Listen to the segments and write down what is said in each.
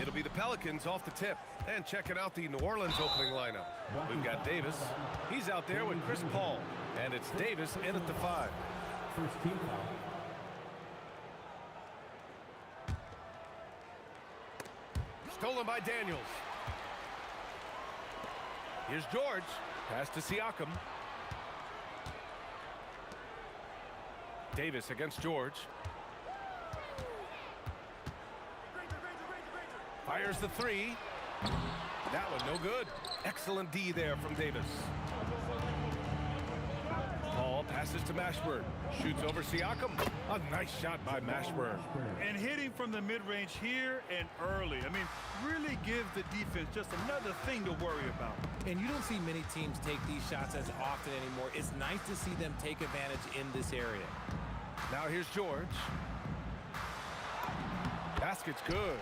It'll be the Pelicans off the tip. And checking out the New Orleans opening lineup. We've got Davis. He's out there with Chris Paul. And it's Davis in at the 5. First team foul. Stolen by Daniels. Here's George. Pass to Siakam. Davis against George. Fires the 3. That one no good. Excellent D there from Davis. Paul passes to Mashburn. Shoots over Siakam. A nice shot by Mashburn. And hitting from the mid-range here and early. I mean, really gives the defense just another thing to worry about. And you don't see many teams take these shots as often anymore. It's nice to see them take advantage in this area. Now here's George. Basket's good.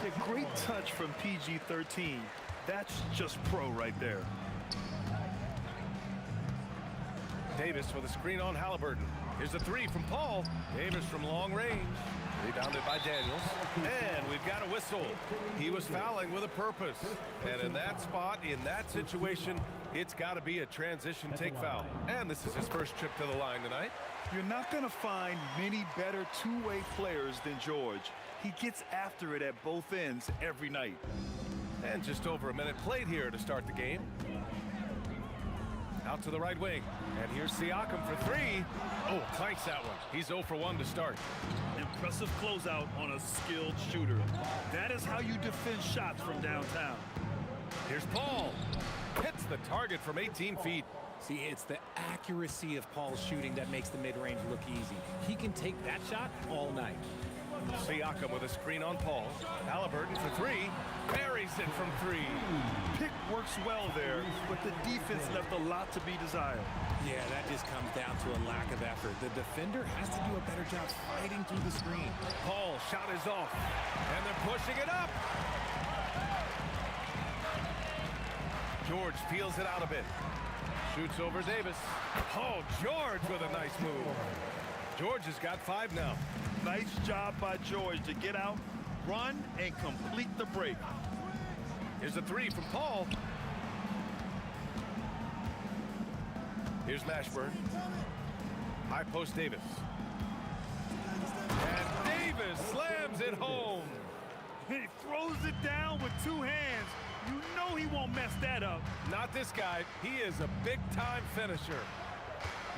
A great touch from PG-13. That's just pro right there. Davis with a screen on Halliburton. Here's a 3 from Paul. Davis from long range. Rebounded by Daniels. And we've got a whistle. He was fouling with a purpose. And in that spot, in that situation, it's got to be a transition take foul. And this is his first trip to the line tonight. You're not going to find many better two-way players than George. He gets after it at both ends every night. And just over a minute played here to start the game. Out to the right wing. And here's Siakam for 3. Oh, clanks that one. He's 0 for 1 to start. Impressive closeout on a skilled shooter. That is how you defend shots from downtown. Here's Paul. Hits the target from 18 feet. See, it's the accuracy of Paul's shooting that makes the mid-range look easy. He can take that shot all night. Siakam with a screen on Paul. Halliburton for 3. Buries it from 3. Pick works well there, but the defense left a lot to be desired. Yeah, that just comes down to a lack of effort. The defender has to do a better job fighting through the screen. Paul's shot is off. And they're pushing it up. George peels it out a bit. Shoots over Davis. Oh, George with a nice move. George has got 5 now. Nice job by George to get out, run, and complete the break. Here's a 3 from Paul. Here's Mashburn. High post Davis. And Davis slams it home. He throws it down with two hands. You know he won't mess that up. Not this guy. He is a big-time finisher.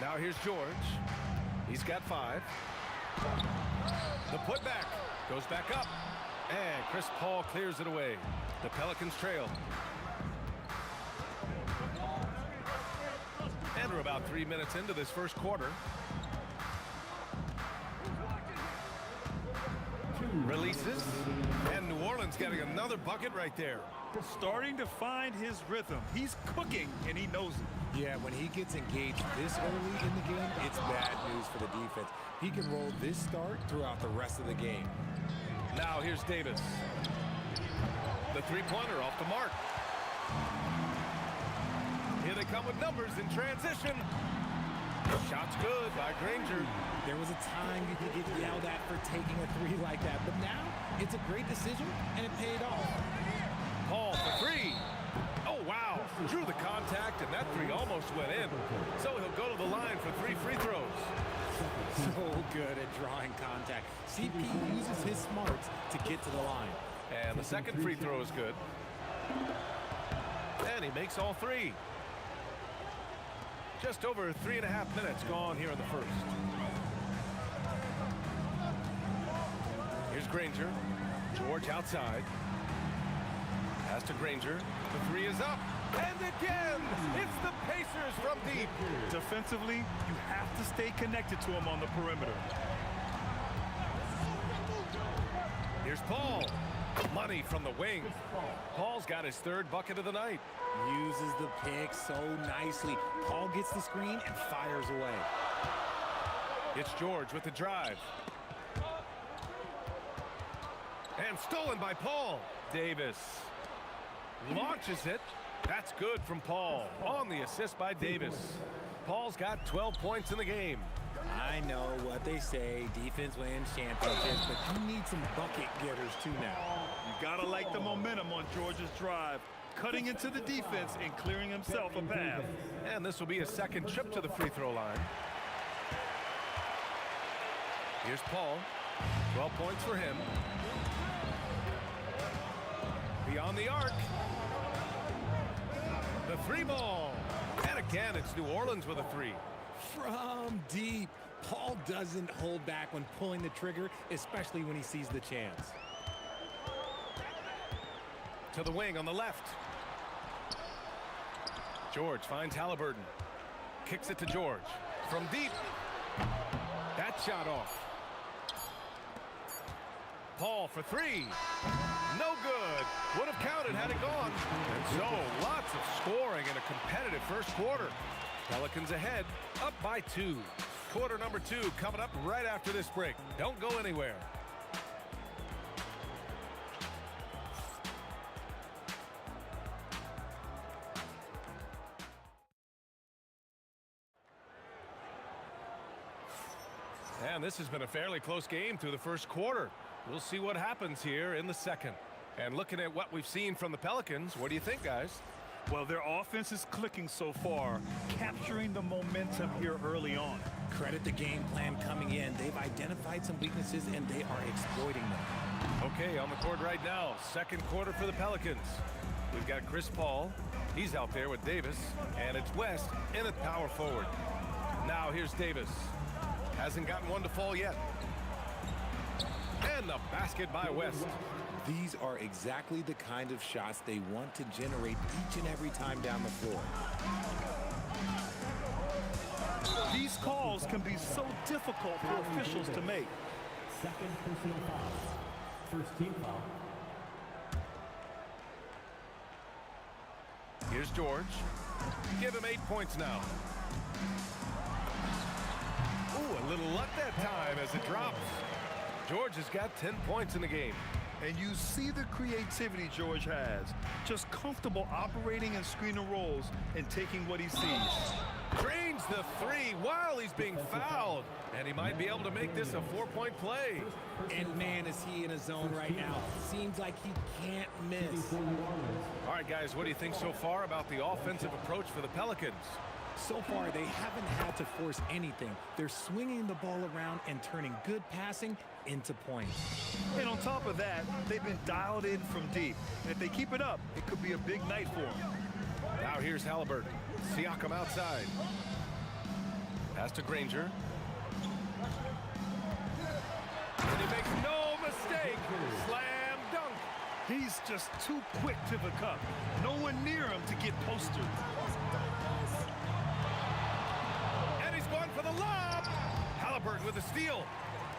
Now here's George. He's got 5. The putback goes back up. And Chris Paul clears it away. The Pelicans trail. And we're about 3 minutes into this first quarter. Releases. And New Orleans getting another bucket right there. Starting to find his rhythm. He's cooking, and he knows it. Yeah, when he gets engaged this early in the game, it's bad news for the defense. He can roll this start throughout the rest of the game. Now here's Davis. The three-pointer off the mark. Here they come with numbers in transition. Shot's good by Granger. There was a time you could get yelled at for taking a 3 like that, but now it's a great decision, and it paid off. Paul for 3. Oh, wow. Drew the contact, and that 3 almost went in. So he'll go to the line for 3 free throws. So good at drawing contact. CP uses his smarts to get to the line. And the second free throw is good. And he makes all 3. Just over 3.5 minutes gone here in the first. Here's Granger. George outside. Pass to Granger. The 3 is up. And again, it's the Pacers from deep. Defensively, you have to stay connected to him on the perimeter. Here's Paul. Money from the wing. Paul's got his 3rd bucket of the night. Uses the pick so nicely. Paul gets the screen and fires away. It's George with the drive. And stolen by Paul. Davis launches it. That's good from Paul on the assist by Davis. Paul's got 12 points in the game. I know what they say, defense wins championships, but you need some bucket getters too now. You gotta like the momentum on George's drive, cutting into the defense and clearing himself a path. And this will be his 2nd trip to the free throw line. Here's Paul. 12 points for him. Beyond the arc. The 3 ball. And again, it's New Orleans with a 3. From deep. Paul doesn't hold back when pulling the trigger, especially when he sees the chance. To the wing on the left. George finds Halliburton. Kicks it to George. From deep. That shot off. Paul for 3. No good. Would have counted had it gone. And so, lots of scoring in a competitive first quarter. Pelicans ahead, up by 2. Quarter number 2 coming up right after this break. Don't go anywhere. And this has been a fairly close game through the first quarter. We'll see what happens here in the second. And looking at what we've seen from the Pelicans, what do you think, guys? Well, their offense is clicking so far, capturing the momentum here early on. Credit the game plan coming in. They've identified some weaknesses, and they are exploiting them. Okay, on the court right now, second quarter for the Pelicans. We've got Chris Paul. He's out there with Davis, and it's West in at power forward. Now here's Davis. Hasn't gotten one to fall yet. And the basket by West. These are exactly the kind of shots they want to generate each and every time down the floor. These calls can be so difficult for officials to make. Second personal foul. First team foul. Here's George. Give him 8 points now. Ooh, a little luck that time as it drops. George has got 10 points in the game. And you see the creativity George has. Just comfortable operating in screen and rolls and taking what he sees. Drains the 3 while he's being fouled. And he might be able to make this a 4-point play. And man, is he in a zone right now. Seems like he can't miss. All right, guys, what do you think so far about the offensive approach for the Pelicans? So far, they haven't had to force anything. They're swinging the ball around and turning good passing into points. And on top of that, they've been dialed in from deep. And if they keep it up, it could be a big night for them. Now here's Halliburton. Siakam outside. Pass to Granger. And he makes no mistake. Slam dunk. He's just too quick to the cup. No one near him to get posted. And he's going for the lob. Halliburton with a steal.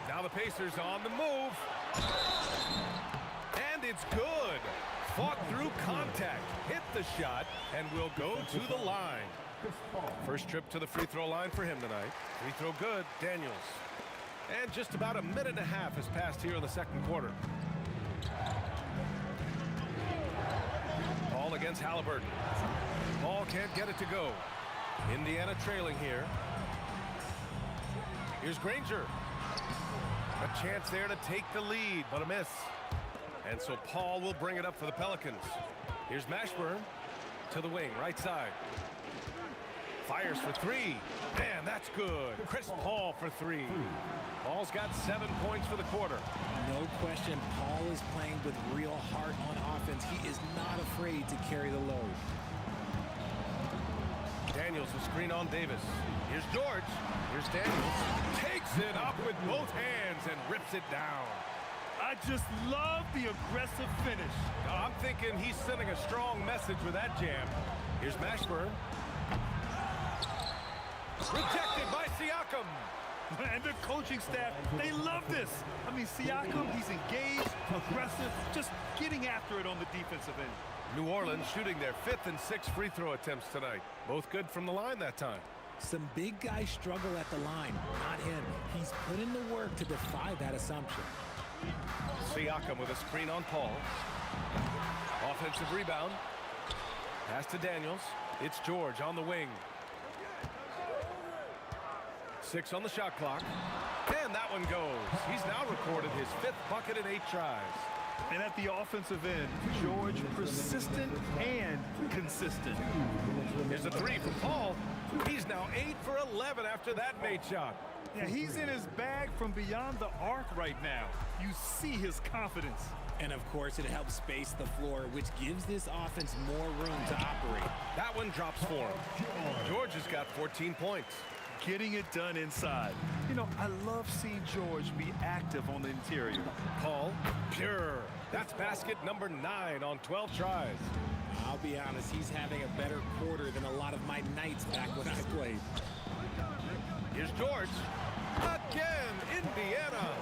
Now the Pacers on the move. And it's good. Fought through contact, hit the shot, and will go to the line. First trip to the free throw line for him tonight. Free throw good, Daniels. And just about a minute and a half has passed here in the second quarter. Ball against Halliburton. Ball can't get it to go. Indiana trailing here. Here's Granger. A chance there to take the lead, but a miss. And so Paul will bring it up for the Pelicans. Here's Mashburn to the wing, right side. Fires for three. Man, that's good. Chris Paul for three. Paul's got 7 points for the quarter. No question, Paul is playing with real heart on offense. He is not afraid to carry the load. Daniels will screen on Davis. Here's George. Here's Daniels. Takes it up with both hands and rips it down. I just love the aggressive finish. I'm thinking he's sending a strong message with that jam. Here's Mashburn. Rejected by Siakam. And the coaching staff, they love this. I mean, Siakam, he's engaged, aggressive, just getting after it on the defensive end. New Orleans shooting their 5th and 6th free throw attempts tonight. Both good from the line that time. Some big guys struggle at the line, not him. He's put in the work to defy that assumption. Siakam with a screen on Paul. Offensive rebound. Pass to Daniels. It's George on the wing. 6 on the shot clock. And that one goes. He's now recorded his 5th bucket in 8 tries. And at the offensive end, George persistent and consistent. Here's a three from Paul. He's now 8 for 11 after that made shot. Yeah, he's in his bag from beyond the arc right now. You see his confidence. And of course, it helps space the floor, which gives this offense more room to operate. That one drops for him. George has got 14 points. Getting it done inside. You know, I love seeing George be active on the interior. Paul, pure. That's basket number 9 on 12 tries. I'll be honest, he's having a better quarter than a lot of my nights back when I played. Here's George. Again, Indiana.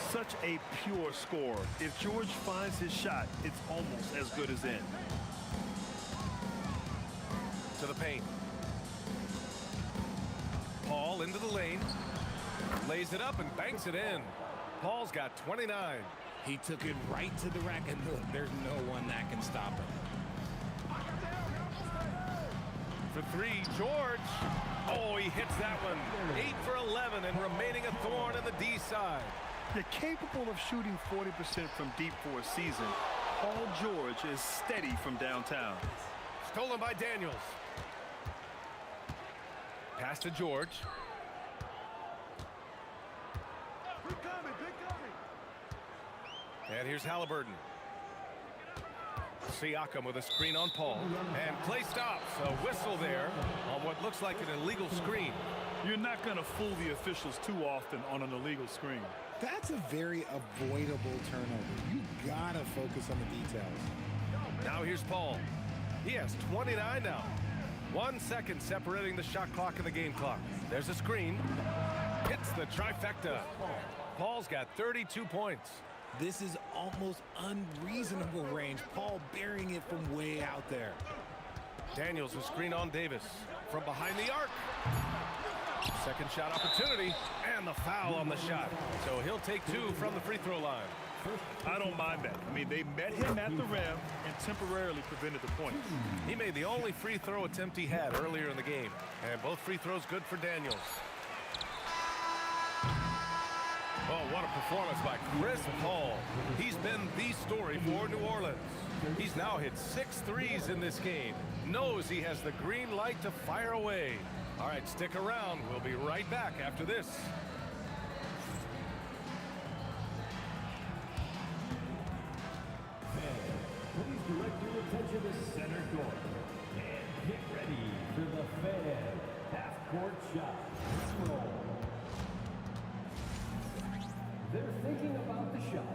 Such a pure scorer. If George finds his shot, it's almost as good as in. To the paint. Paul into the lane. Lays it up and banks it in. Paul's got 29. He took it right to the rack, and look, there's no one that can stop him. For three, George. Oh, he hits that one. 8 for 11 and remaining a thorn in the D side. You're capable of shooting 40% from deep for a season. Paul George is steady from downtown. Stolen by Daniels. Pass to George. And here's Halliburton. Siakam with a screen on Paul. And play stops. A whistle there on what looks like an illegal screen. You're not going to fool the officials too often on an illegal screen. That's a very avoidable turnover. You gotta focus on the details. Now here's Paul. He has 29 now. 1 second separating the shot clock and the game clock. There's a screen. Hits the trifecta. Paul's got 32 points. This is almost unreasonable range. Paul burying it from way out there. Daniels will screen on Davis from behind the arc. Second shot opportunity and the foul on the shot. So he'll take 2 from the free throw line. I don't mind that. I mean, they met him at the rim and temporarily prevented the points. He made the only free throw attempt he had earlier in the game. And both free throws good for Daniels. Oh, what a performance by Chris Paul. He's been the story for New Orleans. He's now hit 6 threes in this game. knows he has the green light to fire away. All right, stick around. We'll be right back after this. Please direct your attention to center court. And get ready for the Fed half-court shot. Roll. They're thinking about the shot.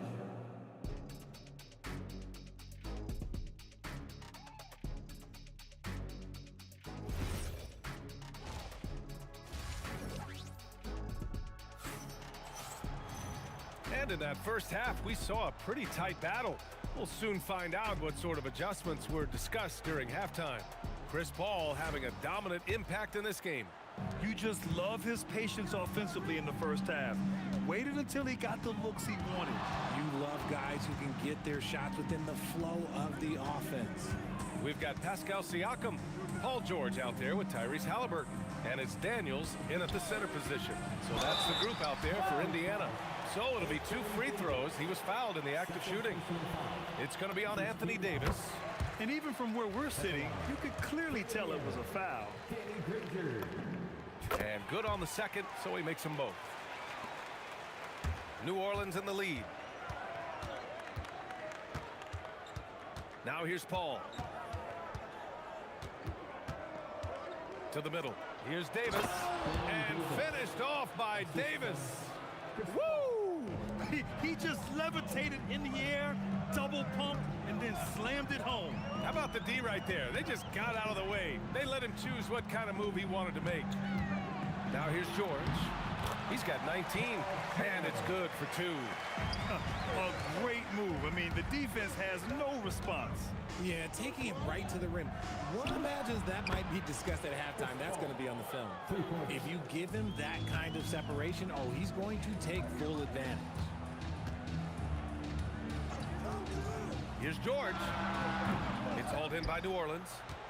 And in that first half, we saw a pretty tight battle. We'll soon find out what sort of adjustments were discussed during halftime. Chris Paul having a dominant impact in this game. You just love his patience offensively in the first half. Waited until he got the looks he wanted. You love guys who can get their shots within the flow of the offense. We've got Pascal Siakam, Paul George out there with Tyrese Halliburton, and it's Daniels in at the center position. So that's the group out there for Indiana. So it'll be 2 free throws. He was fouled in the act of shooting. It's going to be on Anthony Davis. And even from where we're sitting, you could clearly tell it was a foul. And good on the second, so he makes them both. New Orleans in the lead. Now here's Paul. To the middle. Here's Davis. And finished off by Davis. Woo! He just levitated in the air, double pump, and then slammed it home. How about the D right there? They just got out of the way. They let him choose what kind of move he wanted to make. Now here's George. He's got 19, and it's good for 2. A great move. I mean, the defense has no response. Yeah, taking it right to the rim. One imagines that might be discussed at halftime. That's going to be on the film. If you give him that kind of separation, oh, he's going to take full advantage. Here's George. It's hauled in by New Orleans.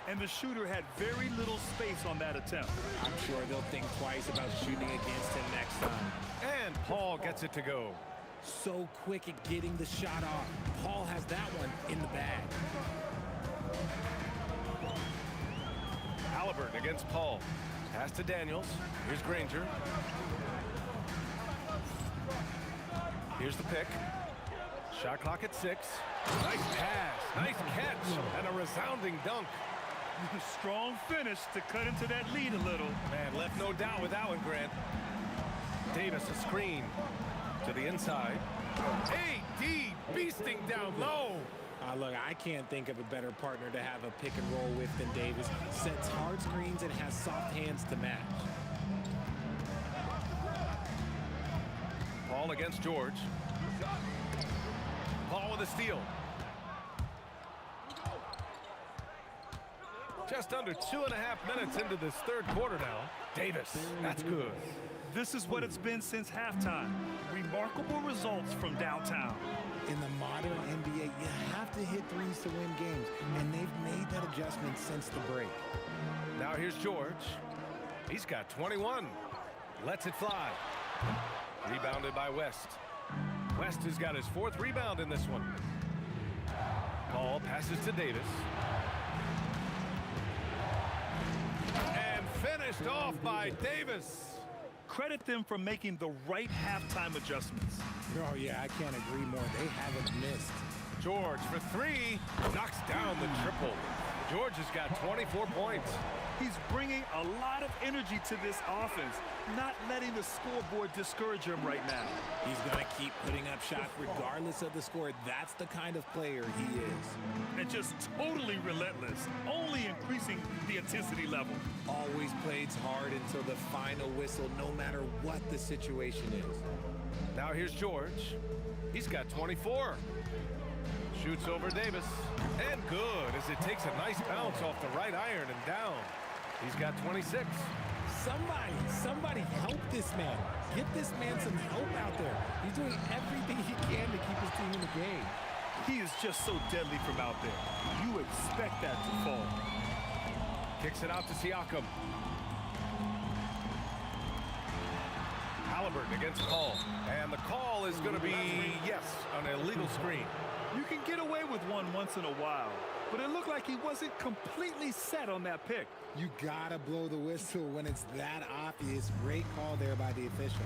And the shooter had very little space on that attempt. I'm sure they'll think twice about shooting against him next time. And Paul gets it to go. So quick at getting the shot off. Paul has that one in the bag. Halliburton against Paul. Pass to Daniels. Here's Granger. Here's the pick. Shot clock at 6. Nice pass. Nice catch. And a resounding dunk. Strong finish to cut into that lead a little. Man, left no doubt with that one, Grant. Davis a screen to the inside. AD beasting down low. Look, I can't think of a better partner to have a pick and roll with than Davis. Sets hard screens and has soft hands to match. Paul against George. Paul with a steal. Just under 2.5 minutes into this third quarter now. Davis, that's good. This is what it's been since halftime. Remarkable results from downtown. In the modern NBA, you have to hit threes to win games, and they've made that adjustment since the break. Now here's George. He's got 21. Lets it fly. Rebounded by West. West has got his 4th rebound in this one. Paul passes to Davis. And finished off by Davis. Credit them for making the right halftime adjustments. Oh, yeah, I can't agree more. They haven't missed. George for 3. Knocks down the triple. George has got 24 points. He's bringing a lot of energy to this offense, not letting the scoreboard discourage him right now. He's going to keep putting up shots regardless of the score. That's the kind of player he is. And just totally relentless, only increasing the intensity level. Always plays hard until the final whistle, no matter what the situation is. Now here's George. He's got 24. Shoots over Davis. And good as it takes a nice bounce off the right iron and down. He's got 26. Somebody help this man. Get this man some help out there. He's doing everything he can to keep his team in the game. He is just so deadly from out there. You expect that to fall. Kicks it out to Siakam. Halliburton against Paul. And the call is going to be, yes, an illegal screen. You can get away with one once in a while. but it looked like he wasn't completely set on that pick. You gotta blow the whistle when it's that obvious. Great call there by the official.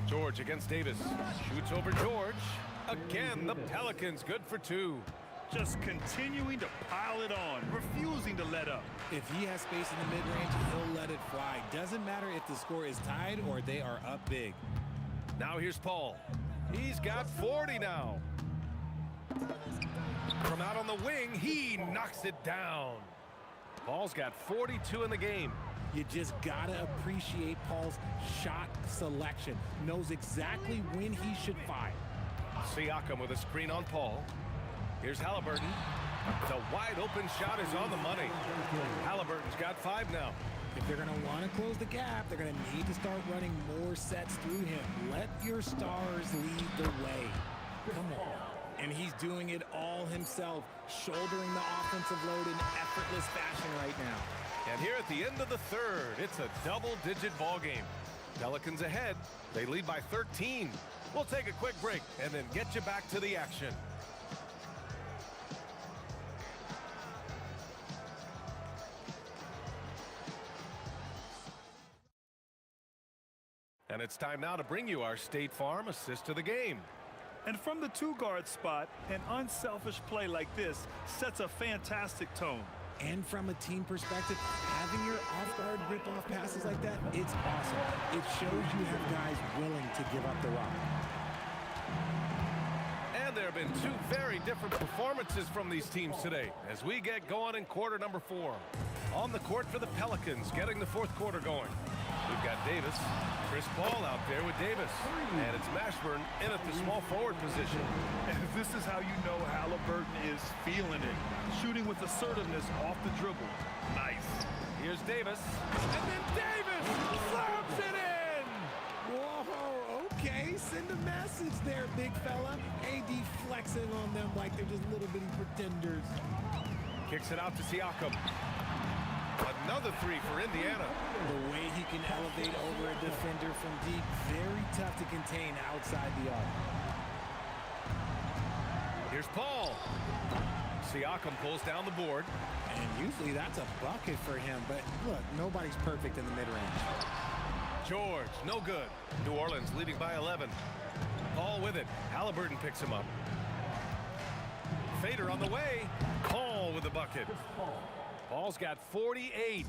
George against Davis. Shoots over George. Again, the Pelicans good for 2. Just continuing to pile it on, refusing to let up. If he has space in the mid-range, he'll let it fly. Doesn't matter if the score is tied or they are up big. Now here's Paul. He's got 40 now. From out on the wing, he knocks it down. Paul's got 42 in the game. You just gotta appreciate Paul's shot selection. Knows exactly when he should fire. Siakam with a screen on Paul. Here's Halliburton. The wide open shot is on the money. Halliburton's got 5 now. If they're going to want to close the gap, they're going to need to start running more sets through him. Let your stars lead the way. Come on. And he's doing it all himself, shouldering the offensive load in effortless fashion right now. And here at the end of the third, it's a double-digit ball game. Pelicans ahead. They lead by 13. We'll take a quick break and then get you back to the action. And it's time now to bring you our State Farm assist to the game. And from the 2-guard spot, an unselfish play like this sets a fantastic tone. And from a team perspective, having your off-guard rip-off passes like that, it's awesome. It shows you have guys willing to give up the rock. And there have been 2 very different performances from these teams today as we get going in quarter number 4. On the court for the Pelicans, getting the 4th quarter going. We've got Davis, Chris Paul out there with Davis, and it's Mashburn in at the small forward position. And this is how you know Halliburton is feeling it. Shooting with assertiveness off the dribble. Nice. Here's Davis, and then Davis slams it in! Whoa, okay, send a message there, big fella. AD flexing on them like they're just little bitty pretenders. Kicks it out to Siakam. Another 3 for Indiana. The way he can elevate over a defender from deep, very tough to contain outside the arc. Here's Paul. Siakam pulls down the board. And usually that's a bucket for him, but look, nobody's perfect in the mid-range. George, no good. New Orleans leading by 11. Paul with it. Halliburton picks him up. Fader on the way. Paul with the bucket. Paul's got 48.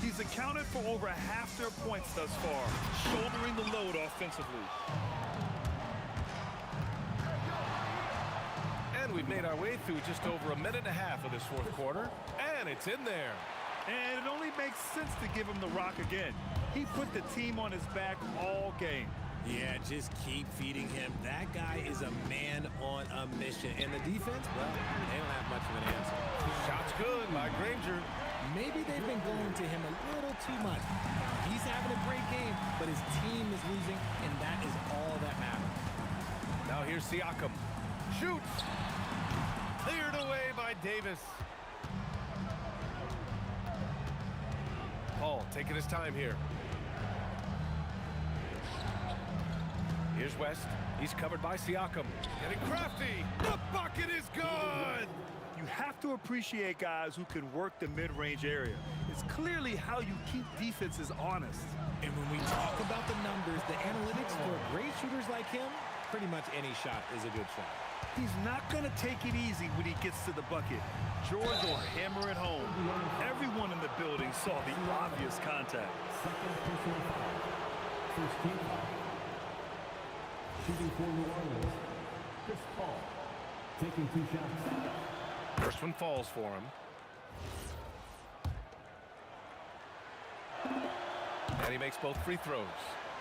He's accounted for over half their points thus far, shouldering the load offensively. And we've made our way through just over a minute and a half of this 4th quarter, and it's in there. And it only makes sense to give him the rock again. He put the team on his back all game. Yeah, just keep feeding him. That guy is a man on a mission. And the defense, well, they don't have much of an answer. Shot's good by Granger. Maybe they've been going to him a little too much. Now, he's having a great game, but his team is losing, and that is all that matters. Now here's Siakam. Shoots. Cleared away by Davis. Paul taking his time here. Here's West. He's covered by Siakam. Getting crafty. The bucket is good. You have to appreciate guys who can work the mid-range area. It's clearly how you keep defenses honest. And when we talk about the numbers, the analytics for great shooters like him, pretty much any shot is a good shot. He's not going to take it easy when he gets to the bucket. George will hammer it home. Everyone in the building saw the obvious contact. Shooting for New Orleans, Chris Paul, taking 2 shots. First one falls for him. And he makes both free throws.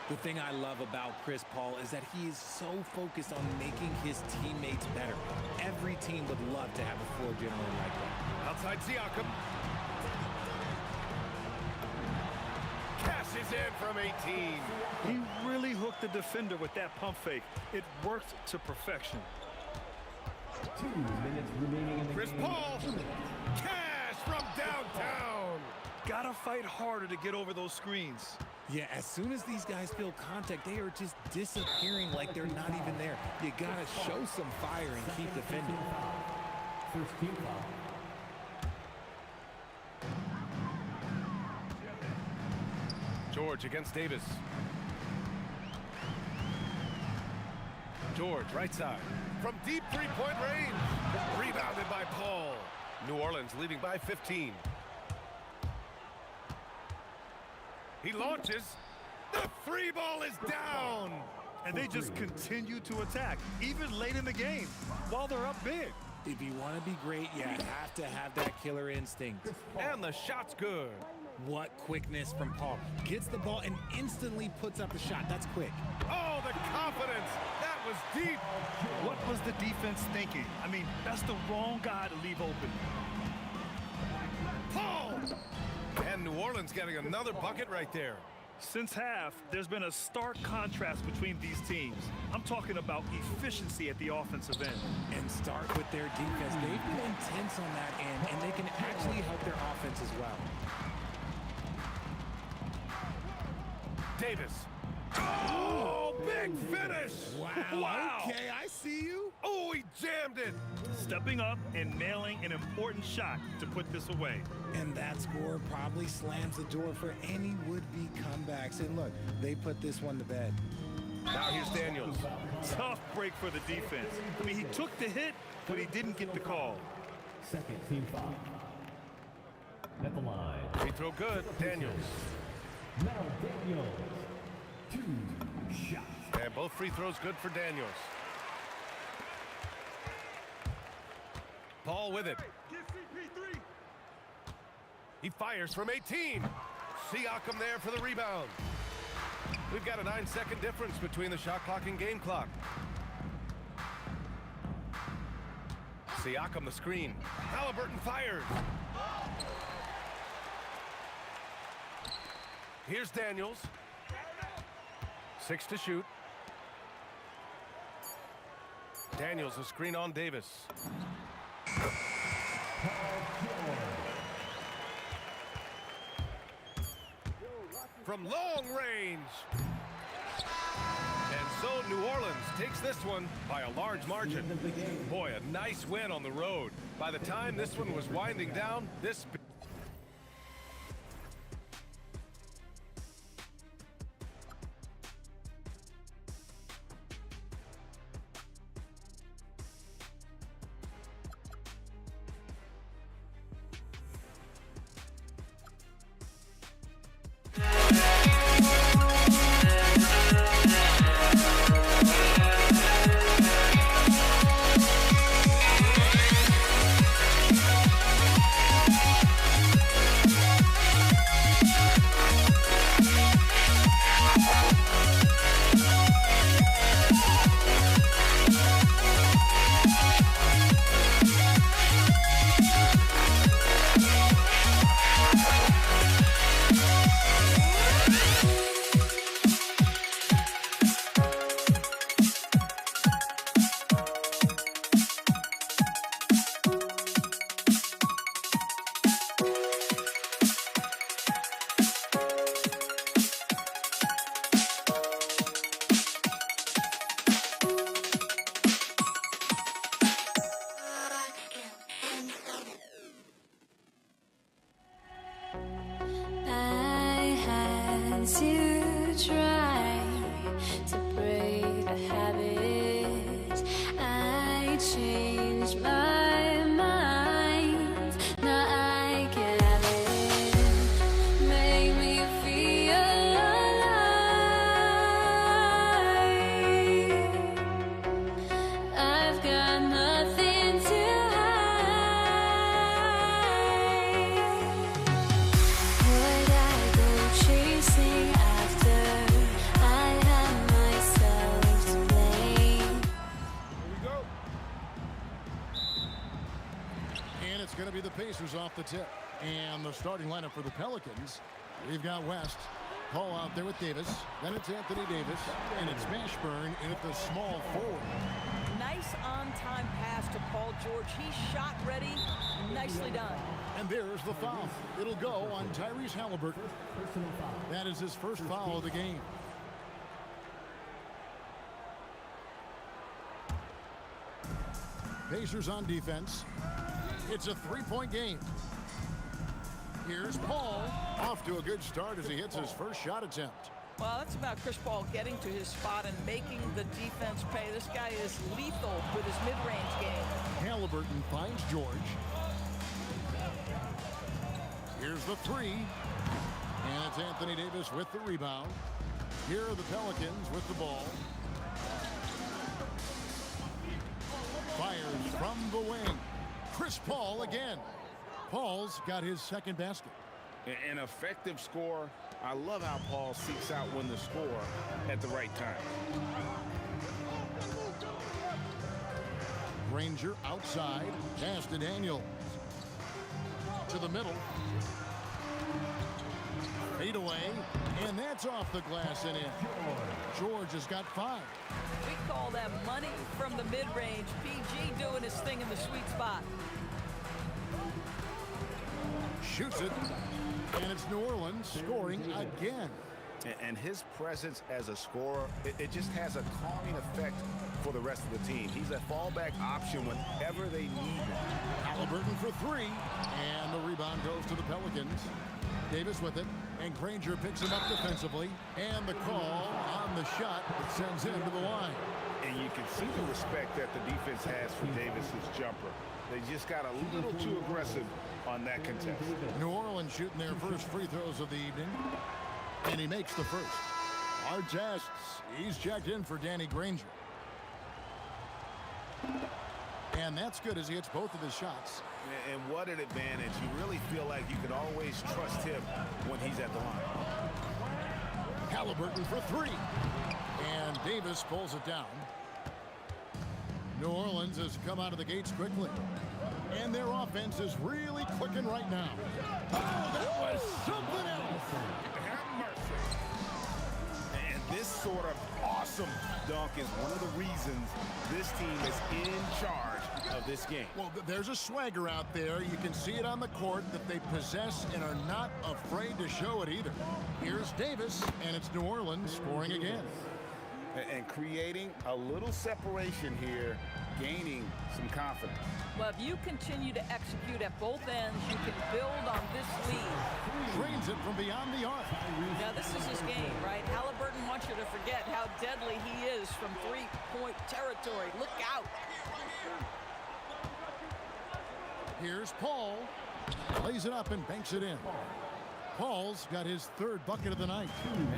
The thing I love about Chris Paul is that he is so focused on making his teammates better. Every team would love to have a floor general like that. Outside Siakam. Cashes in from 18. He really hooked the defender with that pump fake. It worked to perfection. 2 minutes remaining in the Chris game. Paul. Cash from downtown. Gotta fight harder to get over those screens. Yeah, as soon as these guys feel contact, they are just disappearing like they're not even there. You gotta show some fire and keep defending. First team foul. George against Davis. George, right side. From deep three-point range. Rebounded by Paul. New Orleans leading by 15. He launches. The free ball is down. And they just continue to attack, even late in the game, while they're up big. If you want to be great, you have to have that killer instinct. And the shot's good. What quickness from Paul. Gets the ball and instantly puts up the shot. That's quick. Oh, the confidence. That was deep. What was the defense thinking? I mean, that's the wrong guy to leave open. Paul! And New Orleans getting another bucket right there. Since half, there's been a stark contrast between these teams. I'm talking about efficiency at the offensive end. And start with their defense. They've been intense on that end, and they can actually help their offense as well. Davis. Oh, big finish. Wow. Okay, I see you. Oh, he jammed it. Stepping up and nailing an important shot to put this away. And that score probably slams the door for any would-be comebacks. And look, they put this one to bed. Now here's Daniels. Tough break for the defense. I mean, he took the hit, but he didn't get the call. Second team foul. At the line. Free throw good. Daniels. Now Daniels. 2 shots. And both free throws good for Daniels. Paul with it. He fires from 18. Siakam there for the rebound. We've got a 9-second difference between the shot clock and game clock. Siakam the screen. Halliburton fires. Here's Daniels. 6 to shoot. Daniels a screen on Davis. From long range. And so New Orleans takes this one by a large margin. Boy, a nice win on the road. By the time this one was winding down, this... Off the tip. And the starting lineup for the Pelicans. We've got West. Paul out there with Davis. Then it's Anthony Davis. And it's Mashburn in at the small forward. Nice nice on-time pass to Paul George. He's shot ready. Nicely done. And there's the foul. It'll go on Tyrese Halliburton. Personal foul. That is his first foul of the game. Pacers on defense. It's a three-point game. Here's Paul. Off to a good start as he hits his first shot attempt. Well, that's about Chris Paul getting to his spot and making the defense pay. This guy is lethal with his mid-range game. Halliburton finds George. Here's the three. And it's Anthony Davis with the rebound. Here are the Pelicans with the ball. Fires from the wing. Chris Paul again. Paul's got his second basket. An effective scorer. I love how Paul seeks out when to score at the right time. Granger outside. Pass to Daniels. To the middle. Fade away. And that's off the glass and in. George has got 5. We call that money from the mid-range. PG doing his thing in the sweet spot. Shoots it. And it's New Orleans scoring again. And his presence as a scorer, it just has a calming effect for the rest of the team. He's a fallback option whenever they need him. Halliburton for 3. And the rebound goes to the Pelicans. Davis with it. And Granger picks him up defensively. And the call on the shot that sends him to the line. And you can see the respect that the defense has for Davis's jumper. They just got a little too aggressive on that contest. New Orleans shooting their first free throws of the evening. And he makes the first. Our tests. He's checked in for Danny Granger. And that's good as he hits both of his shots. And what an advantage. You really feel like you can always trust him when he's at the line. Halliburton for 3. And Davis pulls it down. New Orleans has come out of the gates quickly. And their offense is really clicking right now. Oh, that was something else. Have mercy. And this sort of awesome dunk is one of the reasons this team is in charge of this game. Well, there's a swagger out there. You can see it on the court that they possess and are not afraid to show it either. Here's Davis, and it's New Orleans scoring again. And creating a little separation here, gaining some confidence. Well, if you continue to execute at both ends, you can build on this lead. Drains it from beyond the arc. Now, this is his game, right? Halliburton wants you to forget how deadly he is from three-point territory. Look out. Here's Paul. Lays it up and banks it in. Paul's got his third bucket of the night.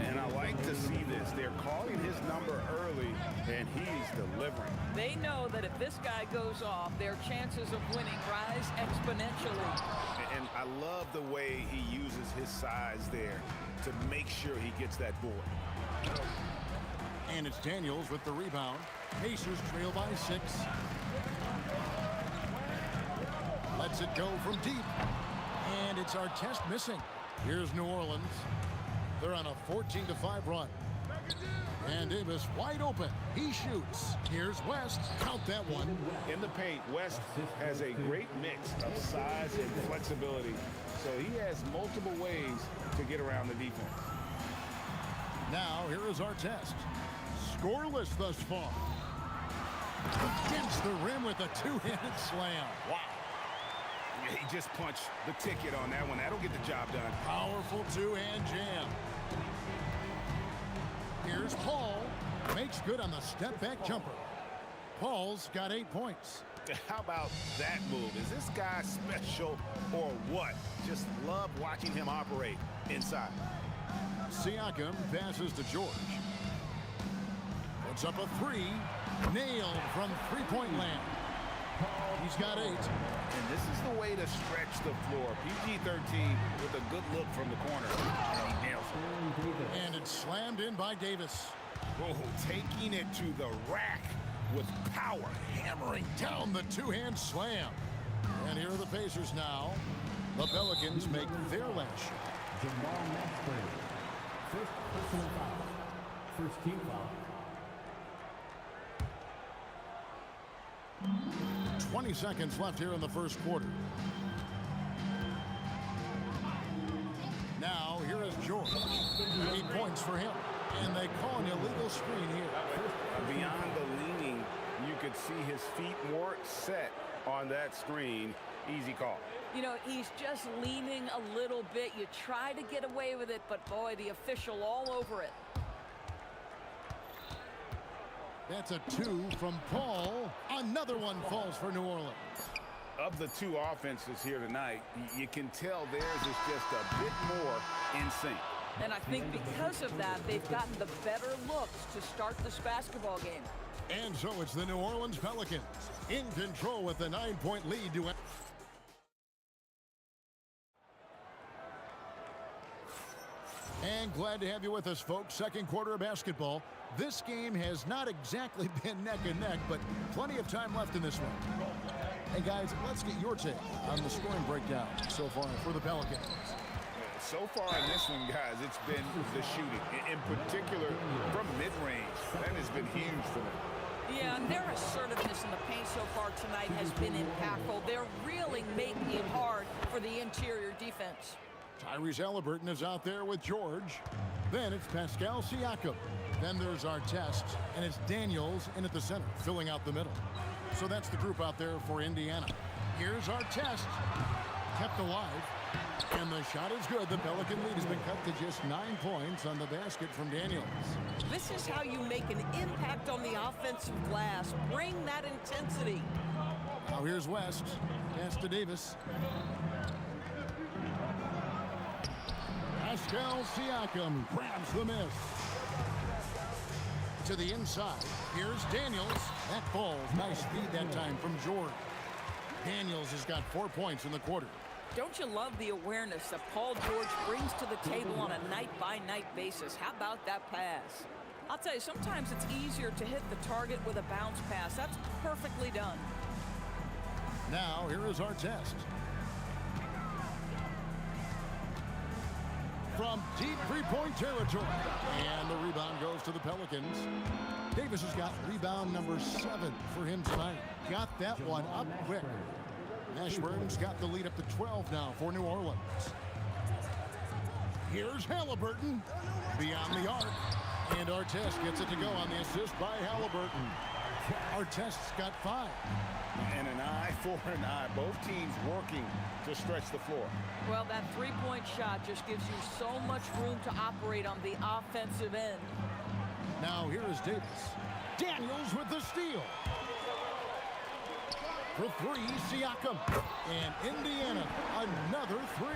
And I like to see this. They're calling his number early, and he's delivering. They know that if this guy goes off, their chances of winning rise exponentially. And I love the way he uses his size there to make sure he gets that board. And it's Daniels with the rebound. Pacers trail by 6. Lets it go from deep. And it's Artest missing. Here's New Orleans. They're on a 14-5 run. And Davis wide open. He shoots. Here's West. Count that one. In the paint, West has a great mix of size and flexibility. So he has multiple ways to get around the defense. Now, here is Artest. Scoreless thus far. Against the rim with a two-handed slam. Wow. He just punched the ticket on that one. That'll get the job done. Powerful two-hand jam. Here's Paul. Makes good on the step-back jumper. Paul's got 8 points. How about that move? Is this guy special or what? Just love watching him operate inside. Siakam passes to George. Puts up a 3. Nailed from three-point land. He's got 8. And this is the way to stretch the floor. PG-13 with a good look from the corner. And he nails it. And it's slammed in by Davis. Oh, taking it to the rack with power. Hammering down the two-hand slam. And here are the Pacers now. The Pelicans make their last shot. Jamal Maxford. First personal foul. First team foul. 20 seconds left here in the first quarter. Now, here is George. 8 points for him. And they call an illegal screen here. Beyond the leaning, you could see his feet weren't set on that screen. Easy call. You know, he's just leaning a little bit. You try to get away with it, but boy, the official all over it. That's a 2 from Paul. Another one falls for New Orleans. Of the two offenses here tonight, you can tell theirs is just a bit more in sync. And I think because of that, they've gotten the better looks to start this basketball game. And so it's the New Orleans Pelicans in control with the 9-point lead to And glad to have you with us, folks. Second quarter of basketball. This game has not exactly been neck and neck, but plenty of time left in this one. Hey, guys, let's get your take on the scoring breakdown so far for the Pelicans. So far in this one, guys, it's been the shooting, in particular from mid-range. That has been huge for them. Yeah, and their assertiveness in the paint so far tonight has been impactful. They're really making it hard for the interior defense. Tyrese Halliburton is out there with George. Then it's Pascal Siakam. Then there's Artest, and it's Daniels in at the center, filling out the middle. So that's the group out there for Indiana. Here's Artest, kept alive, and the shot is good. The Pelican lead has been cut to just 9 points on the basket from Daniels. This is how you make an impact on the offensive glass. Bring that intensity. Now here's West. Pass to Davis. Pascal Siakam grabs the miss. To the inside. Here's Daniels. That falls. Nice speed that time from George. Daniels has got 4 points in the quarter. Don't you love the awareness that Paul George brings to the table on a night-by-night basis? How about that pass? I'll tell you, sometimes it's easier to hit the target with a bounce pass. That's perfectly done. Now, here is Artest. From deep three-point territory. And the rebound goes to the Pelicans. Davis has got rebound number 7 for him tonight. Got that one up quick. Ashburn's got the lead up to 12 now for New Orleans. Here's Halliburton beyond the arc. And Artest gets it to go on the assist by Halliburton. Artest's got 5. And an eye for an eye. Both teams working to stretch the floor. Well, that three-point shot just gives you so much room to operate on the offensive end. Now here is Davis. Daniels with the steal. For 3, Siakam. And Indiana, another 3.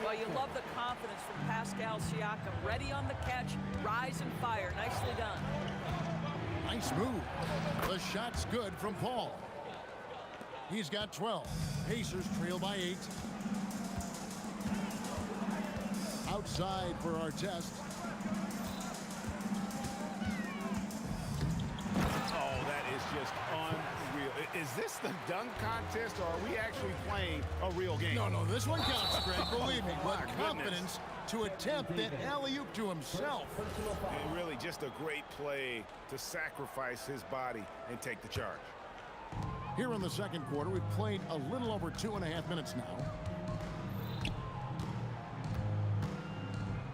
Well, you love the confidence from Pascal Siakam. Ready on the catch, rise and fire. Nicely done. Nice move. The shot's good from Paul. He's got 12. Pacers trail by 8. Outside for Artest. Oh, that is just unreal. Is this the dunk contest, or are we actually playing a real game? No, this one counts, Greg. Believe me. My With goodness. confidence to attempt that alley-oop to himself. And really just a great play to sacrifice his body and take the charge. Here in the second quarter, we've played a little over 2.5 minutes now.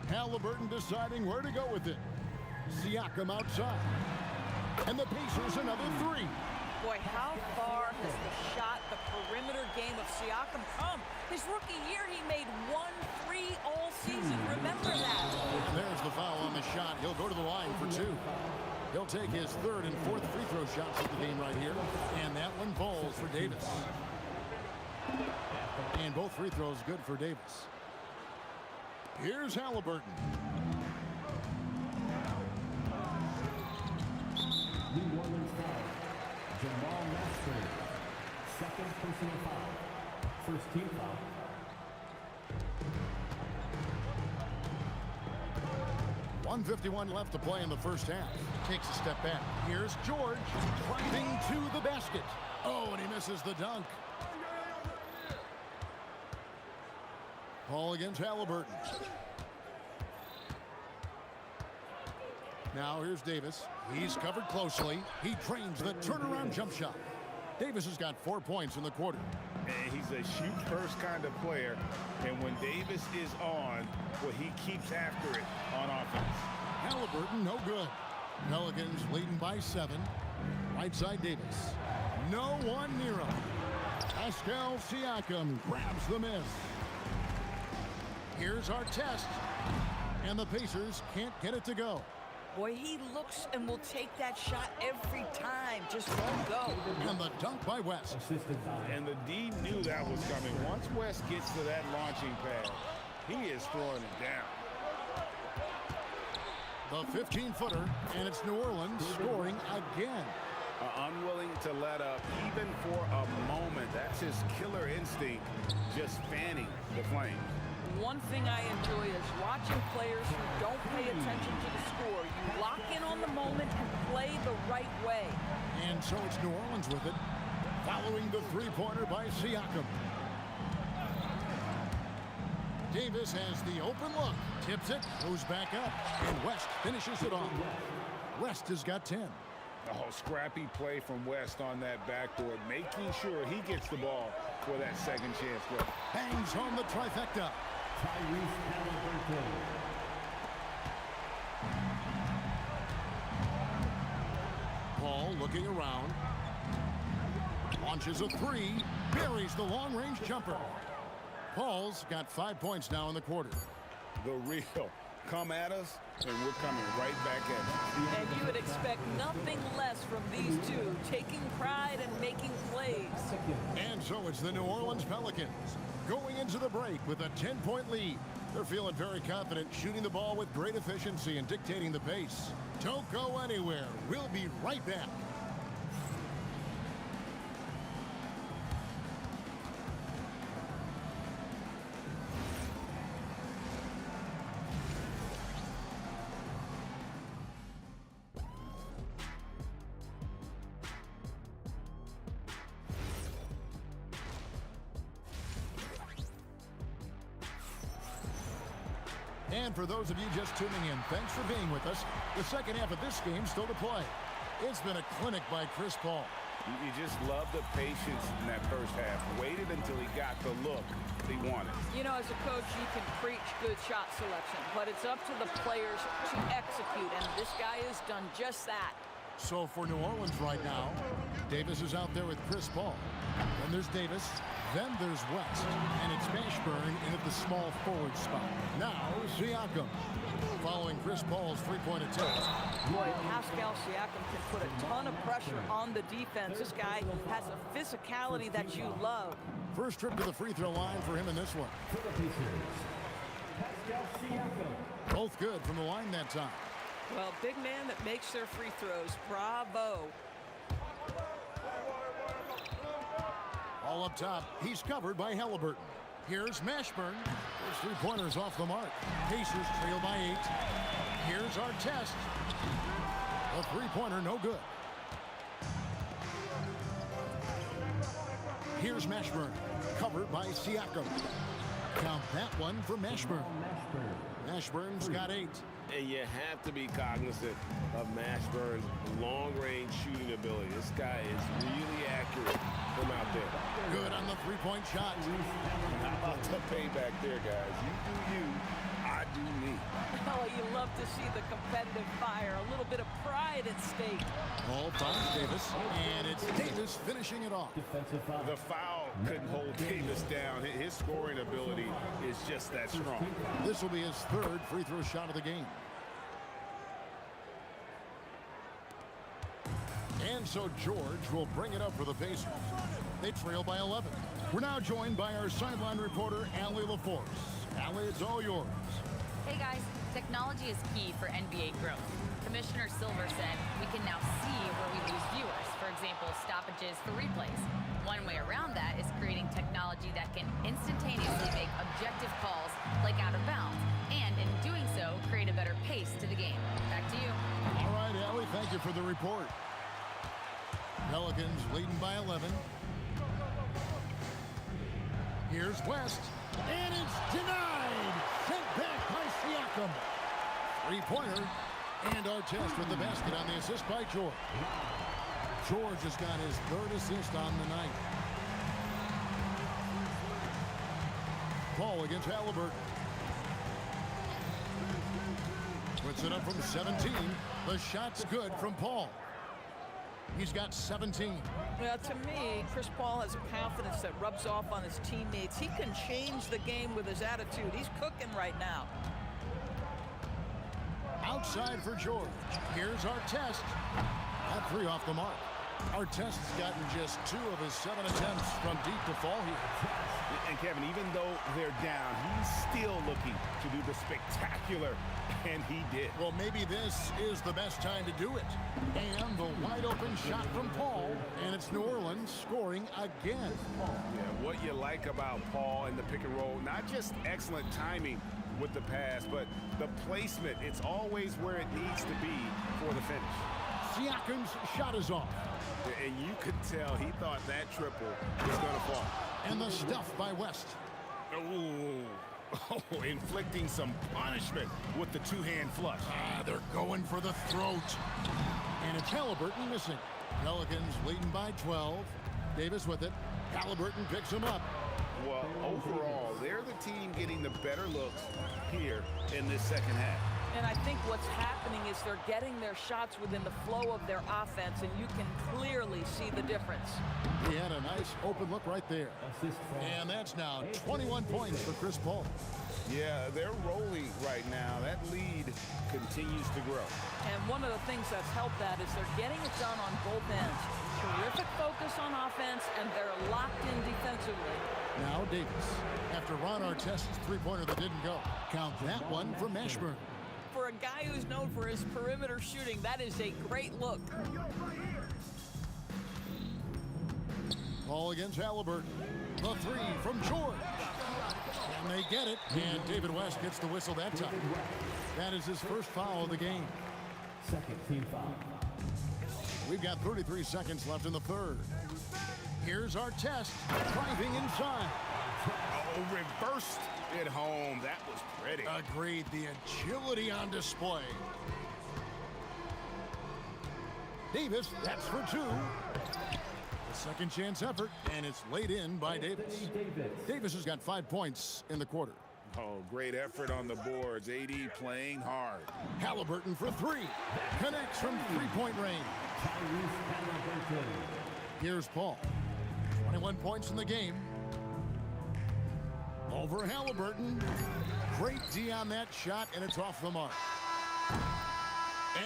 Halliburton deciding where to go with it. Siakam outside. And the Pacers another 3. Boy, how far has the shot, the perimeter game of Siakam come? His rookie year, he made 1 3 all season. Remember that. And there's the foul on the shot. He'll go to the line for 2. He'll take his 3rd and 4th free throw shots of the game right here. And that one falls for Davis. And both free throws good for Davis. Here's Halliburton. New Orleans foul. Jamal Masters. Second personal foul. First team foul. .151 left to play in the first half. Takes a step back. Here's George driving to the basket. Oh, and he misses the dunk. Ball against Halliburton. Now here's Davis. He's covered closely. He trains the turnaround jump shot. Davis has got 4 points in the quarter. And he's a shoot-first kind of player. And when Davis is on, well, he keeps after it on offense. Halliburton, no good. Pelicans leading by 7. Right side Davis. No one near him. Pascal Siakam grabs the miss. Here's our test. And the Pacers can't get it to go. Boy, he looks and will take that shot every time. Just won't go. And the dunk by West. And the D knew that was coming. Once West gets to that launching pad, he is throwing it down. The 15-footer, and it's New Orleans scoring again. Unwilling to let up even for a moment. That's his killer instinct, just fanning the flame. One thing I enjoy is watching players who don't pay attention to the score. You lock in on the moment and play the right way. And so it's New Orleans with it, following the three-pointer by Siakam. Davis has the open look, tips it, goes back up, and West finishes it off. West has got 10. Oh, scrappy play from West on that backboard, making sure he gets the ball for that second chance look. Hangs home the trifecta. Tyrese Halliburton. Paul looking around. Launches a three. Buries the long-range jumper. Paul's got 5 points now in the quarter. The real. Come at us, and we're coming right back at you. And you would expect nothing less from these two, taking pride and making plays. And so it's the New Orleans Pelicans going into the break with a 10-point lead. They're feeling very confident, shooting the ball with great efficiency and dictating the pace. Don't go anywhere. We'll be right back. And for those of you just tuning in, thanks for being with us. The second half of this game still to play. It's been a clinic by Chris Paul. You just love the patience in that first half. Waited until he got the look he wanted. You know, as a coach, you can preach good shot selection, but it's up to the players to execute, and this guy has done just that. So for New Orleans right now, Davis is out there with Chris Paul. Then there's Davis. Then there's West. And it's Mashburn in at the small forward spot. Now Siakam. Following Chris Paul's three-point attempt. Boy, Pascal Siakam can put a ton of pressure on the defense. This guy has a physicality that you love. First trip to the free throw line for him in this one. For the Pacers, Pascal Siakam. Both good from the line that time. Well, big man that makes their free throws. Bravo. All up top, he's covered by Halliburton. Here's Mashburn. His three-pointers off the mark. Pacers trail by 8. Here's our test. A three-pointer, no good. Here's Mashburn, covered by Siakam. Count that one for Mashburn. Mashburn's got 8. And you have to be cognizant of Mashburn's long-range shooting ability. This guy is really accurate from out there. Good on the three-point shot. How about the payback there, guys? You do you, I do me. Oh, you love to see the competitive fire. A little bit of pride at stake. Ball finds Davis, and it's Davis finishing it off. Defensive foul. The foul couldn't hold Davis down. His scoring ability is just that strong. This will be his third free throw shot of the game. And so George will bring it up for the Pacers. They trail by 11. We're now joined by our sideline reporter, Allie LaForce. Allie, it's all yours. Hey guys, technology is key for NBA growth. Commissioner Silver said we can now see where we lose viewers, for example, stoppages for replays. One way around that is creating technology that can instantaneously make objective calls like out of bounds, and in doing so, create a better pace to the game. Back to you. All right, Allie, thank you for the report. Pelicans leading by 11. Here's West, and it's denied. Sent back by Siakam. Three-pointer, and Artest with the basket on the assist by George. George has got his 3rd assist on the night. Paul against Halliburton. Puts it up from 17. The shot's good from Paul. He's got 17. Well, to me, Chris Paul has a confidence that rubs off on his teammates. He can change the game with his attitude. He's cooking right now. Outside for George. Here's Artest. That 3 off the mark. Artest's gotten just 2 of his 7 attempts from deep to fall here. And Kevin, even though they're down, he's still looking to do the spectacular, and he did. Well, maybe this is the best time to do it. And the wide open shot from Paul, and it's New Orleans scoring again. Yeah, what you like about Paul in the pick and roll, not just excellent timing with the pass, but the placement. It's always where it needs to be for the finish. Siakam's shot is off. And you could tell he thought that triple was going to fall. And the stuff by West. Oh, inflicting some punishment with the 2-hand flush. They're going for the throat. And it's Halliburton missing. Pelicans leading by 12. Davis with it. Halliburton picks him up. Well, overall, they're the team getting the better looks here in this second half. And I think what's happening is they're getting their shots within the flow of their offense, and you can clearly see the difference. He had a nice open look right there. And that's now 21 points for Chris Paul. Yeah, they're rolling right now. That lead continues to grow. And one of the things that's helped that is they're getting it done on both ends. Terrific focus on offense, and they're locked in defensively. Now Davis, after Ron Artest's 3-pointer that didn't go. Count that one for Mashburn. For a guy who's known for his perimeter shooting, that is a great look. Paul against Halliburton. The 3 from George. And they get it. And David West gets the whistle that time. That is his first foul of the game. Second team foul. We've got 33 seconds left in the 3rd. Here's Artest driving inside. Oh, reversed it home. That was pretty. Agreed. The agility on display. Davis, that's for 2. A second chance effort, and it's laid in by Davis. Davis has got 5 points in the quarter. Oh, great effort on the boards. AD playing hard. Halliburton for 3. Connects from 3-point range. Here's Paul. 21 points in the game. Over Halliburton. Great D on that shot, and it's off the mark.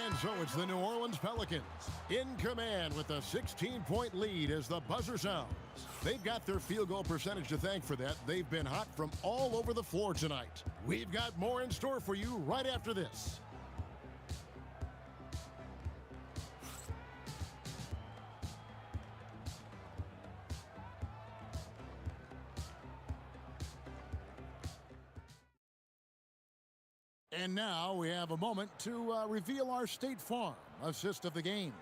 And so it's the New Orleans Pelicans in command with a 16-point lead as the buzzer sounds. They've got their field goal percentage to thank for that. They've been hot from all over the floor tonight. We've got more in store for you right after this. And now we have a moment to reveal our State Farm assist of the game.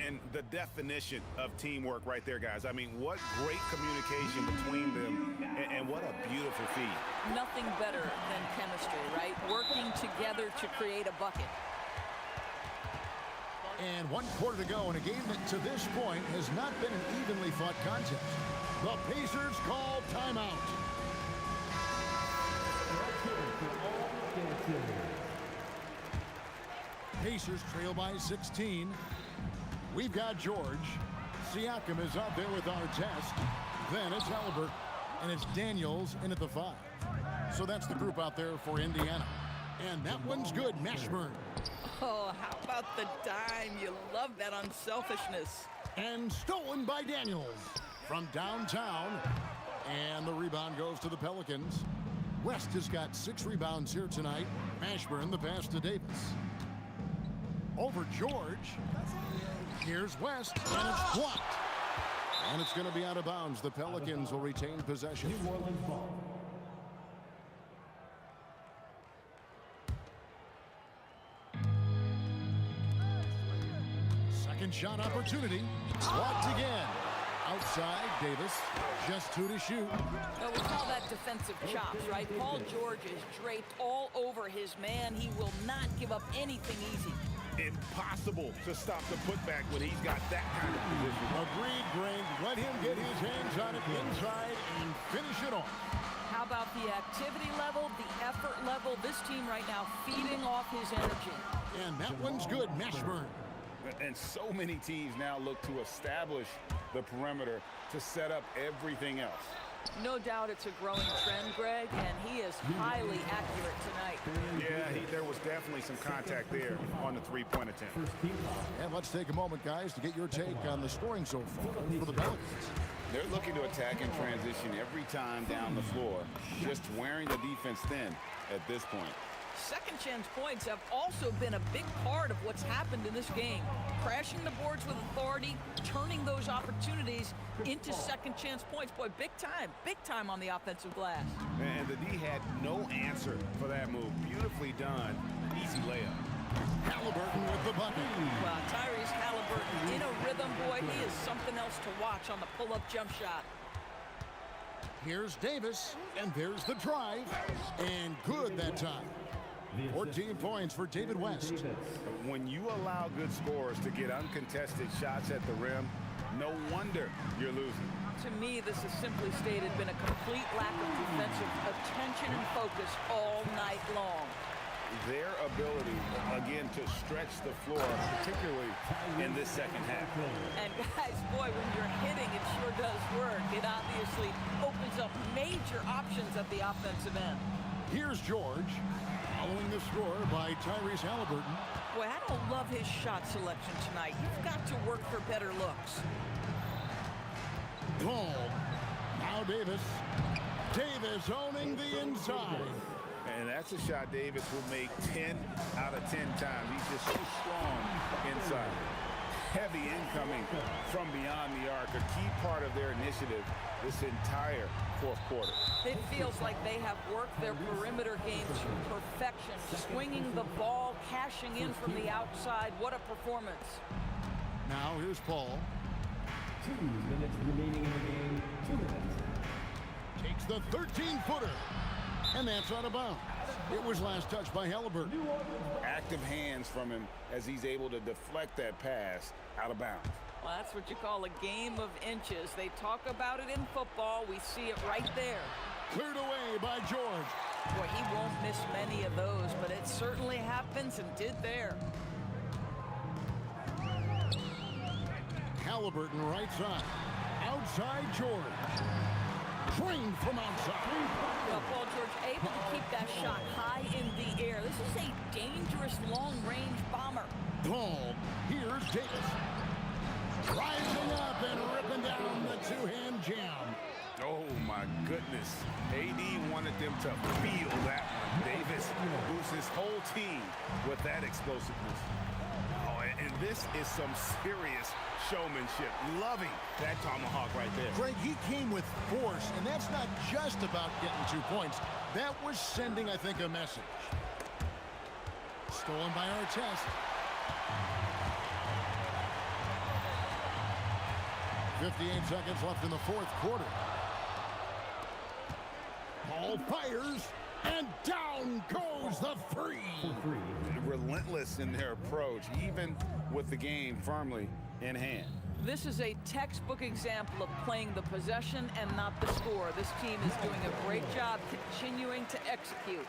And the definition of teamwork right there, guys. I mean, what great communication between them, and what a beautiful feed. Nothing better than chemistry, right? Working together to create a bucket. And 1 quarter to go in a game that to this point has not been an evenly fought contest. The Pacers call timeout. Pacers trail by 16. We've got George. Siakam is out there with Artest. Then it's Halliburton. And it's Daniels in at the 5. So that's the group out there for Indiana. And that one's good. Mashburn. Oh, how about the dime? You love that unselfishness. And stolen by Daniels from downtown. And the rebound goes to the Pelicans. West has got 6 rebounds here tonight. Mashburn, the pass to Davis. Over George. Here's West, and it's blocked. And it's going to be out of bounds. The Pelicans will retain possession. New Orleans ball. Second shot opportunity. Blocked again. Outside, Davis. Just 2 to shoot. Well, we call that defensive chops, right? Paul George is draped all over his man. He will not give up anything easy. impossible to stop the putback when he's got that kind of position. Agreed, Greg. Let him get his hands on it inside and finish it off. How about the activity level, the effort level? This team right now feeding off his energy. And that one's good, Mashburn. And so many teams now look to establish the perimeter to set up everything else. No doubt it's a growing trend, Greg, and he is highly accurate tonight. Yeah, there was definitely some contact there on the three-point attempt. And let's take a moment, guys, to get your take on the scoring so far for the Pelicans. They're looking to attack in transition every time down the floor, just wearing the defense thin at this point. Second chance points have also been a big part of what's happened in this game. Crashing the boards with authority, turning those opportunities into second chance points. Boy, big time on the offensive glass. And the D had no answer for that move. Beautifully done. Easy layup. Halliburton with the bucket. Well, Tyrese Halliburton in a rhythm, boy. He is something else to watch on the pull-up jump shot. Here's Davis, and there's the drive. And good that time. 14 points for David West. When you allow good scorers to get uncontested shots at the rim, no wonder you're losing. To me, this has simply stated been a complete lack of defensive attention and focus all night long. Their ability, again, to stretch the floor, particularly in this second half. And guys, boy, when you're hitting, it sure does work. It obviously opens up major options at the offensive end. Here's George, following the score by Tyrese Halliburton. Boy, I don't love his shot selection tonight. You've got to work for better looks. Ball. Now Davis. Davis owning the inside. And that's a shot Davis will make 10 out of 10 times. He's just so strong inside. Heavy incoming from beyond the arc, a key part of their initiative this entire fourth quarter. It feels like they have worked their perimeter game to perfection, swinging the ball, cashing in from the outside. What a performance. Now here's Paul. 2 minutes remaining in the game. 2 minutes. Takes the 13-footer. And that's out of bounds. It was last touched by Halliburton. Active hands from him as he's able to deflect that pass out of bounds. Well, that's what you call a game of inches. They talk about it in football. We see it right there. Cleared away by George. Boy, he won't miss many of those, but it certainly happens and did there. Halliburton right side. Outside George. Trained from outside. Well, Paul George able to keep that shot high in the air. This is a dangerous long-range bomber. Ball. Here's Davis. Rising up and ripping down the two-hand jam. Oh, my goodness. AD wanted them to feel that one. Davis boosts his whole team with that explosiveness. Oh, and this is some serious showmanship. Loving that tomahawk right there. Greg, he came with force, and that's not just about getting 2 points. That was sending, I think, a message. Stolen by Artest. 58 seconds left in the fourth quarter. Paul fires, and down goes the three. Relentless in their approach, even with the game firmly in hand. This is a textbook example of playing the possession and not the score. This team is doing a great job continuing to execute.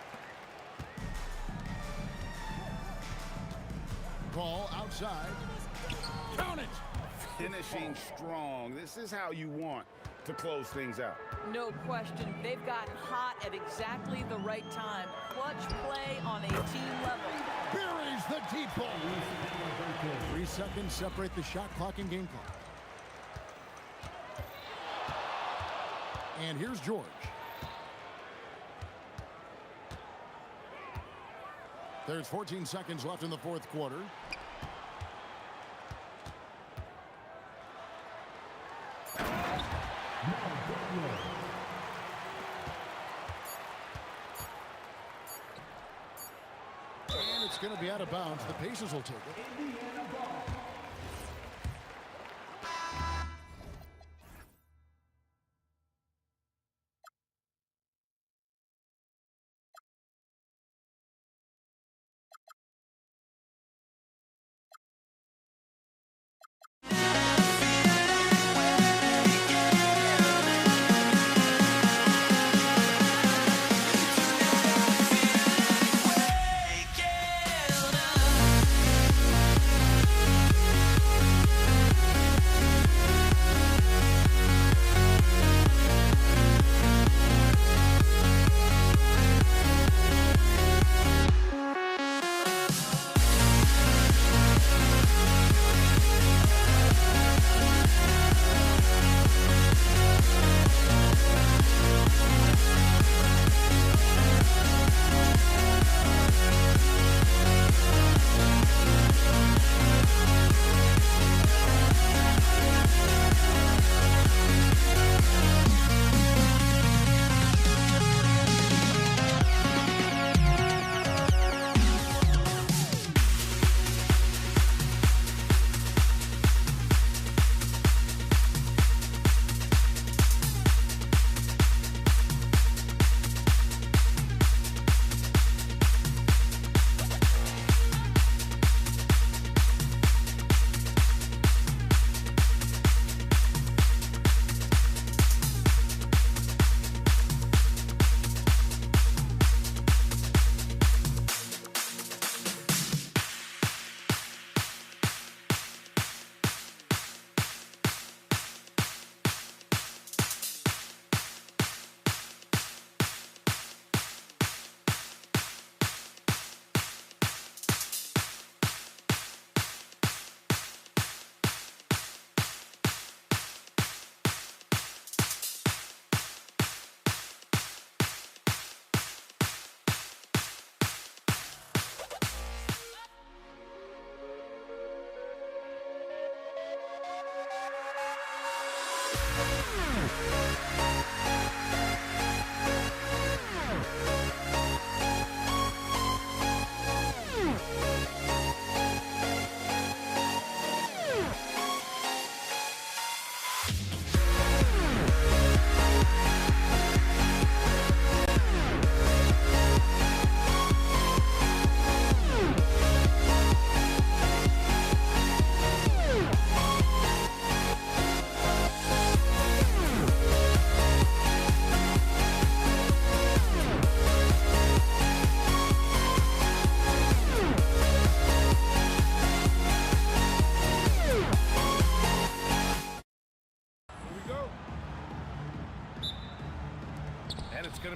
Ball outside. Count it! Finishing strong. This is how you want to close things out. No question. They've gotten hot at exactly the right time. Clutch play on a team level. Buries the deep ball. 3 seconds separate the shot clock and game clock. And here's George. There's 14 seconds left in the fourth quarter. And it's going to be out of bounds. The Pacers will take it.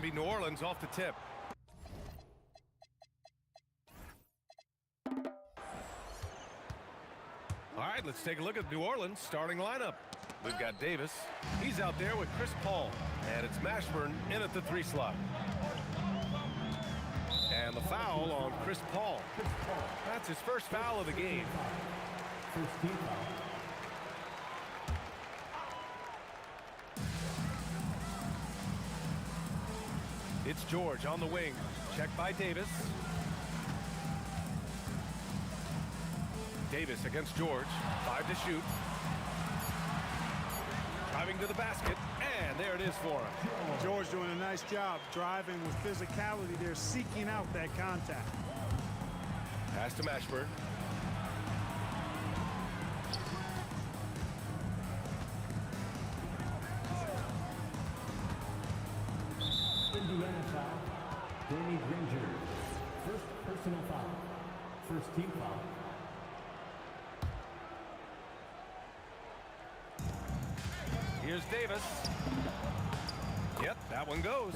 be New Orleans off the tip. All right, let's take a look at New Orleans' starting lineup. We've got Davis. He's out there with Chris Paul. And it's Mashburn in at the 3 slot. And the foul on Chris Paul. That's his first foul of the game. First team foul. It's George on the wing. Checked by Davis. Davis against George. 5 to shoot. Driving to the basket. And there it is for him. George doing a nice job driving with physicality. They're seeking out that contact. Pass to Mashburn. Indiana foul. Danny Granger. First personal foul. First team foul. Here's Davis. Yep, that one goes.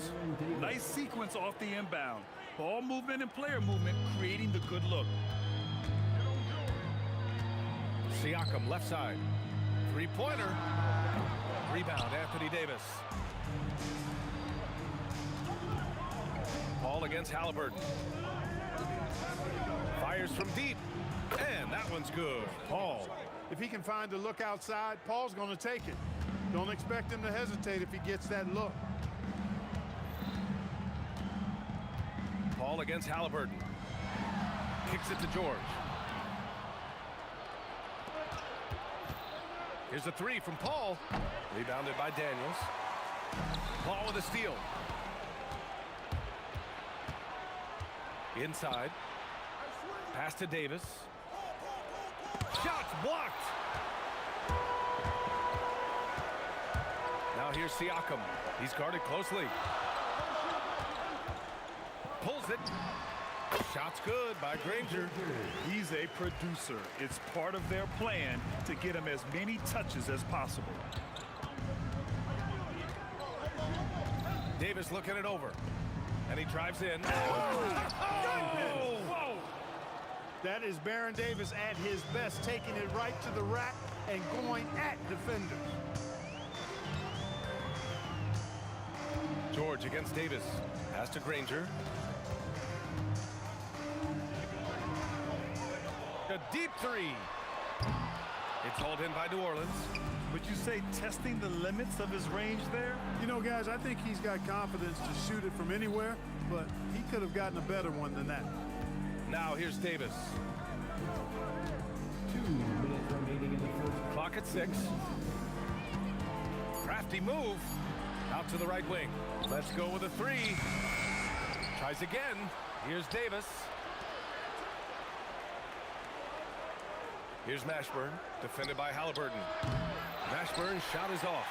Nice sequence off the inbound. Ball movement and player movement creating the good look. Siakam left side. 3-pointer. Rebound, Anthony Davis. Paul against Halliburton. Fires from deep. And that one's good. Paul. If he can find a look outside, Paul's going to take it. Don't expect him to hesitate if he gets that look. Paul against Halliburton. Kicks it to George. Here's a 3 from Paul. Rebounded by Daniels. Paul with a steal. Inside. Pass to Davis. Shots blocked. Now here's Siakam. He's guarded closely. Pulls it. Shot's good by Granger. He's a producer. It's part of their plan to get him as many touches as possible. Davis looking it over. And he drives in. Oh! Whoa! That is Baron Davis at his best, taking it right to the rack and going at defenders. George against Davis. Pass to Granger. A deep 3. It's hauled in by New Orleans. Would you say testing the limits of his range there? You know, guys, I think he's got confidence to shoot it from anywhere, but he could have gotten a better one than that. Now here's Davis. 2 minutes remaining in the first. Clock at 6. Crafty move. Out to the right wing. Let's go with a 3. Tries again. Here's Davis. Here's Mashburn, defended by Halliburton. Mashburn's shot is off.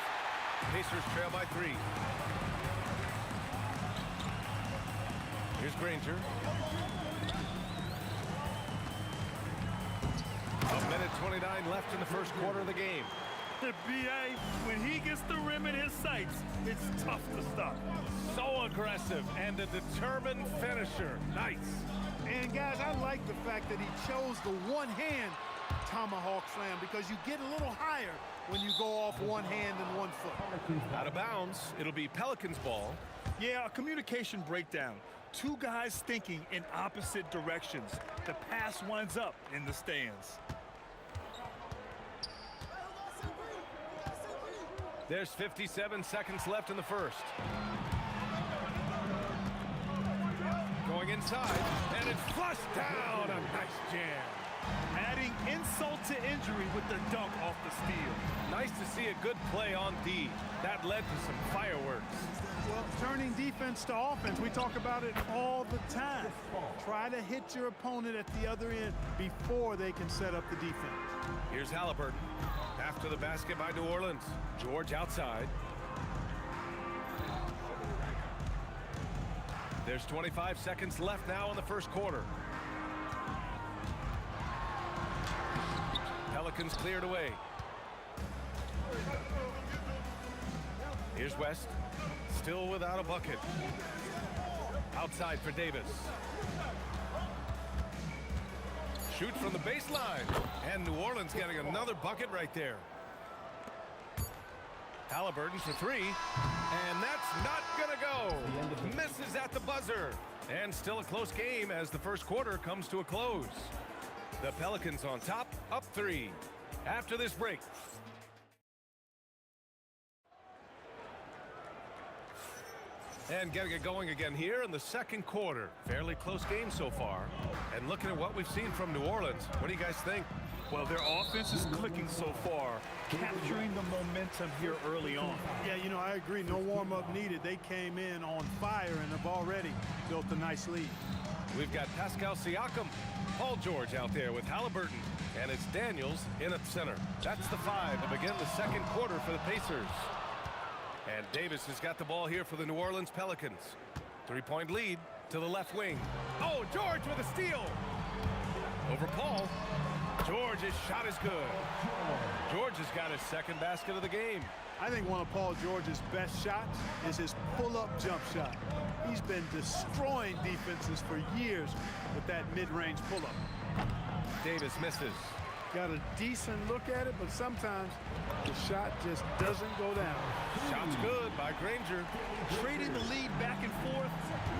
Pacers trail by 3. Here's Granger. A minute 29 left in the first quarter of the game. B.A., when he gets the rim in his sights, it's tough to stop. So aggressive and a determined finisher. Nice. And, guys, I like the fact that he chose the one-hand tomahawk slam because you get a little higher when you go off one hand and one foot. Out of bounds. It'll be Pelicans ball. Yeah, a communication breakdown. 2 guys thinking in opposite directions. The pass winds up in the stands. There's 57 seconds left in the first. Going inside, and it's flushed down. A nice jam. Adding insult to injury with the dunk off the steal. Nice to see a good play on D. That led to some fireworks. Well, turning defense to offense, we talk about it all the time. Try to hit your opponent at the other end before they can set up the defense. Here's Halliburton. After the basket by New Orleans. George outside. There's 25 seconds left now in the first quarter. Pelicans cleared away. Here's West. Still without a bucket. Outside for Davis. Shoots from the baseline. And New Orleans getting another bucket right there. Halliburton for three. And that's not going to go. Misses at the buzzer. And still a close game as the first quarter comes to a close. The Pelicans on top, up 3. After this break. And getting it going again here in the second quarter. Fairly close game so far. And looking at what we've seen from New Orleans, what do you guys think? Well, their offense is clicking so far, capturing the momentum here early on. Yeah, you know, I agree. No warm-up needed. They came in on fire and have already built a nice lead. We've got Pascal Siakam, Paul George out there with Halliburton, and it's Daniels in at center. That's the 5 to begin the second quarter for the Pacers. And Davis has got the ball here for the New Orleans Pelicans. 3-point lead to the left wing. Oh, George with a steal. Over Paul. George's shot is good. George has got his second basket of the game. I think one of Paul George's best shots is his pull-up jump shot. He's been destroying defenses for years with that mid-range pull-up. Davis misses. Got a decent look at it, but sometimes the shot just doesn't go down. Shot's good by Granger. Trading the lead back and forth,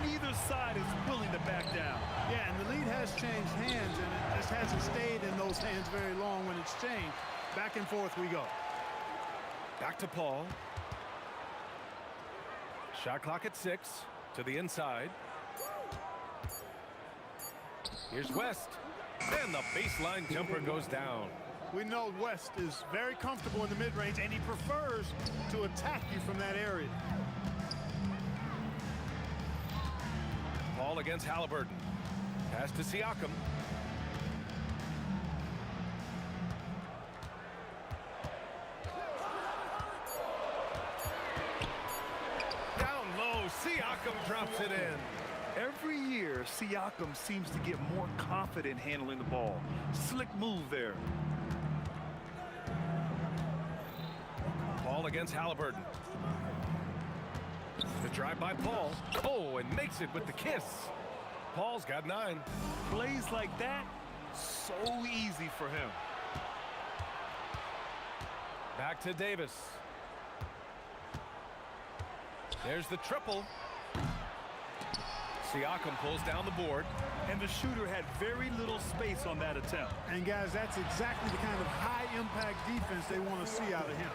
neither side is willing to back down. Yeah, and the lead has changed hands, and it just hasn't stayed in those hands very long when it's changed. Back and forth we go. Back to Paul. Shot clock at 6 to the inside. Here's West. And the baseline jumper goes down. We know West is very comfortable in the mid-range, and he prefers to attack you from that area. Paul against Halliburton. Pass to Siakam. Down low, Siakam drops it in. Every year, Siakam seems to get more confident handling the ball. Slick move there. Paul against Halliburton. The drive by Paul. Oh, and makes it with the kiss. Paul's got 9. Plays like that, so easy for him. Back to Davis. There's the triple. Siakam pulls down the board. And the shooter had very little space on that attempt. And guys, that's exactly the kind of high-impact defense they want to see out of him.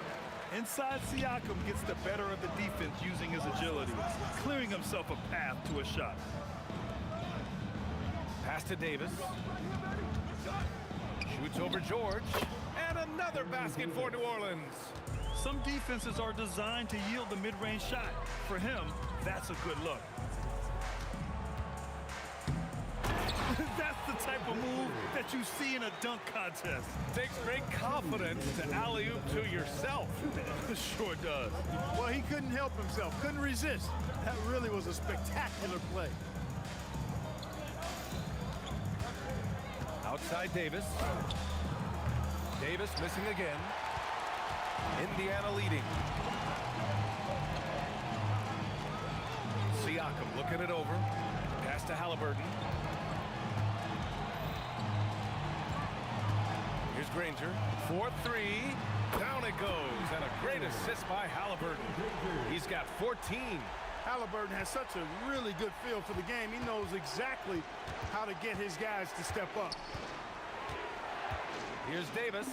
Inside, Siakam gets the better of the defense using his agility, clearing himself a path to a shot. Pass to Davis. Shoots over George. And another basket for New Orleans. Some defenses are designed to yield the mid-range shot. For him, that's a good look. That's the type of move that you see in a dunk contest. Takes great confidence to alley-oop to yourself. Sure does. Well, he couldn't help himself, couldn't resist. That really was a spectacular play. Outside Davis. Davis missing again. Indiana leading. Siakam looking it over. Pass to Halliburton. Here's Granger. 4-3. Down it goes. And a great assist by Halliburton. He's got 14. Halliburton has such a really good feel for the game. He knows exactly how to get his guys to step up. Here's Davis.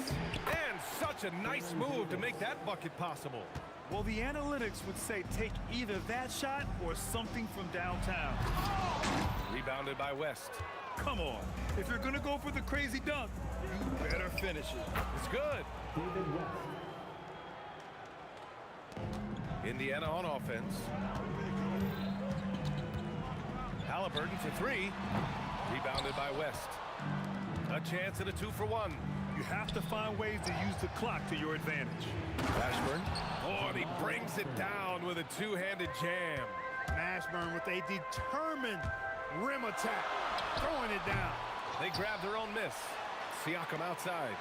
And such a nice move to make that bucket possible. Well, the analytics would say take either that shot or something from downtown. Rebounded by West. Come on. If you're going to go for the crazy dunk, you better finish it. It's good. Indiana on offense. Halliburton for 3. Rebounded by West. A chance at a 2-for-1. You have to find ways to use the clock to your advantage. Mashburn. Oh, and he brings it down with a two-handed jam. Mashburn with a determined rim attack, throwing it down. They grab their own miss. Siakam outside.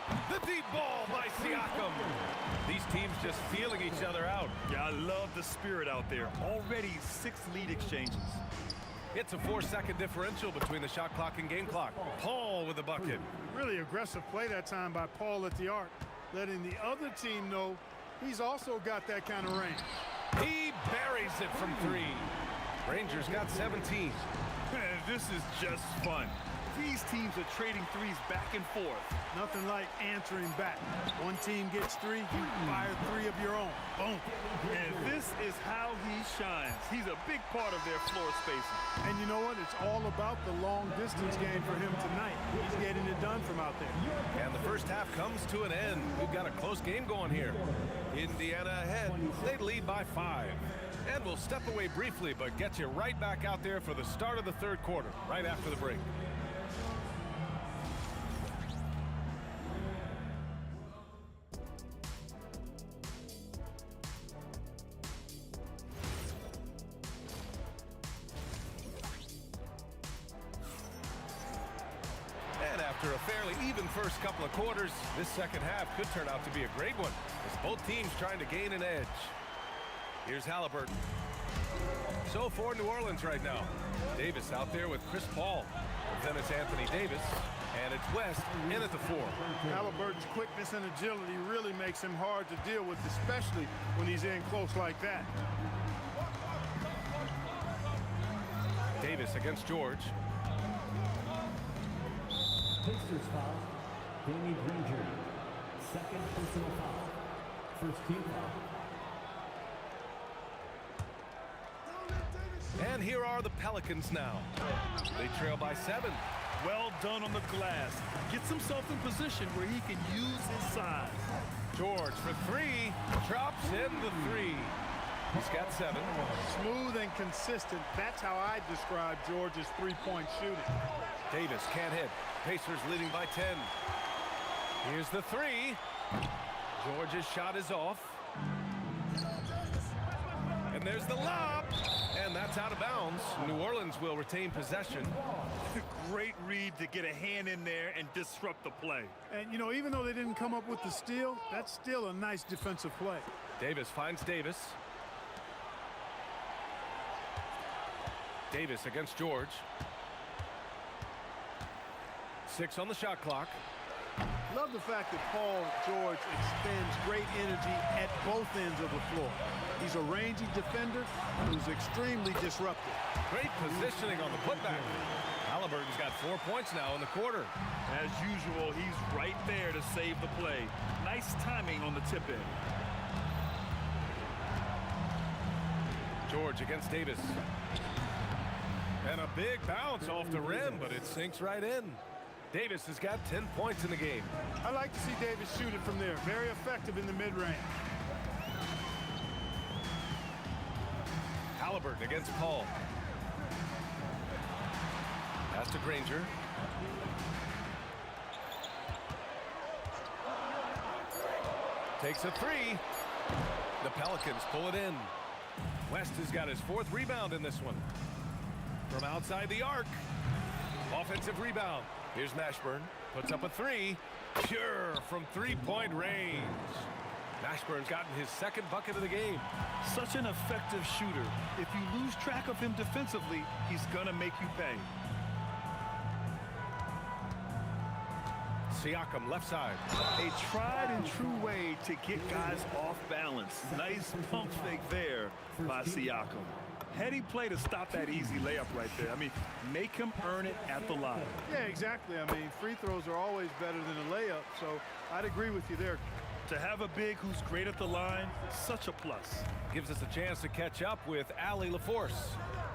The deep ball by Siakam. These teams just feeling each other out. Yeah, I love the spirit out there. Already 6 lead exchanges. It's a 4-second differential between the shot clock and game clock. Paul with the bucket. Really aggressive play that time by Paul at the arc, letting the other team know he's also got that kind of range. He buries it from 3. Rangers got 17. Man, this is just fun. These teams are trading threes back and forth. Nothing like answering back. One team gets 3, you fire 3 of your own. Boom. And this is how he shines. He's a big part of their floor spacing. And you know what? It's all about the long distance game for him tonight. He's getting it done from out there. And the first half comes to an end. We've got a close game going here. Indiana ahead. They lead by 5. And we'll step away briefly, but get you right back out there for the start of the third quarter, right after the break. And after a fairly even first couple of quarters, this second half could turn out to be a great one, as both teams trying to gain an edge. Here's Halliburton. So for New Orleans right now, Davis out there with Chris Paul. Then it's Anthony Davis, and it's West in at the 4. Halliburton's quickness and agility really makes him hard to deal with, especially when he's in close like that. Davis against George. Pacers foul. Danny Granger. Second personal foul. First team foul. And here are the Pelicans now. They trail by 7. Well done on the glass. Gets himself in position where he can use his size. George for 3. Drops in the 3. He's got 7. Smooth and consistent. That's how I describe George's three-point shooting. Davis can't hit. Pacers leading by 10. Here's the 3. George's shot is off. And there's the lob. And that's out of bounds. New Orleans will retain possession. Great read to get a hand in there and disrupt the play. And, you know, even though they didn't come up with the steal, that's still a nice defensive play. Davis finds Davis. Davis against George. 6 on the shot clock. Love the fact that Paul George expends great energy at both ends of the floor. He's a rangy defender who's extremely disruptive. Great positioning on the putback. Halliburton's got 4 points now in the quarter. As usual, he's right there to save the play. Nice timing on the tip in. George against Davis. And a big bounce off the rim, but it sinks right in. Davis has got 10 points in the game. I like to see Davis shoot it from there. Very effective in the mid-range. Halliburton against Paul. Pass to Granger. Takes a 3. The Pelicans pull it in. West has got his 4th rebound in this one. From outside the arc. Offensive rebound. Here's Mashburn. Puts up a 3. Pure from 3-point range. Mashburn's gotten his 2nd bucket of the game. Such an effective shooter. If you lose track of him defensively, he's gonna make you pay. Siakam left side. A tried and true way to get guys off balance. Nice pump fake there by Siakam. Heady play to stop that easy layup right there. I mean, make him earn it at the line. Yeah, exactly. I mean, free throws are always better than a layup, so I'd agree with you there. To have a big who's great at the line, such a plus. Gives us a chance to catch up with Allie LaForce.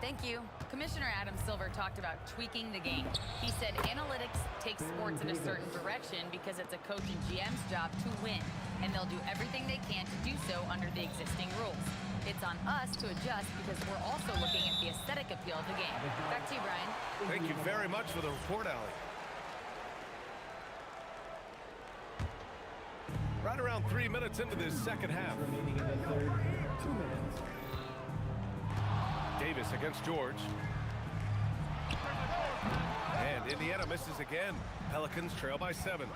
Thank you. Commissioner Adam Silver talked about tweaking the game. He said analytics takes sports in a certain direction because it's a coach and GM's job to win, and they'll do everything they can to do so under the existing rules. It's on us to adjust because we're also looking at the aesthetic appeal of the game. Back to you, Brian. Thank you very much for the report, Allie. Right around 3 minutes into this second half. Remaining in the third, 2 minutes. Davis against George. And Indiana misses again. Pelicans trail by 7.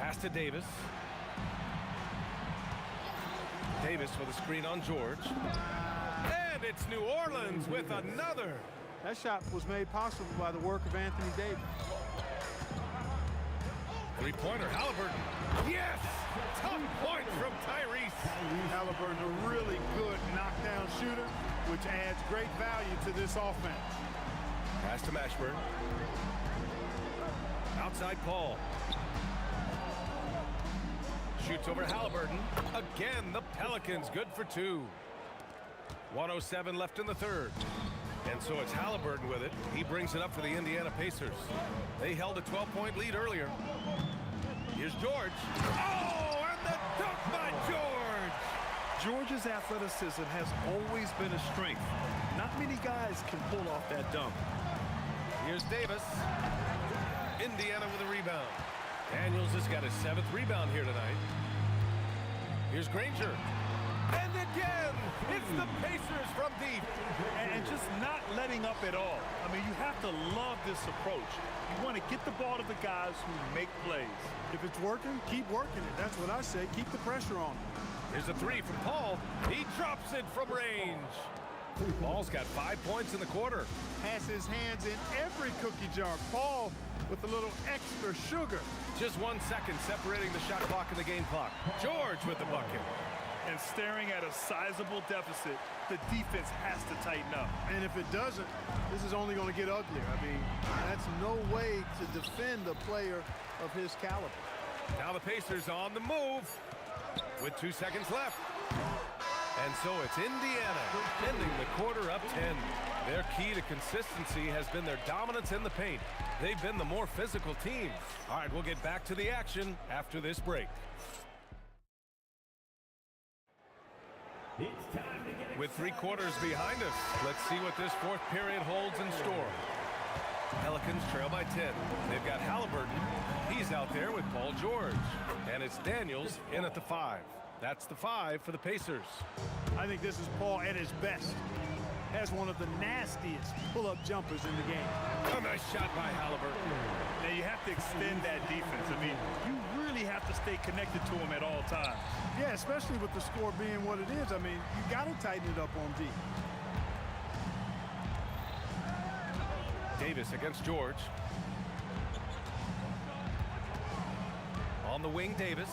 Pass to Davis. Davis with a screen on George. And it's New Orleans with another. That shot was made possible by the work of Anthony Davis. Three-pointer, Halliburton. Yes! Tough point from Tyrese. Halliburton, a really good knockdown shooter, which adds great value to this offense. Pass to Mashburn. Outside Paul. Shoots over Halliburton. Again, the Pelicans good for two. 1:07 left in the third. And so it's Halliburton with it. He brings it up for the Indiana Pacers. They held a 12-point lead earlier. Here's George. Oh, and the dunk by George! George's athleticism has always been a strength. Not many guys can pull off that dunk. Here's Davis. Indiana with a rebound. Daniels has got his 7th rebound here tonight. Here's Granger. And again, it's the Pacers from deep. And just not letting up at all. I mean, you have to love this approach. You want to get the ball to the guys who make plays. If it's working, keep working it. That's what I say. Keep the pressure on him. Here's a three from Paul. He drops it from range. Paul's got 5 points in the quarter. Has his hands in every cookie jar. Paul with a little extra sugar. Just 1 second separating the shot clock and the game clock. George with the bucket. And staring at a sizable deficit, the defense has to tighten up. And if it doesn't, this is only going to get uglier. I mean, that's no way to defend a player of his caliber. Now the Pacers on the move with 2 seconds left. And so it's Indiana ending the quarter up 10. Their key to consistency has been their dominance in the paint. They've been the more physical team. All right, we'll get back to the action after this break. With 3 quarters behind us, let's see what this 4th period holds in store. Pelicans trail by 10. They've got Halliburton. He's out there with Paul George. And it's Daniels in at the 5. That's the 5 for the Pacers. I think this is Paul at his best. Has one of the nastiest pull-up jumpers in the game. A nice shot by Halliburton. Now you have to extend that defense. I mean, you really have to stay connected to him at all times. Yeah, especially with the score being what it is. I mean, you got to tighten it up on D. Davis against George. On the wing, Davis.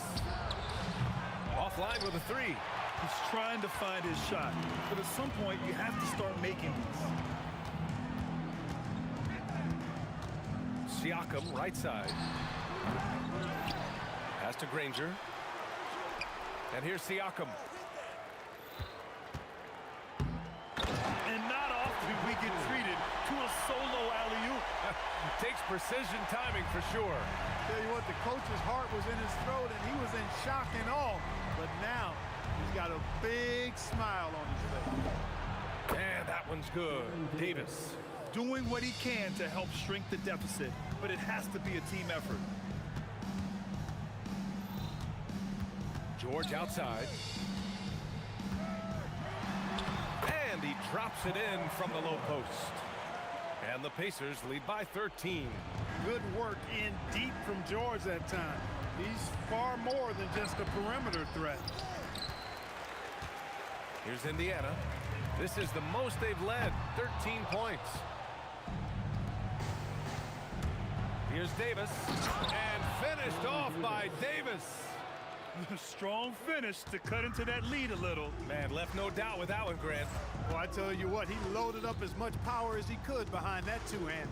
Offline with a 3. He's trying to find his shot, but at some point you have to start making these. Siakam, right side. Pass to Granger. And here's Siakam. And not often we get treated to a solo alley-oop. Takes precision timing for sure. Tell you what, the coach's heart was in his throat and he was in shock and awe. But now he's got a big smile on his face. And that one's good. Davis. Doing what he can to help shrink the deficit, but it has to be a team effort. George outside. And he drops it in from the low post. And the Pacers lead by 13. Good work in deep from George that time. He's far more than just a perimeter threat. Here's Indiana. This is the most they've led, 13 points. Here's Davis. And finished off by Davis. Strong finish to cut into that lead a little. Man, left no doubt with that one, Grant. Well, I tell you what, he loaded up as much power as he could behind that two-hander.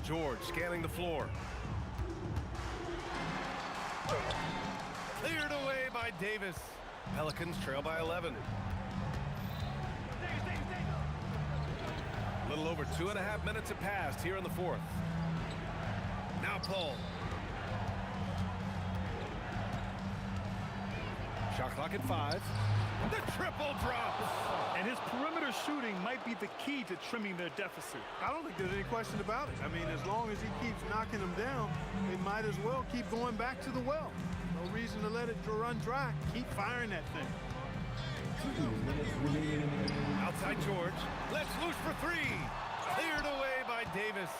George scanning the floor. Cleared away by Davis. Pelicans trail by 11. A little over 2.5 minutes have passed here in the 4th. Now Paul. Shot clock at 5. The triple drops. And his perimeter shooting might be the key to trimming their deficit. I don't think there's any question about it. I mean, as long as he keeps knocking them down, they might as well keep going back to the well. No reason to let it run dry. Keep firing that thing. Outside George. Let's loose for 3. Cleared away by Davis.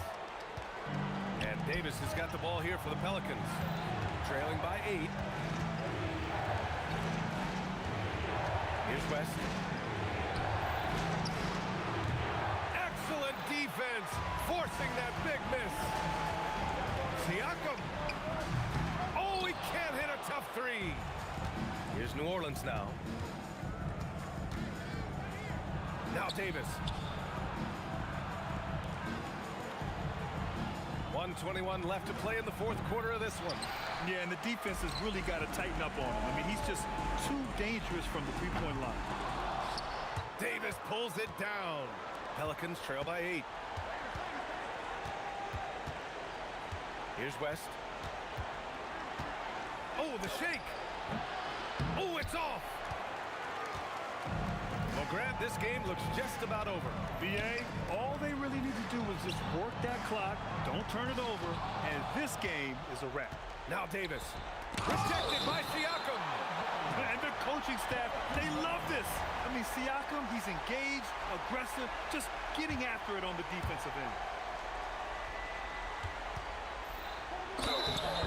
And Davis has got the ball here for the Pelicans. Trailing by 8. Here's West. Excellent defense, forcing that big miss. Siakam. Oh, he can't hit a tough three. Here's New Orleans now. Now Davis. 1:21 left to play in the fourth quarter of this one. Yeah, and the defense has really got to tighten up on him. I mean, he's just too dangerous from the three-point line. Davis pulls it down. Pelicans trail by 8. Here's West. Oh, the shake. Oh, it's off. Well, Grant, this game looks just about over. VA, all they really need to do is just work that clock, don't turn it over, and this game is a wrap. Now Davis. Rejected by Siakam. And the coaching staff, they love this. I mean, Siakam, he's engaged, aggressive, just getting after it on the defensive end.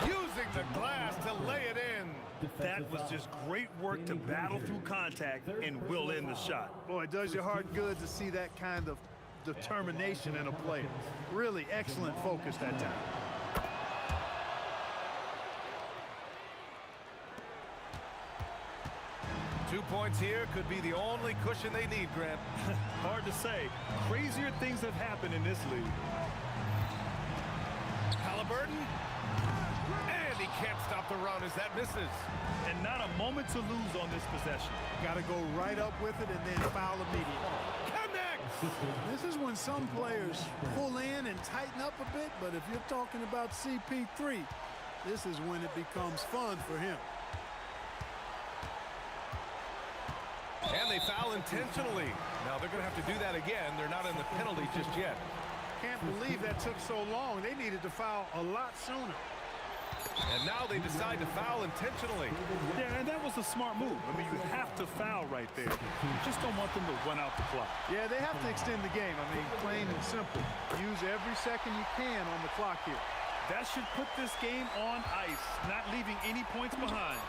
Using the glass to lay it in. That was just great work to battle through contact and will end the shot. Boy, it does your heart good to see that kind of determination in a player. Really excellent focus that time. Two points here could be the only cushion they need, Grant. Hard to say. Crazier things have happened in this league. Halliburton. And he can't stop the run as that misses. And not a moment to lose on this possession. Got to go right up with it and then foul immediately. Connects! This is when some players pull in and tighten up a bit, but if you're talking about CP3, this is when it becomes fun for him. And they foul intentionally. Now they're going to have to do that again. They're not in the penalty just yet. Can't believe that took so long. They needed to foul a lot sooner. And now they decide to foul intentionally. Yeah, and that was a smart move. I mean, you have to foul right there. You just don't want them to run out the clock. Yeah, they have to extend the game. I mean, plain and simple. Use every second you can on the clock here. That should put this game on ice, not leaving any points behind.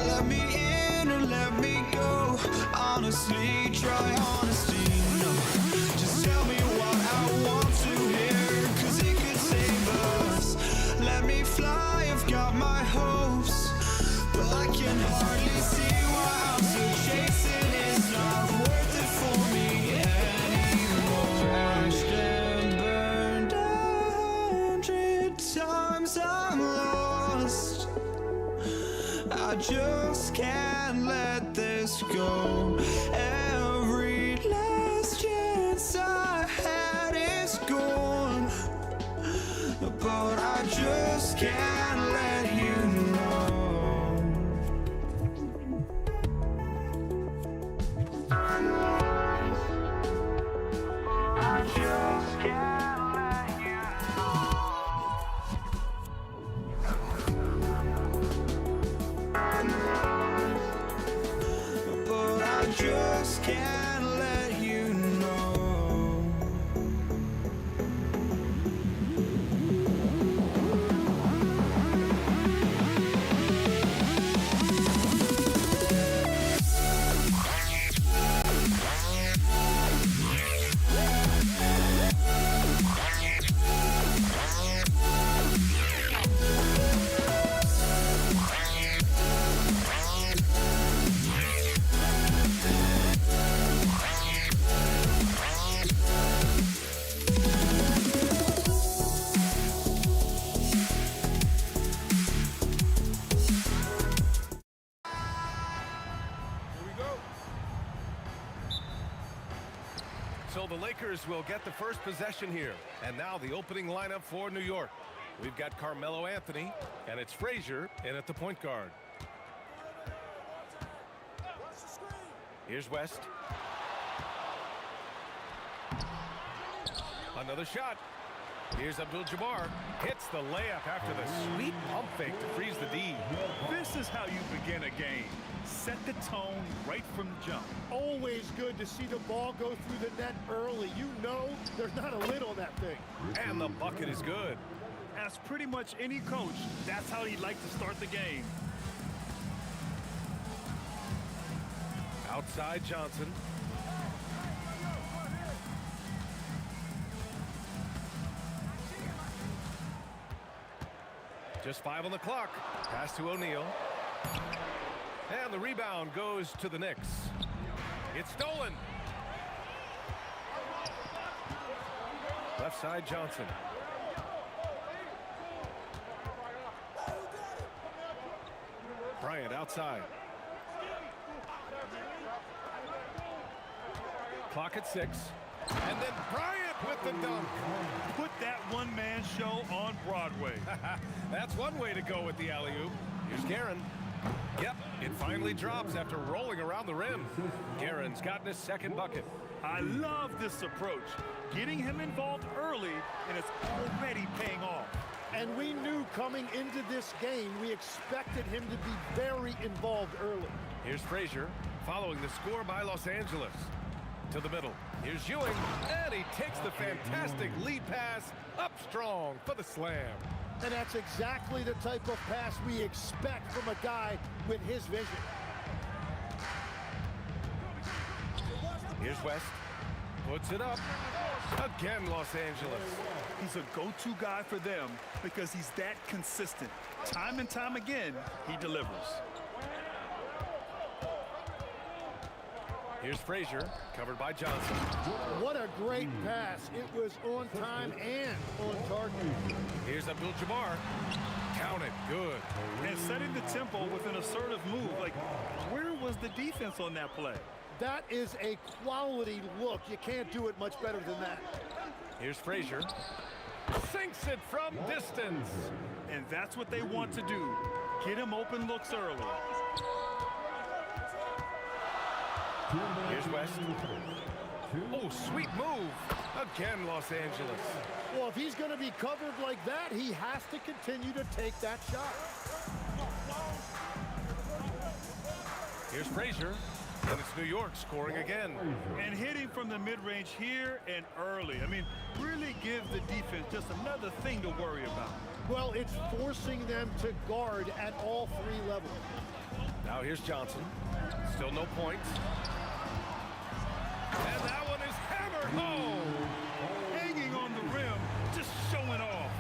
Let me in or let me go. Honestly, try honesty. No, just tell me what I want to hear, 'cause it could save us. Let me fly, I've got my hopes, but I can hardly see why I'm still chasing. It's not worth it for me anymore. Crashed and burned 100 times, I'm lost. I just can't let this go. Every last chance I had is gone, but I just can't let you know. I just can't let you know. But I just can't let you know. So the Lakers will get the first possession here. And now the opening lineup for New York. We've got Carmelo Anthony, and it's Frazier in at the point guard. Here's West. Another shot. Here's Abdul-Jabbar. Hits the layup after the sweet pump fake to freeze the D. This is how you begin a game. Set the tone right from the jump. Always good to see the ball go through the net early. You know there's not a lid on that thing. And the bucket is good. As pretty much any coach, that's how he'd like to start the game. Outside Johnson. Just 5 on the clock. Pass to O'Neal. And the rebound goes to the Knicks. It's stolen. Left side Johnson. Bryant outside. Clock at 6. And then Bryant with the dunk. Put that one-man show on Broadway. That's one way to go with the alley-oop. Here's Guerin. Yep, it finally drops after rolling around the rim. Guerin's gotten his second bucket. I love this approach. Getting him involved early, and it's already paying off. And we knew coming into this game, we expected him to be very involved early. Here's Frazier, following the score by Los Angeles. To the middle. Here's Ewing, and he takes the fantastic lead pass up strong for the slam. And that's exactly the type of pass we expect from a guy with his vision. Here's West. Puts it up. Again, Los Angeles. He's a go-to guy for them because he's that consistent. Time and time again, he delivers. Here's Frazier, covered by Johnson. What a great pass. It was on time and on target. Here's Abdul-Jabbar. Count it, good. And setting the tempo with an assertive move. Like, where was the defense on that play? That is a quality look. You can't do it much better than that. Here's Frazier. Sinks it from distance. And that's what they want to do. Get him open looks early. Here's West. Oh, sweet move. Again, Los Angeles. Well, if he's going to be covered like that, he has to continue to take that shot. Here's Frazier, and it's New York scoring again. And hitting from the mid-range here and early. I mean, really gives the defense just another thing to worry about. Well, it's forcing them to guard at all three levels. Now here's Johnson. Still no points. And that one is hammered home. Hanging on the rim, just showing off.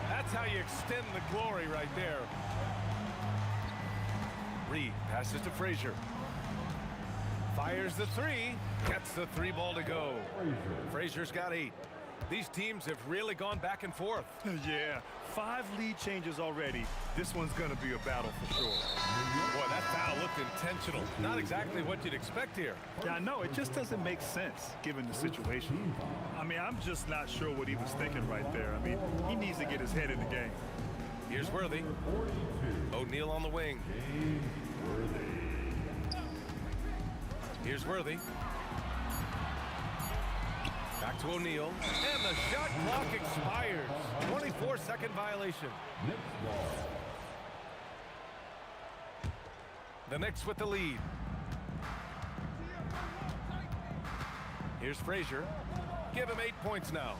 That's how you extend the glory right there. Reed passes to Frazier. Fires the three. Gets the three ball to go. Frazier's got 8. These teams have really gone back and forth. Yeah, 5 lead changes already. This one's going to be a battle for sure. Boy, that foul looked intentional. Not exactly what you'd expect here. Yeah, I know. It just doesn't make sense given the situation. I mean, I'm just not sure what he was thinking right there. I mean, he needs to get his head in the game. Here's Worthy. O'Neal on the wing. Here's Worthy. Back to O'Neal. And the shot clock expires. 24-second violation. The Knicks with the lead. Here's Frazier. Give him 8 points now.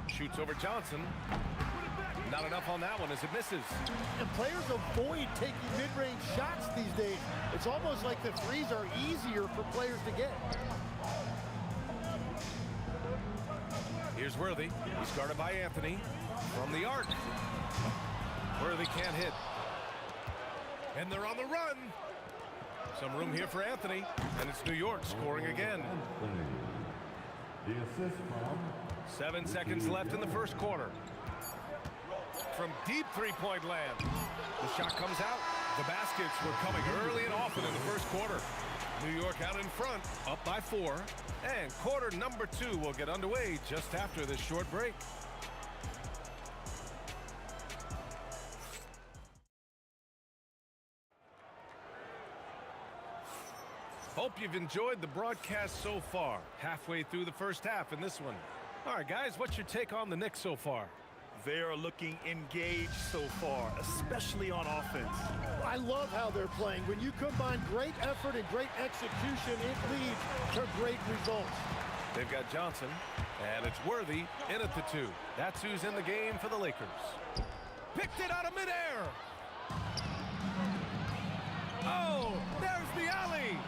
Shoots over Johnson. Not enough on that one as it misses. And players avoid taking mid-range shots these days. It's almost like the threes are easier for players to get. Here's Worthy. He's guarded by Anthony from the arc. Worthy can't hit. And they're on the run. Some room here for Anthony. And it's New York scoring again. The assist from 7 seconds left in the first quarter. From deep three-point land. The shot comes out. The baskets were coming early and often in the first quarter. New York out in front, up by 4. And quarter number 2 will get underway just after this short break. Hope you've enjoyed the broadcast so far. Halfway through the first half in this one. All right, guys, what's your take on the Knicks so far? They are looking engaged so far, especially on offense. I love how they're playing. When you combine great effort and great execution, it leads to great results. They've got Johnson, and it's Worthy in at the 2. That's who's in the game for the Lakers. Picked it out of midair. Oh, there's the alley.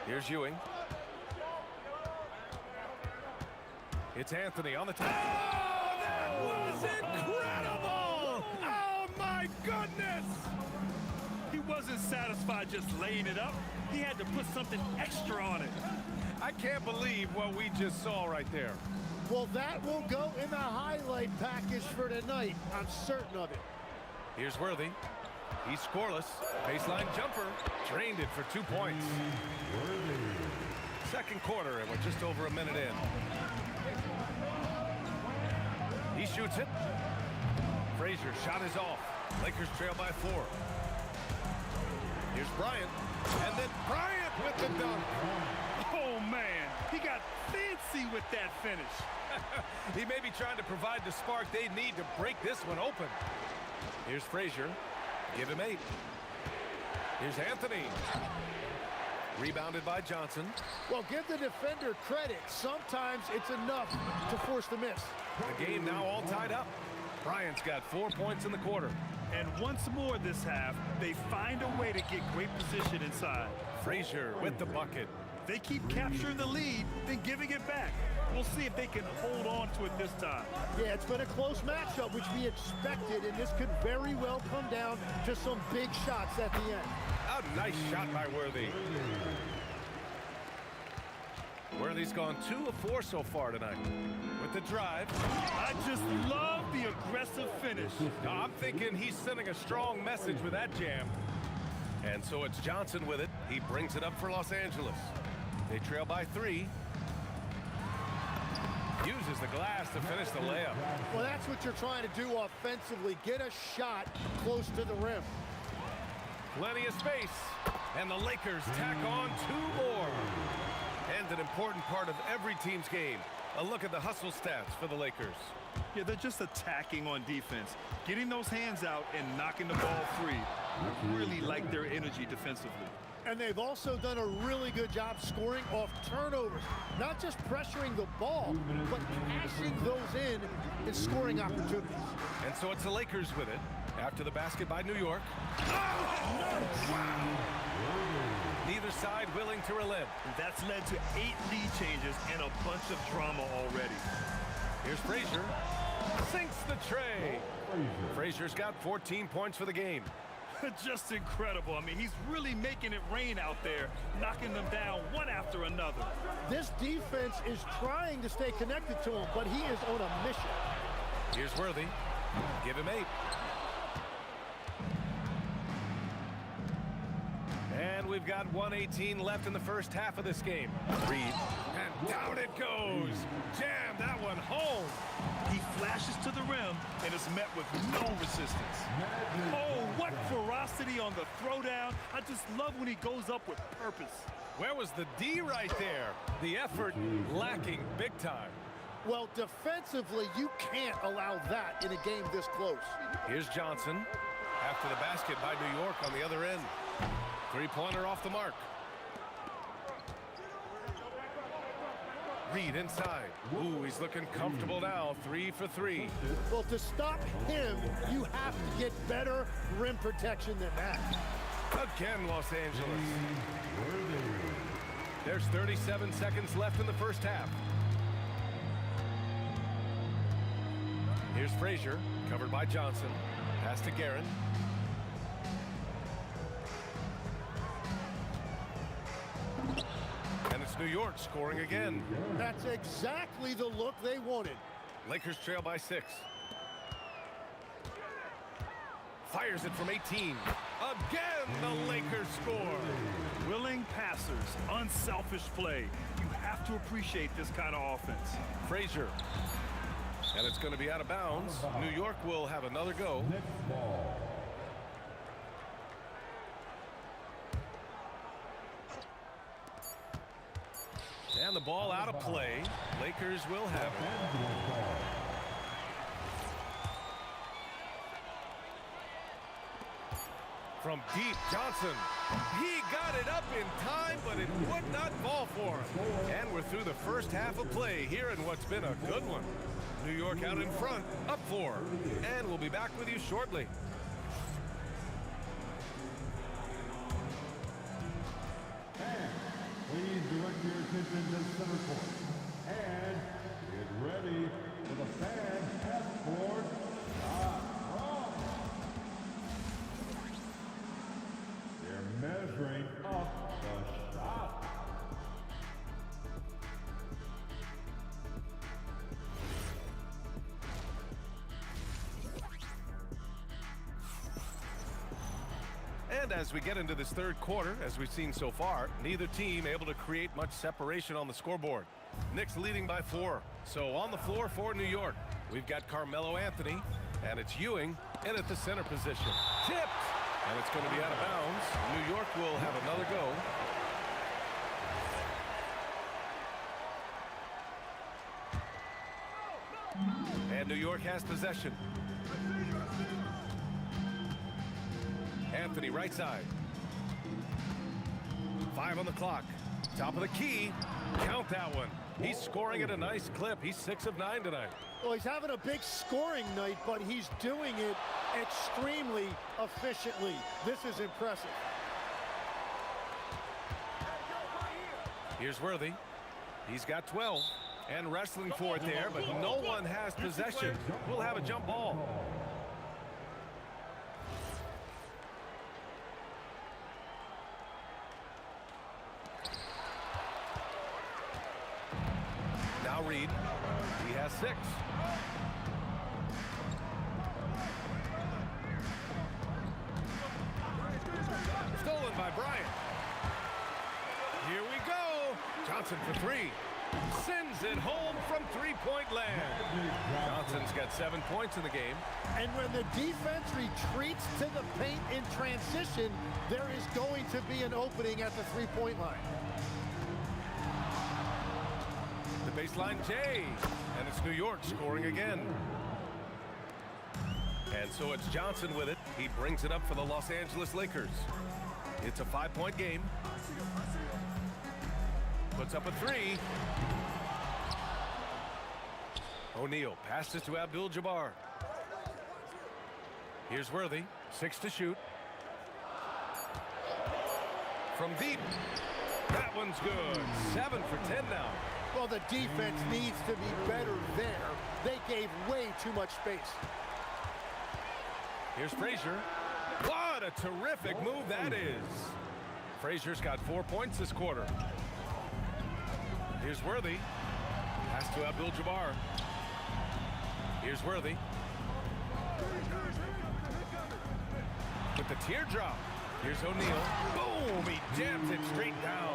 Here's Ewing. It's Anthony on the top. Oh, that was incredible! Oh, my goodness! He wasn't satisfied just laying it up. He had to put something extra on it. I can't believe what we just saw right there. Well, that will go in the highlight package for tonight. I'm certain of it. Here's Worthy. He's scoreless. Baseline jumper. Drained it for 2 points. Second quarter, and we're just over a minute in. He shoots it. Frazier shot is off. Lakers trail by 4. Here's Bryant. And then Bryant with the dunk. Oh, man. He got fancy with that finish. He may be trying to provide the spark they need to break this one open. Here's Frazier. Give him 8. Here's Anthony. Rebounded by Johnson. Well, give the defender credit. Sometimes it's enough to force the miss. The game now all tied up. Bryant's got 4 points in the quarter. And once more this half, they find a way to get great position inside. Frazier with the bucket. They keep capturing the lead, then giving it back. We'll see if they can hold on to it this time. Yeah, it's been a close matchup, which we expected, and this could very well come down to some big shots at the end. A nice shot by Worthy. Worthy's gone 2 of 4 so far tonight. With the drive. I just love the aggressive finish. Now, I'm thinking he's sending a strong message with that jam. And so it's Johnson with it. He brings it up for Los Angeles. They trail by 3. Uses the glass to finish the layup. Well, that's what you're trying to do offensively. Get a shot close to the rim. Plenty of space. And the Lakers tack on 2 more. And And an important part of every team's game. A look at the hustle stats for the Lakers. Yeah, they're just attacking on defense. Getting those hands out and knocking the ball free. I really like their energy defensively. And they've also done a really good job scoring off turnovers. Not just pressuring the ball, but cashing those in scoring opportunities. And so it's the Lakers with it. After the basket by New York. Neither side willing to relent. That's led to 8 lead changes and a bunch of drama already. Here's Frazier. Sinks the tray. Frazier's got 14 points for the game. Just incredible. I mean, he's really making it rain out there, knocking them down one after another. This defense is trying to stay connected to him, but he is on a mission. Here's Worthy. Give him 8. And we've got 1:18 left in the first half of this game. Reed. And down it goes. Jam that one home. He flashes to the rim and is met with no resistance. Oh, what ferocity on the throwdown. I just love when he goes up with purpose. Where was the D right there? The effort lacking big time. Well, defensively, you can't allow that in a game this close. Here's Johnson. After the basket by New York on the other end. Three-pointer off the mark. Reed inside. Ooh, he's looking comfortable now. 3 for 3. Well, to stop him, you have to get better rim protection than that. Again, Los Angeles. There's 37 seconds left in the first half. Here's Frazier, covered by Johnson. Pass to Guerin. And it's New York scoring again. That's exactly the look they wanted. Lakers trail by 6. Fires it from 18. Again, the Lakers score. Willing passers, unselfish play. You have to appreciate this kind of offense. Frazier. And it's going to be out of bounds. New York will have another go. And the ball out of play. Lakers will have it. From deep, Johnson. He got it up in time, but it would not fall for him. And we're through the first half of play here in what's been a good one. New York out in front, up 4. And we'll be back with you shortly. Please direct your attention to center court. And get ready for the fan half-court shot. They're measuring up the shot. And as we get into this third quarter, as we've seen so far, neither team able to create much separation on the scoreboard. Knicks leading by 4. So on the floor for New York, we've got Carmelo Anthony, and it's Ewing in at the center position. Tipped! And it's going to be out of bounds. New York will have another go. And New York has possession. Anthony right side. 5 on the clock. Top of the key. Count that one. He's scoring at a nice clip. He's 6 of 9 tonight. Well, he's having a big scoring night, but he's doing it extremely efficiently. This is impressive. Here's Worthy. He's got 12 and wrestling for it there, but no one has possession. We'll have a jump ball. Now Reed. He has 6. Stolen by Bryant. Here we go. Johnson for 3. Sends it home from three-point land. Johnson's got 7 points in the game. And when the defense retreats to the paint in transition, there is going to be an opening at the three-point line. baseline J. And it's New York scoring again. And so it's Johnson with it. He brings it up for the Los Angeles Lakers. It's a 5-point game. Puts up a three. O'Neal passes to Abdul-Jabbar. Here's Worthy, 6 to shoot. From deep. That one's good. 7 for 10 now. Well, the defense needs to be better there. They gave way too much space. Here's Frazier. What a terrific move that is. Frazier's got 4 points this quarter. Here's Worthy. Pass to Abdul-Jabbar. Here's Worthy. With the teardrop. Here's O'Neal. Boom! He jams it straight down.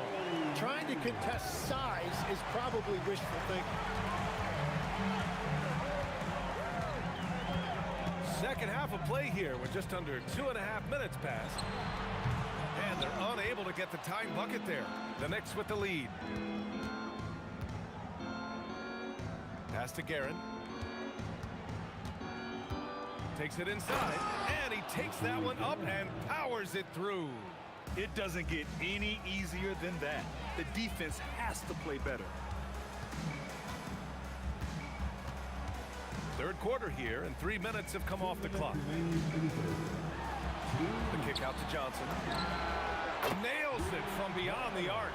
Trying to contest size is probably wishful thinking. Second half of play here with just under 2.5 minutes passed. And they're unable to get the tying bucket there. The Knicks with the lead. Pass to Guerin. Takes it inside, and he takes that one up and powers it through. It doesn't get any easier than that. The defense has to play better. Third quarter here, and 3 minutes have come off the clock. The kick out to Johnson. Nails it from beyond the arc.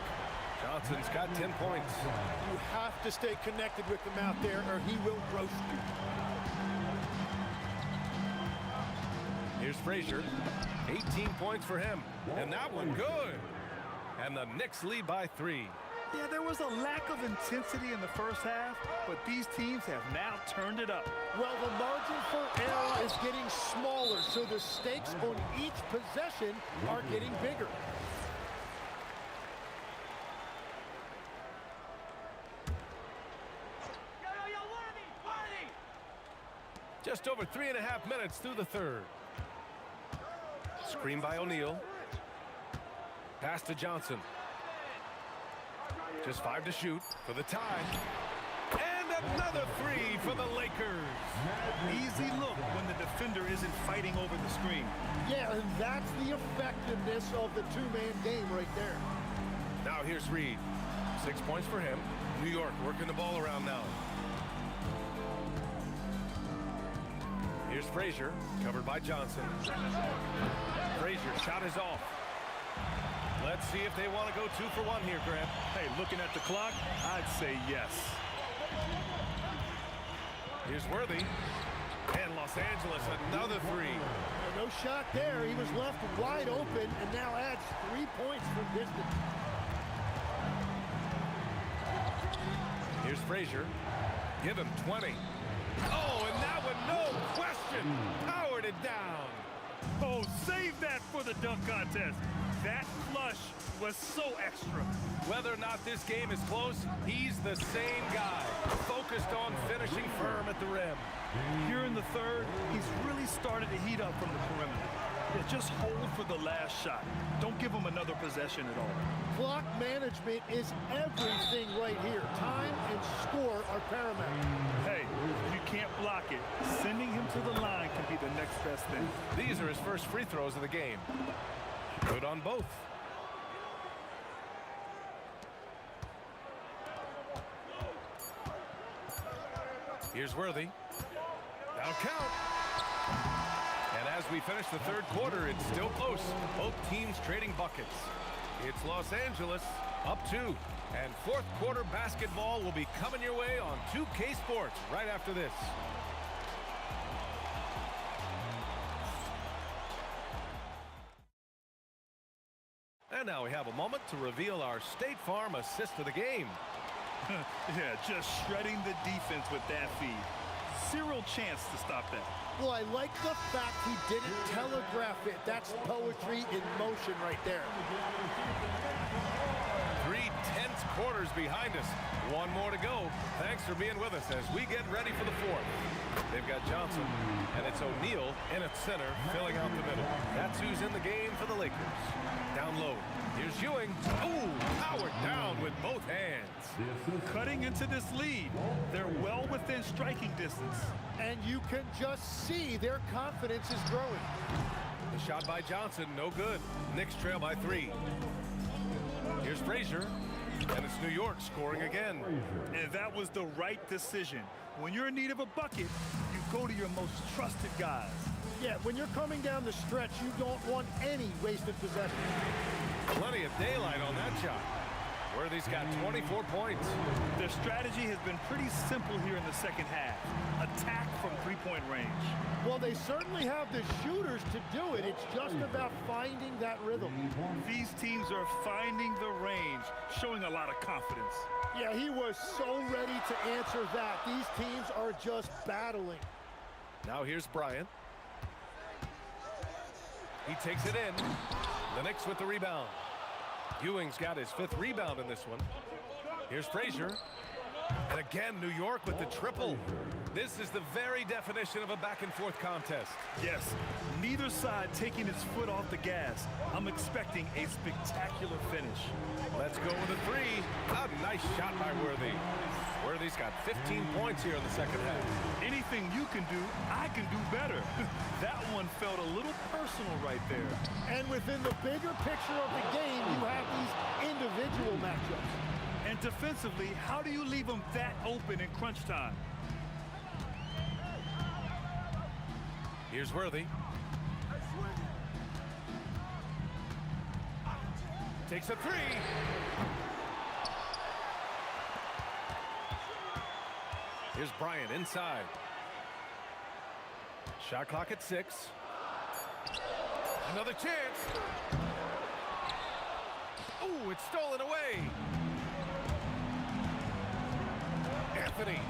Johnson's got 10 points. You have to stay connected with him out there, or he will roast you. Here's Frazier. 18 points for him. And that one good. And the Knicks lead by 3. Yeah, there was a lack of intensity in the first half, but these teams have now turned it up. Well, the margin for error is getting smaller, so the stakes on each possession are getting bigger. Just over 3.5 minutes through the third. Screen by O'Neal. Pass to Johnson. Just 5 to shoot for the tie. And another 3 for the Lakers. Easy look when the defender isn't fighting over the screen. Yeah, and that's the effectiveness of the two-man game right there. Now here's Reed. 6 points for him. New York working the ball around now. Here's Frazier, covered by Johnson. Frazier, shot is off. Let's see if they want to go 2 for 1 here, Grant. Hey, looking at the clock, I'd say yes. Here's Worthy. And Los Angeles, another 3. No shot there. He was left wide open and now adds 3 points from distance. Here's Frazier. Give him 20. Oh, and that one, no question, powered it down. Oh, save that for the dunk contest. That flush was so extra. Whether or not this game is close, he's the same guy, focused on finishing firm at the rim. Here in the third, he's really started to heat up from the perimeter. Yeah, just hold for the last shot. Don't give him another possession at all. Clock management is everything right here. Time and score are paramount. Hey, if you can't block it, sending him to the line can be the next best thing. These are his first free throws of the game. Good on both. Here's Worthy. That'll count. And as we finish the third quarter, it's still close. Both teams trading buckets. It's Los Angeles up 2. And fourth quarter basketball will be coming your way on 2K Sports right after this. And now we have a moment to reveal our State Farm assist of the game. Yeah, just shredding the defense with that feed. zero chance to stop that. Well, I like the fact he didn't telegraph it. That's poetry in motion right there. 3 tense quarters behind us. One more to go. Thanks for being with us as we get ready for the fourth. They've got Johnson, and it's O'Neal in at center, filling out the middle. That's who's in the game for the Lakers. Down low. Here's Ewing. Oh, powered down with both hands. Cutting into this lead. They're well within striking distance. And you can just see their confidence is growing. The shot by Johnson, no good. Knicks trail by 3. Here's Frazier, and it's New York scoring again. And that was the right decision. When you're in need of a bucket, you go to your most trusted guys. Yeah, when you're coming down the stretch, you don't want any wasted possession. Plenty of daylight on that shot. Worthy's got 24 points. Their strategy has been pretty simple here in the second half. Attack from three-point range. Well, they certainly have the shooters to do it. It's just about finding that rhythm. These teams are finding the range, showing a lot of confidence. Yeah, he was so ready to answer that. These teams are just battling. Now here's Bryant. He takes it in. The Knicks with the rebound. Ewing's got his 5th rebound in this one. Here's Frazier. And again, New York with the triple. This is the very definition of a back-and-forth contest. Yes, neither side taking its foot off the gas. I'm expecting a spectacular finish. Let's go with a 3. A nice shot by Worthy. Worthy's got 15 points here in the second half. Anything you can do, I can do better. That one felt a little personal right there. And within the bigger picture of the game, you have these individual matchups. And defensively, how do you leave them that open in crunch time? Here's Worthy. Takes a 3. Here's Bryant inside. Shot clock at 6. Another chance. Oh, it's stolen away. Anthony.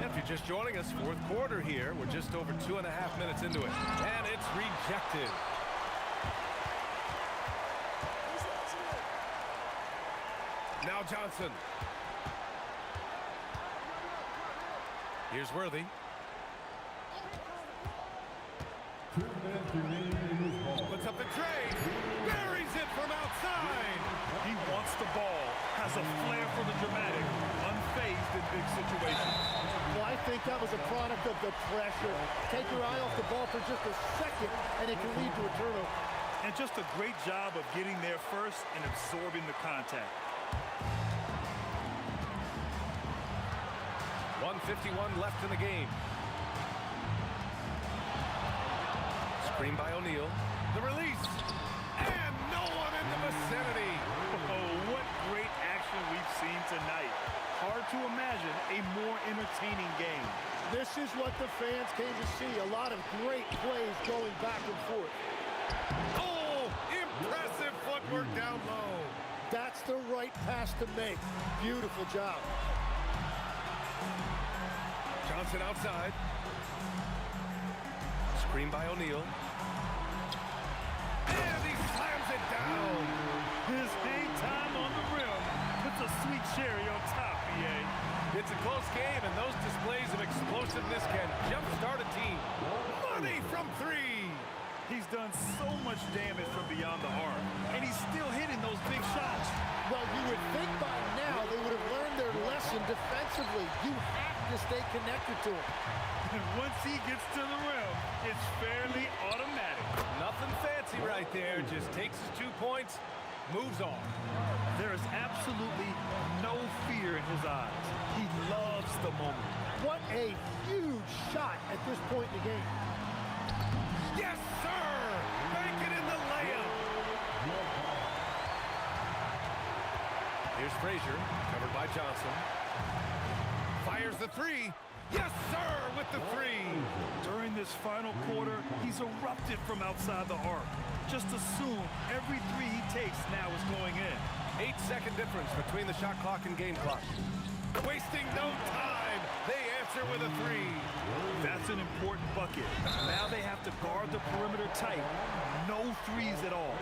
If you're just joining us, fourth quarter here. We're just over 2.5 minutes into it. And it's rejected. Now Johnson. Here's Worthy. Puts up the tray. Buries it from outside. He wants the ball. Has a flair for the dramatic. Unfazed in big situations. Well, I think that was a product of the pressure. Take your eye off the ball for just a second, and it can lead to a turnover. And just a great job of getting there first and absorbing the contact. 1:51 left in the game. Screen by O'Neal. The release. And no one in the vicinity. Oh, what great action we've seen tonight. Hard to imagine a more entertaining game. This is what the fans came to see. A lot of great plays going back and forth. Oh, impressive footwork down low. That's the right pass to make. Beautiful job. Johnson outside. Screen by O'Neal. And he slams it down. His hang time on the rim puts a sweet cherry on top, EA. It's a close game, and those displays of explosiveness can jumpstart a team. Money from 3. He's done so much damage from beyond the arc, and he's still hitting those big shots. Well, you would think by now they would have learned their lesson defensively. You have to stay connected to him. And once he gets to the rim, it's fairly automatic. Nothing fancy right there. Just takes his 2 points, moves on. There is absolutely no fear in his eyes. He loves the moment. What a huge shot at this point in the game. Yes, sir! Make it in the layup! Here's Frazier, covered by Johnson. Fires the 3. Yes, sir, with the 3. During this final quarter, he's erupted from outside the arc. Just assume every 3 he takes now is going in. 8-second difference between the shot clock and game clock. Wasting no time. They answer with a three. That's an important bucket. Now they have to guard the perimeter tight. No threes at all.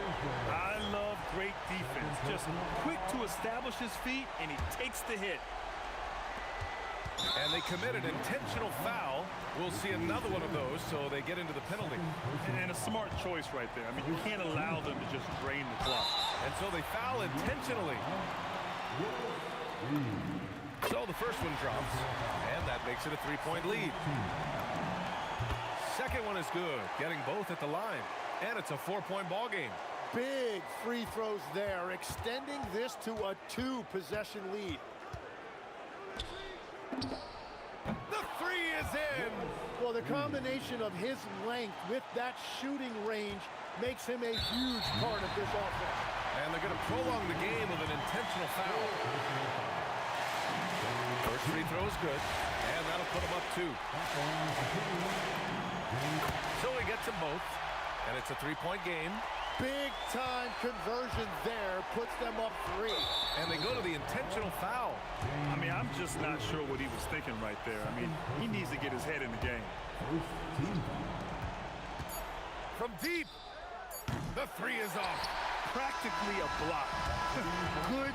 I love great defense. Just quick to establish his feet, and he takes the hit. And they commit an intentional foul. We'll see another one of those, so they get into the penalty. And a smart choice right there. I mean, you can't allow them to just drain the clock. And so they foul intentionally. So the first one drops, and that makes it a three-point lead. Second one is good, getting both at the line. And it's a four-point ball game. Big free throws there, extending this to a two-possession lead. The three is in. Well, the combination of his length with that shooting range makes him a huge part of this offense. And they're going to prolong the game with an intentional foul. First free throw is good, and that'll put him up two. So he gets them both, and it's a three-point game. Big-time conversion there puts them up three. And they go to the intentional foul. I mean, I'm just not sure what he was thinking right there. I mean, he needs to get his head in the game. From deep, the three is off. Practically a block. Good.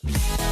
Yeah.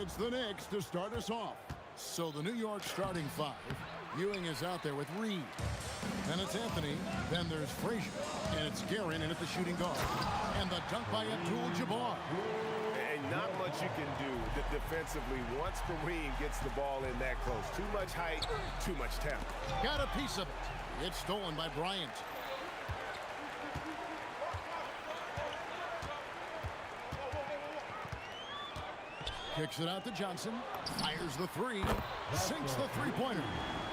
It's the Knicks to start us off. So the New York starting five. Ewing is out there with Reed. Then it's Anthony. Then there's Frazier. And it's Guerin in at the shooting guard. And the dunk by Abdul-Jabbar. And not much you can do defensively once Kareem gets the ball in that close. Too much height, too much talent. Got a piece of it. It's stolen by Bryant. Kicks it out to Johnson. Fires the three. Sinks the three-pointer.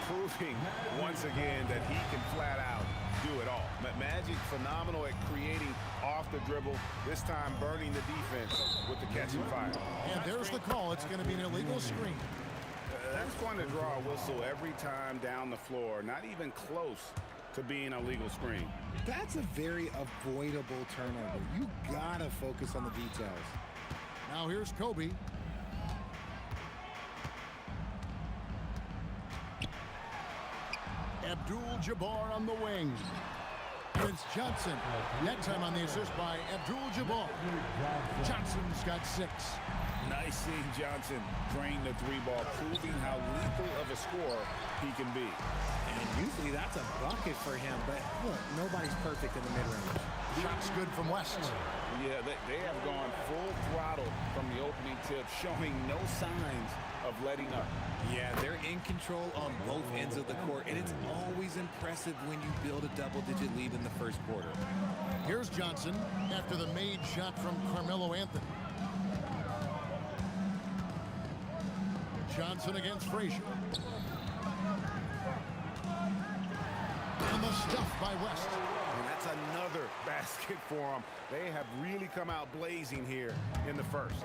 Proving once again that he can flat out do it all. Magic phenomenal at creating off the dribble. This time burning the defense with the catch and fire. And there's the call. It's going to be an illegal screen. That's going to draw a whistle every time down the floor. Not even close to being a legal screen. That's a very avoidable turnover. You gotta focus on the details. Now here's Kobe. Abdul-Jabbar on the wing. And it's Johnson. That time on the assist by Abdul-Jabbar. Johnson's got 6. Nice seeing Johnson drain the three ball, proving how lethal of a scorer he can be. And usually that's a bucket for him, but look, nobody's perfect in the mid-range. Shot's good from West. Yeah, they have gone full throttle from the opening tip, showing no signs of letting up. Yeah, they're in control on both ends of the court, and it's always impressive when you build a double-digit lead in the first quarter. Here's Johnson after the made shot from Carmelo Anthony. Johnson against Frazier. And the stuff by West. And that's another basket for them. They have really come out blazing here in the first.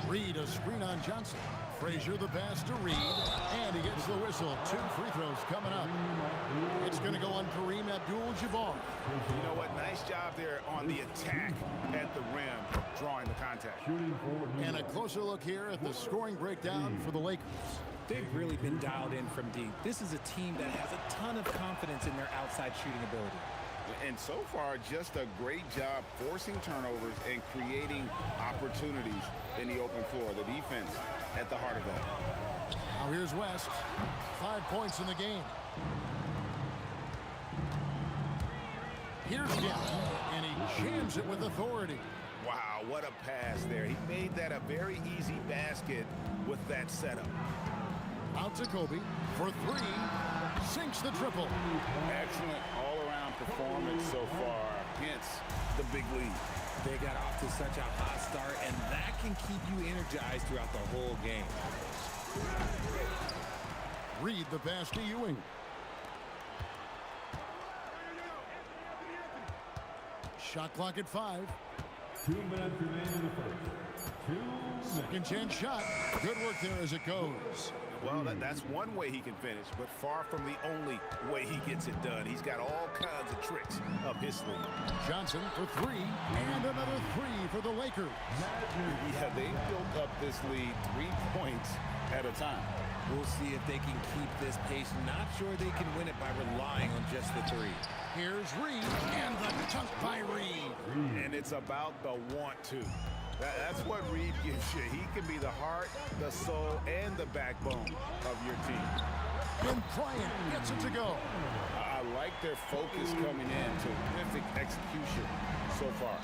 Reed, a screen on Johnson. Frazier the pass to Reed, and he gets the whistle. 2 free throws coming up. It's going to go on Kareem Abdul-Jabbar. You know what? Nice job there on the attack at the rim, drawing the contact. And a closer look here at the scoring breakdown for the Lakers. They've really been dialed in from deep. This is a team that has a ton of confidence in their outside shooting ability. And so far, just a great job forcing turnovers and creating opportunities in the open floor. The defense at the heart of that. Now here's West. 5 points in the game. Here's Guerin, and he jams it with authority. Wow, what a pass there. He made that a very easy basket with that setup. Out to Kobe for 3. Sinks the triple. Excellent all-around performance so far. Hence the big lead. They got off to such a hot start, and that can keep you energized throughout the whole game. Reed the pass to Ewing. Shot clock at 5. 2 minutes remain in the first. 2 minutes. Second chance shot. Good work there as it goes. Well, that's one way he can finish, but far from the only way he gets it done. He's got all kinds of tricks up his sleeve. Johnson for 3, and another 3 for the Lakers. Yeah, they built up this lead 3 points at a time. We'll see if they can keep this pace. Not sure they can win it by relying on just the 3. Here's Reed, and the dunk by Reed. And it's about the want to. That's what Reed gives you. He can be the heart, the soul, and the backbone of your team. And Bryant gets it to go. I like their focus coming in. Terrific execution so far.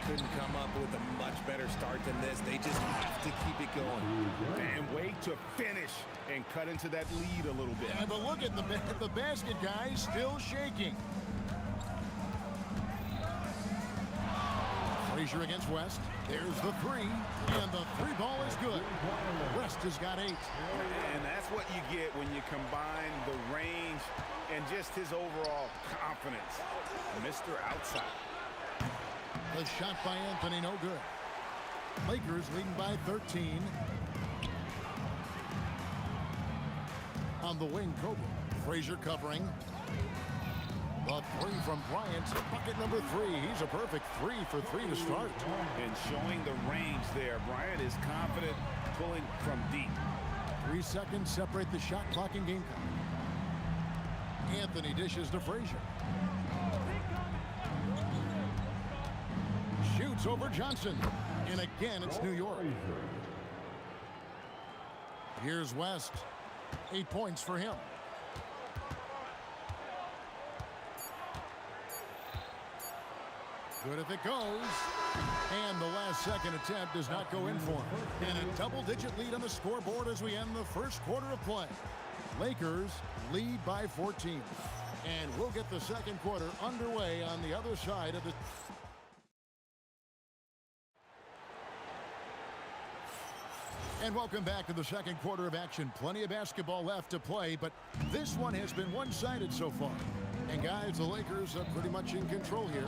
Couldn't come up with a much better start than this. They just have to keep it going. And wait to finish and cut into that lead a little bit. Yeah, but look at the basket, guys, still shaking. Frazier against West. There's the 3, and the 3 ball is good. West has got 8. And that's what you get when you combine the range and just his overall confidence. Mr. Outside. The shot by Anthony, no good. Lakers leading by 13. On the wing, Kobe. Frazier covering. The 3 from Bryant, bucket number 3. He's a perfect 3 for 3 to start. And showing the range there. Bryant is confident pulling from deep. 3 seconds separate the shot clock and game clock. Anthony dishes to Frazier. Shoots over Johnson. And again, it's New York. Here's West. 8 points for him. Good if it goes. And the last second attempt does not go in for him. And a double-digit lead on the scoreboard as we end the first quarter of play. Lakers lead by 14. And we'll get the second quarter underway on the other side of the... And welcome back to the second quarter of action. Plenty of basketball left to play, but this one has been one-sided so far. And guys, the Lakers are pretty much in control here.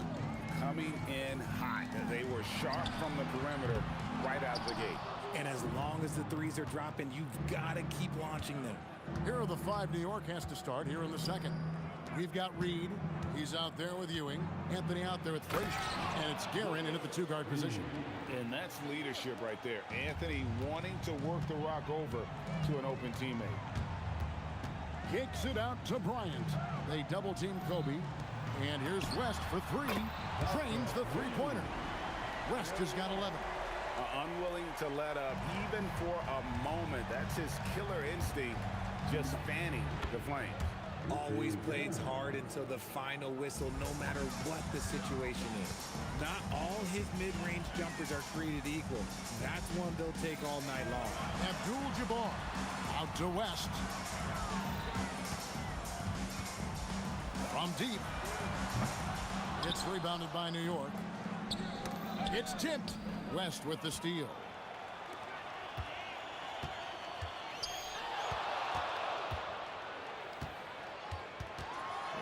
Coming in hot. They were sharp from the perimeter right out the gate. And as long as the threes are dropping, you've got to keep launching them. Here are the five New York has to start here in the second. We've got Reed. He's out there with Ewing. Anthony out there with Frazier. And it's Guerin in at the two-guard position. And that's leadership right there. Anthony wanting to work the rock over to an open teammate. Kicks it out to Bryant. They double-team Kobe. And here's West for three. Trains the three-pointer. West has got 11. Unwilling to let up even for a moment. That's his killer instinct, just fanning the flames. Always plays hard until the final whistle, no matter what the situation is. Not all his mid-range jumpers are created equal. That's one they'll take all night long. Abdul-Jabbar out to West. From deep. It's rebounded by New York. It's tipped. West with the steal.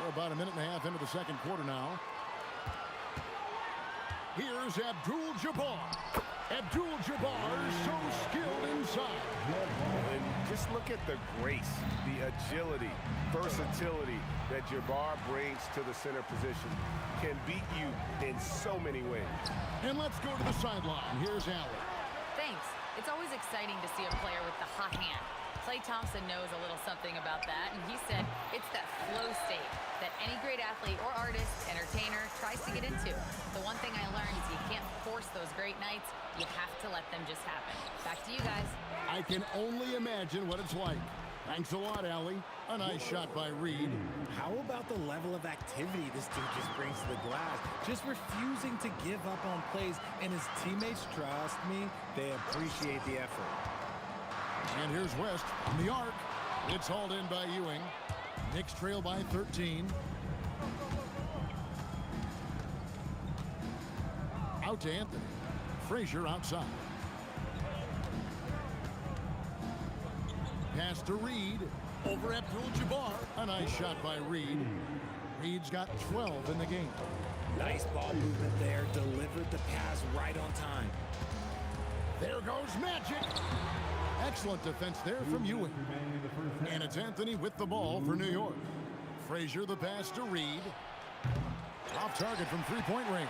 We're about a minute and a half into the second quarter now. Here's Abdul-Jabbar. Abdul-Jabbar so skilled inside. And just look at the grace, the agility, versatility that Jabbar brings to the center position. Can beat you in so many ways. And let's go to the sideline. Here's Allen. Thanks. It's always exciting to see a player with the hot hand. Klay Thompson knows a little something about that, and he said it's that flow state that any great athlete or artist, entertainer, tries to get into. The one thing I learned is you can't force those great nights. You have to let them just happen. Back to you guys. I can only imagine what it's like. Thanks a lot, Allie. A nice shot by Reed. How about the level of activity this dude just brings to the glass? Just refusing to give up on plays, and his teammates, trust me, they appreciate the effort. And here's West on the arc. It's hauled in by Ewing. Knicks trail by 13. Out to Anthony. Frazier outside. Pass to Reed. Over Abdul-Jabbar. A nice shot by Reed. Reed's got 12 in the game. Nice ball movement there. Delivered the pass right on time. There goes Magic. Excellent defense there from Ewing. And it's Anthony with the ball for New York. Frazier the pass to Reed. Off target from three-point range.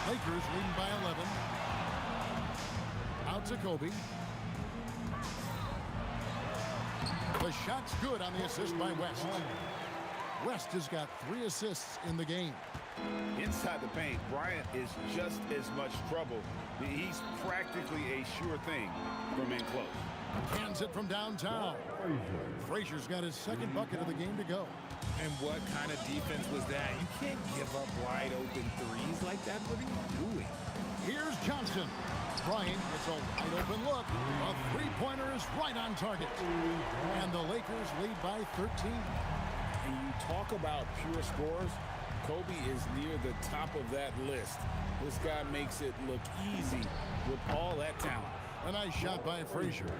Lakers leading by 11. Out to Kobe. The shot's good on the assist by West. West has got 3 assists in the game. Inside the paint, Bryant is just as much trouble. He's practically a sure thing from in close. Hands it from downtown. Frazier's got his second bucket of the game to go. And what kind of defense was that? You can't give up wide open threes like that. What are you doing? Here's Johnson. Bryant gets a wide open look. A three-pointer is right on target. And the Lakers lead by 13. And you talk about pure scorers, Kobe is near the top of that list. This guy makes it look easy with all that talent. A nice shot by Frazier.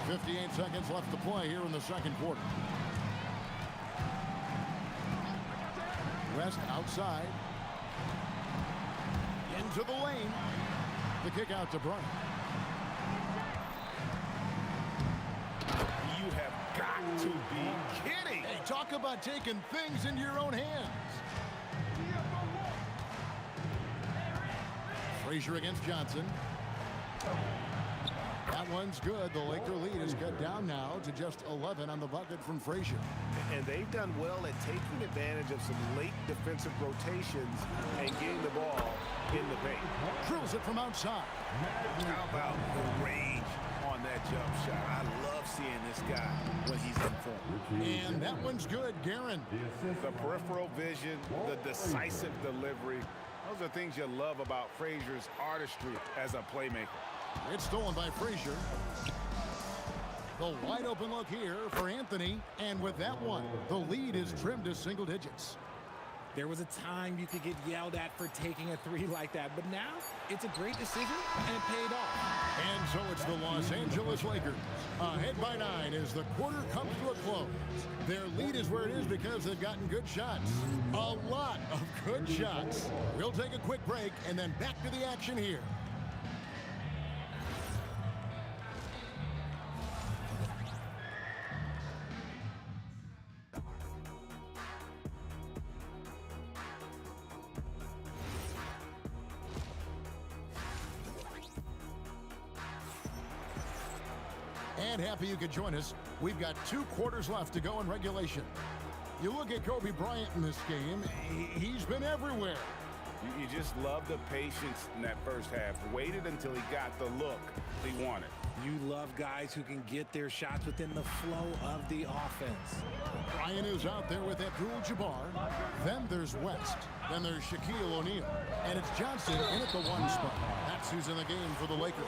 58 seconds left to play here in the second quarter. West outside. Into the lane. The kick out to Bryant. You have got to be kidding. Hey, talk about taking things into your own hands. Frazier against Johnson. Got That one's good. The Laker lead is cut down now to just 11 on the bucket from Frazier. And they've done well at taking advantage of some late defensive rotations and getting the ball in the paint. Drills it from outside. How about the range on that jump shot? I love seeing this guy when he's in form. And that one's good, Guerin. The peripheral vision, the decisive delivery. Those are things you love about Frazier's artistry as a playmaker. It's stolen by Frazier. The wide open look here for Anthony. And with that one, the lead is trimmed to single digits. There was a time you could get yelled at for taking a three like that, but now it's a great decision and it paid off. And so it's the Los Angeles Lakers ahead by 9 as the quarter comes to a close. Their lead is where it is because they've gotten good shots. A lot of good shots. We'll take a quick break and then back to the action here. And happy you could join us. We've got 2 quarters left to go in regulation. You look at Kobe Bryant in this game, he's been everywhere. You just love the patience in that first half. Waited until he got the look he wanted. You love guys who can get their shots within the flow of the offense. Bryant is out there with Abdul-Jabbar. Then there's West. Then there's Shaquille O'Neal. And it's Johnson in at the 1 spot. That's who's in the game for the Lakers.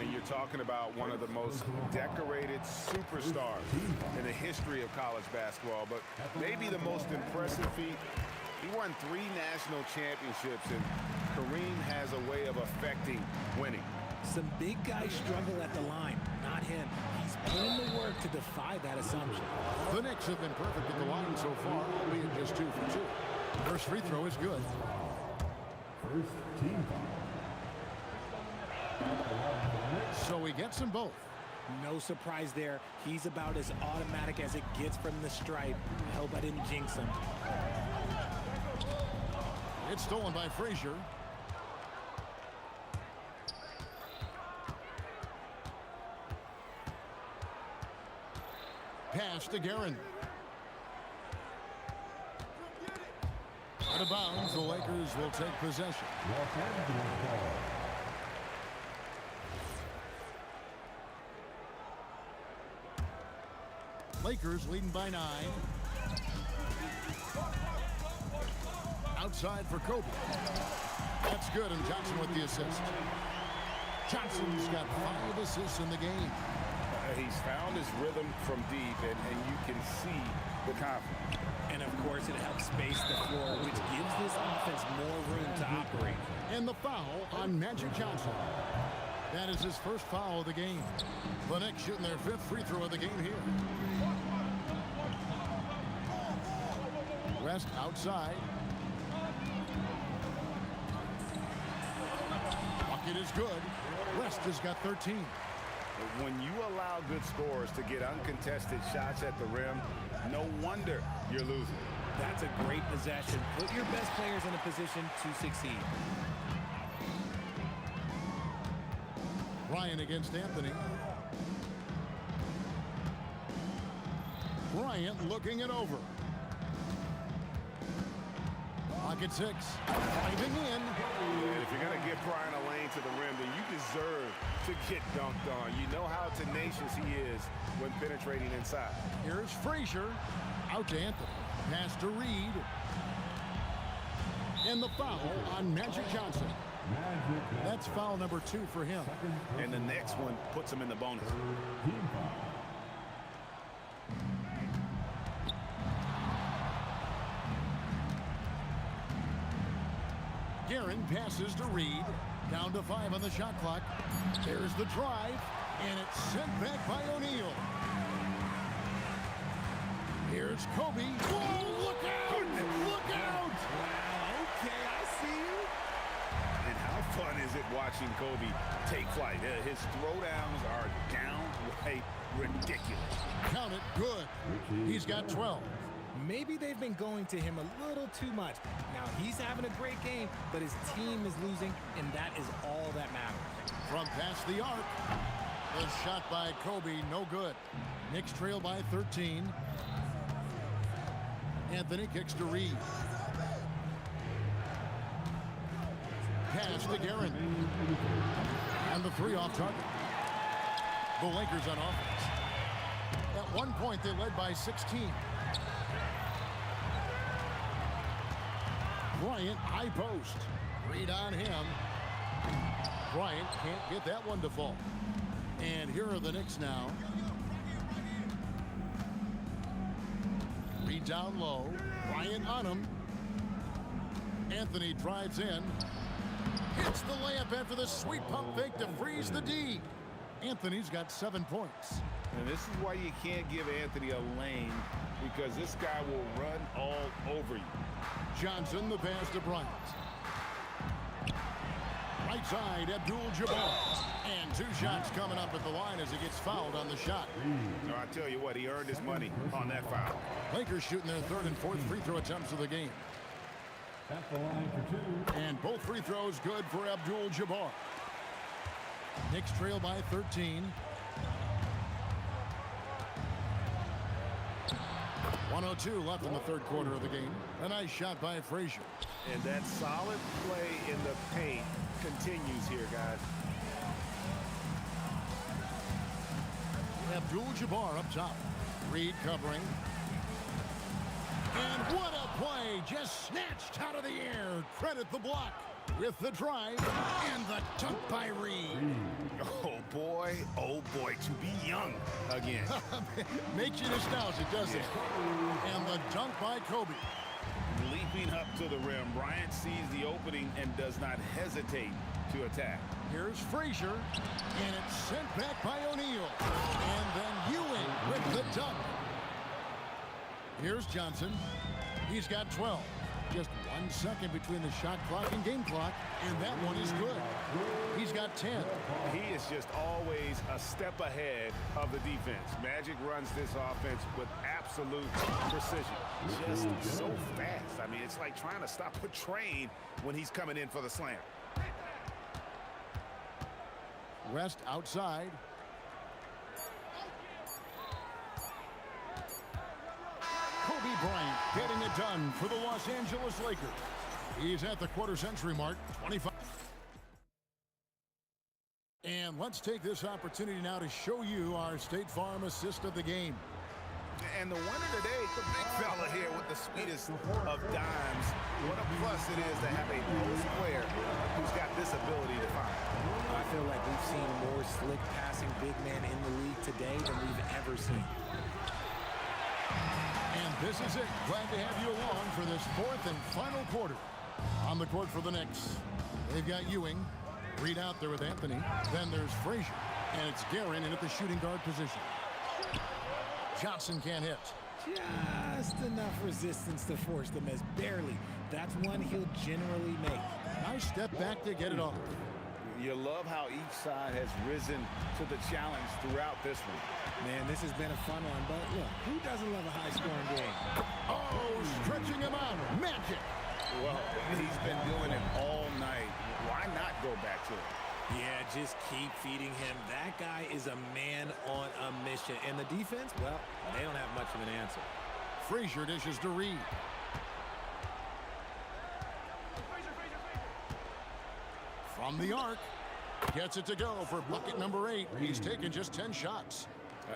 And you're talking about one of the most decorated superstars in the history of college basketball, but maybe the most impressive feat. He won 3 national championships, and Kareem has a way of affecting winning. Some big guys struggle at the line, not him. He's put in the work to defy that assumption. The Knicks have been perfect at the line so far, albeit just 2 for 2. First free throw is good. First team foul. So he gets them both. No surprise there. He's about as automatic as it gets from the stripe. I hope I didn't jinx him. It's stolen by Frazier. Pass to Guerin. Out of bounds, the Lakers will take possession. Lakers leading by 9. Outside for Kobe. That's good, and Johnson with the assist. Johnson's got 5 assists in the game. He's found his rhythm from deep, and you can see the confidence. And, of course, it helps space the floor, which gives this offense more room to operate. And the foul on Magic Johnson. That is his first foul of the game. The Knicks shooting their 5th free throw of the game here. West outside. Bucket is good. West has got 13. When you allow good scorers to get uncontested shots at the rim, no wonder you're losing. That's a great possession. Put your best players in a position to succeed. Bryant against Anthony. Bryant looking it over. Pocket 6. Driving in. And if you're going to give Bryant a lane to the rim, then you deserve to get dunked on. You know how tenacious he is when penetrating inside. Here's Frazier. Out to Anthony. Pass to Reed. And the foul on Magic Johnson. That's foul number 2 for him. And the next one puts him in the bonus. Guerin passes to Reed. Down to 5 on the shot clock. There's the drive, and it's sent back by O'Neal. Here's Kobe. Whoa, look out! Look out! Wow, okay, I see you. And how fun is it watching Kobe take flight? His throwdowns are downright ridiculous. Count it, good. He's got 12. Maybe they've been going to him a little too much. Now, he's having a great game, but his team is losing, and that is all that matters. From past the arc. The shot by Kobe, no good. Knicks trail by 13. Anthony kicks to Reed. Pass to Guerin. And the three off target. The Lakers on offense. At one point, they led by 16. Bryant, high post. Reed on him. Bryant can't get that one to fall. And here are the Knicks now. Reed down low. Bryant on him. Anthony drives in. Hits the layup after the sweet pump fake to freeze the D. Anthony's got 7 points. And this is why you can't give Anthony a lane, because this guy will run all over you. Johnson, the pass to Bryant. Right side, Abdul-Jabbar. And 2 shots coming up at the line as he gets fouled on the shot. No, I tell you what, he earned his money on that foul. Lakers shooting their 3rd and 4th free throw attempts of the game. At the line for 2. And both free throws good for Abdul-Jabbar. Knicks trail by 13. 1:02 left in the 3rd quarter of the game. A nice shot by Frazier. And that solid play in the paint continues here, guys. Abdul-Jabbar up top. Reed covering. And what a play! Just snatched out of the air. Credit the block with the drive and the dunk by Reed. Oh boy, to be young again. Makes you nostalgic, doesn't it? And the dunk by Kobe. Leaping up to the rim, Bryant sees the opening and does not hesitate to attack. Here's Frazier, and it's sent back by O'Neal. And then Ewing with the dunk. Here's Johnson. He's got 12. Just 1 second between the shot clock and game clock, and that one is good. He's got 10. He is just always a step ahead of the defense. Magic runs this offense with absolute precision. Just so fast. I mean, it's like trying to stop a train when he's coming in for the slam. West outside. Kobe Bryant getting it done for the Los Angeles Lakers. He's at the quarter-century mark, 25. And let's take this opportunity now to show you our State Farm assist of the game. And the winner today, the big fella here with the sweetest of dimes. What a plus it is to have a post player who's got this ability to find. I feel like we've seen more slick passing big men in the league today than we've ever seen. And this is it. Glad to have you along for this 4th and final quarter. On the court for the Knicks, they've got Ewing. Reed out there with Anthony. Then there's Frazier. And it's Guerin in at the shooting guard position. Johnson can't hit. Just enough resistance to force the miss. Barely. That's one he'll generally make. Nice step back to get it off. You love how each side has risen to the challenge throughout this one. Man, this has been a fun one, but look, who doesn't love a high-scoring game? Oh, stretching him out. Magic. Well, he's been doing it all night. Why not go back to it? Yeah, just keep feeding him. That guy is a man on a mission. And the defense, well, they don't have much of an answer. Frazier dishes to Reed. From the arc. Gets it to go for bucket number 8. He's taken just 10 shots.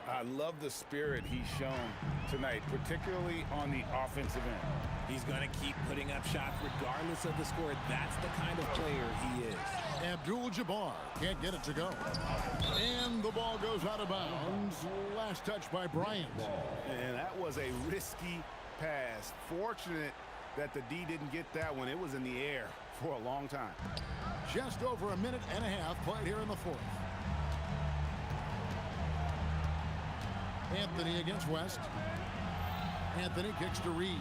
I love the spirit he's shown tonight, particularly on the offensive end. He's going to keep putting up shots regardless of the score. That's the kind of player he is. Abdul-Jabbar can't get it to go. And the ball goes out of bounds. Last touch by Bryant. And that was a risky pass. Fortunate that the D didn't get that one. It was in the air for a long time. Just over a minute and a half played here in the 4th. Anthony against West. Anthony kicks to Reed.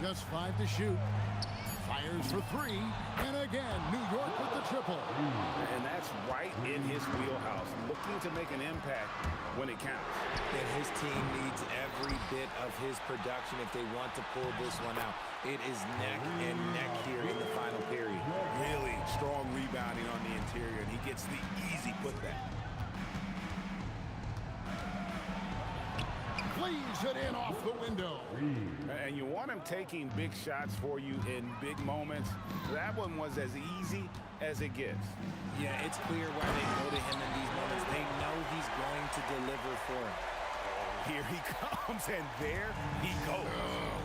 Just 5 to shoot. Fires for 3. And again, New York with the triple. And that's right in his wheelhouse. Looking to make an impact when it counts. And his team needs every bit of his production if they want to pull this one out. It is neck and neck here in the final period. Really strong rebounding on the interior, and he gets the easy putback. Cleaves it in off the window. And you want him taking big shots for you in big moments. That one was as easy as it gets. Yeah, it's clear why they go to him in these moments. They know he's going to deliver for him. Here he comes, and there he goes.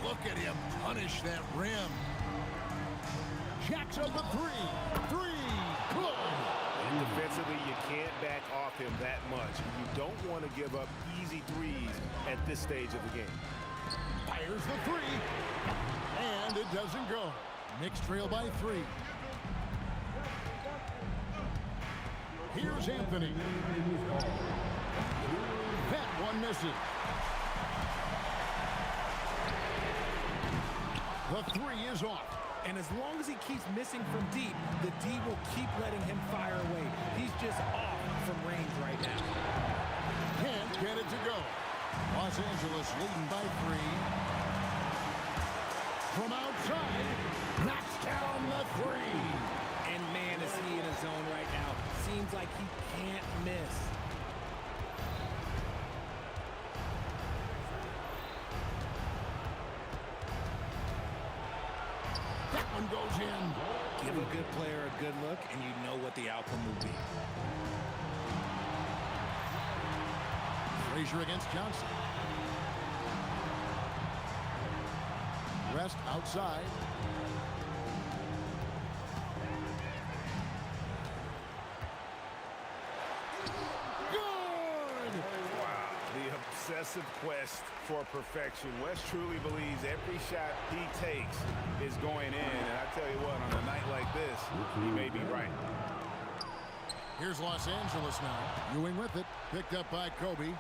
Look at him punish that rim. Jacks up a three. Good. And defensively, you can't back off him that much. You don't want to give up easy threes at this stage of the game. Fires the three. And it doesn't go. Knicks trail by 3. Here's Anthony. That one misses. The 3 is off. And as long as he keeps missing from deep, the D will keep letting him fire away. He's just off from range right now. Can't get it to go. Los Angeles leading by 3. From outside, knocks down the 3. And man, is he in a zone right now. Seems like he can't miss. That one goes in. Give a good player a good look, and you know what the outcome will be. Frazier against Johnson. Rest outside. Good! Wow, the obsessive quest for perfection. West truly believes every shot he takes is going in. And I tell you what, on a night like this, he may be right. Here's Los Angeles now. Ewing with it. Picked up by Kobe.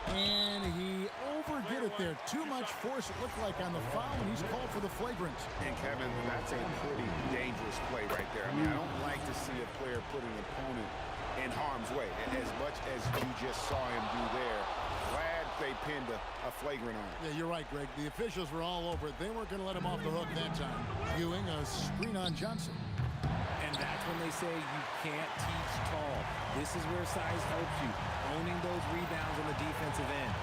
And he overdid it there. Too much force, it looked like, on the foul, and he's called for the flagrant. And Kevin, that's a pretty dangerous play right there. I mean, I don't like to see a player put an opponent in harm's way, as much as you just saw him do there. Glad they pinned a flagrant on him. Yeah, you're right, Greg. The officials were all over it. They weren't going to let him off the hook that time. Ewing, a screen on Johnson. And that's when they say you can't teach tall. This is where size helps you, owning those rebounds on the defensive end.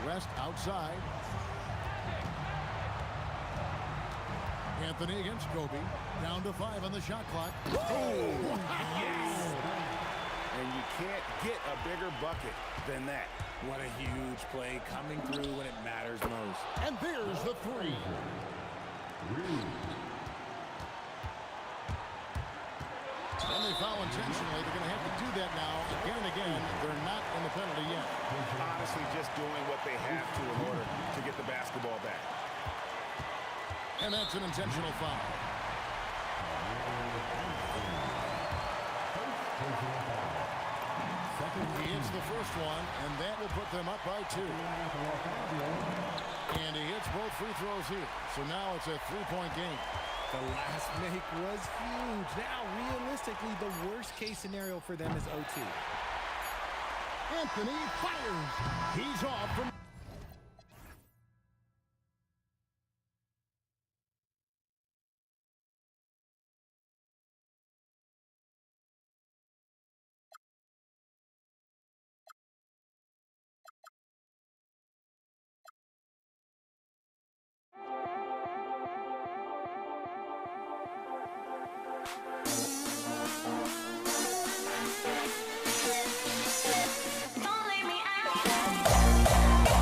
Rest outside. Anthony against Kobe. Down to 5 on the shot clock. Oh, yes! And you can't get a bigger bucket than that. What a huge play coming through when it matters most. And there's the 3. Then they foul intentionally. They're going to have to do that now again and again. They're not in the penalty yet. Honestly, just doing what they have to in order to get the basketball back. And that's an intentional foul. He hits the first one, and that will put them up by 2. And he hits both free throws here. So now it's a 3-point game. The last make was huge. Now, realistically, the worst-case scenario for them is OT. Anthony fires. He's off from... Don't leave me out.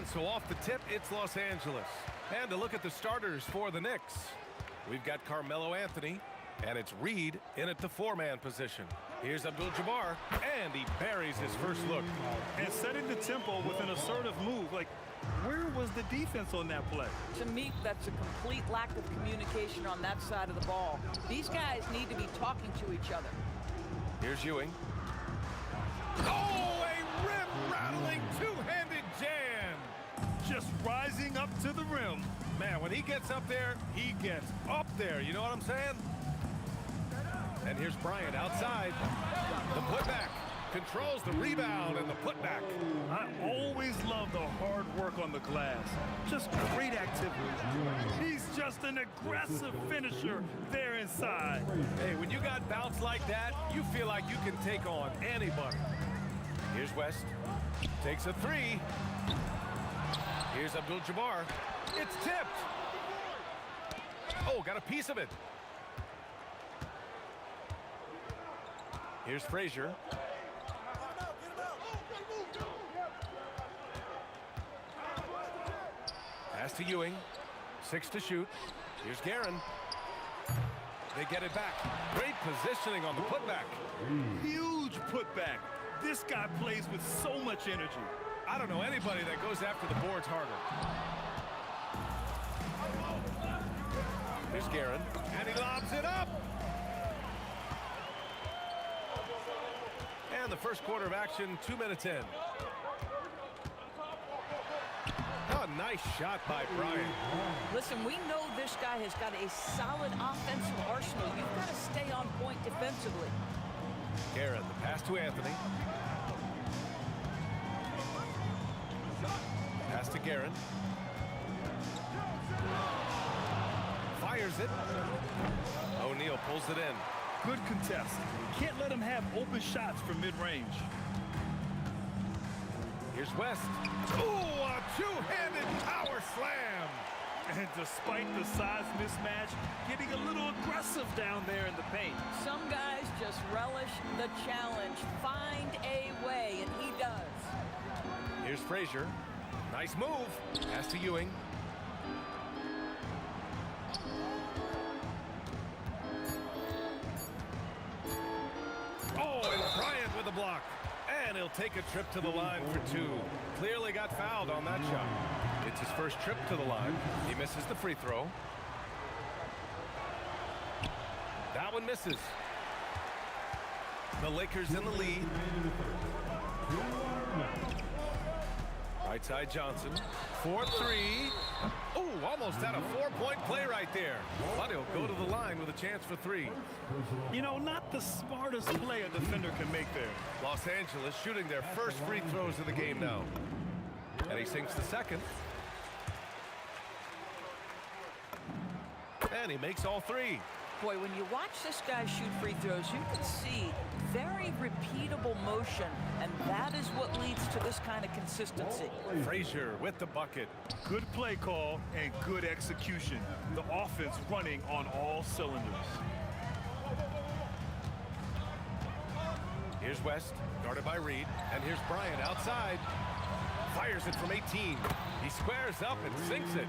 And so off the tip, it's Los Angeles. And to look at the starters for the Knicks, we've got Carmelo Anthony, and it's Reed in at the four-man position. Here's Abdul-Jabbar, and he buries his first look. And setting the tempo with an assertive move. Like, where was the defense on that play? To me, that's a complete lack of communication on that side of the ball. These guys need to be talking to each other. Here's Ewing. Oh, a rim-rattling two-handed jam. Just rising up to the rim. Man, when he gets up there, he gets up there. You know what I'm saying? And here's Bryant outside. The putback. Controls the rebound and the putback. I always love the hard work on the glass. Just great activity. He's just an aggressive finisher there inside. Hey, when you got bounce like that, you feel like you can take on anybody. Here's West. Takes a three. Here's Abdul-Jabbar. It's tipped. Oh, got a piece of it. Here's Frazier. Pass to Ewing. 6 to shoot. Here's Guerin. They get it back. Great positioning on the putback. Huge putback. This guy plays with so much energy. I don't know anybody that goes after the boards harder. Here's Guerin. And he lobs it up. And the first quarter of action, 2 minutes in. Oh, nice shot by Bryant. Listen, we know this guy has got a solid offensive arsenal. You've got to stay on point defensively. Guerin, the pass to Anthony. Pass to Guerin. Fires it. O'Neal pulls it in. Good contest. Can't let him have open shots from mid-range. Here's West. Ooh, a two-handed power slam. And despite the size mismatch, getting a little aggressive down there in the paint. Some guys just relish the challenge. Find a way, and he does. Here's Frazier. Nice move. Pass to Ewing. Oh, and Bryant with the block. And he'll take a trip to the line for two. Clearly got fouled on that shot. It's his first trip to the line. He misses the free throw. That one misses. The Lakers in the lead. Right side Johnson. 4-3. Oh, almost had a four-point play right there. But he'll go to the line with a chance for three. You know, not the smartest play a defender can make there. Los Angeles shooting their first free throws of the game now. And he sinks the second. And he makes all three. Boy, when you watch this guy shoot free throws, you can see very repeatable motion, and that is what leads to this kind of consistency. Frazier with the bucket. Good play call and good execution. The offense running on all cylinders. Here's West, guarded by Reed, and here's Bryant outside. Fires it from 18. He squares up and sinks it.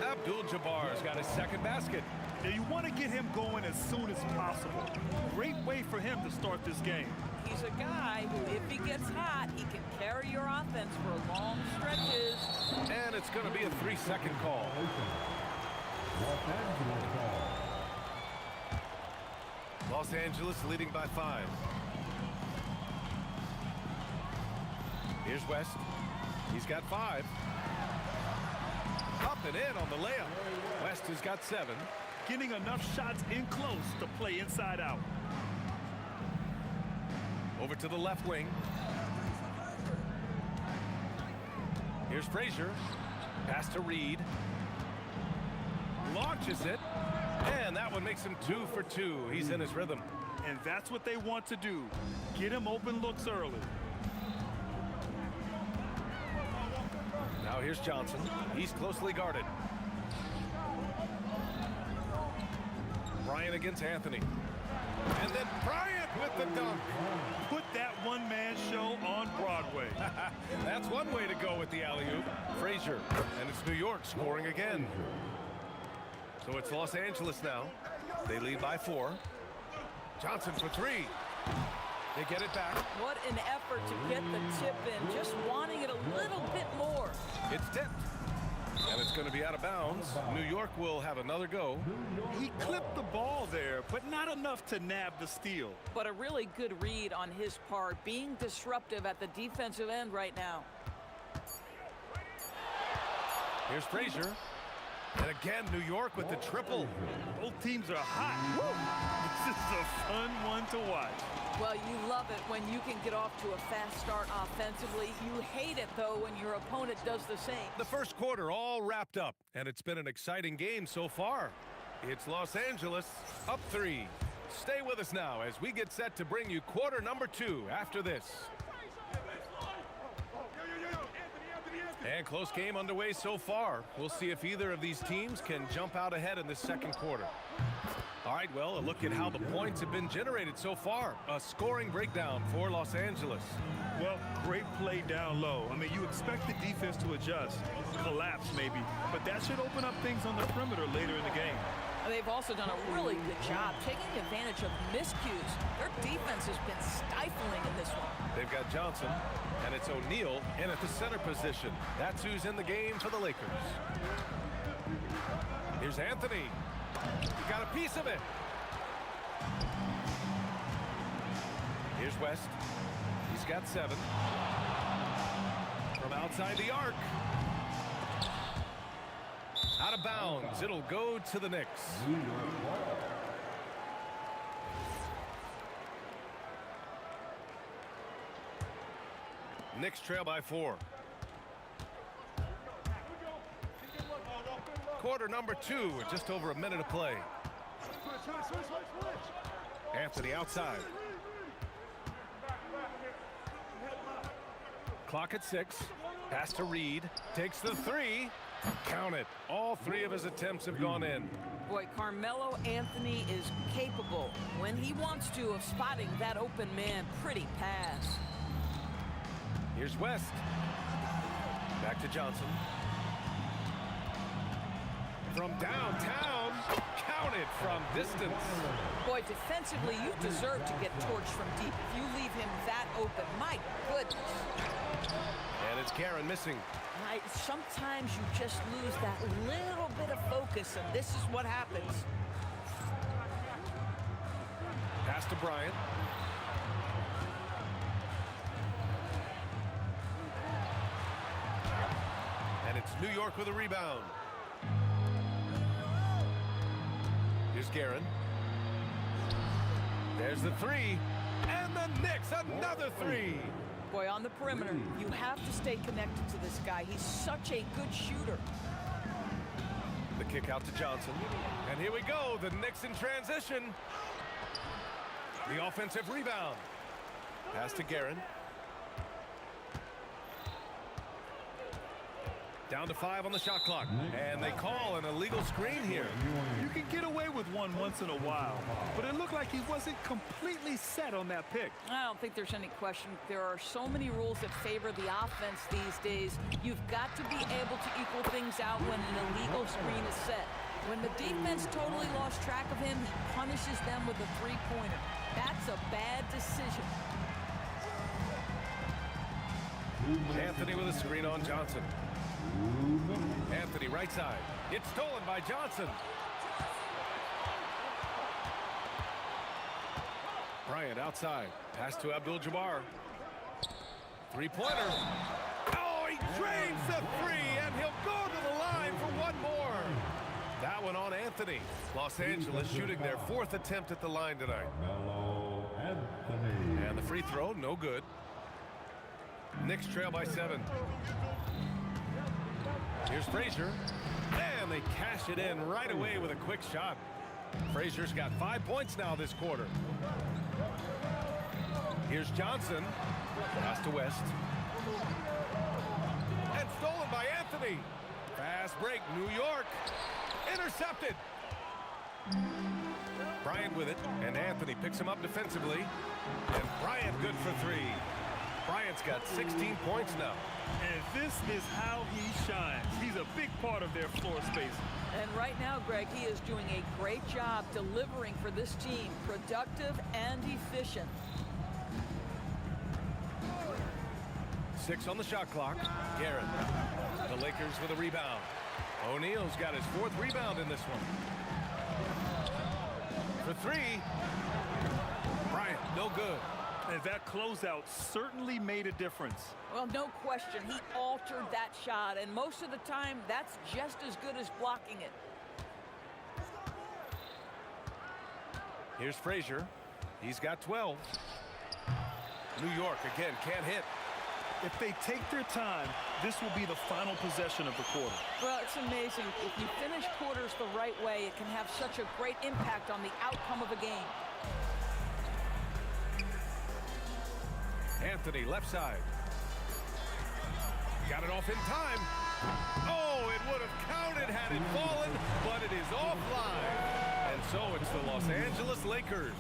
Abdul-Jabbar's got his second basket. Now you want to get him going as soon as possible. Great way for him to start this game. He's a guy who, if he gets hot, he can carry your offense for long stretches. And it's going to be a 3-second call. Los Angeles leading by 5. Here's West. He's got 5. Up and in on the layup. West has got 7. Getting enough shots in close to play inside out. Over to the left wing. Here's Frazier. Pass to Reed. Launches it. And that one makes him 2 for 2. He's in his rhythm. And that's what they want to do. Get him open looks early. Now here's Johnson. He's closely guarded. Bryant against Anthony. And then Bryant with the dunk. Put that one-man show on Broadway. That's one way to go with the alley-oop. Frazier. And it's New York scoring again. So it's Los Angeles now. They lead by 4. Johnson for 3. They get it back. What an effort to get the tip in, just wanting it a little bit more. It's tipped. And it's going to be out of bounds. New York will have another go. He clipped the ball there, but not enough to nab the steal. But a really good read on his part, being disruptive at the defensive end right now. Here's Frazier. And again, New York with the triple. Both teams are hot. Woo! This is a fun one to watch. Well, you love it when you can get off to a fast start offensively. You hate it, though, when your opponent does the same. The first quarter all wrapped up, and it's been an exciting game so far. It's Los Angeles up 3. Stay with us now as we get set to bring you quarter number 2 after this. And close game underway so far. We'll see if either of these teams can jump out ahead in the second quarter. All right, well, a look at how the points have been generated so far. A scoring breakdown for Los Angeles. Well, great play down low. I mean, you expect the defense to adjust, collapse maybe, but that should open up things on the perimeter later in the game. They've also done a really good job taking advantage of miscues. Their defense has been stifling in this one. They've got Johnson, and it's O'Neal in at the center position. That's who's in the game for the Lakers. Here's Anthony. He got a piece of it. Here's West. He's got 7. From outside the arc. Out of bounds. It'll go to the Knicks. Knicks trail by 4. Quarter number 2, just over a minute of play. Anthony outside. Clock at 6. Pass to Reed. Takes the 3. Count it. All 3 of his attempts have gone in. Boy, Carmelo Anthony is capable, when he wants to, of spotting that open man. Pretty pass. Here's West. Back to Johnson. From downtown, counted from distance. Boy, defensively, you deserve to get torched from deep if you leave him that open. My goodness. And it's Karen missing. Sometimes you just lose that little bit of focus, and this is what happens. Pass to Bryant. And it's New York with a rebound. Here's Guerin. There's the 3. And the Knicks, another 3. Boy, on the perimeter, you have to stay connected to this guy. He's such a good shooter. The kick out to Johnson. And here we go, the Knicks in transition. The offensive rebound. Pass to Guerin. Down to 5 on the shot clock. And they call an illegal screen here. You can get away with one once in a while, but it looked like he wasn't completely set on that pick. I don't think there's any question. There are so many rules that favor the offense these days. You've got to be able to equal things out when an illegal screen is set. When the defense totally lost track of him, he punishes them with a three-pointer. That's a bad decision. Anthony with a screen on Johnson. Anthony right side. It's stolen by Johnson. Bryant outside. Pass to Abdul-Jabbar. Three-pointer. Oh, he drains the 3, and he'll go to the line for one more. That one on Anthony. Los Angeles shooting their 4th attempt at the line tonight. And the free throw, no good. Knicks trail by 7. Here's Frazier, and they cash it in right away with a quick shot. Frazier's got 5 points now this quarter. Here's Johnson, pass to West. And stolen by Anthony. Fast break, New York, intercepted. Bryant with it, and Anthony picks him up defensively. And Bryant good for 3. Bryant's got 16 points now. And this is how he shines. He's a big part of their floor space. And right now, Greg, he is doing a great job delivering for this team. Productive and efficient. 6 on the shot clock. Guerin. The Lakers with a rebound. O'Neal's got his 4th rebound in this one. For 3. Bryant, no good. And that closeout certainly made a difference. Well, no question. He altered that shot, and most of the time, that's just as good as blocking it. Here's Frazier. He's got 12. New York, again, can't hit. If they take their time, this will be the final possession of the quarter. Well, it's amazing. If you finish quarters the right way, it can have such a great impact on the outcome of a game. Anthony, left side. Got it off in time. Oh, it would have counted had it fallen, but it is offline. And so it's the Los Angeles Lakers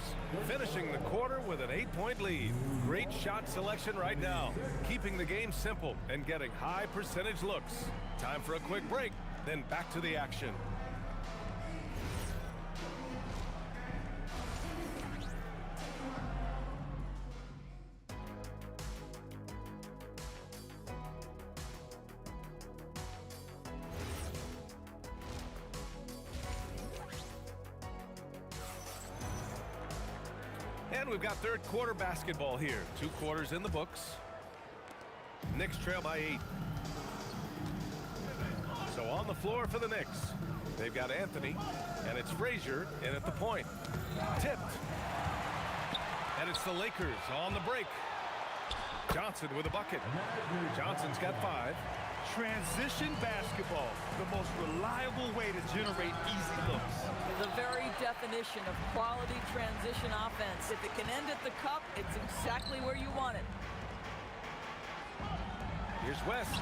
finishing the quarter with an 8-point lead. Great shot selection right now, keeping the game simple and getting high percentage looks. Time for a quick break, then back to the action. And we've got third quarter basketball here. 2 quarters in the books. Knicks trail by 8. So on the floor for the Knicks, they've got Anthony, and it's Frazier in at the point. Tipped. And it's the Lakers on the break. Johnson with a bucket. Johnson's got 5. Transition basketball, the most reliable way to generate easy looks. The very definition of quality transition offense. If it can end at the cup, it's exactly where you want it. Here's West.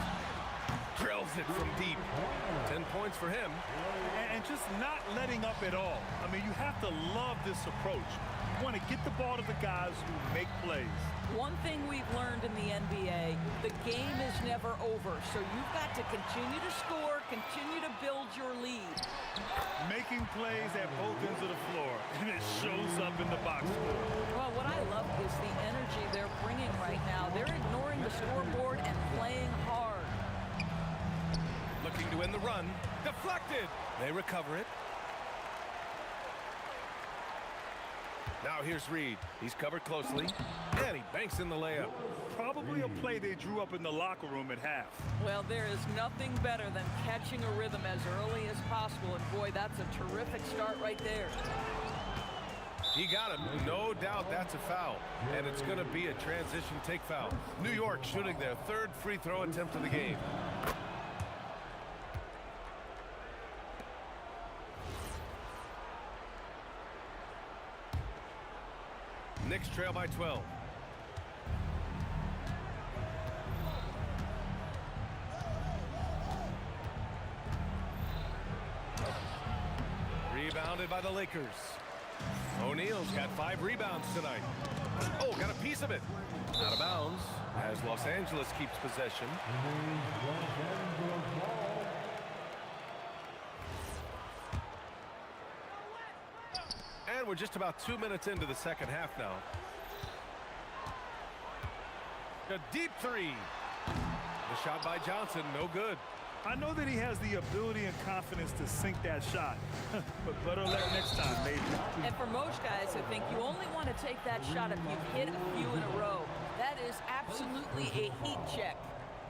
Drills it from deep. 10 points for him. And just not letting up at all. I mean, you have to love this approach. You want to get the ball to the guys who make plays. One thing we've learned in the NBA, the game is never over. So you've got to continue to score, continue to build your lead. Making plays at both ends of the floor, and it shows up in the box score. Well, what I love is the energy they're bringing right now. They're ignoring the scoreboard and playing hard. Looking to win the run. Deflected. They recover it. Now here's Reed. He's covered closely. And he banks in the layup. Probably a play they drew up in the locker room at half. Well, there is nothing better than catching a rhythm as early as possible. And boy, that's a terrific start right there. He got him. No doubt that's a foul. And it's going to be a transition take foul. New York shooting their third free throw attempt of the game. Knicks trail by 12. Rebounded by the Lakers. O'Neal's got 5 rebounds tonight. Oh, got a piece of it. Out of bounds as Los Angeles keeps possession. And we're just about 2 minutes into the second half now. A deep three. The shot by Johnson, no good. I know that he has the ability and confidence to sink that shot, but better luck next time, maybe. And for most guys, I think you only want to take that shot if you've hit a few in a row. That is absolutely a heat check.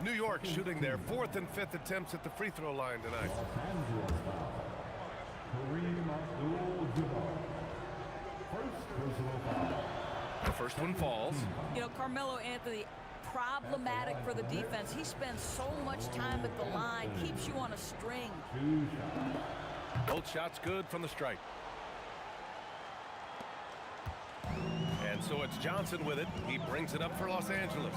New York shooting their 4th and 5th attempts at the free throw line tonight. The first one falls. You know, Carmelo Anthony, problematic for the defense. He spends so much time at the line, keeps you on a string. Both shots good from the strike. And so it's Johnson with it. He brings it up for Los Angeles.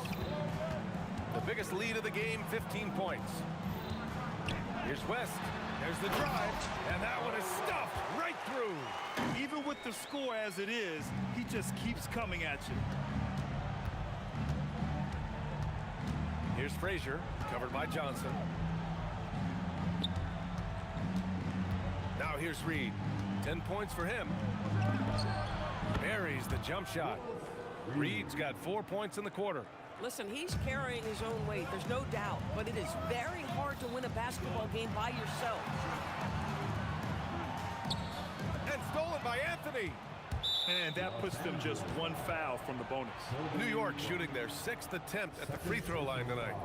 The biggest lead of the game, 15 points. Here's West. There's the drive, and that one is stuffed right through. Even with the score as it is, he just keeps coming at you. Here's Frazier, covered by Johnson. Now here's Reed. 10 points for him. Buries the jump shot. Reed's got 4 points in the quarter. Listen, he's carrying his own weight, there's no doubt, but it is very hard to win a basketball game by yourself. And stolen by Anthony. And that puts them just one foul from the bonus. New York shooting their 6th attempt at the free throw line tonight.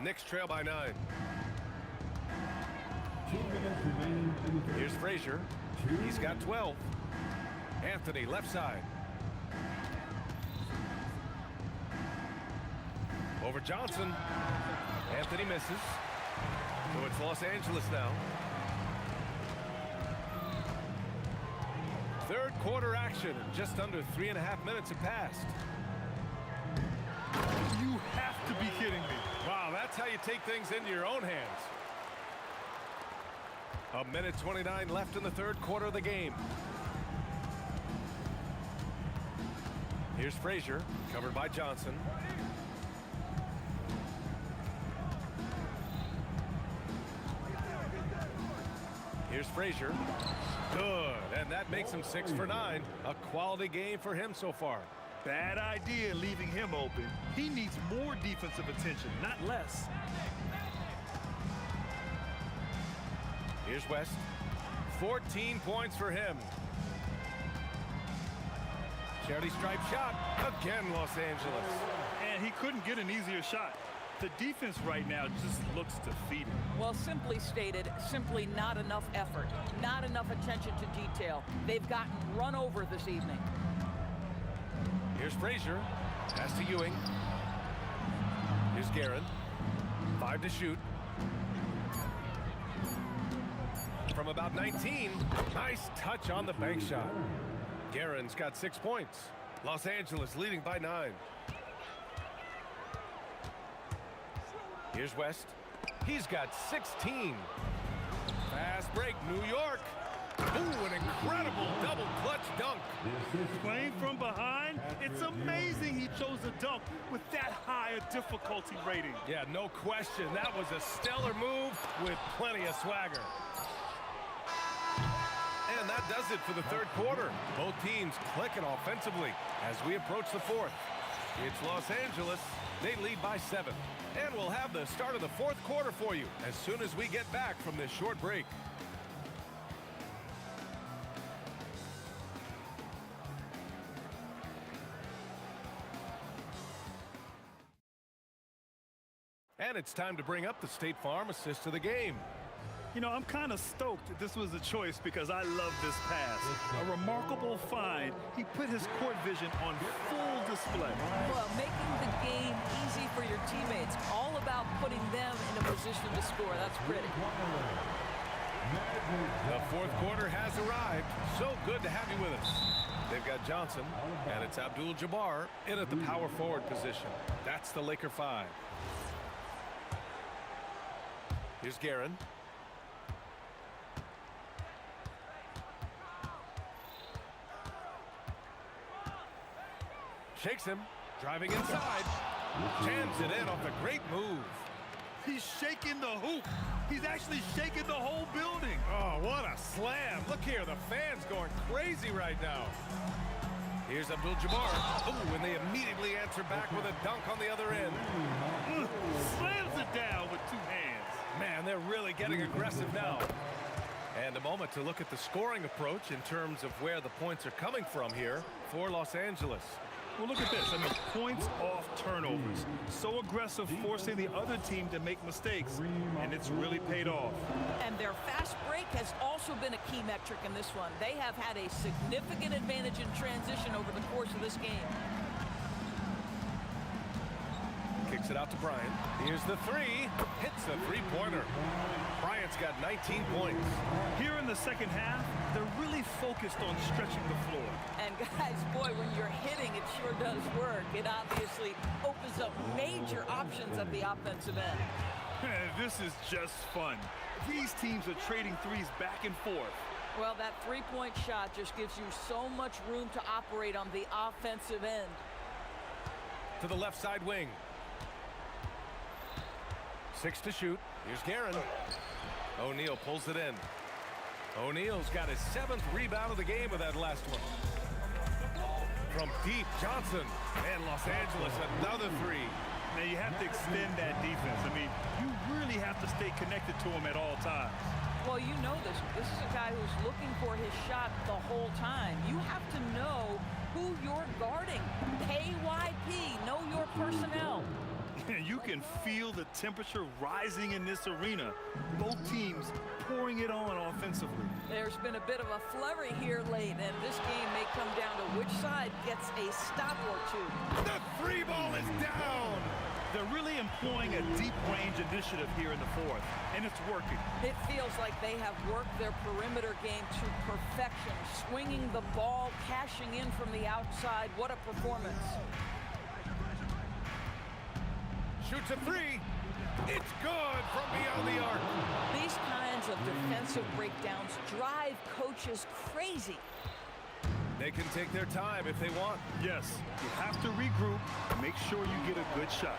Knicks trail by 9. Here's Frazier. He's got 12. Anthony left side. Over Johnson. Anthony misses. So it's Los Angeles now. Third quarter action. Just under 3.5 minutes have passed. You have to be kidding me. Wow, that's how you take things into your own hands. 1:29 left in the third quarter of the game. Here's Frazier, covered by Johnson. Here's Frazier. Good, and that makes him 6 for 9. A quality game for him so far. Bad idea leaving him open. He needs more defensive attention, not less. Here's West. 14 points for him. Charity stripe shot. Again, Los Angeles. And he couldn't get an easier shot. The defense right now just looks defeated. Well, simply stated, simply not enough effort, not enough attention to detail. They've gotten run over this evening. Here's Frazier. Pass to Ewing. Here's Guerin. 5 to shoot. from about 19. Nice touch on the bank shot. Guerin's got 6 points. Los Angeles leading by 9. Here's West. He's got 16. Fast break, New York. Ooh, an incredible double clutch dunk. Playing from behind, it's amazing he chose a dunk with that high a difficulty rating. Yeah, no question. That was a stellar move with plenty of swagger. And that does it for the third quarter. Both teams clicking offensively as we approach the fourth. It's Los Angeles. They lead by 7. And we'll have the start of the fourth quarter for you as soon as we get back from this short break. And it's time to bring up the State Farm assist of the game. You know, I'm kind of stoked that this was a choice because I love this pass. A remarkable find. He put his court vision on full display. Well, making the game easy for your teammates. All about putting them in a position to score. That's pretty. The fourth quarter has arrived. So good to have you with us. They've got Johnson, and it's Abdul-Jabbar in at the power forward position. That's the Laker 5. Here's Guerin. Shakes him, driving inside. Jams it in off a great move. He's shaking the hoop. He's actually shaking the whole building. Oh, what a slam. Look here, the fans going crazy right now. Here's Abdul-Jabbar. Oh, and they immediately answer back with a dunk on the other end. Slams it down with 2 hands. Man, they're really getting aggressive now. And a moment to look at the scoring approach in terms of where the points are coming from here for Los Angeles. Well, look at this. I mean, points off turnovers. So aggressive, forcing the other team to make mistakes, and it's really paid off. And their fast break has also been a key metric in this one. They have had a significant advantage in transition over the course of this game. Kicks it out to Bryant. Here's the 3. Hits a 3-pointer. Bryant's got 19 points. Here in the second half, they're really focused on stretching the floor. And guys, boy, when you're hitting, it sure does work. It obviously opens up major options at the offensive end. This is just fun. These teams are trading threes back and forth. Well, that 3-point shot just gives you so much room to operate on the offensive end. To the left side wing. 6 to shoot. Here's Guerin. O'Neal pulls it in. O'Neal's got his 7th rebound of the game with that last one. From deep, Johnson. And Los Angeles, another 3. Now, you have to extend that defense. I mean, you really have to stay connected to him at all times. Well, you know this. This is a guy who's looking for his shot the whole time. You have to know who you're guarding. KYP, know your personnel. You can feel the temperature rising in this arena. Both teams pouring it on offensively. There's been a bit of a flurry here late, and this game may come down to which side gets a stop or 2. The 3 ball is down. They're really employing a deep range initiative here in the fourth, and it's working. It feels like they have worked their perimeter game to perfection, swinging the ball, cashing in from the outside. What a performance. Shoots a 3. It's good from beyond the arc. These kinds of defensive breakdowns drive coaches crazy. They can take their time if they want. Yes, you have to regroup, make sure you get a good shot.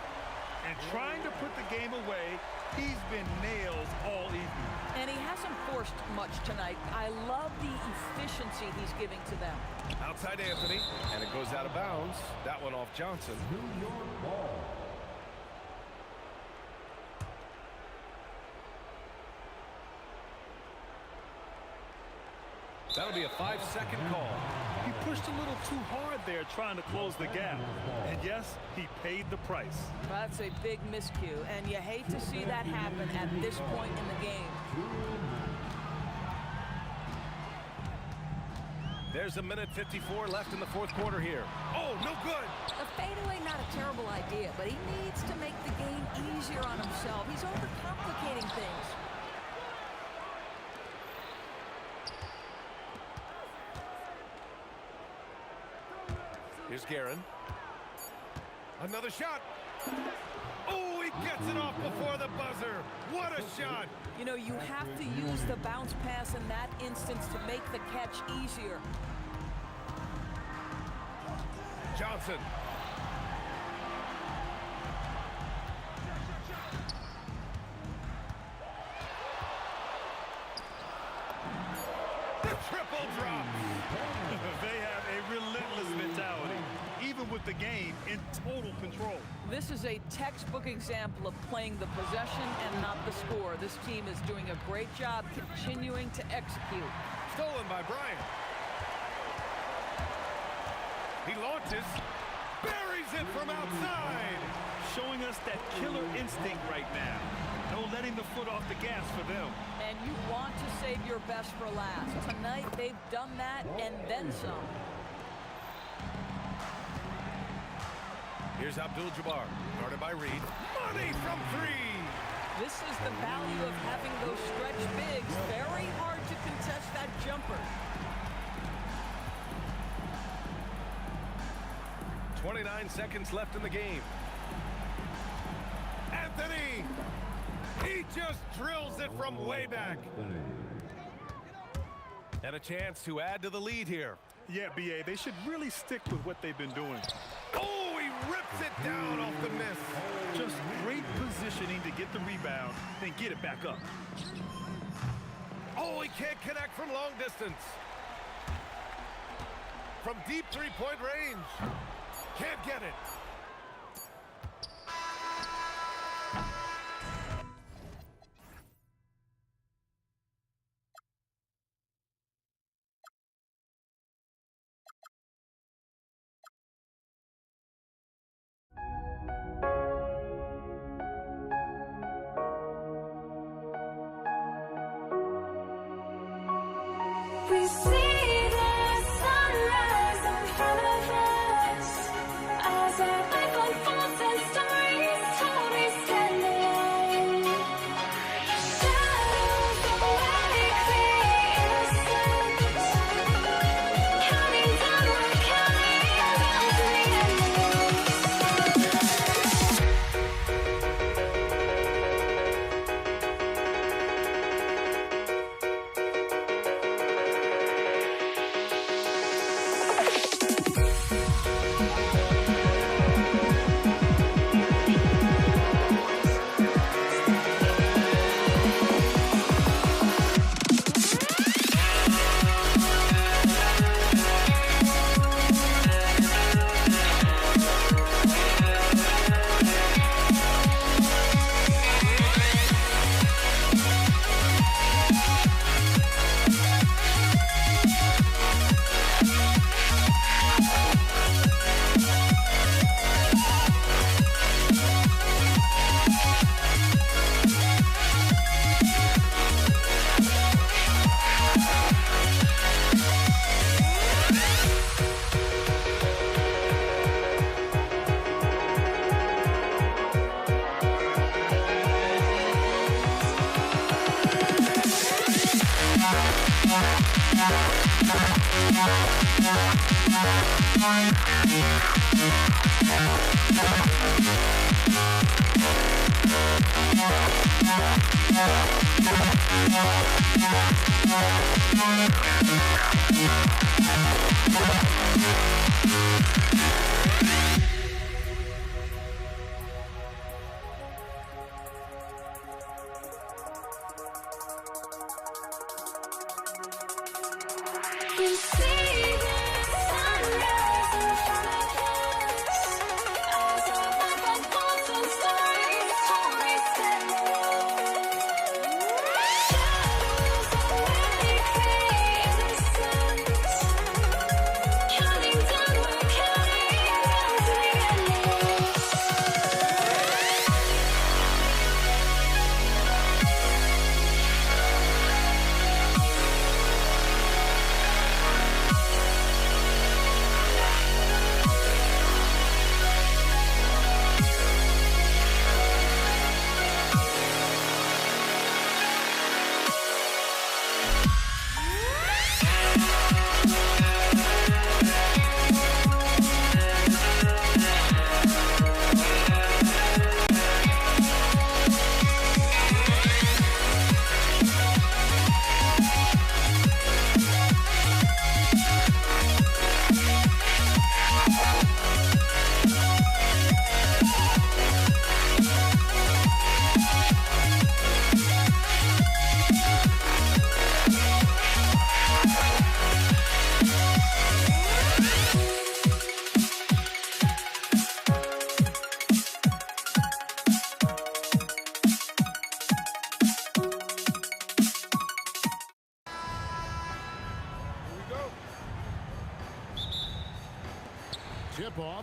And trying to put the game away, he's been nails all evening. And he hasn't forced much tonight. I love the efficiency he's giving to them. Outside Anthony, and it goes out of bounds. That one off Johnson. New York ball. That'll be a 5-second call. He pushed a little too hard there trying to close the gap. And yes, he paid the price. That's a big miscue, and you hate to see that happen at this point in the game. There's a minute 54 left in the fourth quarter here. Oh, no good. A fadeaway, not a terrible idea, but he needs to make the game easier on himself. He's overcomplicating things. Here's Guerin. Another shot. Oh, he gets it off before the buzzer. What a shot. You know, you have to use the bounce pass in that instance to make the catch easier. Johnson. The triple drop. They have a relentless mentality, even with the game in total control. This is a textbook example of playing the possession and not the score. This team is doing a great job continuing to execute. Stolen by Bryant. He launches, buries it from outside. Showing us that killer instinct right now. No letting the foot off the gas for them. And you want to save your best for last. Tonight, they've done that and then some. Here's Abdul-Jabbar, guarded by Reed. Money from three. This is the value of having those stretch bigs. Very hard to contest that jumper. 29 seconds left in the game. Anthony! He just drills it from way back. And a chance to add to the lead here. Yeah, B.A., they should really stick with what they've been doing. Oh, he rips it down off the miss. Just great positioning to get the rebound, then get it back up. Oh, he can't connect from long distance. From deep three-point range. Can't get it. We see the sunrise in front of us as our life unfolds and stories told we stand alone. Shadows awake the innocent, counting downward, counting down to the We see the sunrise in front of us as our life unfolds and stories told we stand alone. Shadows awake the innocent, counting downward, counting down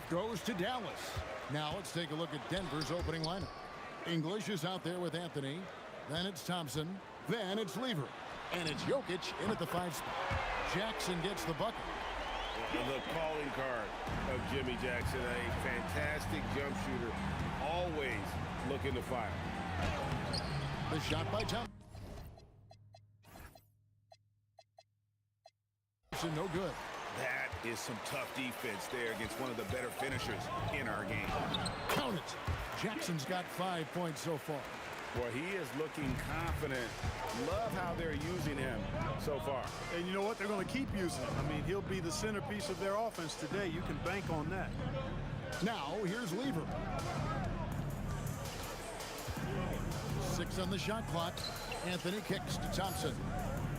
Half goes to Dallas. Now let's take a look at Denver's opening lineup. English is out there with Anthony. Then it's Thompson. Then it's Lever. And it's Jokic in at the 5 spot. Jackson gets the bucket. The calling card of Jimmy Jackson, a fantastic jump shooter, always looking to fire. The shot by Thompson. No good. That is some tough defense there against one of the better finishers in our game. Count it. Jackson's got 5 points so far. Well, he is looking confident. Love how they're using him so far. And you know what? They're going to keep using him. I mean, he'll be the centerpiece of their offense today. You can bank on that. Now, here's Lever. 6 on the shot clock. Anthony kicks to Thompson.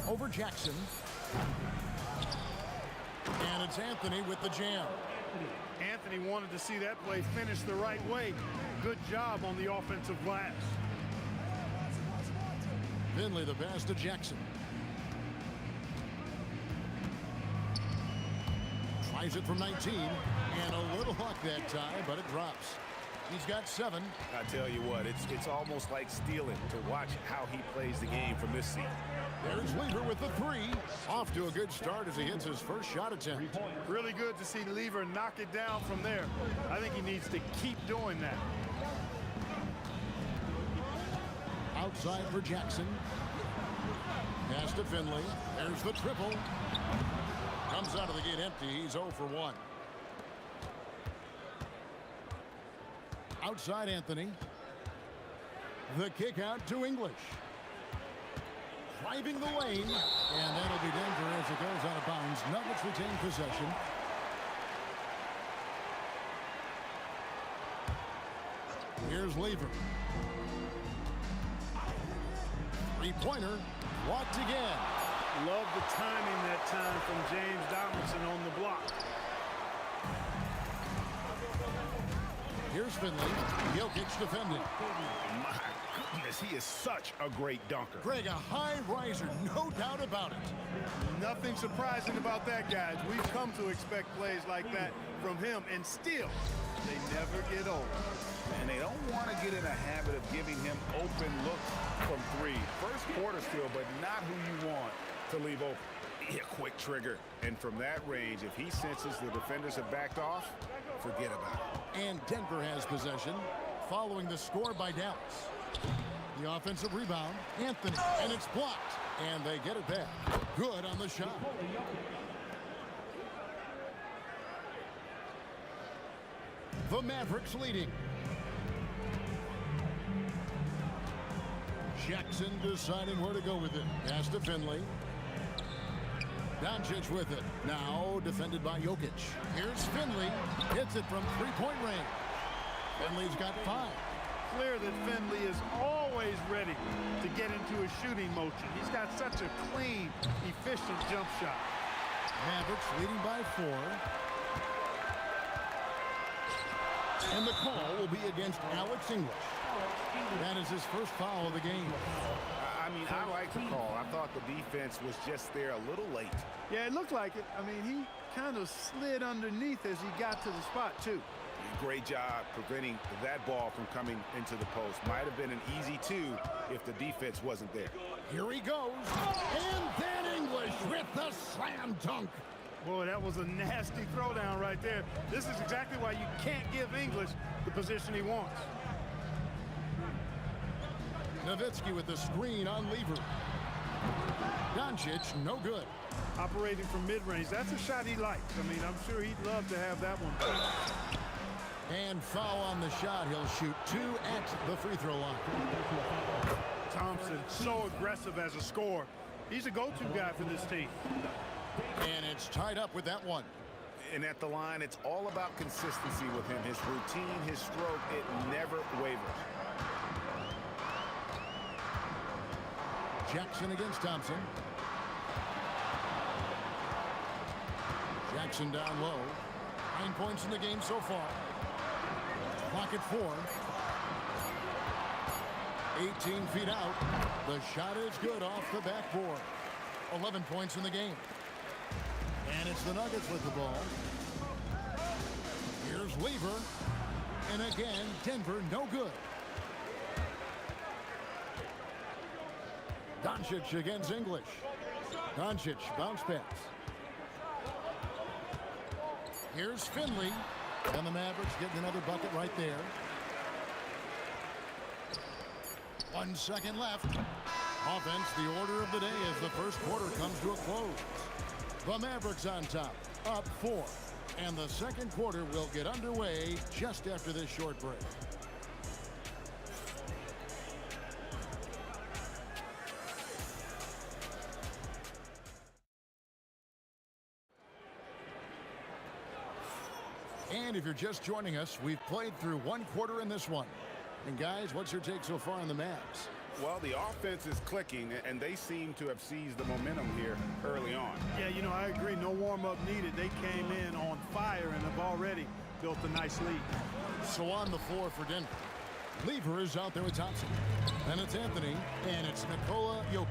Over Jackson. And it's Anthony with the jam. Anthony wanted to see that play finish the right way. Good job on the offensive glass. Finley the pass to Jackson. Tries it from 19. And a little luck that time, but it drops. He's got 7. I tell you what, it's almost like stealing to watch how he plays the game from this seat. There's Lever with the 3. Off to a good start as he hits his first shot attempt. Really good to see Lever knock it down from there. I think he needs to keep doing that. Outside for Jackson. Pass to Finley. There's the triple. Comes out of the gate empty. He's 0 for 1. Outside Anthony. The kick out to English. Driving the lane. And that'll be Denver as it goes out of bounds. Nuggets retain possession. Here's Lever. Three-pointer. Blocked again. Love the timing that time from James Donaldson on the block. Here's Finley. Jokic defending. My goodness, he is such a great dunker. Greg, a high riser, no doubt about it. Nothing surprising about that, guys. We've come to expect plays like that from him, and still, they never get old. And they don't want to get in a habit of giving him open looks from 3. First quarter still, but not who you want to leave open. Yeah, quick trigger. And from that range, if he senses the defenders have backed off, forget about it. And Denver has possession following the score by Dallas. The offensive rebound, Anthony, and it's blocked. And they get it back. Good on the shot. The Mavericks leading. Jackson deciding where to go with it. Pass to Finley. Doncic with it. Now defended by Jokic. Here's Finley. Hits it from three-point range. Finley's got 5. Clear that Finley is always ready to get into a shooting motion. He's got such a clean, efficient jump shot. Mavericks leading by 4. And the call will be against Alex English. That is his first foul of the game. I mean, I like the call. I thought the defense was just there a little late. Yeah, it looked like it. I mean, he kind of slid underneath as he got to the spot, too. Great job preventing that ball from coming into the post. Might have been an easy 2 if the defense wasn't there. Here he goes. And then English with the slam dunk. Boy, that was a nasty throwdown right there. This is exactly why you can't give English the position he wants. Nowitzki with the screen on Lever. Doncic, no good. Operating from mid-range, that's a shot he likes. I mean, I'm sure he'd love to have that one. And foul on the shot. He'll shoot 2 at the free throw line. Thompson, so aggressive as a scorer. He's a go-to guy for this team. And it's tied up with that one. And at the line, it's all about consistency with him. His routine, his stroke, it never wavers. Jackson against Thompson. Jackson down low. 9 points in the game so far. Clock at 4. 18 feet out. The shot is good off the backboard. 11 points in the game. And it's the Nuggets with the ball. Here's Lever. And again, Denver no good. Doncic against English. Doncic, bounce pass. Here's Finley. And the Mavericks getting another bucket right there. 1 second left. Offense, the order of the day as the first quarter comes to a close. The Mavericks on top, up 4. And the second quarter will get underway just after this short break. And if you're just joining us, we've played through 1 quarter in this one. And guys, what's your take so far on the Mavs? Well, the offense is clicking, and they seem to have seized the momentum here early on. Yeah, you know, I agree. No warm-up needed. They came in on fire and have already built a nice lead. So on the floor for Denver. Lever is out there with Thompson. Then it's Anthony, and it's Nikola Jokic.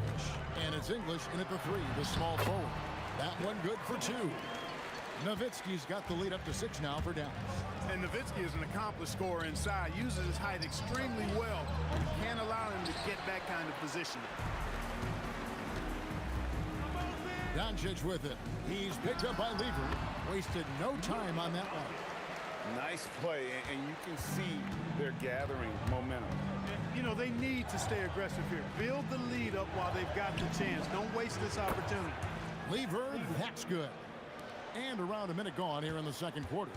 And it's English in at the 3, the small forward. That one good for 2. Nowitzki's got the lead up to 6 now for Dallas. And Nowitzki is an accomplished scorer inside, uses his height extremely well. You can't allow him to get that kind of position. Doncic with it. He's picked up by Lever. Wasted no time on that one. Nice play, and you can see they're gathering momentum. You know, they need to stay aggressive here. Build the lead up while they've got the chance. Don't waste this opportunity. Lever, that's good. And around a minute gone here in the second quarter.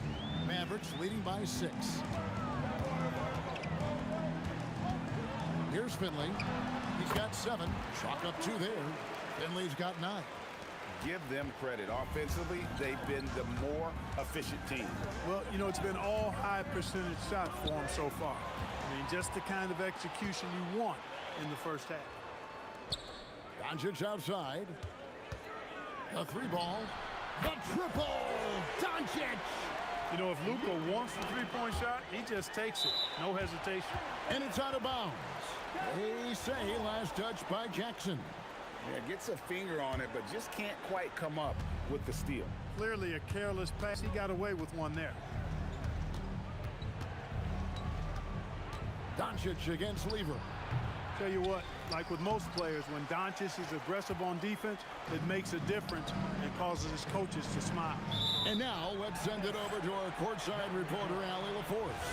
Mavericks leading by 6. Here's Finley. He's got 7. Chalk up 2 there. Finley's got 9. Give them credit. Offensively, they've been the more efficient team. Well, you know, it's been all high percentage shots for them so far. I mean, just the kind of execution you want in the first half. Doncic outside. The 3 ball. The triple! Doncic! You know, if Luka wants the three-point shot, he just takes it. No hesitation. And it's out of bounds. They say last touch by Jackson. Yeah, gets a finger on it, but just can't quite come up with the steal. Clearly a careless pass. He got away with one there. Doncic against Lever. Tell you what, like with most players, when Doncic is aggressive on defense, it makes a difference and causes his coaches to smile. And now let's send it over to our courtside reporter, Allie LaForce.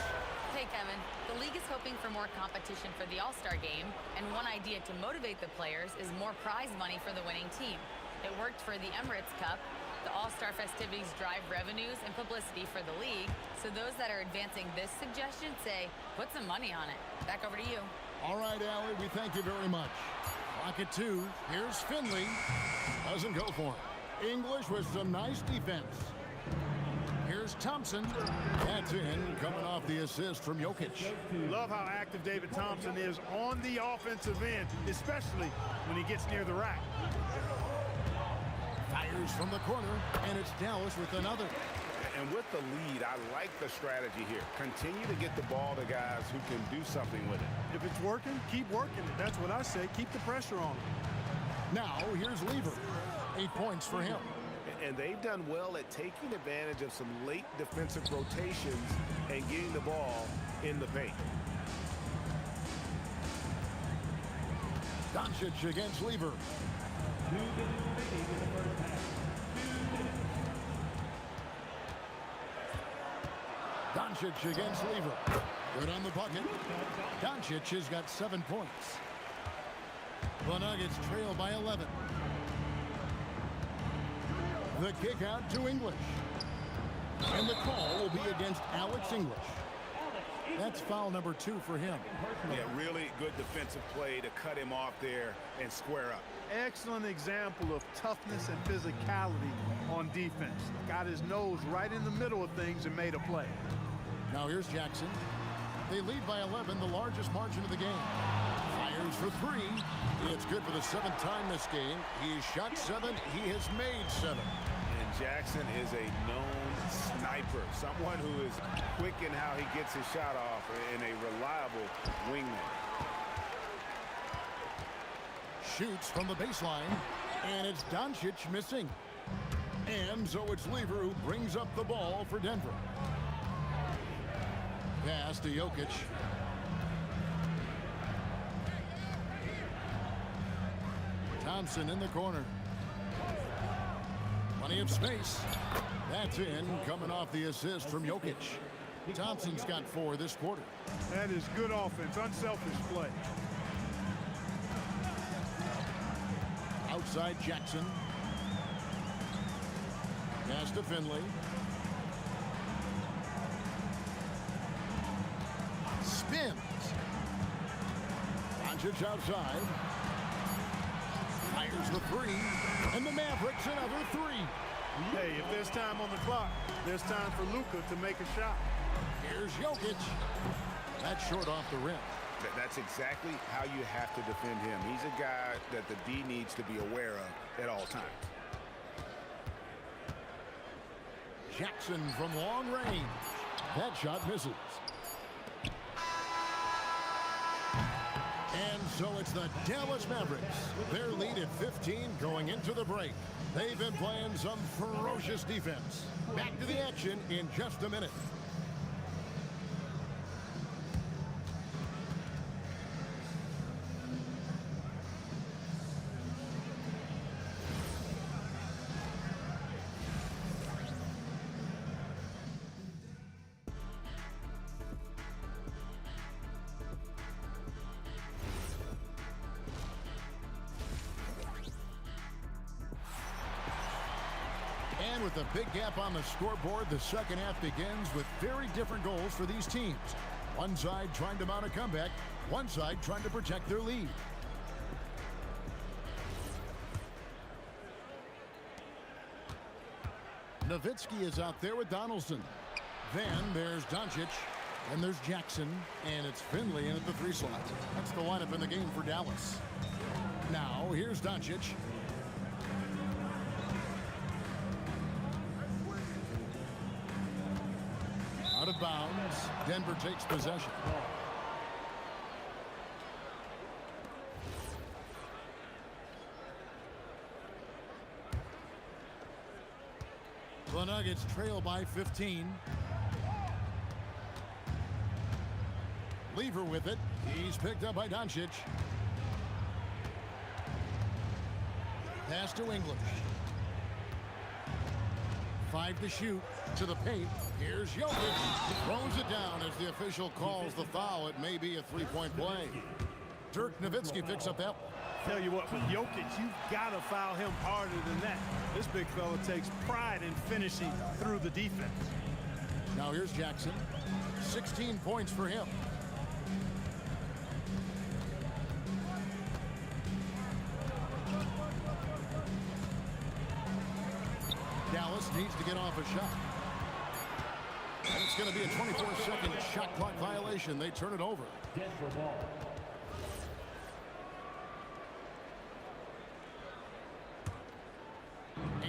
Hey, Kevin. The league is hoping for more competition for the All-Star game, and one idea to motivate the players is more prize money for the winning team. It worked for the Emirates Cup. The All-Star festivities drive revenues and publicity for the league, so those that are advancing this suggestion say, put some money on it. Back over to you. All right, Allie, we thank you very much. Clock at 2. Here's Finley. Doesn't go for him. English with some nice defense. Here's Thompson. That's in, coming off the assist from Jokic. Love how active David Thompson is on the offensive end, especially when he gets near the rack. Fires from the corner, and it's Dallas with another. And with the lead, I like the strategy here. Continue to get the ball to guys who can do something with it. If it's working, keep working it. That's what I say. Keep the pressure on him. Now, here's Lever. 8 points for him. And they've done well at taking advantage of some late defensive rotations and getting the ball in the paint. Doncic against Lever. Doncic against Lever. Good on the bucket. Doncic has got 7 points. The Nuggets trail by 11. The kick out to English. And the call will be against Alex English. That's foul number 2 for him. Yeah, really good defensive play to cut him off there and square up. Excellent example of toughness and physicality on defense. Got his nose right in the middle of things and made a play. Now here's Jackson. They lead by 11, the largest margin of the game. Fires for 3. It's good for the 7th time this game. He has shot 7. He has made 7. And Jackson is a known sniper, someone who is quick in how he gets his shot off and a reliable wingman. Shoots from the baseline, and it's Doncic missing. And so it's Lever who brings up the ball for Denver. pass to Jokic. Thompson in the corner. Plenty of space. That's in, coming off the assist from Jokic. Thompson's got 4 this quarter. That is good offense, unselfish play. Outside Jackson. Pass to Finley. Spins. Doncic outside. Fires the 3. And the Mavericks another 3. Hey, if there's time on the clock, there's time for Luka to make a shot. Here's Jokic. That's short off the rim. That's exactly how you have to defend him. He's a guy that the D needs to be aware of at all times. Jackson from long range. That shot misses. And so it's the Dallas Mavericks. Their lead at 15 going into the break. They've been playing some ferocious defense. Back to the action in just a minute. And with a big gap on the scoreboard, the second half begins with very different goals for these teams. One side trying to mount a comeback, one side trying to protect their lead. Nowitzki is out there with Donaldson. Then there's Doncic, and there's Jackson, and it's Finley in at the 3 slot. That's the lineup in the game for Dallas. Now, here's Doncic. Out of bounds. Denver takes possession. The Nuggets trail by 15. Lever with it. He's picked up by Doncic. Pass to English. 5 to shoot. To the paint. Here's Jokic. Throws it down as the official calls the foul. It may be a 3-point play. Dirk Nowitzki picks up that one. Tell you what, with Jokic, you've got to foul him harder than that. This big fella takes pride in finishing through the defense. Now here's Jackson. 16 points for him. Dallas needs to get off a shot. And it's going to be a 24-second shot clock violation. They turn it over. Denver ball.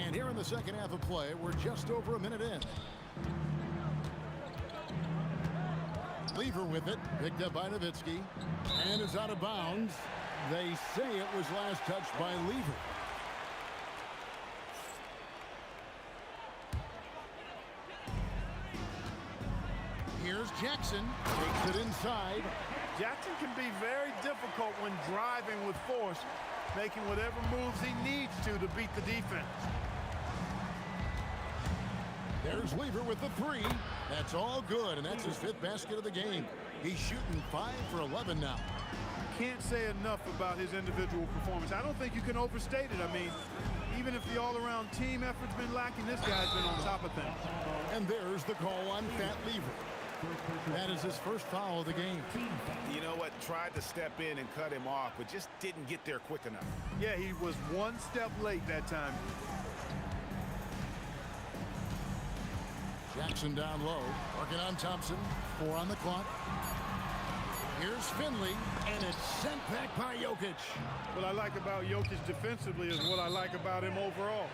And here in the second half of play, we're just over a minute in. Lever with it, picked up by Nowitzki, and it's out of bounds. They say it was last touched by Lever. Here's Jackson, takes it inside. Jackson can be very difficult when driving with force, making whatever moves he needs to beat the defense. There's Lever with the 3. That's all good, and that's his 5th basket of the game. He's shooting 5 for 11 now. Can't say enough about his individual performance. I don't think you can overstate it. I mean, even if the all-around team effort's been lacking, this guy's been on top of things. And there's the call on Fat Lever. That is his first foul of the game. You know what? Tried to step in and cut him off, but just didn't get there quick enough. Yeah, he was one step late that time. Jackson down low, working on Thompson. 4 on the clock. Here's Finley, and it's sent back by Jokic. What I like about Jokic defensively is what I like about him overall.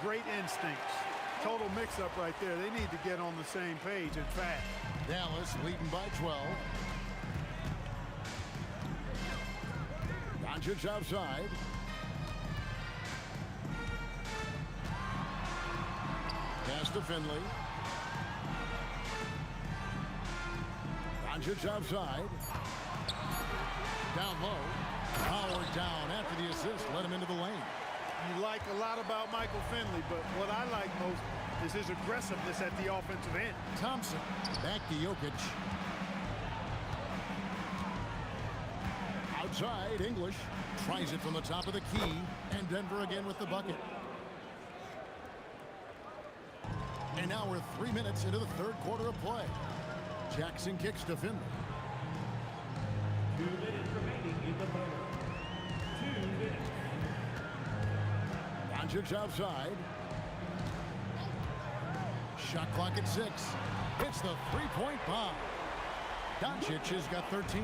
Great instincts. Total mix-up right there. They need to get on the same page and fast. Dallas leading by 12. Doncic outside. Pass to Finley. Doncic outside. Down low. Powered down after the assist. Let him into the lane. You like a lot about Michael Finley, but what I like most is his aggressiveness at the offensive end. Thompson back to Jokic. Outside, English tries it from the top of the key, and Denver again with the bucket. And now we're 3 minutes into the third quarter of play. Jackson kicks to Finley. 2 minutes remaining in the third. 2 minutes. Doncic outside. Shot clock at 6. It's the three-point bomb. Doncic has got 13.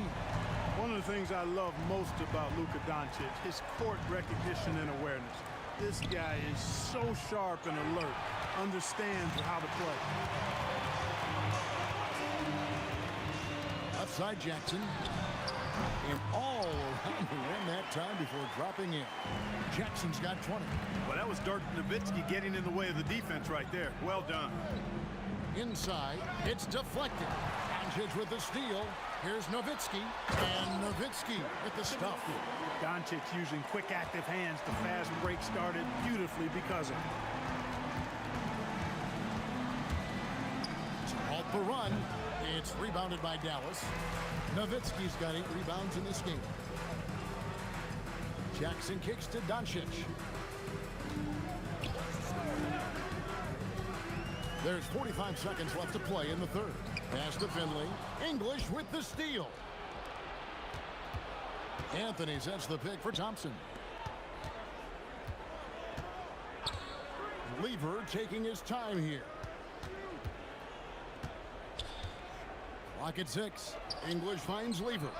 One of the things I love most about Luka Doncic, his court recognition and awareness. This guy is so sharp and alert, understands how to play. Outside Jackson. And all around the rim that time before dropping in. Jackson's got 20. Well, that was Dirk Nowitzki getting in the way of the defense right there. Well done. Inside, it's deflected. Doncic with the steal. Here's Nowitzki. And Nowitzki with the stuff. Doncic using quick, active hands. The fast break started beautifully because of it. To halt the run, it's rebounded by Dallas. Nowitzki's got 8 rebounds in this game. Jackson kicks to Doncic. There's 45 seconds left to play in the third. Pass to Finley. English with the steal. Anthony sets the pick for Thompson. Lever taking his time here. Clock at 6. English finds Lever.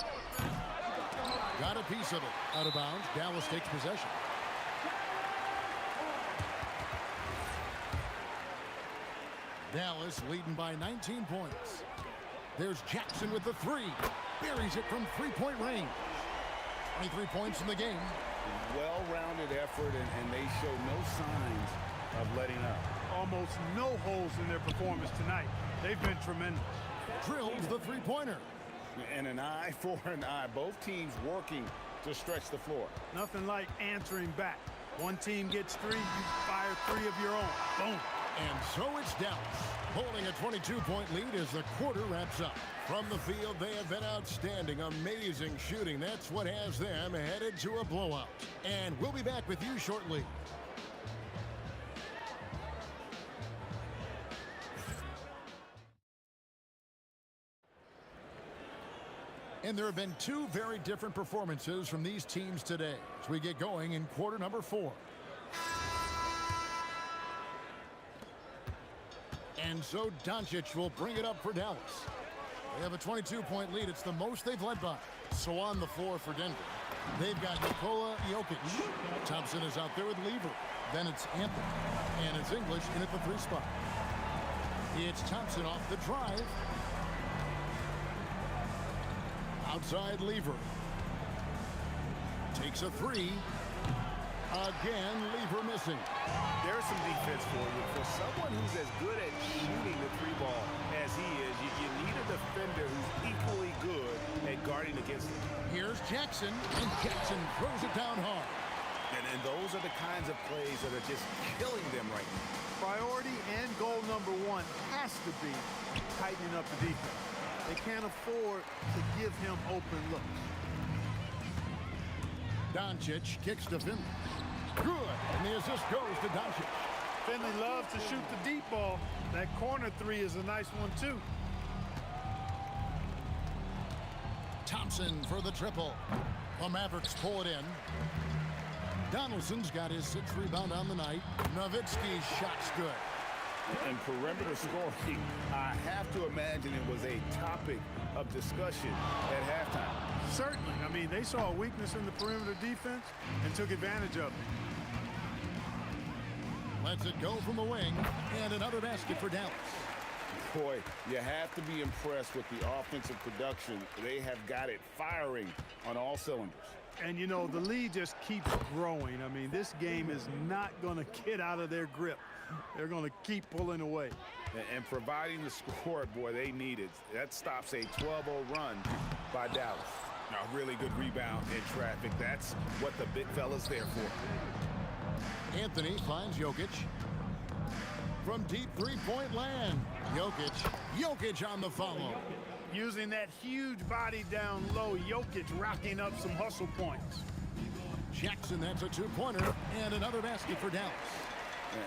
Got a piece of it. Out of bounds. Dallas takes possession. Dallas leading by 19 points. There's Jackson with the 3. Buries it from three-point range. 23 points in the game. Well-rounded effort, and they show no signs of letting up. Almost no holes in their performance tonight. They've been tremendous. Drills the three-pointer. And an eye for an eye. Both teams working to stretch the floor. Nothing like answering back. One team gets 3, you fire 3 of your own. Boom. And so it's Dallas, holding a 22-point lead as the quarter wraps up. From the field, they have been outstanding, amazing shooting. That's what has them headed to a blowout. And we'll be back with you shortly. And there have been 2 very different performances from these teams today as we get going in quarter number 4. And so Doncic will bring it up for Dallas. They have a 22-point lead. It's the most they've led by. So on the floor for Denver, they've got Nikola Jokic. Thompson is out there with Lever. Then it's Anthony. And it's English in at the 3 spot. It's Thompson off the drive. Outside Lever. Takes a 3. Again, Lever missing. There's some defense for you. For someone who's as good at shooting the 3 ball as he is, you need a defender who's equally good at guarding against him. Here's Jackson, and Jackson throws it down hard. And those are the kinds of plays that are just killing them right now. Priority and goal number 1 has to be tightening up the defense. They can't afford to give him open looks. Doncic kicks to Finley. Good, and the assist goes to Doncic. Finley loves to shoot the deep ball. That corner 3 is a nice one, too. Thompson for the triple. The Mavericks pull it in. Donaldson's got his 6th rebound on the night. Nowitzki's shot's good. And perimeter scoring, I have to imagine it was a topic of discussion at halftime. Certainly. I mean, they saw a weakness in the perimeter defense and took advantage of it. Lets it go from the wing, and another basket for Dallas. Boy, you have to be impressed with the offensive production. They have got it firing on all cylinders. And, you know, the lead just keeps growing. I mean, this game is not going to get out of their grip. They're going to keep pulling away. And providing the scoreboard they needed. That stops a 12-0 run by Dallas. A really good rebound in traffic. That's what the big fella's there for. Anthony finds Jokic. From deep three-point land, Jokic on the follow. Using that huge body down low, Jokic racking up some hustle points. Jackson, that's a two-pointer, and another basket for Dallas.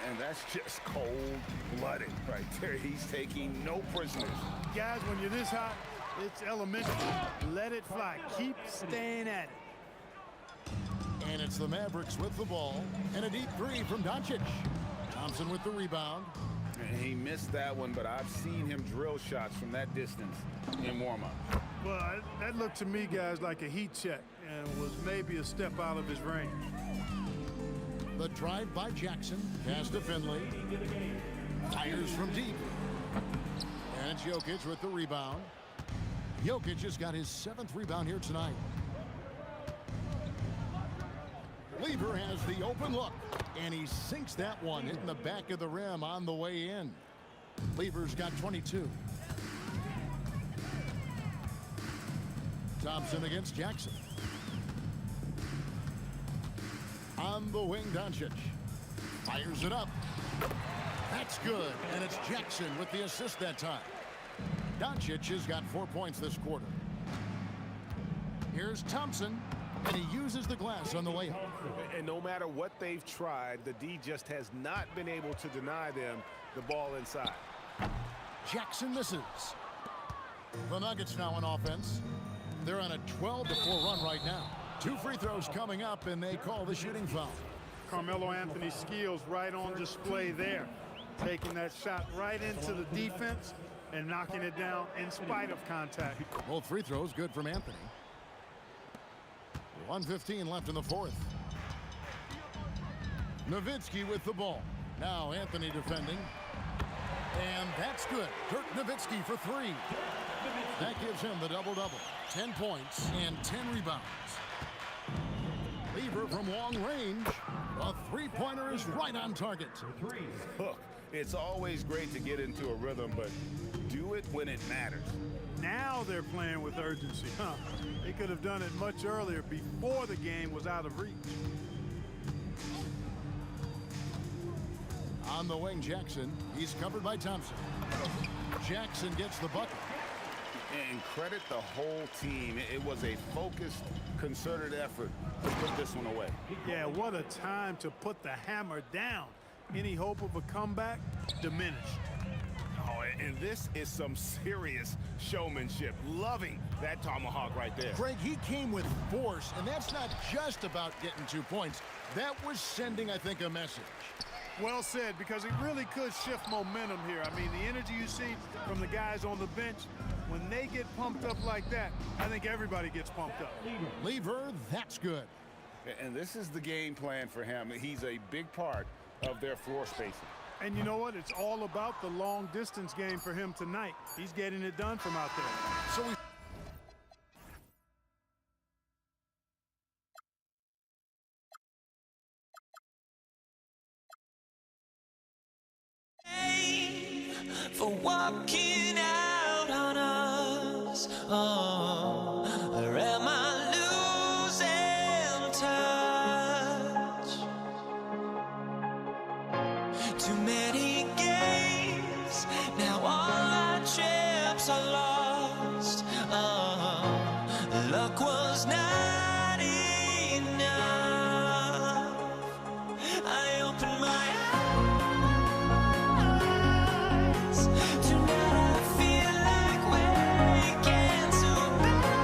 And that's just cold-blooded right there. He's taking no prisoners. Guys, when you're this hot, it's elementary. Let it fly. Keep staying at it. And it's the Mavericks with the ball, and a deep three from Doncic. Thompson with the rebound. And he missed that one, but I've seen him drill shots from that distance in warm-up. Well, that looked to me, guys, like a heat check and was maybe a step out of his range. The drive by Jackson. Pass to Finley. Fires from deep. And it's Jokic with the rebound. Jokic has got his 7th rebound here tonight. Lever has the open look, and he sinks that one, hitting the back of the rim on the way in. Lever's got 22. Thompson against Jackson. On the wing, Doncic. Fires it up. That's good, and it's Jackson with the assist that time. Doncic has got 4 points this quarter. Here's Thompson. And he uses the glass on the layup. And no matter what they've tried, the D just has not been able to deny them the ball inside. Jackson misses. The Nuggets now on offense. They're on a 12-4 run right now. 2 free throws coming up, and they call the shooting foul. Carmelo Anthony's skills right on display there. Taking that shot right into the defense and knocking it down in spite of contact. Both free throws good from Anthony. 1:15 left in the fourth. Nowitzki with the ball. Now Anthony defending. And that's good. Dirk Nowitzki for 3. That gives him the double-double. 10 points and 10 rebounds. Lever from long range. A three-pointer is right on target. Look, it's always great to get into a rhythm, but do it when it matters. Now they're playing with urgency, huh? They could have done it much earlier before the game was out of reach. On the wing, Jackson. He's covered by Thompson. Jackson gets the bucket. And credit the whole team. It was a focused, concerted effort to put this one away. Yeah, what a time to put the hammer down. Any hope of a comeback diminished. Oh, and this is some serious showmanship. Loving that tomahawk right there. Greg, he came with force, and that's not just about getting 2 points. That was sending, I think, a message. Well said, because it really could shift momentum here. I mean, the energy you see from the guys on the bench, when they get pumped up like that, I think everybody gets pumped up. Lever, that's good. And this is the game plan for him. He's a big part of their floor spacing. And you know what? It's all about the long distance game for him tonight. He's getting it done from out there. So we for walking out on us. Oh, or am I losing touch? Too many games, now all our chips are lost. Oh, luck was not enough. I opened my eyes. Tonight I feel like waking so bad.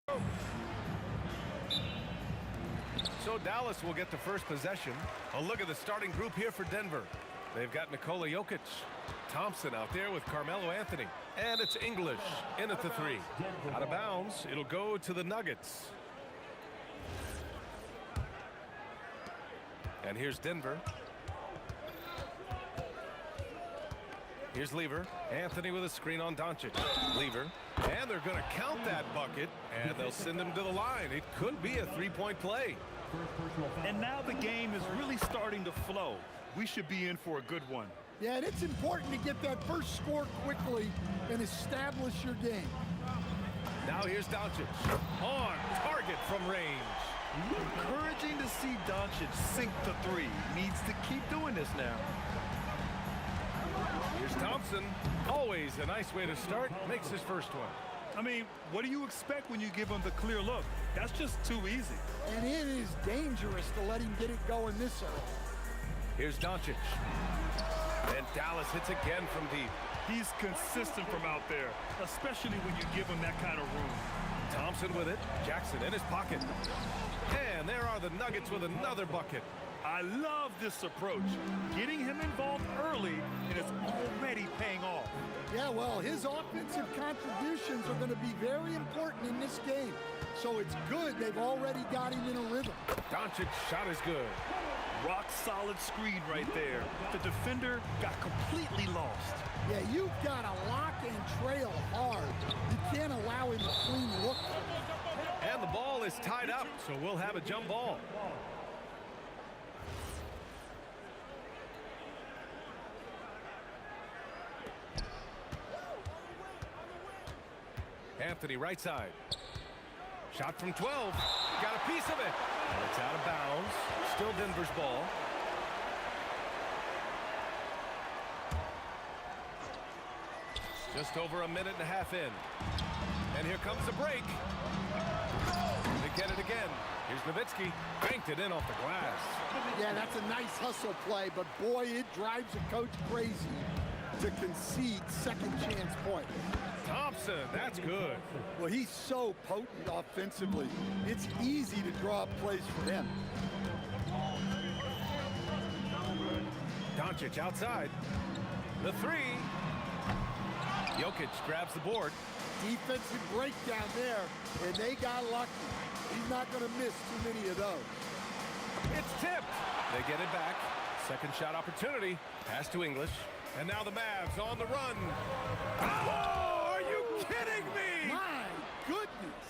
So Dallas will get the first possession. A look at the starting group here for Denver. They've got Nikola Jokic, Thompson out there with Carmelo Anthony. And it's English in at the 3. Out of bounds, it'll go to the Nuggets. And here's Denver. Here's Lever. Anthony with a screen on Doncic. Lever. And they're going to count that bucket, and they'll send him to the line. It could be a three-point play. And now the game is really starting to flow. We should be in for a good one. Yeah, and it's important to get that first score quickly and establish your game. Now here's Doncic. On target from range. Encouraging to see Doncic sink the 3. Needs to keep doing this now. Here's Thompson. Always a nice way to start. Makes his first one. I mean, what do you expect when you give him the clear look? That's just too easy. And it is dangerous to let him get it going this early. Here's Doncic. And Dallas hits again from deep. He's consistent from out there, especially when you give him that kind of room. Thompson with it. Jackson in his pocket. And there are the Nuggets with another bucket. I love this approach. Getting him involved early, and it's already paying off. Yeah, well, his offensive contributions are going to be very important in this game. So it's good they've already got him in a rhythm. Doncic shot is good. Rock solid screen right there. The defender got completely lost. Yeah, you've got to lock and trail hard. You can't allow him a clean look. And the ball is tied up, so we'll have a jump ball. Anthony right side. Shot from 12. Got a piece of it. And it's out of bounds. Still Denver's ball. Just over a minute and a half in. And here comes the break. They get it again. Here's Nowitzki. Banked it in off the glass. Yeah, that's a nice hustle play, but boy, it drives a coach crazy to concede second chance points. Thompson, that's good. Well, he's so potent offensively. It's easy to draw up plays for him. Doncic outside. The 3. Jokic grabs the board. Defensive breakdown there, and they got lucky. He's not going to miss too many of those. It's tipped. They get it back. Second shot opportunity. Pass to English. And now the Mavs on the run. Oh, are you kidding me? My goodness.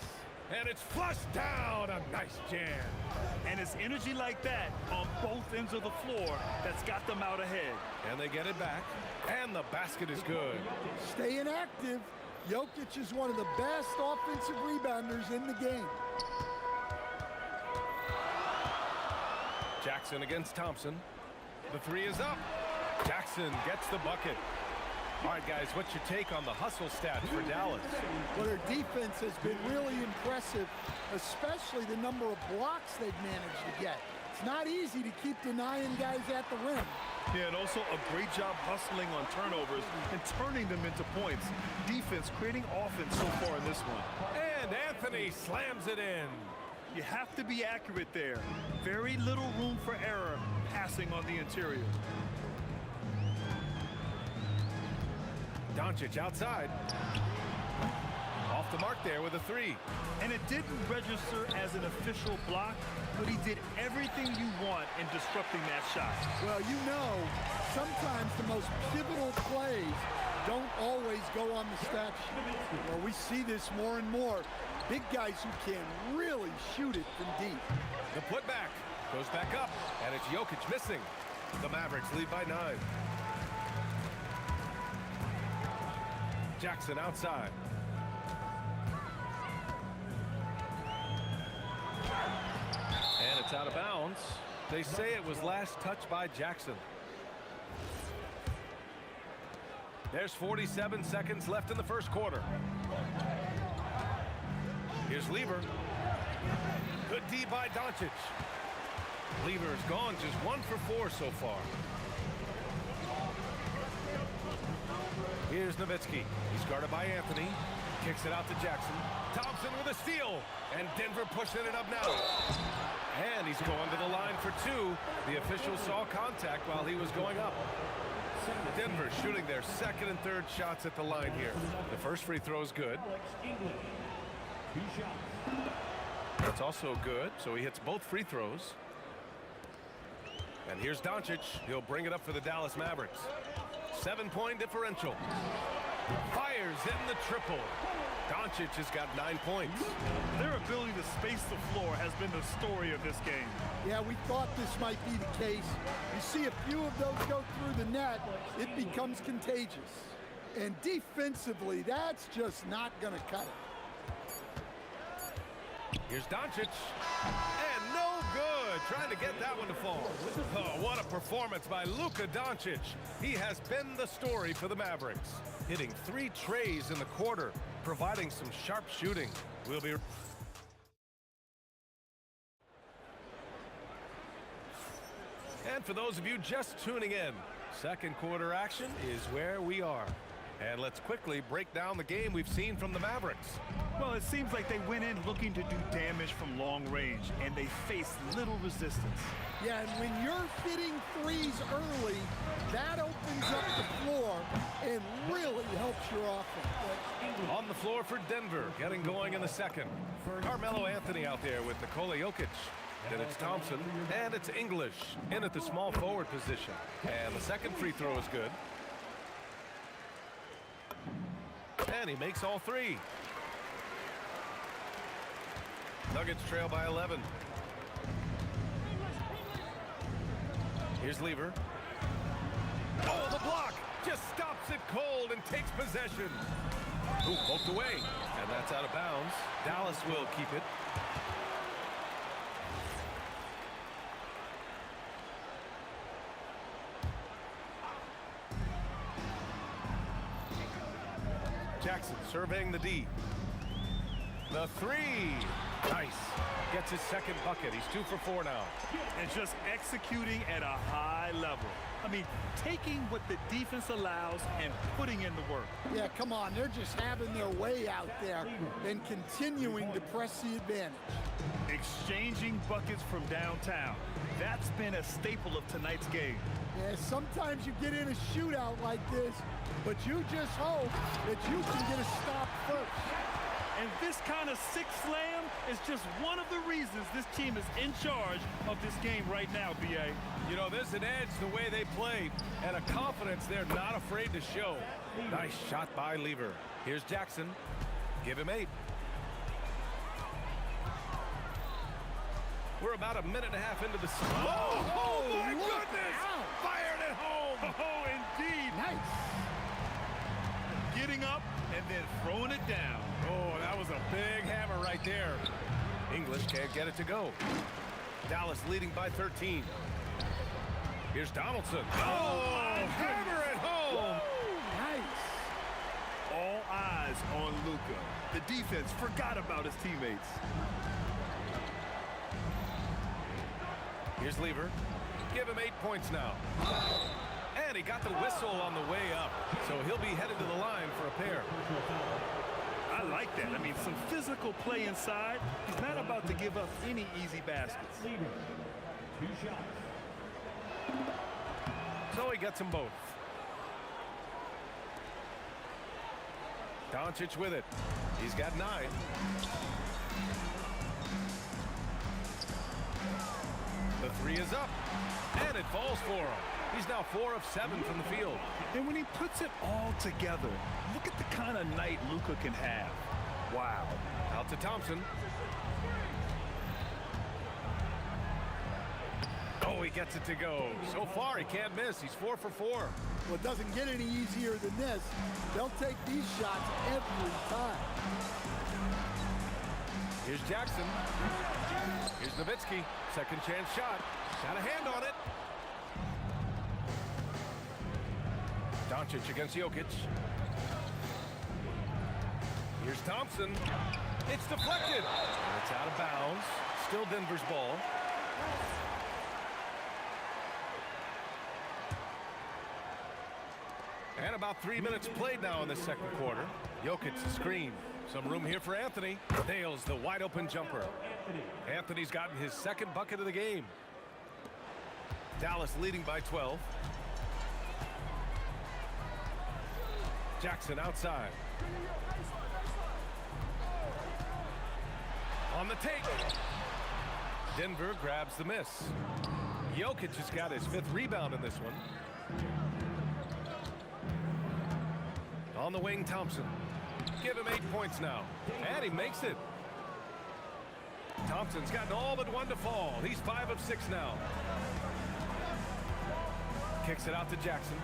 And it's flushed down. A nice jam. And it's energy like that on both ends of the floor that's got them out ahead. And they get it back. And the basket is good. Staying active. Jokic is one of the best offensive rebounders in the game. Jackson against Thompson. The 3 is up. Jackson gets the bucket. All right, guys, what's your take on the hustle stats for Dallas? Well, their defense has been really impressive, especially the number of blocks they've managed to get. It's not easy to keep denying guys at the rim. Yeah, and also a great job hustling on turnovers and turning them into points. Defense creating offense so far in this one. And Anthony slams it in. You have to be accurate there. Very little room for error passing on the interior. Doncic outside. Off the mark there with a 3. And it didn't register as an official block, but he did everything you want in disrupting that shot. Well, you know, sometimes the most pivotal plays don't always go on the stat sheet. Well, we see this more and more. Big guys who can really shoot it from deep. The putback goes back up, and it's Jokic missing. The Mavericks lead by 9. Jackson outside. And it's out of bounds. They say it was last touched by Jackson. There's 47 seconds left in the first quarter. Here's Lever. Good D by Doncic. Lever is gone just 1 for 4 so far. Here's Nowitzki. He's guarded by Anthony. Kicks it out to Jackson. Thompson with a steal. And Denver pushing it up now. And he's going to the line for two. The official saw contact while he was going up. Denver shooting their second and third shots at the line here. The first free throw is good. That's also good, so he hits both free throws. And here's Doncic. He'll bring it up for the Dallas Mavericks. 7-point differential. Fires in the triple. Doncic has got 9 points. Their ability to space the floor has been the story of this game. Yeah, we thought this might be the case. You see a few of those go through the net, it becomes contagious. And defensively, that's just not going to cut it. Here's Doncic. And no good. Trying to get that one to fall. Oh, what a performance by Luka Doncic. He has been the story for the Mavericks. Hitting 3 trays in the quarter, providing some sharp shooting. We'll be... And for those of you just tuning in, second quarter action is where we are. And let's quickly break down the game we've seen from the Mavericks. Well, it seems like they went in looking to do damage from long range, and they faced little resistance. Yeah, and when you're hitting threes early, that opens up the floor and really helps your offense. On the floor for Denver, getting going in the second. Carmelo Anthony out there with Nikola Jokic. Then it's Thompson, and it's English in at the small forward position. And the second free throw is good. And he makes all 3. Nuggets trail by 11. Here's Lever. Oh, the block! Just stops it cold and takes possession. Ooh, poked away. And that's out of bounds. Dallas will keep it. Jackson surveying the D. The 3. Nice. Gets his second bucket. He's 2 for 4 now. And just executing at a high level. I mean, taking what the defense allows and putting in the work. Yeah, come on. They're just having their way out there and continuing to press the advantage. Exchanging buckets from downtown. That's been a staple of tonight's game. Yeah, sometimes you get in a shootout like this, but you just hope that you can get a stop first. And this kind of six slam is just one of the reasons this team is in charge of this game right now, B.A. You know, there's an edge the way they play and a confidence they're not afraid to show. Nice shot by Lever. Here's Jackson. Give him 8. We're about a minute and a half into the... Oh my goodness! Fired it home! Oh, indeed. Nice. Getting up and then throwing it down. Oh, that was a big hammer right there. English can't get it to go. Dallas leading by 13. Here's Donaldson. Oh, hammer it home! Nice. All eyes on Luka. The defense forgot about his teammates. Here's Lever. Give him 8 points now. And he got the whistle on the way up. So he'll be headed to the line for a pair. I like that. I mean, some physical play inside. He's not about to give up any easy baskets. 2 shots. So he gets them both. Doncic with it. He's got 9. The 3 is up. And it falls for him. He's now 4 of 7 from the field. And when he puts it all together, look at the kind of night Luka can have. Wow. Out to Thompson. Oh, he gets it to go. So far, he can't miss. He's 4 for 4. Well, it doesn't get any easier than this. They'll take these shots every time. Here's Jackson. Here's Nowitzki. Second chance shot. Got a hand on it. Doncic against Jokic. Here's Thompson. It's deflected. It's out of bounds. Still Denver's ball. And about 3 minutes played now in the second quarter. Jokic screen. Some room here for Anthony. Nails the wide open jumper. Anthony's gotten his second bucket of the game. Dallas leading by 12. Jackson outside. On the take. Denver grabs the miss. Jokic has got his 5th rebound in this one. On the wing, Thompson. Give him 8 points now. And he makes it. Thompson's gotten all but one to fall. He's 5 of 6 now. Kicks it out to Jackson.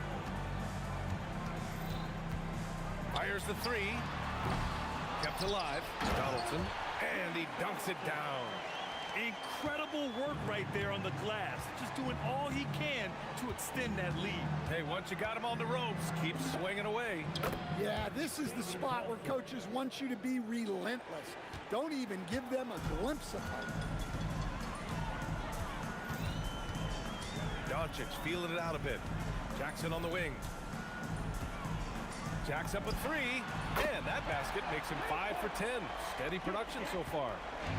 Fires the 3. Kept alive. Donaldson. And he dunks it down. Incredible work right there on the glass. Just doing all he can to extend that lead. Hey, once you got him on the ropes, keep swinging away. Yeah, this is the spot where coaches want you to be relentless. Don't even give them a glimpse of hope. Doncic feeling it out a bit. Jackson on the wing. Jack's up a 3, and that basket makes him 5 for 10. Steady production so far.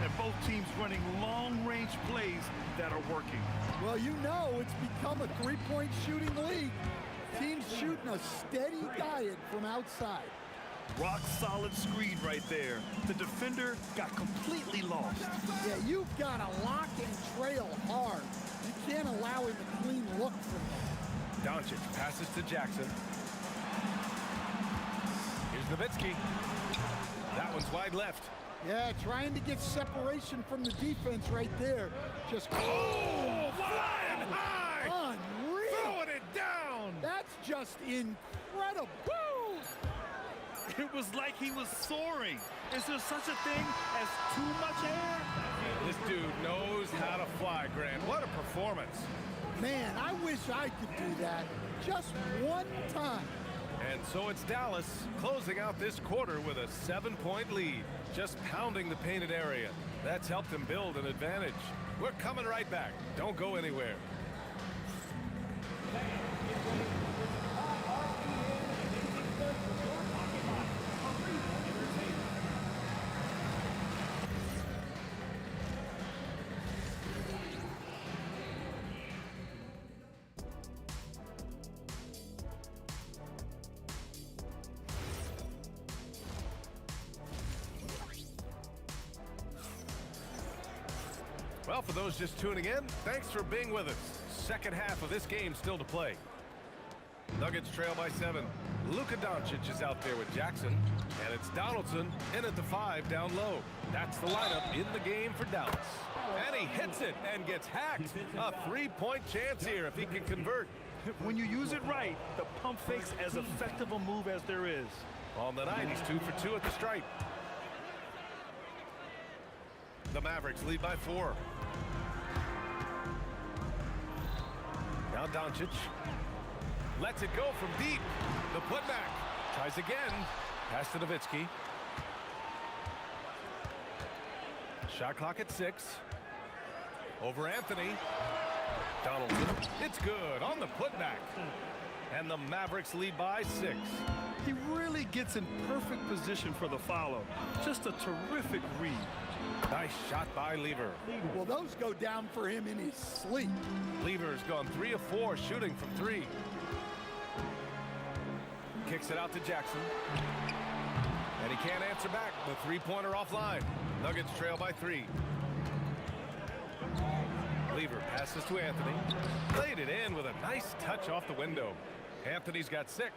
And both teams running long-range plays that are working. Well, you know it's become a three-point shooting league. Teams shooting a steady diet from outside. Rock-solid screen right there. The defender got completely lost. Yeah, you've got to lock and trail hard. You can't allow him a clean look from there. Doncic passes to Jackson. Here's Nowitzki. That one's wide left. Yeah, trying to get separation from the defense right there. Just flying high! Unreal! Throwing it down! That's just incredible. Woo! It was like he was soaring. Is there such a thing as too much air? This dude knows how to fly, Grant. What a performance. Man, I wish I could do that just one time. And so it's Dallas closing out this quarter with a 7-point lead, just pounding the painted area. That's helped them build an advantage. We're coming right back. Don't go anywhere. Well, for those just tuning in, thanks for being with us. Second half of this game still to play. Nuggets trail by 7. Luka Doncic is out there with Jackson, and it's Donaldson in at the 5 down low. That's the lineup in the game for Dallas. And he hits it and gets hacked. A 3-point chance here if he can convert. When you use it right, the pump fake's as effective a move as there is. On the night, he's 2 for 2 at the stripe. The Mavericks lead by 4. Now Doncic lets it go from deep. The putback. Tries again. Pass to Nowitzki. Shot clock at 6. Over Anthony. Donaldson. It's good on the putback. And the Mavericks lead by 6. He really gets in perfect position for the follow. Just a terrific read. Nice shot by Lever. Well, those go down for him in his sleep. Lever's gone 3 of 4 shooting from 3. Kicks it out to Jackson. And he can't answer back. The three-pointer offline. Nuggets trail by 3. Lever passes to Anthony. Played it in with a nice touch off the window. Anthony's got 6.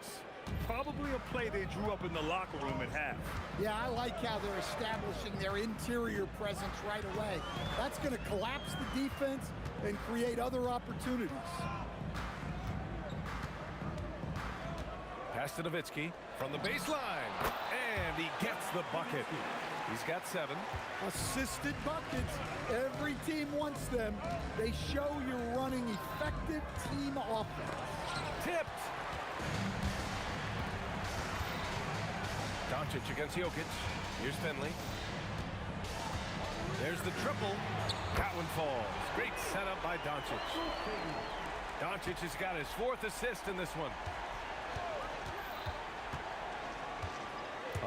Probably a play they drew up in the locker room at half. Yeah, I like how they're establishing their interior presence right away. That's going to collapse the defense and create other opportunities. Pass to Nowitzki from the baseline. And he gets the bucket. He's got 7. Assisted buckets. Every team wants them. They show you're running effective team offense. Tipped. Doncic against Jokic. Here's Finley. There's the triple. That one falls. Great setup by Doncic. Doncic has got his 4th assist in this one.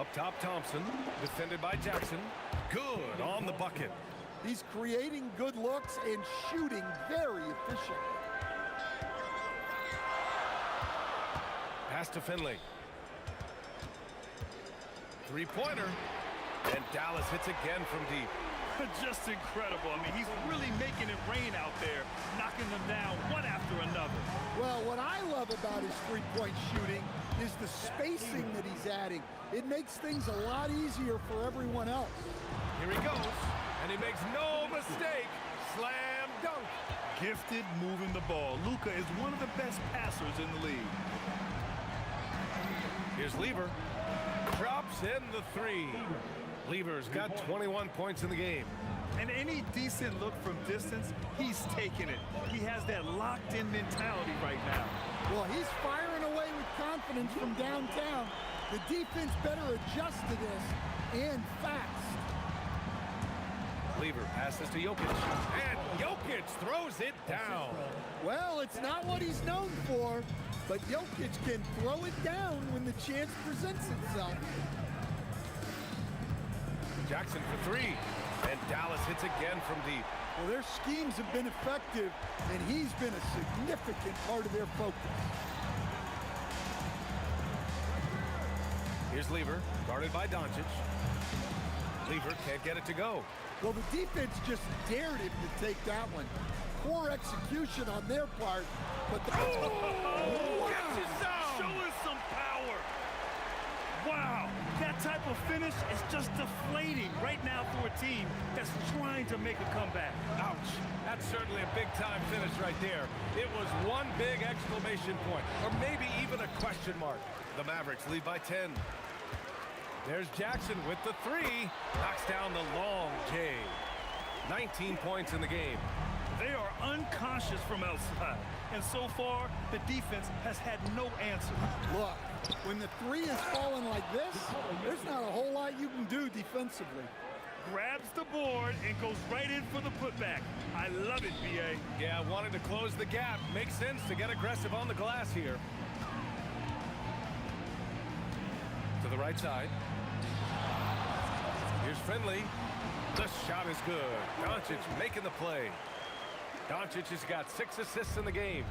Up top, Thompson. Defended by Jackson. Good on the bucket. He's creating good looks and shooting very efficient. Pass to Finley. Three-pointer. And Dallas hits again from deep. Just incredible. I mean, he's really making it rain out there, knocking them down one after another. Well, what I love about his three-point shooting is the spacing that he's adding. It makes things a lot easier for everyone else. Here he goes, and he makes no mistake. Slam dunk. Gifted moving the ball. Luka is one of the best passers in the league. Here's Lever. Drops in the three. Lever's got 21 points in the game. And any decent look from distance, he's taking it. He has that locked-in mentality right now. Well, he's firing away with confidence from downtown. The defense better adjust to this, and fast. Lever passes to Jokic, and Jokic throws it down. Well, it's not what he's known for, but Jokic can throw it down when the chance presents itself. Jackson for three, and Dallas hits again from deep. Well, their schemes have been effective, and he's been a significant part of their focus. Here's Lever, guarded by Doncic. Lever can't get it to go. Well, the defense just dared him to take that one. Poor execution on their part, but the... Showing some power. Wow, that type of finish is just deflating right now for a team that's trying to make a comeback. Ouch. That's certainly a big-time finish right there. It was one big exclamation point, or maybe even a question mark. The Mavericks lead by 10. There's Jackson with the three. Knocks down the long J. 19 points in the game. They are unconscious from outside, and so far, the defense has had no answer. Look, when the three is falling like this, there's not a whole lot you can do defensively. Grabs the board and goes right in for the putback. I love it, B.A. Yeah, wanting to close the gap. Makes sense to get aggressive on the glass here. To the right side. Here's Finley. The shot is good. Doncic making the play. Doncic has got 6 assists in the game.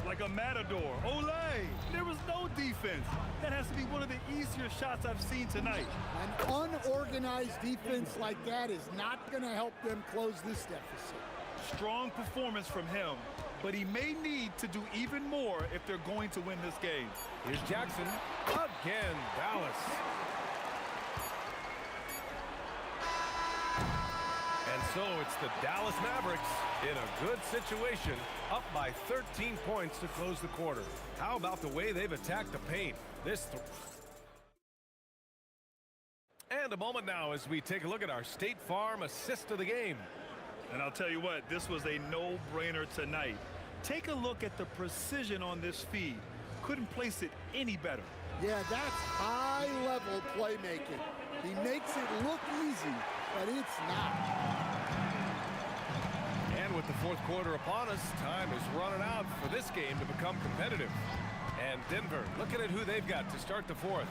Like a matador. Olay! There was no defense. That has to be one of the easier shots I've seen tonight. An unorganized defense like that is not going to help them close this deficit. Strong performance from him, but he may need to do even more if they're going to win this game. Here's Jackson. Again, Dallas. And so it's the Dallas Mavericks in a good situation, up by 13 points to close the quarter. How about the way they've attacked the paint? And a moment now as we take a look at our State Farm assist of the game. And I'll tell you what, this was a no-brainer tonight. Take a look at the precision on this feed. Couldn't place it any better. Yeah, that's high-level playmaking. He makes it look easy, but it's not. And with the fourth quarter upon us, time is running out for this game to become competitive. And Denver, looking at who they've got to start the fourth.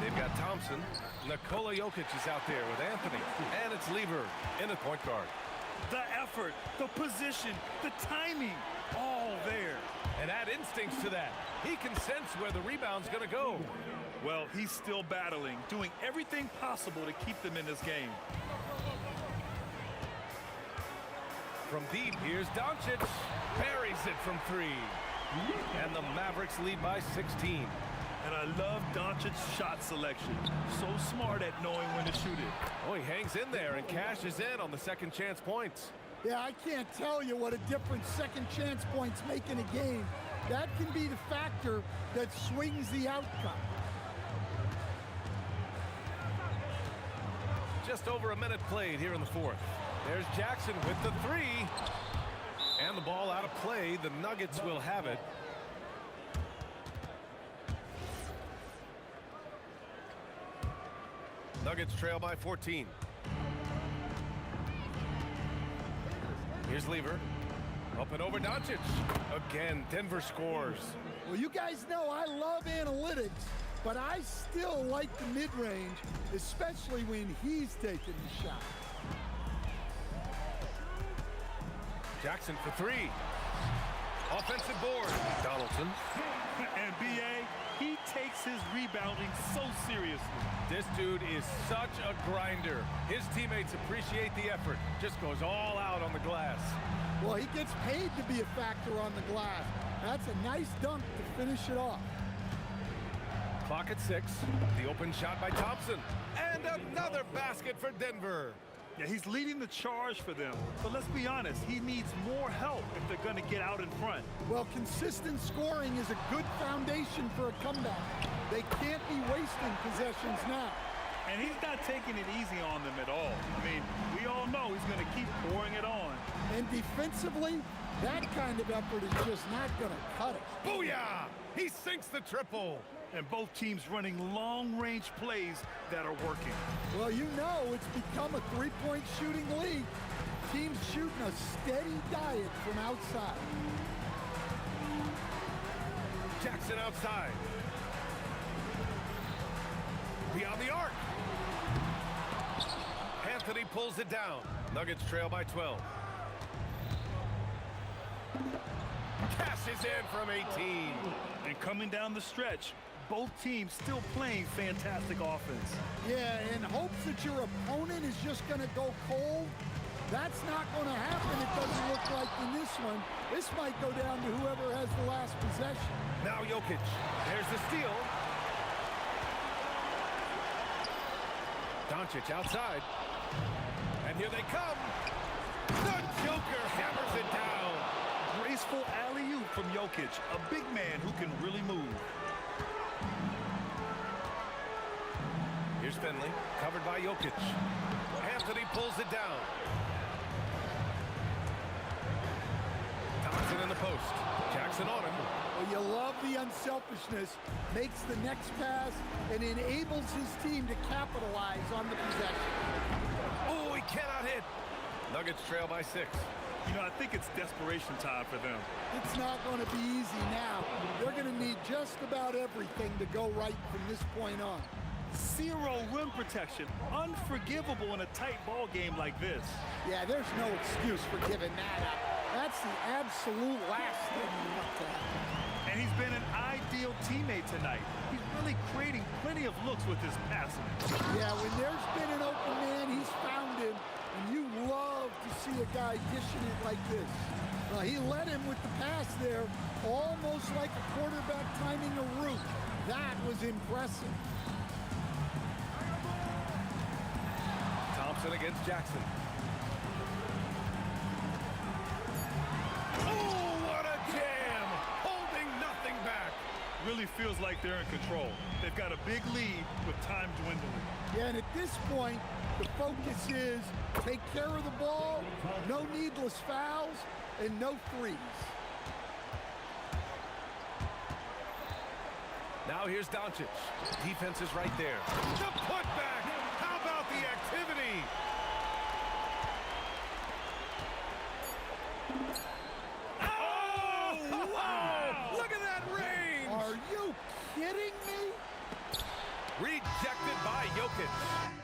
They've got Thompson. Nikola Jokic is out there with Anthony. And it's Lever in the point guard. The effort, the position, the timing, all there. And add instincts to that. He can sense where the rebound's going to go. Well, he's still battling, doing everything possible to keep them in this game. From deep, here's Doncic. Buries it from three. And the Mavericks lead by 16. And I love Doncic's shot selection. So smart at knowing when to shoot it. Oh, he hangs in there and cashes in on the second chance points. Yeah, I can't tell you what a difference second chance points make in a game. That can be the factor that swings the outcome. Just over a minute played here in the fourth. There's Jackson with the three. And the ball out of play. The Nuggets will have it. Nuggets trail by 14. Here's Lever. Up and over Doncic. Again, Denver scores. Well, you guys know I love analytics, but I still like the mid-range, especially when he's taking the shot. Jackson for three. Offensive board. Donaldson. And B.A., he takes his rebounding so seriously. This dude is such a grinder. His teammates appreciate the effort. Just goes all out on the glass. Well, he gets paid to be a factor on the glass. That's a nice dunk to finish it off. Clock at 6. The open shot by Thompson. And another basket for Denver. Yeah, he's leading the charge for them. But let's be honest, he needs more help if they're going to get out in front. Well, consistent scoring is a good foundation for a comeback. They can't be wasting possessions now. And he's not taking it easy on them at all. I mean, we all know he's going to keep pouring it on. And defensively, that kind of effort is just not going to cut it. Booyah! He sinks the triple. And both teams running long-range plays that are working. Well, you know it's become a three-point shooting league. Teams shooting a steady diet from outside. Jackson outside. Beyond the arc. Anthony pulls it down. Nuggets trail by 12. Cashes in from 18. And coming down the stretch, both teams still playing fantastic offense. Yeah, in hopes that your opponent is just going to go cold. That's not going to happen, it doesn't look like in this one. This might go down to whoever has the last possession. Now Jokic. There's the steal. Doncic outside. And here they come. The Joker hammers it down. Graceful alley-oop from Jokic, a big man who can really move. Here's Finley, covered by Jokic. Anthony pulls it down. Thompson in the post. Jackson on him. Well, you love the unselfishness. Makes the next pass and enables his team to capitalize on the possession. Oh, he cannot hit. Nuggets trail by 6. You know, I think it's desperation time for them. It's not going to be easy now. They're going to need just about everything to go right from this point on. Zero rim protection. Unforgivable in a tight ball game like this. Yeah, there's no excuse for giving that up. That's the absolute last thing you want to happen. And he's been an ideal teammate tonight. He's really creating plenty of looks with his passing. Yeah, when there's been an open man, he's found him. And you love to see a guy dishing it like this. Well, he led him with the pass there, almost like a quarterback timing a route. That was impressive. Thompson against Jackson. Oh, what a jam! Holding nothing back. Really feels like they're in control. They've got a big lead with time dwindling. Yeah, and at this point, the focus is take care of the ball, no needless fouls, and no threes. Now here's Doncic. Defense is right there. The putback! How about the activity? Oh, wow! Look at that range! Are you kidding me? Rejected by Jokic.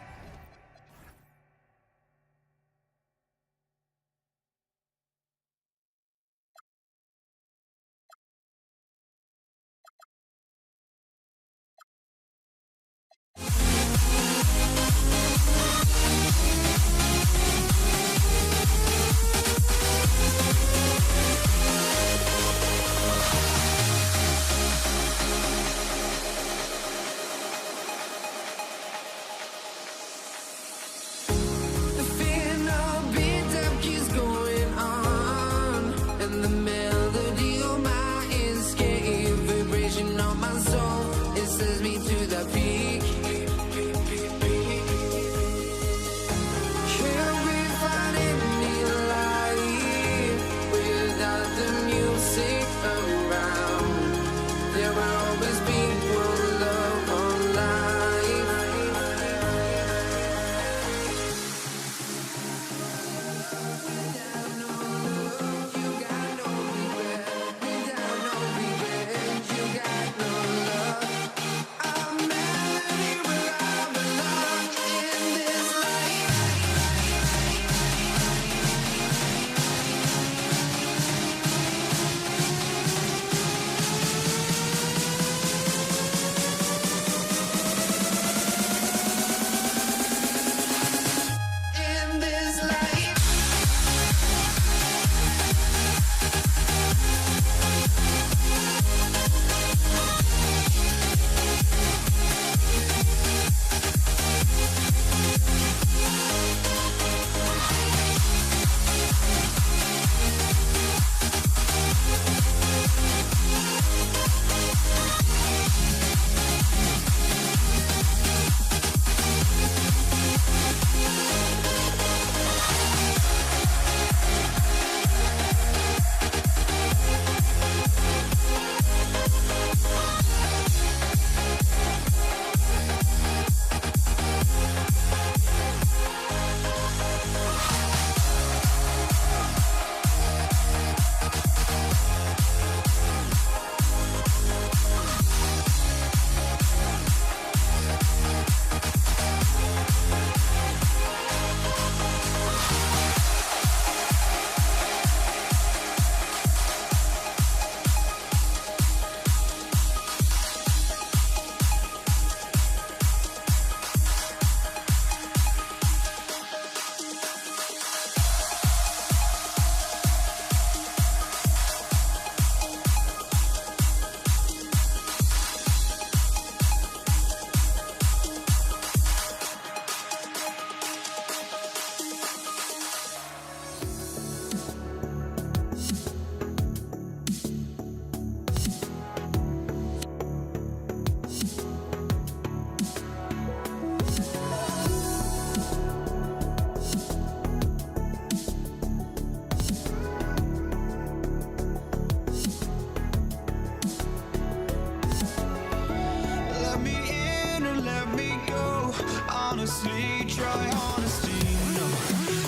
honestly, try honesty. No,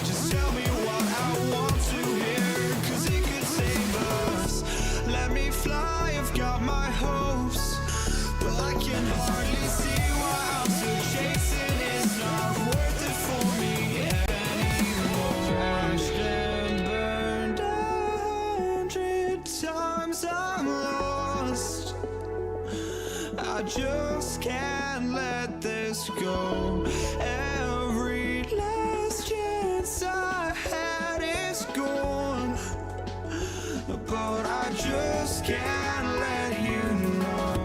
just tell me what I want to hear, 'cause it could save us. Let me fly, I've got my hopes, but I can hardly see why I'm still chasing. It's not worth it for me anymore. Crashed and burned 100 times, I'm lost. I just can't let this go. Every last chance I had is gone, but I just can't let you know.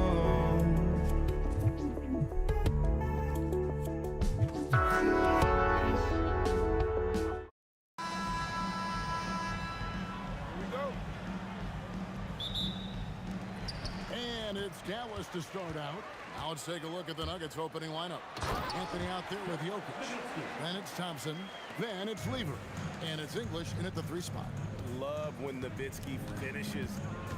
And it's Dallas to start out. Now let's take a look at the Nuggets opening lineup. Anthony out there with Jokic. Then it's Thompson. Then it's Lever. And it's English in at the 3 spot. Love when Nowitzki finishes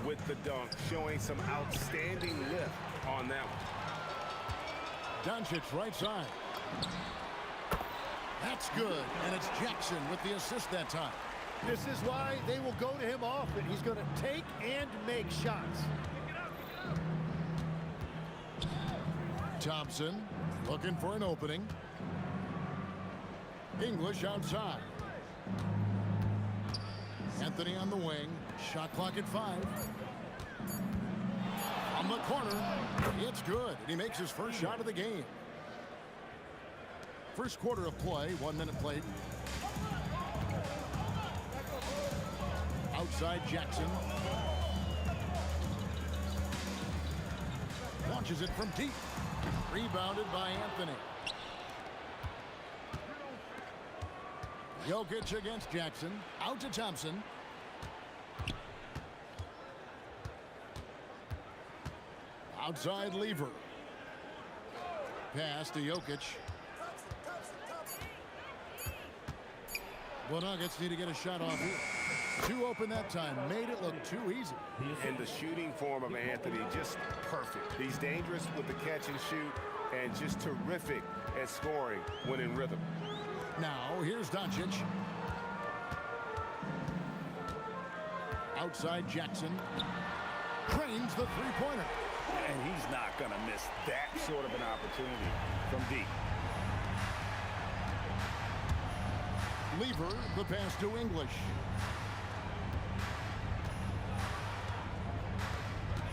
with the dunk, showing some outstanding lift on that one. Doncic right side. That's good. And it's Jackson with the assist that time. This is why they will go to him often. He's going to take and make shots. Thompson looking for an opening. English outside. Anthony on the wing. Shot clock at 5. On the corner. It's good. And he makes his first shot of the game. First quarter of play. 1 minute played. Outside Jackson. Launches it from deep. Rebounded by Anthony. Jokic against Jackson. Out to Thompson. Outside Lever. Pass to Jokic. Well, Nuggets need to get a shot off here. 2 open that time. Made it look too easy. And the shooting form of Anthony, just perfect. He's dangerous with the catch and shoot and just terrific at scoring when in rhythm. Now, here's Doncic. Outside Jackson. Cranes the three-pointer. And he's not going to miss that sort of an opportunity from deep. Lever, the pass to English.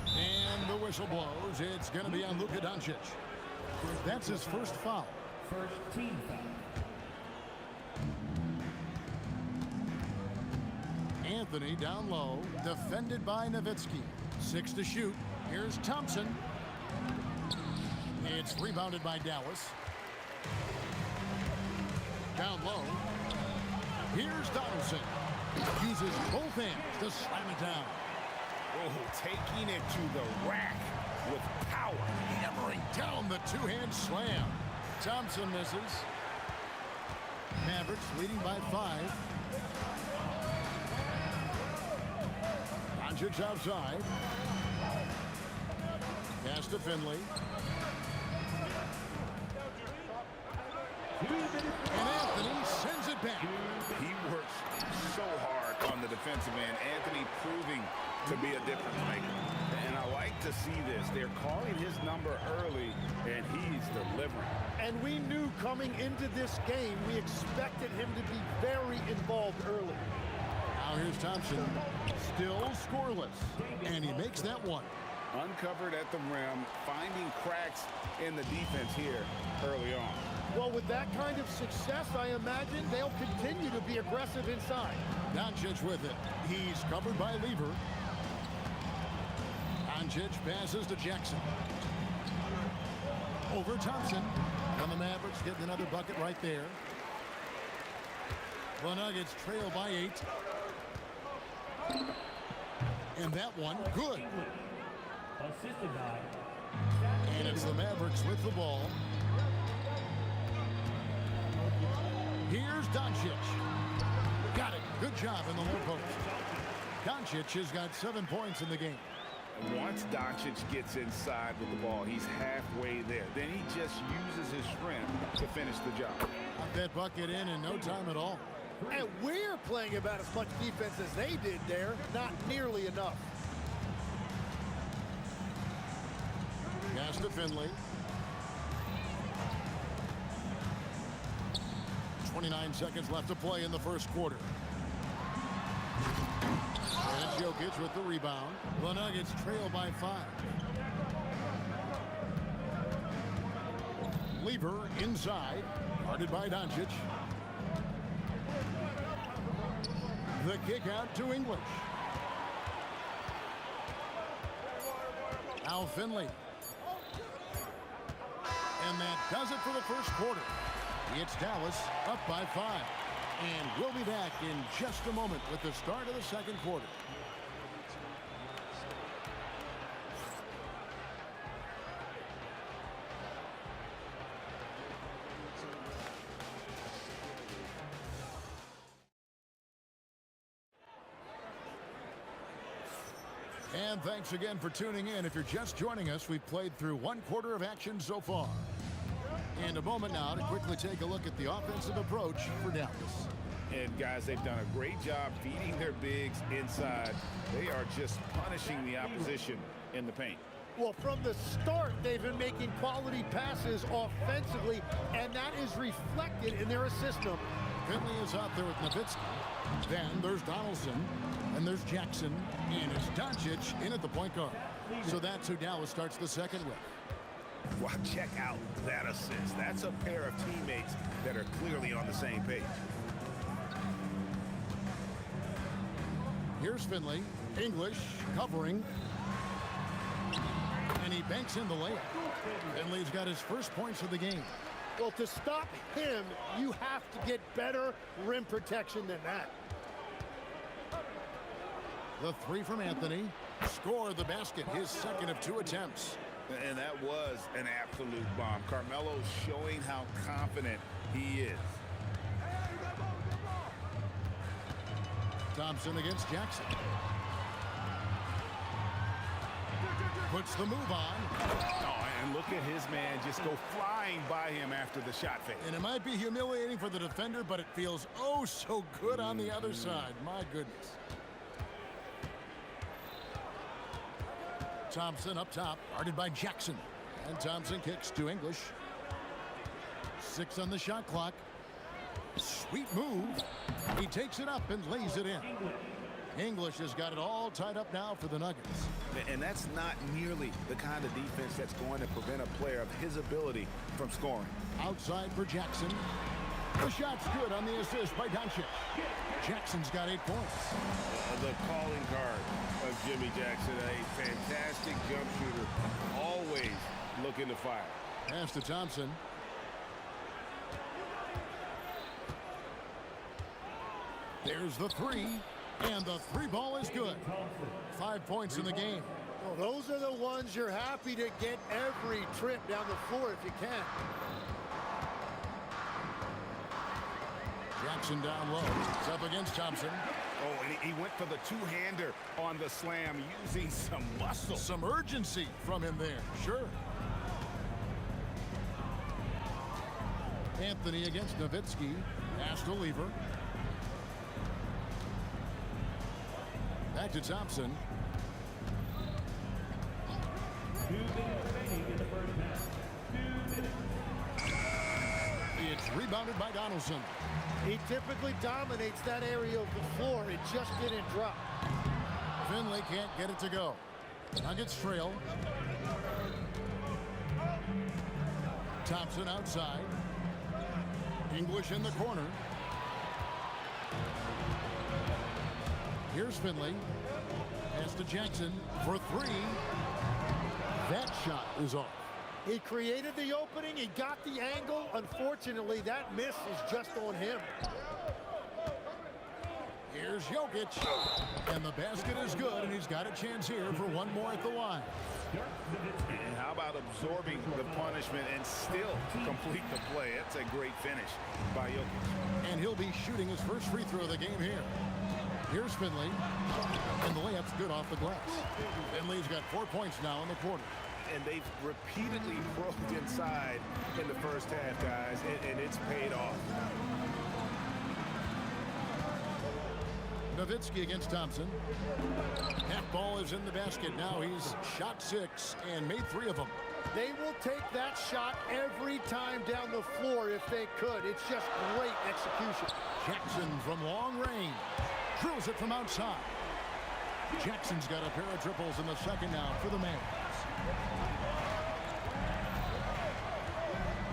And the whistle blows. It's going to be on Luka Doncic. That's his first foul. First team foul. Anthony down low, defended by Nowitzki. 6 to shoot. Here's Thompson. It's rebounded by Dallas. Down low. Here's Donaldson. Uses both hands to slam it down. Oh, taking it to the rack with power. Hammering down the two-hand slam. Thompson misses. Mavericks leading by 5. Doncic outside. Pass to Finley. And Anthony sends it back. He works so hard on the defensive end. Anthony proving to be a difference maker. And I like to see this. They're calling his number early, and he's delivering. And we knew coming into this game, we expected him to be very involved early. Now here's Thompson. Still scoreless. And he makes that one. Uncovered at the rim, finding cracks in the defense here early on. Well, with that kind of success, I imagine they'll continue to be aggressive inside. Doncic with it. He's covered by Lever. Doncic passes to Jackson. Over Thompson. And the Mavericks getting another bucket right there. The Nuggets trail by 8. And that one, good. Assisted by. And it's the Mavericks with the ball. Here's Doncic. Got it. Good job in the low post. Doncic has got 7 points in the game. And once Doncic gets inside with the ball, he's halfway there. Then he just uses his strength to finish the job. that bucket in no time at all. And we're playing about as much defense as they did there. Not nearly enough. Pass to Finley. 29 seconds left to play in the first quarter. And it's Jokic with the rebound. The Nuggets trail by 5. Lever inside, guarded by Doncic. The kick out to English. Now Finley. And that does it for the first quarter. It's Dallas up by 5. And we'll be back in just a moment with the start of the second quarter. And thanks again for tuning in. If you're just joining us, we've played through one quarter of action so far. And a moment now to quickly take a look at the offensive approach for Dallas. And guys, they've done a great job feeding their bigs inside. They are just punishing the opposition in the paint. Well, from the start, they've been making quality passes offensively, and that is reflected in their assist number. Finley is out there with Nowitzki. Then there's Donaldson, and there's Jackson, and it's Doncic in at the point guard. So that's who Dallas starts the second with. Wow, check out that assist. That's a pair of teammates that are clearly on the same page. Here's Finley. English covering. And he banks in the layup. Finley's got his first points of the game. Well, to stop him, you have to get better rim protection than that. The three from Anthony. Score the basket, his second of 2 attempts. And that was an absolute bomb. Carmelo's showing how confident he is. Thompson against Jackson. Puts the move on. Oh, and look at his man just go flying by him after the shot fake. And it might be humiliating for the defender, but it feels oh so good on the other side. My goodness. Thompson up top, guarded by Jackson. And Thompson kicks to English. 6 on the shot clock. Sweet move. He takes it up and lays it in. English has got it all tied up now for the Nuggets. And that's not nearly the kind of defense that's going to prevent a player of his ability from scoring. Outside for Jackson. The shot's good on the assist by Doncic. Jackson's got 8 points. The calling card of Jimmy Jackson, a fantastic jump shooter, always looking to fire. Pass to Thompson. There's the 3, and the 3 ball is good. 5 points in the game. Well, those are the ones you're happy to get every trip down the floor if you can. Jackson down low. It's up against Thompson. Oh, and he went for the two-hander on the slam using some muscle. Some urgency from him there, sure. Anthony against Nowitzki. Pass to Lever. Back to Thompson. 2 minutes remaining in the first half. 2 minutes. It's rebounded by Donaldson. He typically dominates that area of the floor. It just didn't drop. Finley can't get it to go. Nuggets trail. Thompson outside. English in the corner. Here's Finley. Pass to Jackson for 3. That shot is off. He created the opening. He got the angle. Unfortunately, that miss is just on him. Here's Jokic. And the basket is good, and he's got a chance here for one more at the line. And how about absorbing the punishment and still complete the play? That's a great finish by Jokic. And he'll be shooting his first free throw of the game here. Here's Finley. And the layup's good off the glass. Finley's got 4 points now in the quarter. And they've repeatedly broke inside in the first half, guys, and it's paid off. Nowitzki against Thompson. That ball is in the basket. Now he's shot 6 and made 3 of them. They will take that shot every time down the floor if they could. It's just great execution. Jackson from long range. Drills it from outside. Jackson's got a pair of triples in the second now for the Mavs.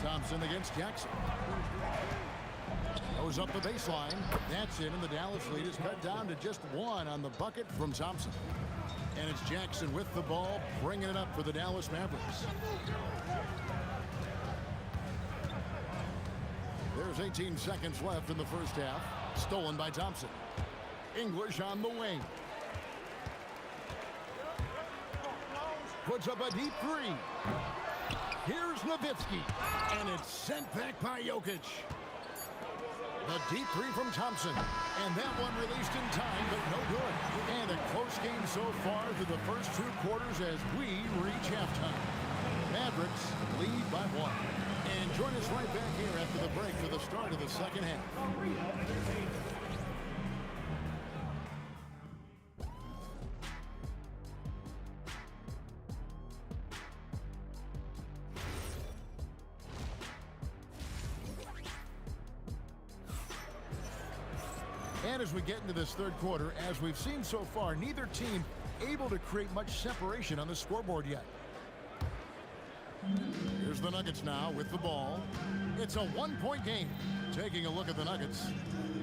Thompson against Jackson. Goes up the baseline. That's in, and the Dallas lead is cut down to just 1 on the bucket from Thompson. And it's Jackson with the ball, bringing it up for the Dallas Mavericks. There's 18 seconds left in the first half. Stolen by Thompson. English on the wing. Puts up a deep 3. Here's Nowitzki. And it's sent back by Jokic. The deep 3 from Thompson. And that one released in time, but no good. And a close game so far through the first 2 quarters as we reach halftime. Mavericks lead by 1. And join us right back here after the break for the start of the second half. And as we get into this third quarter, as we've seen so far, neither team able to create much separation on the scoreboard yet. Here's the Nuggets now with the ball. It's a 1-point game. Taking a look at the Nuggets.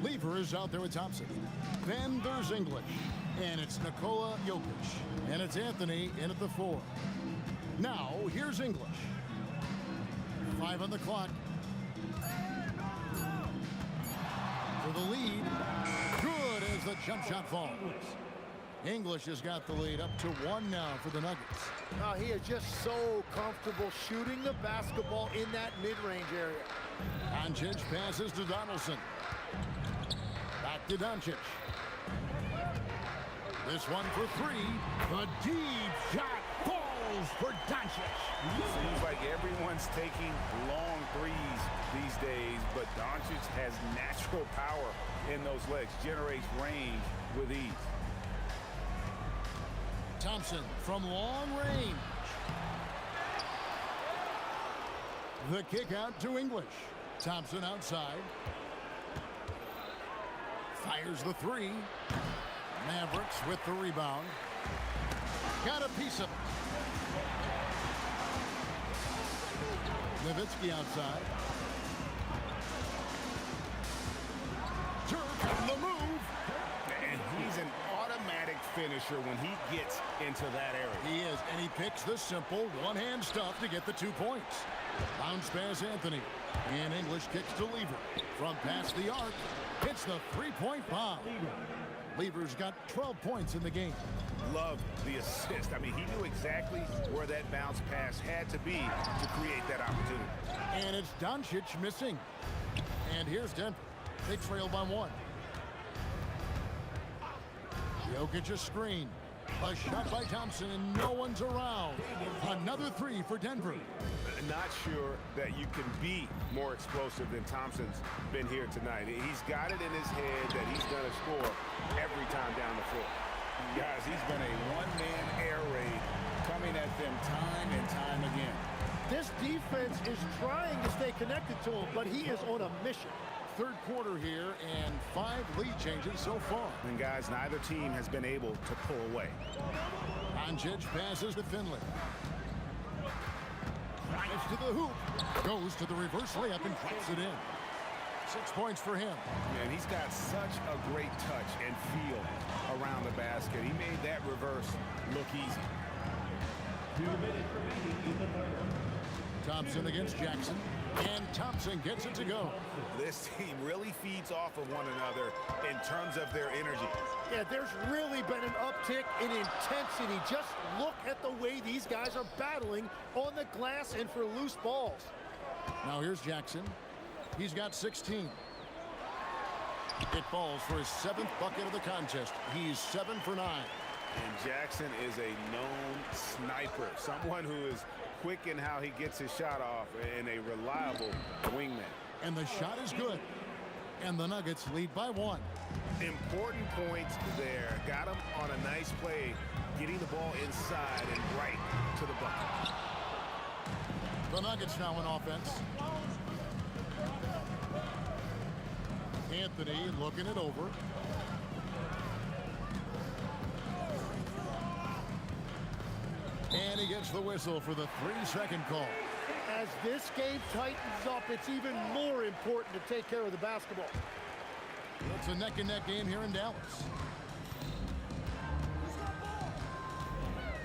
Lever is out there with Thompson. Then there's English. And it's Nikola Jokic. And it's Anthony in at the 4. Now, here's English. 5 on the clock. For the lead. Good as the jump shot falls. English has got the lead up to 1 now for the Nuggets. He is just so comfortable shooting the basketball in that mid-range area. Doncic passes to Donaldson. Back to Doncic. This one for 3. The deep shot falls for Doncic. Seems like everyone's taking long threes these days, but Doncic has natural power in those legs, generates range with ease. Thompson from long range. The kick out to English. Thompson outside. Fires the 3. Mavericks with the rebound. Got a piece of it. Nowitzki outside. Turk on the move. And he's an automatic finisher when he gets into that area. He is, and he picks the simple one-hand stuff to get the 2 points. Bounce pass Anthony. And English kicks to Lever. From past the arc, hits the 3-point bomb. Lever's got 12 points in the game. Love the assist. I mean, he knew exactly where that bounce pass had to be to create that opportunity. And it's Doncic missing. And here's Denver. They trail by 1. Jokic a screen. A shot by Thompson, and no one's around. Another 3 for Denver. Not sure that you can be more explosive than Thompson's been here tonight. He's got it in his head that he's going to score every time down the floor. Guys, he's been a one-man air raid coming at them time and time again. This defense is trying to stay connected to him, but he is on a mission. Third quarter here, and 5 lead changes so far. And guys, neither team has been able to pull away. Doncic passes to Finley. Drives to the hoop. Goes to the reverse layup and drops it in. 6 points for him. And he's got such a great touch and feel around the basket. He made that reverse look easy. 2 minutes remaining in the third. Thompson against Jackson. And Thompson gets it to go. This team really feeds off of one another in terms of their energy. Yeah, there's really been an uptick in intensity. Just look at the way these guys are battling on the glass and for loose balls. Now here's Jackson. He's got 16. It falls for his 7th bucket of the contest. He's 7 for 9. And Jackson is a known sniper, someone who is quick in how he gets his shot off and a reliable wingman. And the shot is good. And the Nuggets lead by 1. Important points there. Got him on a nice play, getting the ball inside and right to the bucket. The Nuggets now in offense. Anthony looking it over. And he gets the whistle for the 3-second call. As this game tightens up, it's even more important to take care of the basketball. It's a neck-and-neck game here in Dallas.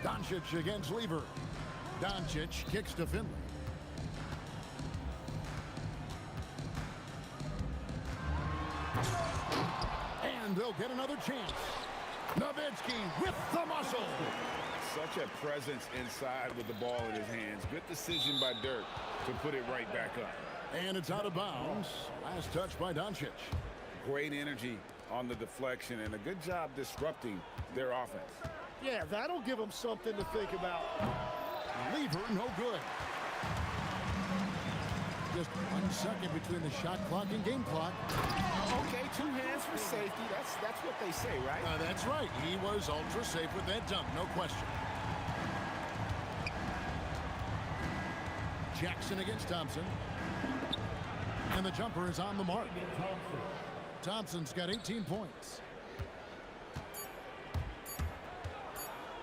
Doncic against Lever. Doncic kicks to Finley. And they'll get another chance. Nowitzki with the muscle. Such a presence inside with the ball in his hands. Good decision by Dirk to put it right back up. And it's out of bounds. Last touch by Doncic. Great energy on the deflection and a good job disrupting their offense. Yeah, that'll give them something to think about. Lever, no good. Just 1 second between the shot clock and game clock. Okay, 2 hands for safety. That's what they say, right? That's right. He was ultra safe with that dunk, no question. Jackson against Thompson. And the jumper is on the mark. Thompson's got 18 points.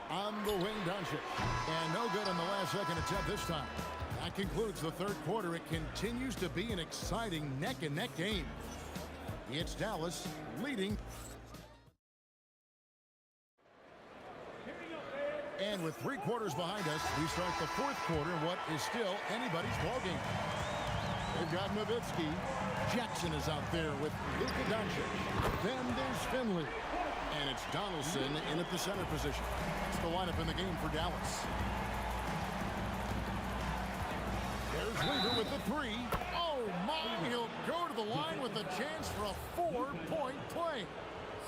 On the wing, Doncic. And no good on the last second attempt this time. That concludes the third quarter. It continues to be an exciting neck-and-neck game. It's Dallas leading. And with 3 quarters behind us, we start the fourth quarter in what is still anybody's ballgame. They've got Nowitzki. Jackson is out there with Luka Doncic. Then there's Finley. And it's Donaldson in at the center position. It's the lineup in the game for Dallas. There's Lever with the 3. Oh, my. He'll go to the line with a chance for a 4-point play.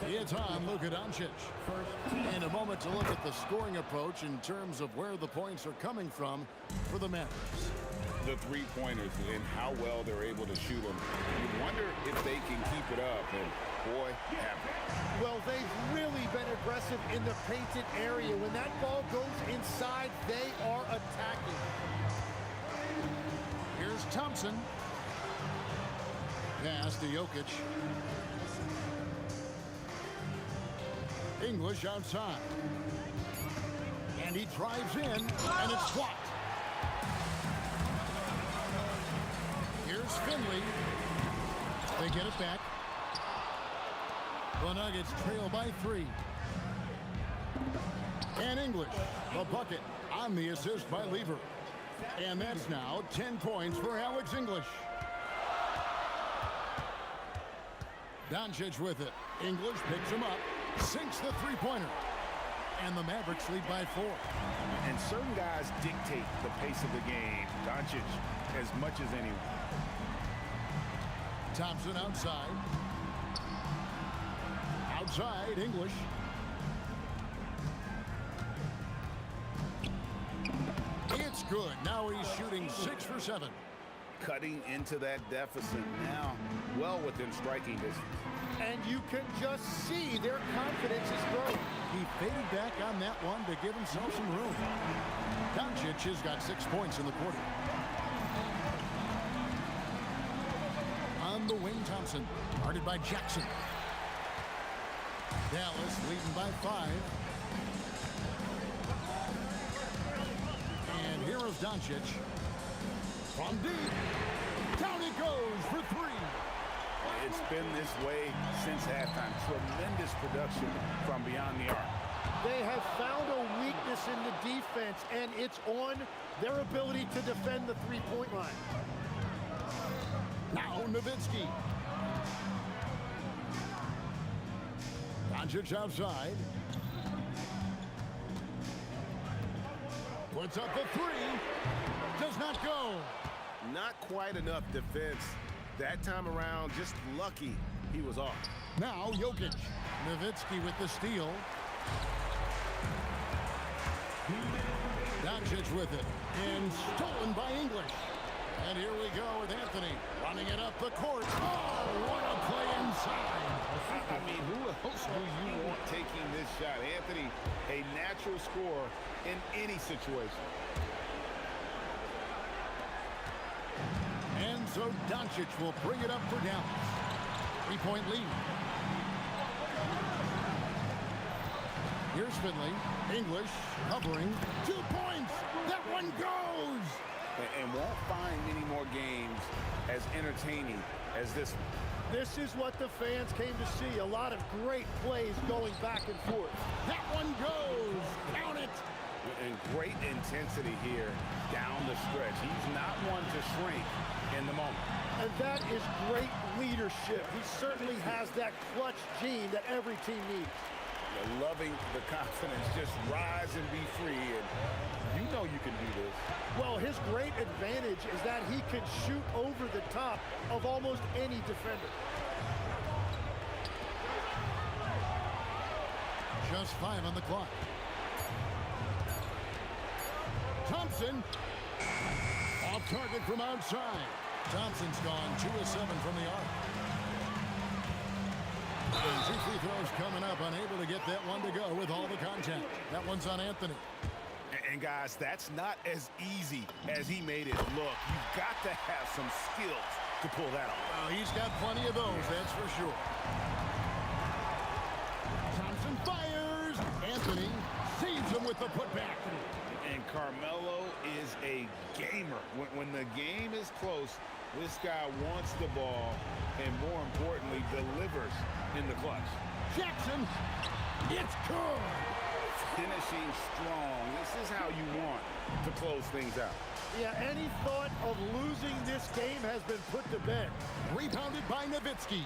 It's on Luka Doncic. In a moment to look at the scoring approach in terms of where the points are coming from for the Mavericks. The 3-pointers and how well they're able to shoot them. You wonder if they can keep it up, and boy, have they. Well, they've really been aggressive in the painted area. When that ball goes inside, they are attacking. Here's Thompson. Pass to Jokic. English outside. And he drives in, and it's blocked. Here's Finley. They get it back. The Nuggets trail by 3. And English, the bucket on the assist by Lever. And that's now 10 points for Alex English. Doncic with it. English picks him up, sinks the 3-pointer. And the Mavericks lead by 4. And certain guys dictate the pace of the game. Doncic as much as anyone. Thompson outside. Outside, English. It's good. Now he's shooting 6 for 7. Cutting into that deficit now, well within striking distance. And you can just see their confidence is growing. He faded back on that one to give himself some room. Doncic has got 6 points in the quarter. On the wing, Thompson, guarded by Jackson. Dallas leading by 5. And here is Doncic. From deep. Down he goes for 3. It's been this way since halftime. Tremendous production from beyond the arc. They have found a weakness in the defense, and it's on their ability to defend the 3-point line. Now Nowitzki. Doncic outside. Puts up the 3. Does not go. Not quite enough defense. That time around, just lucky he was off. Now Jokic. Nowitzki with the steal. Doncic with it. And stolen by English. And here we go with Anthony running it up the court. Oh, what a play natural scorer in any situation. And so Doncic will bring it up for Dallas. 3-point lead. Here's Finley. English covering. 2 points. That one goes. And won't find many more games as entertaining as this one. This is what the fans came to see. A lot of great plays going back and forth. That one goes. Count it. And great intensity here down the stretch. He's not one to shrink in the moment. And that is great leadership. He certainly has that clutch gene that every team needs. You're loving the confidence. Just rise and be free. And you know you can do this. Well, his great advantage is that he can shoot over the top of almost any defender. Just 5 on the clock. Thompson. Off target from outside. Thompson's gone 2 of 7 from the arc. And 2 free throws coming up. Unable to get that one to go with all the contact. That one's on Anthony. And guys, that's not as easy as he made it look. You've got to have some skills to pull that off. Well, he's got plenty of those, that's for sure. Thompson fires. Anthony saves him with the putback. And Carmelo is a gamer. When the game is close, this guy wants the ball and, more importantly, delivers in the clutch. Jackson, it's good. Finishing strong. This is how you want to close things out. Yeah, any thought of losing this game has been put to bed. Rebounded by Nowitzki.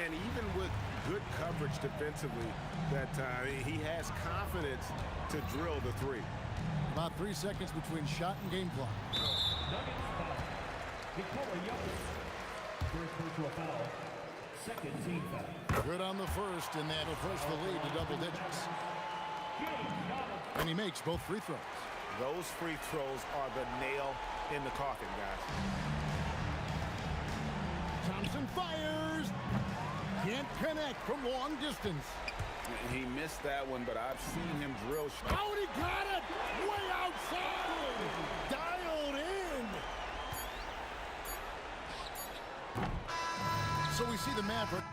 And even with good coverage defensively that time, he has confidence to drill the three. About 3 seconds between shot and game clock. First personal foul. Second team foul. Good on the first, and that'll push the lead to double digits. And he makes both free throws. Those free throws are the nail in the coffin, guys. Thompson fires. Can't connect from long distance. He missed that one, but I've seen him drill. Oh, he got it! Way outside! Dialed in! So we see the Maverick.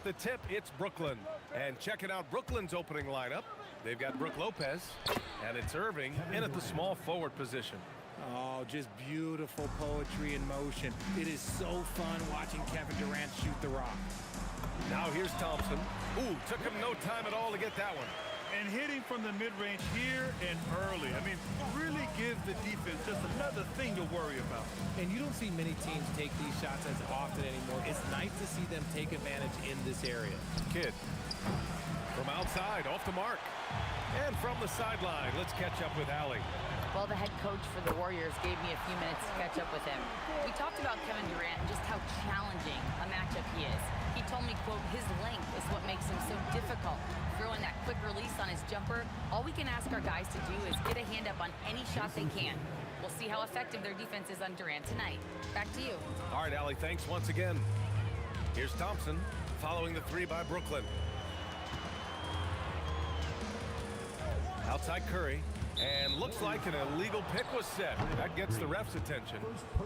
the tip, it's Brooklyn. And checking out Brooklyn's opening lineup, they've got Brooke Lopez, and it's Irving in at the small forward position. Oh, just beautiful poetry in motion. It is so fun watching Kevin Durant shoot the rock. Now here's Thompson. Ooh, took him no time at all to get that one. And hitting from the mid-range here and early. I mean, really gives the defense just another thing to worry about. And you don't see many teams take these shots as often anymore. It's nice to see them take advantage in this area. Kidd from outside, off the mark. And from the sideline, let's catch up with Allie. Well, the head coach for the Warriors gave me a few minutes to catch up with him. We talked about Kevin Durant and just how challenging a matchup he is. He told me, quote, his length is what makes him so difficult. Throwing that quick release on his jumper, all we can ask our guys to do is get a hand up on any shot they can. We'll see how effective their defense is on Durant tonight. Back to you. All right, Allie, thanks once again. Here's Thompson following the three by Brooklyn. Outside Curry, and looks like an illegal pick was set. That gets the ref's attention.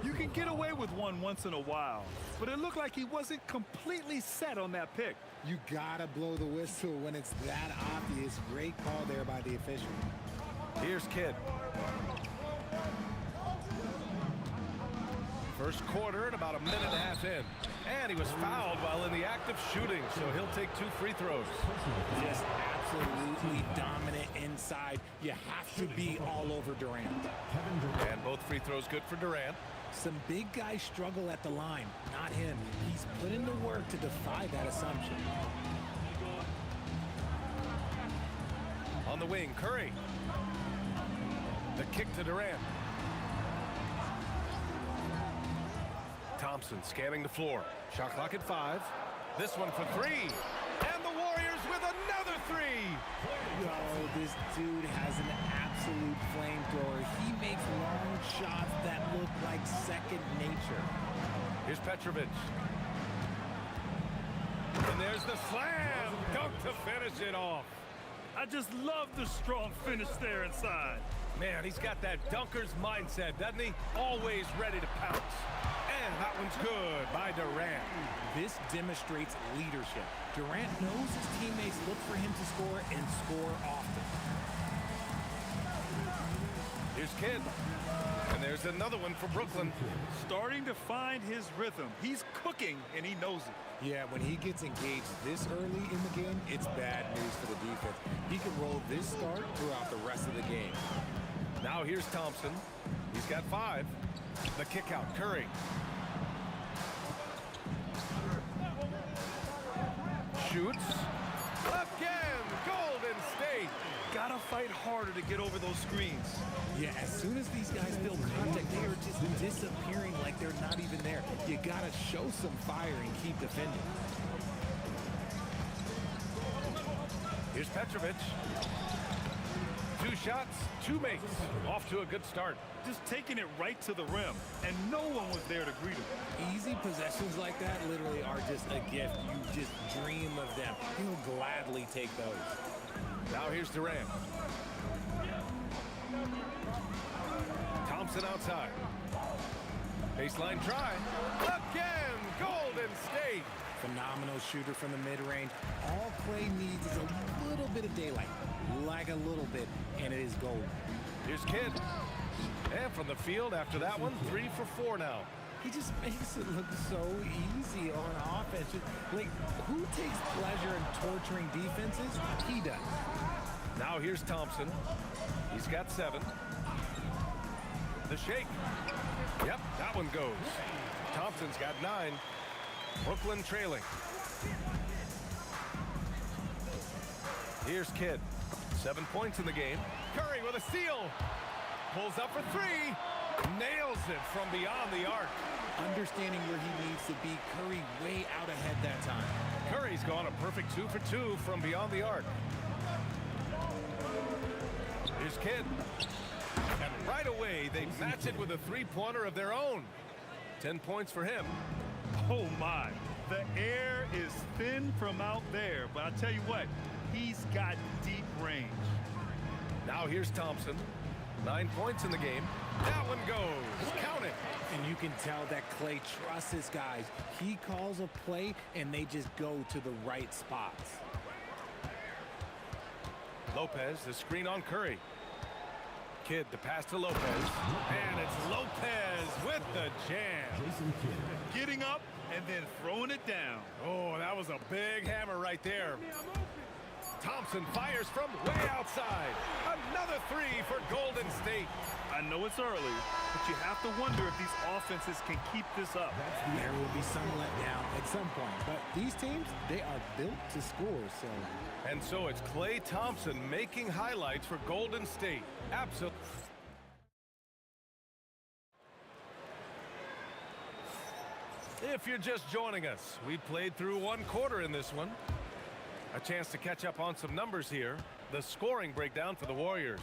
You can get away with one once in a while, but it looked like he wasn't completely set on that pick. You gotta blow the whistle when it's that obvious. Great call there by the official. Here's Kidd. First quarter and about a minute and a half in. And he was fouled while in the act of shooting, so he'll take 2 free throws. Just absolutely dominant inside. You have to be all over Durant. And both free throws good for Durant. Some big guys struggle at the line, not him. He's put in the work to defy that assumption. On the wing, Curry. The kick to Durant. Thompson scanning the floor. Shot clock at 5. This one for 3. And the Warriors with another 3. Oh, this dude has an absolute flamethrower. He makes long shots that look like second nature. Here's Petrovic. And there's the slam. Dunk to finish it off. I just love the strong finish there inside. Man, he's got that dunker's mindset, doesn't he? Always ready to pounce. And that one's good by Durant. This demonstrates leadership. Durant knows his teammates look for him to score and score often. Here's Kidd. And there's another one for Brooklyn. Starting to find his rhythm. He's cooking, and he knows it. Yeah, when he gets engaged this early in the game, it's bad news for the defense. He can roll this start throughout the rest of the game. Now here's Thompson. He's got 5. The kick out, Curry. Shoots. Again, Golden State. Gotta fight harder to get over those screens. Yeah, as soon as these guys feel contact, they are just disappearing like they're not even there. You gotta show some fire and keep defending. Here's Petrovic. 2 shots, 2 makes. Off to a good start. Just taking it right to the rim, and no one was there to greet him. Easy possessions like that literally are just a gift. You just dream of them. He'll gladly take those. Now here's Durant. Thompson outside. Baseline try. Again, Golden State. Phenomenal shooter from the mid-range. All Clay needs is a little bit of daylight. Like a little bit, and it is gold. Here's Kidd. And from the field after that one, 3 for 4 now. He just makes it look so easy on offense. Like, who takes pleasure in torturing defenses? He does. Now here's Thompson. He's got 7. The shake. Yep, that one goes. Thompson's got 9. Brooklyn trailing. Here's Kidd. 7 points in the game. Curry with a steal. Pulls up for 3. Nails it from beyond the arc. Understanding where he needs to be. Curry way out ahead that time. Curry's gone a perfect 2 for 2 from beyond the arc. Here's Kidd. And right away, they match it with a 3-pointer of their own. 10 points for him. Oh, my. The air is thin from out there, but I tell you what, he's got deep range. Now here's Thompson. 9 points in the game. That one goes. Count it. And you can tell that Clay trusts his guys. He calls a play, and they just go to the right spots. Lopez, the screen on Curry. Kidd, the pass to Lopez. And it's Lopez with the jam. Getting up and then throwing it down. Oh, that was a big hammer right there. Thompson fires from way outside. Another three for Golden State. I know it's early, but you have to wonder if these offenses can keep this up. There will be some letdown at some point, but these teams, they are built to score, so... And so it's Klay Thompson making highlights for Golden State. Absolutely. If you're just joining us, we played through one quarter in this one. A chance to catch up on some numbers here. The scoring breakdown for the Warriors.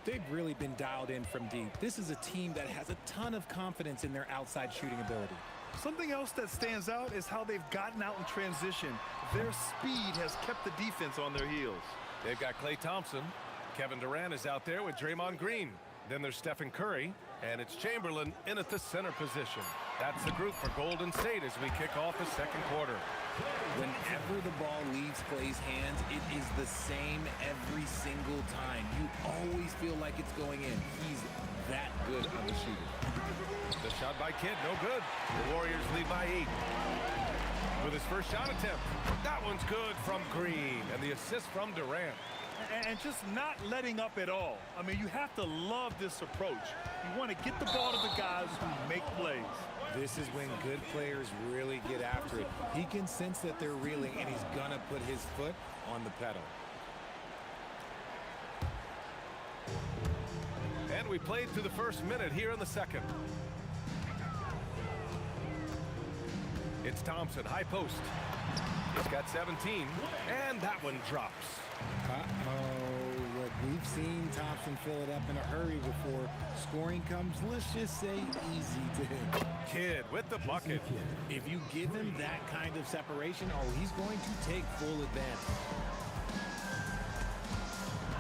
They've really been dialed in from deep. This is a team that has a ton of confidence in their outside shooting ability. Something else that stands out is how they've gotten out in transition. Their speed has kept the defense on their heels. They've got Klay Thompson. Kevin Durant is out there with Draymond Green. Then there's Stephen Curry, and it's Chamberlain in at the center position. That's the group for Golden State as we kick off the second quarter. Whenever the ball leaves Klay's hands, it is the same every single time. You always feel like it's going in. He's that good of a shooter. The shot by Kidd, no good. The Warriors lead by 8. With his first shot attempt. That one's good from Green, and the assist from Durant. And just not letting up at all. I mean, you have to love this approach. You want to get the ball to the guys who make plays. This is when good players really get after it. He can sense that they're reeling, and he's gonna put his foot on the pedal. And we played through the first minute here in the second. It's Thompson, high post. He's got 17, and that one drops. Uh-oh, look, we've seen Thompson fill it up in a hurry before. Scoring comes, let's just say, easy to him. Kidd with the bucket. If you give him that kind of separation, oh, he's going to take full advantage.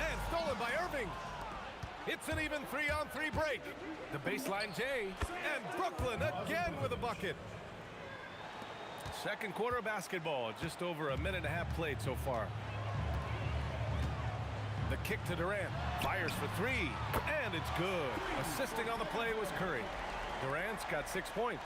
And stolen by Irving. It's an even 3-on-3 break. The baseline J, and Brooklyn again with a bucket. Second quarter of basketball, just over a minute and a half played so far. The kick to Durant, fires for 3, and it's good. Assisting on the play was Curry. Durant's got 6 points.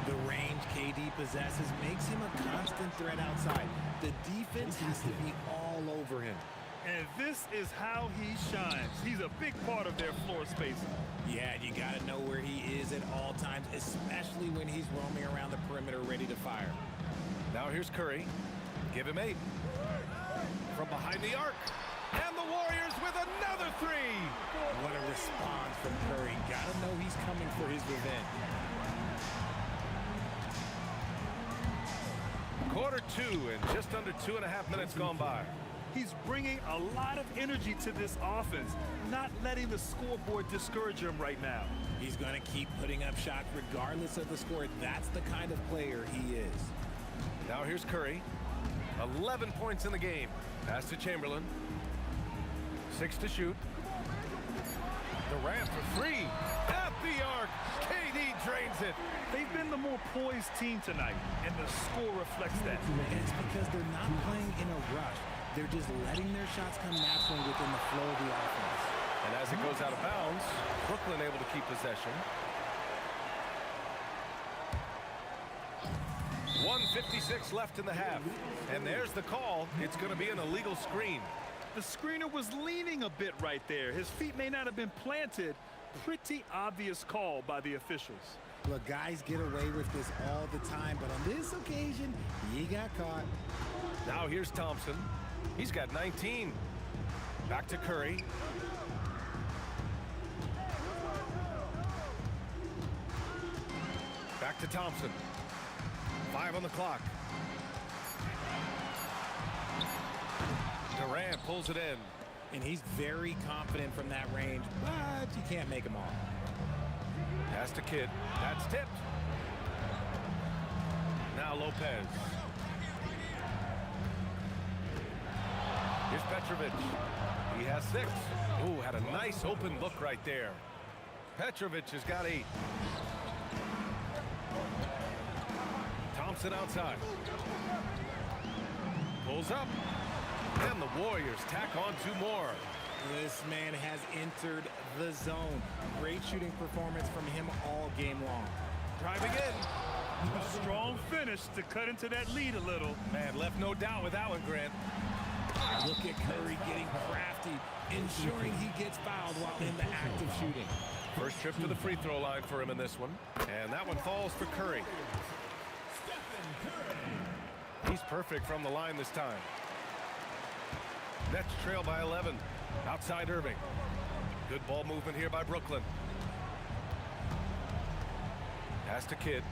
The range KD possesses makes him a constant threat outside. The defense has to be all over him. And this is how he shines. He's a big part of their floor spacing. Yeah, you got to know where he is at all times, especially when he's roaming around the perimeter ready to fire. Now here's Curry. Give him 8. From behind the arc. And the Warriors with another 3. What a response from Curry. Got to know he's coming for his revenge. Quarter 2 and just under 2.5 minutes gone by. He's bringing a lot of energy to this offense, not letting the scoreboard discourage him right now. He's going to keep putting up shots regardless of the score. That's the kind of player he is. Now here's Curry. 11 points in the game. Pass to Chamberlain. 6 to shoot. Durant for 3. At the arc. KD drains it. They've been the more poised team tonight, and the score reflects that. And it's because they're not playing in a rush. They're just letting their shots come naturally within the flow of the offense. And as it goes out of bounds, Brooklyn able to keep possession. 1:56 left in the half. And there's the call. It's going to be an illegal screen. The screener was leaning a bit right there. His feet may not have been planted. Pretty obvious call by the officials. Look, guys get away with this all the time, but on this occasion, he got caught. Now here's Thompson. He's got 19. Back to Curry. Back to Thompson. 5 on the clock. Durant pulls it in. And he's very confident from that range, but you can't make him all. Pass to Kidd. That's tipped. Now Lopez. Here's Petrovic. He has 6. Ooh, had a nice open look right there. Petrovic has got 8. Thompson outside. Pulls up. And the Warriors tack on 2 more. This man has entered the zone. Great shooting performance from him all game long. Driving in. A strong finish to cut into that lead a little. Man, left no doubt with that one, Grant. Look at Curry getting crafty, ensuring he gets fouled while in the act of shooting. First trip to the free throw line for him in this one. And that one falls for Curry. He's perfect from the line this time. Nets trail by 11. Outside Irving. Good ball movement here by Brooklyn. Pass to Kidd.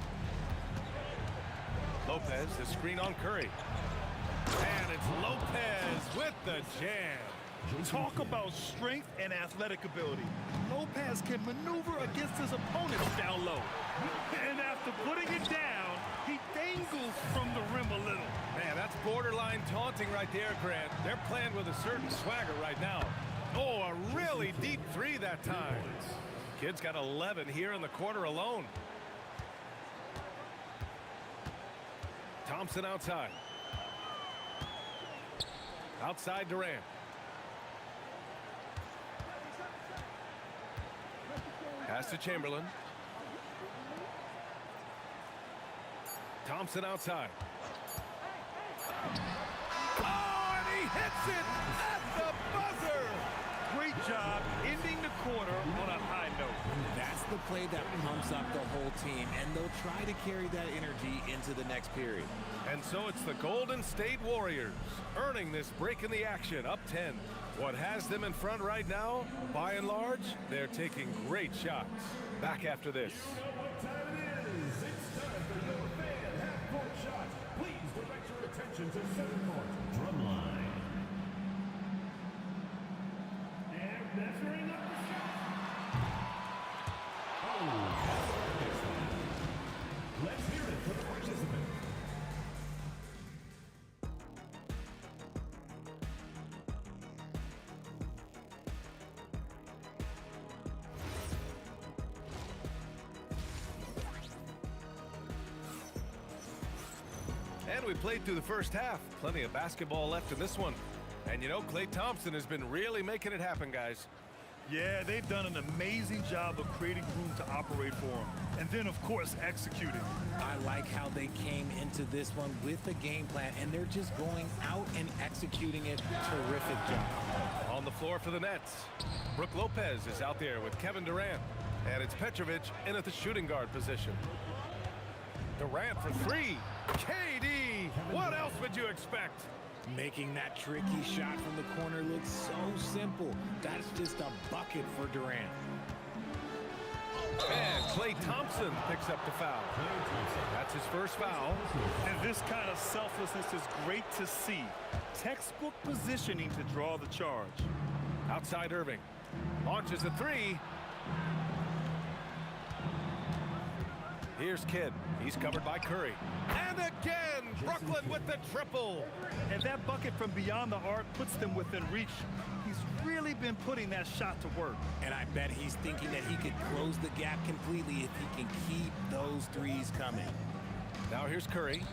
Lopez, the screen on Curry. And it's Lopez with the jam. Talk about strength and athletic ability. Lopez can maneuver against his opponents down low. And after putting it down, he dangles from the rim a little. Man, that's borderline taunting right there, Grant. They're playing with a certain swagger right now. Oh, a really deep 3 that time. Kid's got 11 here in the quarter alone. Thompson outside. Outside Durant. Pass to Chamberlain. Thompson outside. Oh, and he hits it at the buzzer. Great job ending the quarter on a high note. That's the play that pumps up the whole team, and they'll try to carry that energy into the next period. And so it's the Golden State Warriors earning this break in the action, up 10. What has them in front right now, by and large, they're taking great shots. Back after this. You know what time it is. It's time for your fan half-court shot. Please direct your attention to center court. Drumline. And measuring up the shot. Oh, let's hear it for the participant. And we played through the first half. Plenty of basketball left in this one. And you know, Klay Thompson has been really making it happen, guys. Yeah, they've done an amazing job of creating room to operate for him. And then, of course, executing. I like how they came into this one with a game plan, and they're just going out and executing it. Terrific job. On the floor for the Nets, Brook Lopez is out there with Kevin Durant. And it's Petrovic in at the shooting guard position. Durant for 3. KD! What else would you expect? Making that tricky shot from the corner look so simple. That's just a bucket for Durant. And Klay Thompson picks up the foul. That's his first foul. And this kind of selflessness is great to see. Textbook positioning to draw the charge. Outside Irving. Launches a 3. Here's Kidd. He's covered by Curry. And again, Brooklyn with the triple. And that bucket from beyond the arc puts them within reach. He's really been putting that shot to work. And I bet he's thinking that he could close the gap completely if he can keep those threes coming. Now here's Curry.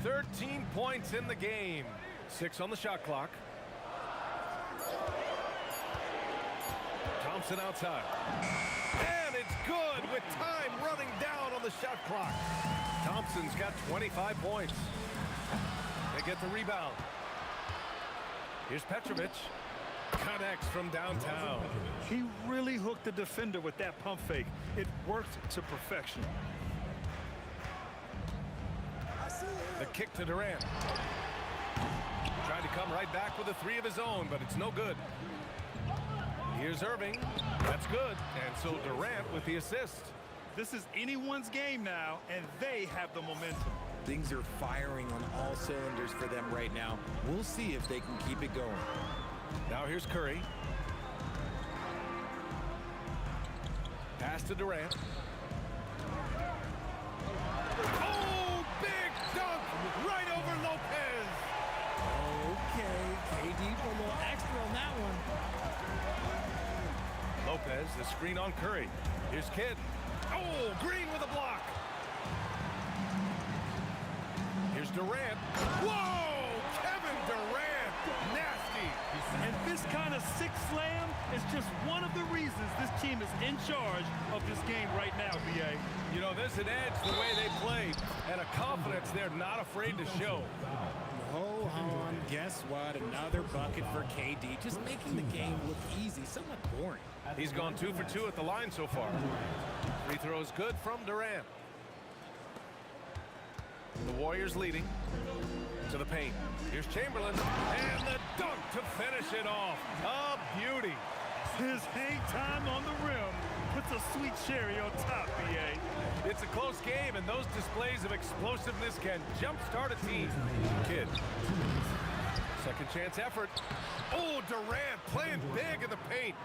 13 points in the game. 6 on the shot clock. Thompson outside. And it's good with time running down on the shot clock. Thompson's got 25 points. They get the rebound. Here's Petrovic. Connects from downtown. He really hooked the defender with that pump fake. It worked to perfection. The kick to Durant. Trying to come right back with a 3 of his own, but it's no good. Here's Irving. That's good. And so Durant with the assist. This is anyone's game now, and they have the momentum. Things are firing on all cylinders for them right now. We'll see if they can keep it going. Now here's Curry. Pass to Durant. Oh, big dunk right over Lopez. Okay, KD put a little extra on that one. Lopez, the screen on Curry. Here's Kidd. Oh, Green with a block. Here's Durant. Whoa! Kevin Durant! Nasty! And this kind of sick slam is just one of the reasons this team is in charge of this game right now, B.A. You know, there's an edge the way they play and a confidence they're not afraid to show. Ho hum, guess what? Another bucket for KD, just making the game look easy, somewhat boring. He's gone 2 for 2 at the line so far. Free throw is good from Durant. The Warriors leading to the paint. Here's Chamberlain, and the dunk to finish it off. A beauty. His hang time on the rim puts a sweet cherry on top, B.A. It's a close game, and those displays of explosiveness can jumpstart a team. Kidd. Second chance effort. Oh, Durant playing big in the paint.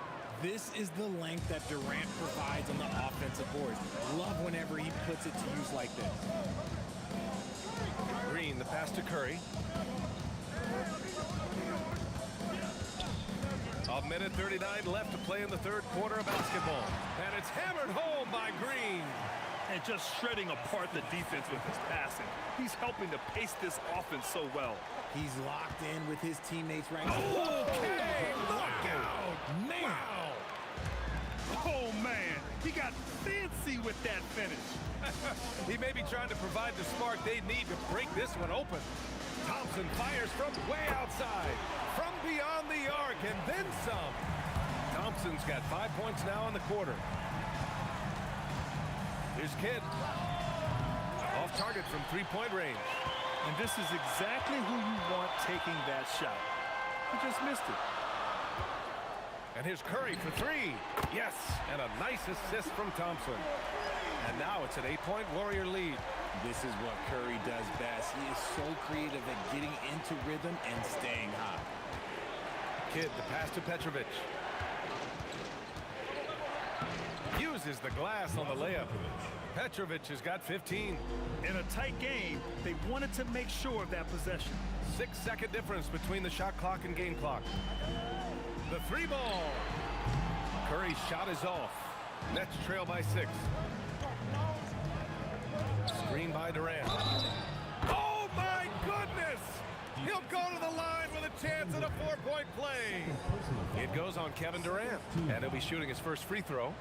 This is the length that Durant provides on the offensive boards. Love whenever he puts it to use like this. Green, the pass to Curry. A minute 39 left to play in the third quarter of basketball. And it's hammered home by Green. And just shredding apart the defense with his passing. He's helping to pace this offense so well. He's locked in with his teammates right now. Okay, look out! Man! Wow! Oh, man, he got fancy with that finish. He may be trying to provide the spark they need to break this one open. Thompson fires from way outside, from beyond the arc, and then some. Thompson's got 5 points now in the quarter. Here's Kidd. Off target from three-point range. And this is exactly who you want taking that shot. He just missed it. And here's Curry for three. Yes, and a nice assist from Thompson. And now it's an 8-point Warrior lead. This is what Curry does best. He is so creative at getting into rhythm and staying hot. Kidd, the pass to Petrovic. Uses the glass on the layup. Petrovic has got 15. In a tight game, they wanted to make sure of that possession. 6-second difference between the shot clock and game clock. The three ball. Curry's shot is off. Nets trail by 6. Screen by Durant. Oh my goodness! He'll go to the line with a chance at a 4-point play. It goes on Kevin Durant, and he'll be shooting his first free throw.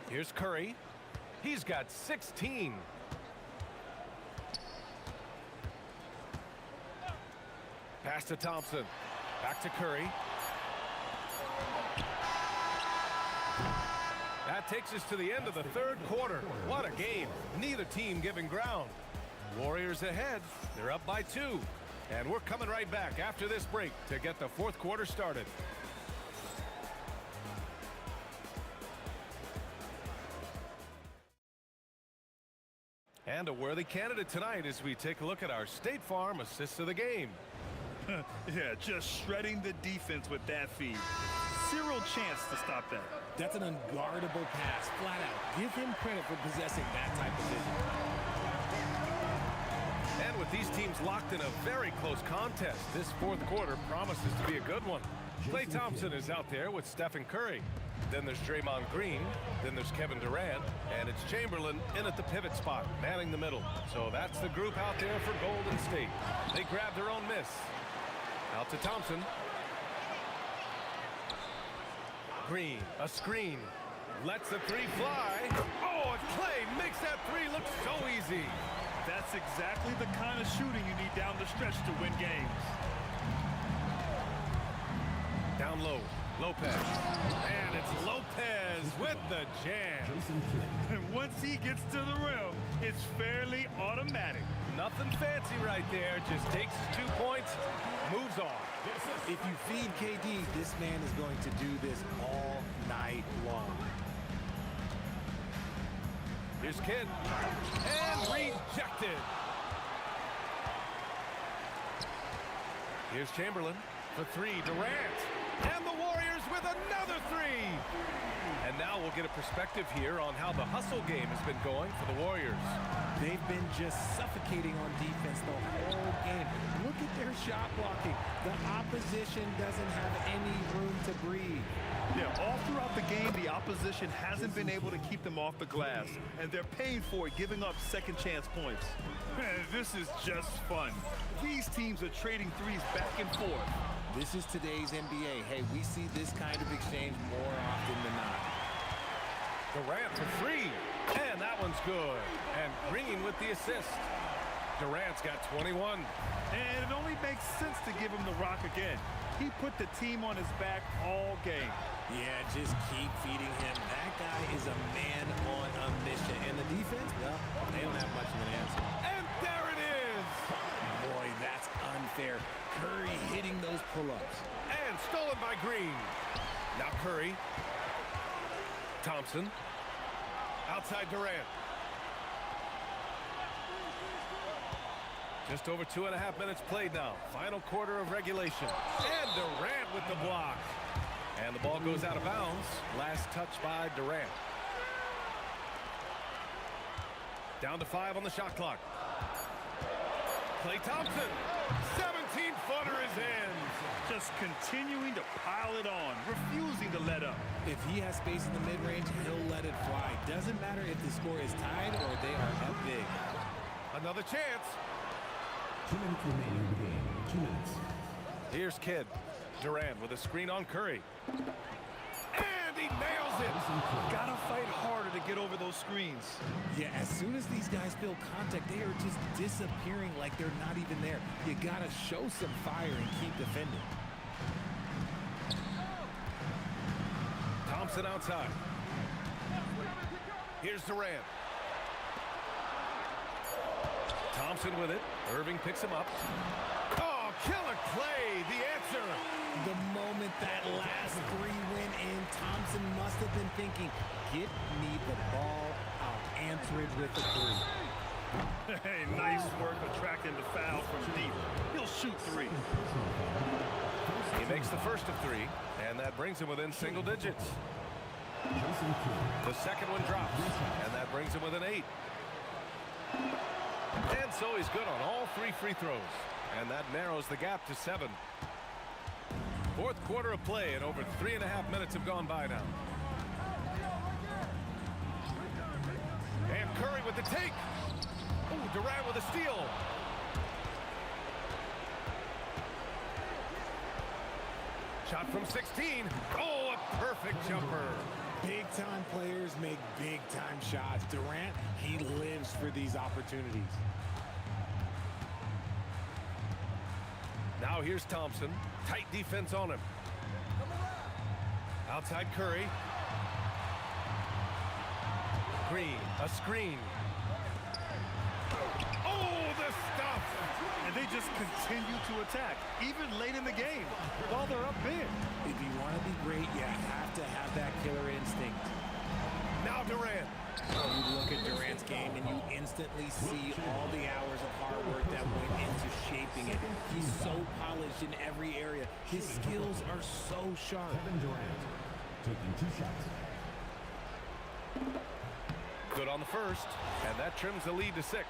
Here's Curry. He's got 16. Pass to Thompson. Back to Curry. That takes us to the end of the third quarter. What a game. Neither team giving ground. Warriors ahead. They're up by 2. And we're coming right back after this break to get the fourth quarter started. And a worthy candidate tonight as we take a look at our State Farm assists of the game. Yeah, just shredding the defense with that feed. Zero chance to stop that. That's an unguardable pass, flat out. Give him credit for possessing that type of vision. And with these teams locked in a very close contest, this fourth quarter promises to be a good one. Klay Thompson is out there with Stephen Curry. Then there's Draymond Green. Then there's Kevin Durant. And it's Chamberlain in at the pivot spot, manning the middle. So that's the group out there for Golden State. They grabbed their own miss. Out to Thompson. Green, a screen. Lets the three fly. Oh, and Klay makes that three look so easy. That's exactly the kind of shooting you need down the stretch to win games. Down low, Lopez. And it's Lopez with the jam. And once he gets to the rim, it's fairly automatic. Nothing fancy right there. Just takes his 2 points, moves on. If you feed KD, this man is going to do this all night long. Here's Kidd. And rejected. Here's Chamberlain for three. Durant. And the Warriors with another three. And now we'll get a perspective here on how the hustle game has been going for the Warriors. They've been just suffocating on defense the whole game. Look at their shot blocking. The opposition doesn't have any room to breathe. Yeah, all throughout the game, the opposition hasn't been able to keep them off the glass, and they're paying for it, giving up second chance points. Man, this is just fun. These teams are trading threes back and forth. This is today's NBA. Hey, we see this kind of exchange more often than not. Durant for three, and that one's good. And Green with the assist. Durant's got 21. And it only makes sense to give him the rock again. He put the team on his back all game. Yeah, just keep feeding him. That guy is a man on a mission. And the defense, well, they don't have much of an answer. And there it is! Boy, that's unfair. Curry hitting those pull-ups. And stolen by Green. Now Curry. Thompson. Outside Durant. Just over 2.5 minutes played now. Final quarter of regulation. And Durant with the block. And the ball goes out of bounds. Last touch by Durant. Down to 5 on the shot clock. Klay Thompson. 17-footer is in. Just continuing to pile it on, refusing to let up. If he has space in the mid-range, he'll let it fly. Doesn't matter if the score is tied or they are up big. Another chance. 2 minutes remaining in the game. 2 minutes. Here's Kidd. Durant with a screen on Curry. And he nails it. Gotta fight harder to get over those screens. Yeah, as soon as these guys feel contact, they are just disappearing like they're not even there. You gotta show some fire and keep defending. Thompson outside. Here's Durant. Thompson with it. Irving picks him up. Oh, killer Klay, the answer. The moment that last three went in, Thompson must have been thinking, get me the ball, I'll answer it with a three. Hey, nice work attracting the foul from deep. He'll shoot three. He makes the first of three, and that brings him within single digits. The second one drops, and that brings him within 8. And so he's good on all 3 free throws, and that narrows the gap to 7. Fourth quarter of play, and over 3.5 minutes have gone by now. And Curry with the take. Oh, Durant with a steal. Shot from 16. Oh, a perfect jumper. Big-time players make big-time shots. Durant, he lives for these opportunities. Now here's Thompson. Tight defense on him. Outside Curry. Green, a screen. Oh, the stuff! And they just continue to attack, even late in the game, while they're up big. If you want to be great, you have to have that killer instinct. Now Durant. You look at Durant's game and you instantly see all the hours of hard work that went into shaping it. He's so polished in every area. His skills are so sharp. Kevin Durant taking 2 shots. Good on the first, and that trims the lead to 6.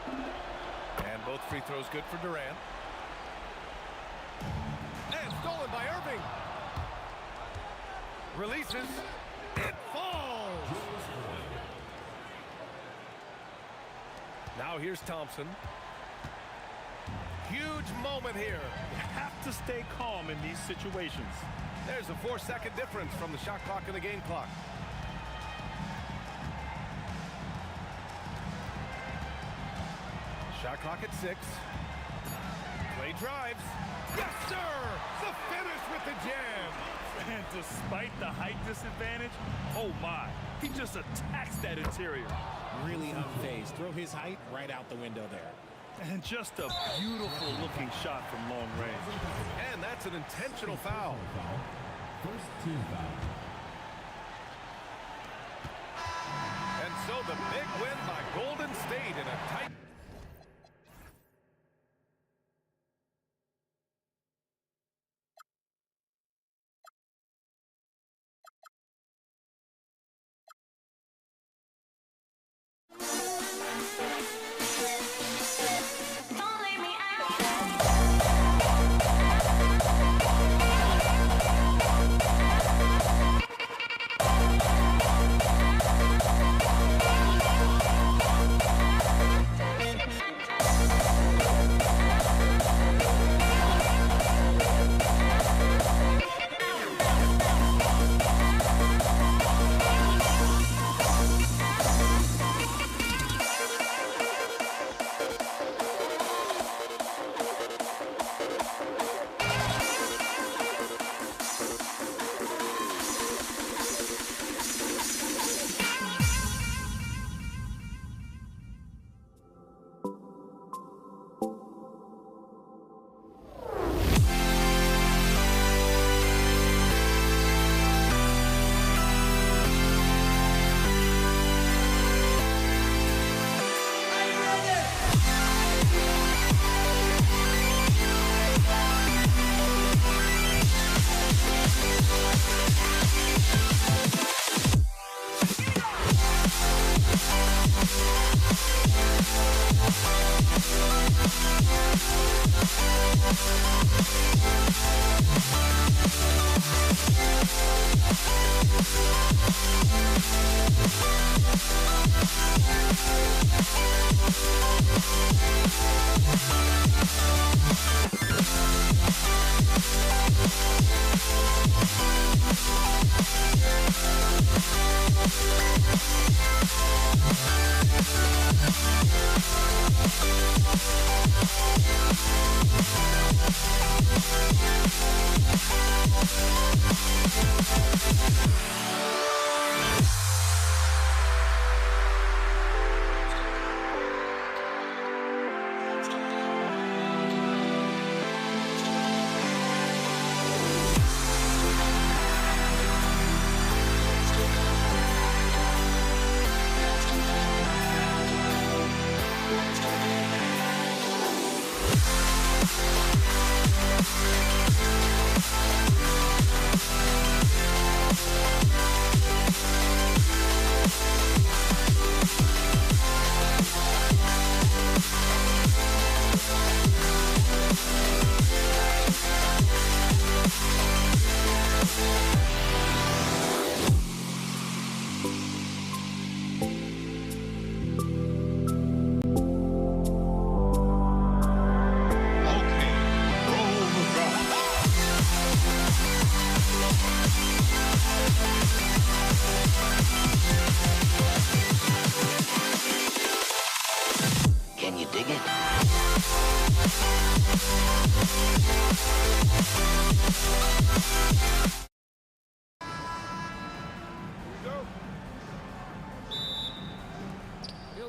And both free throws good for Durant. And stolen by Irving. Releases. It falls. Now here's Thompson. Huge moment here. You have to stay calm in these situations. There's a 4-second difference from the shot clock and the game clock. Shot clock at 6. Klay drives. Yes, sir! The finish with the jam. And despite the height disadvantage, oh my, he just attacks that interior. Really unfazed. Throw his height right out the window there. And just a beautiful looking shot from long range. And that's an intentional foul. First team foul. And so the big win by Golden State in a tight Don't leave me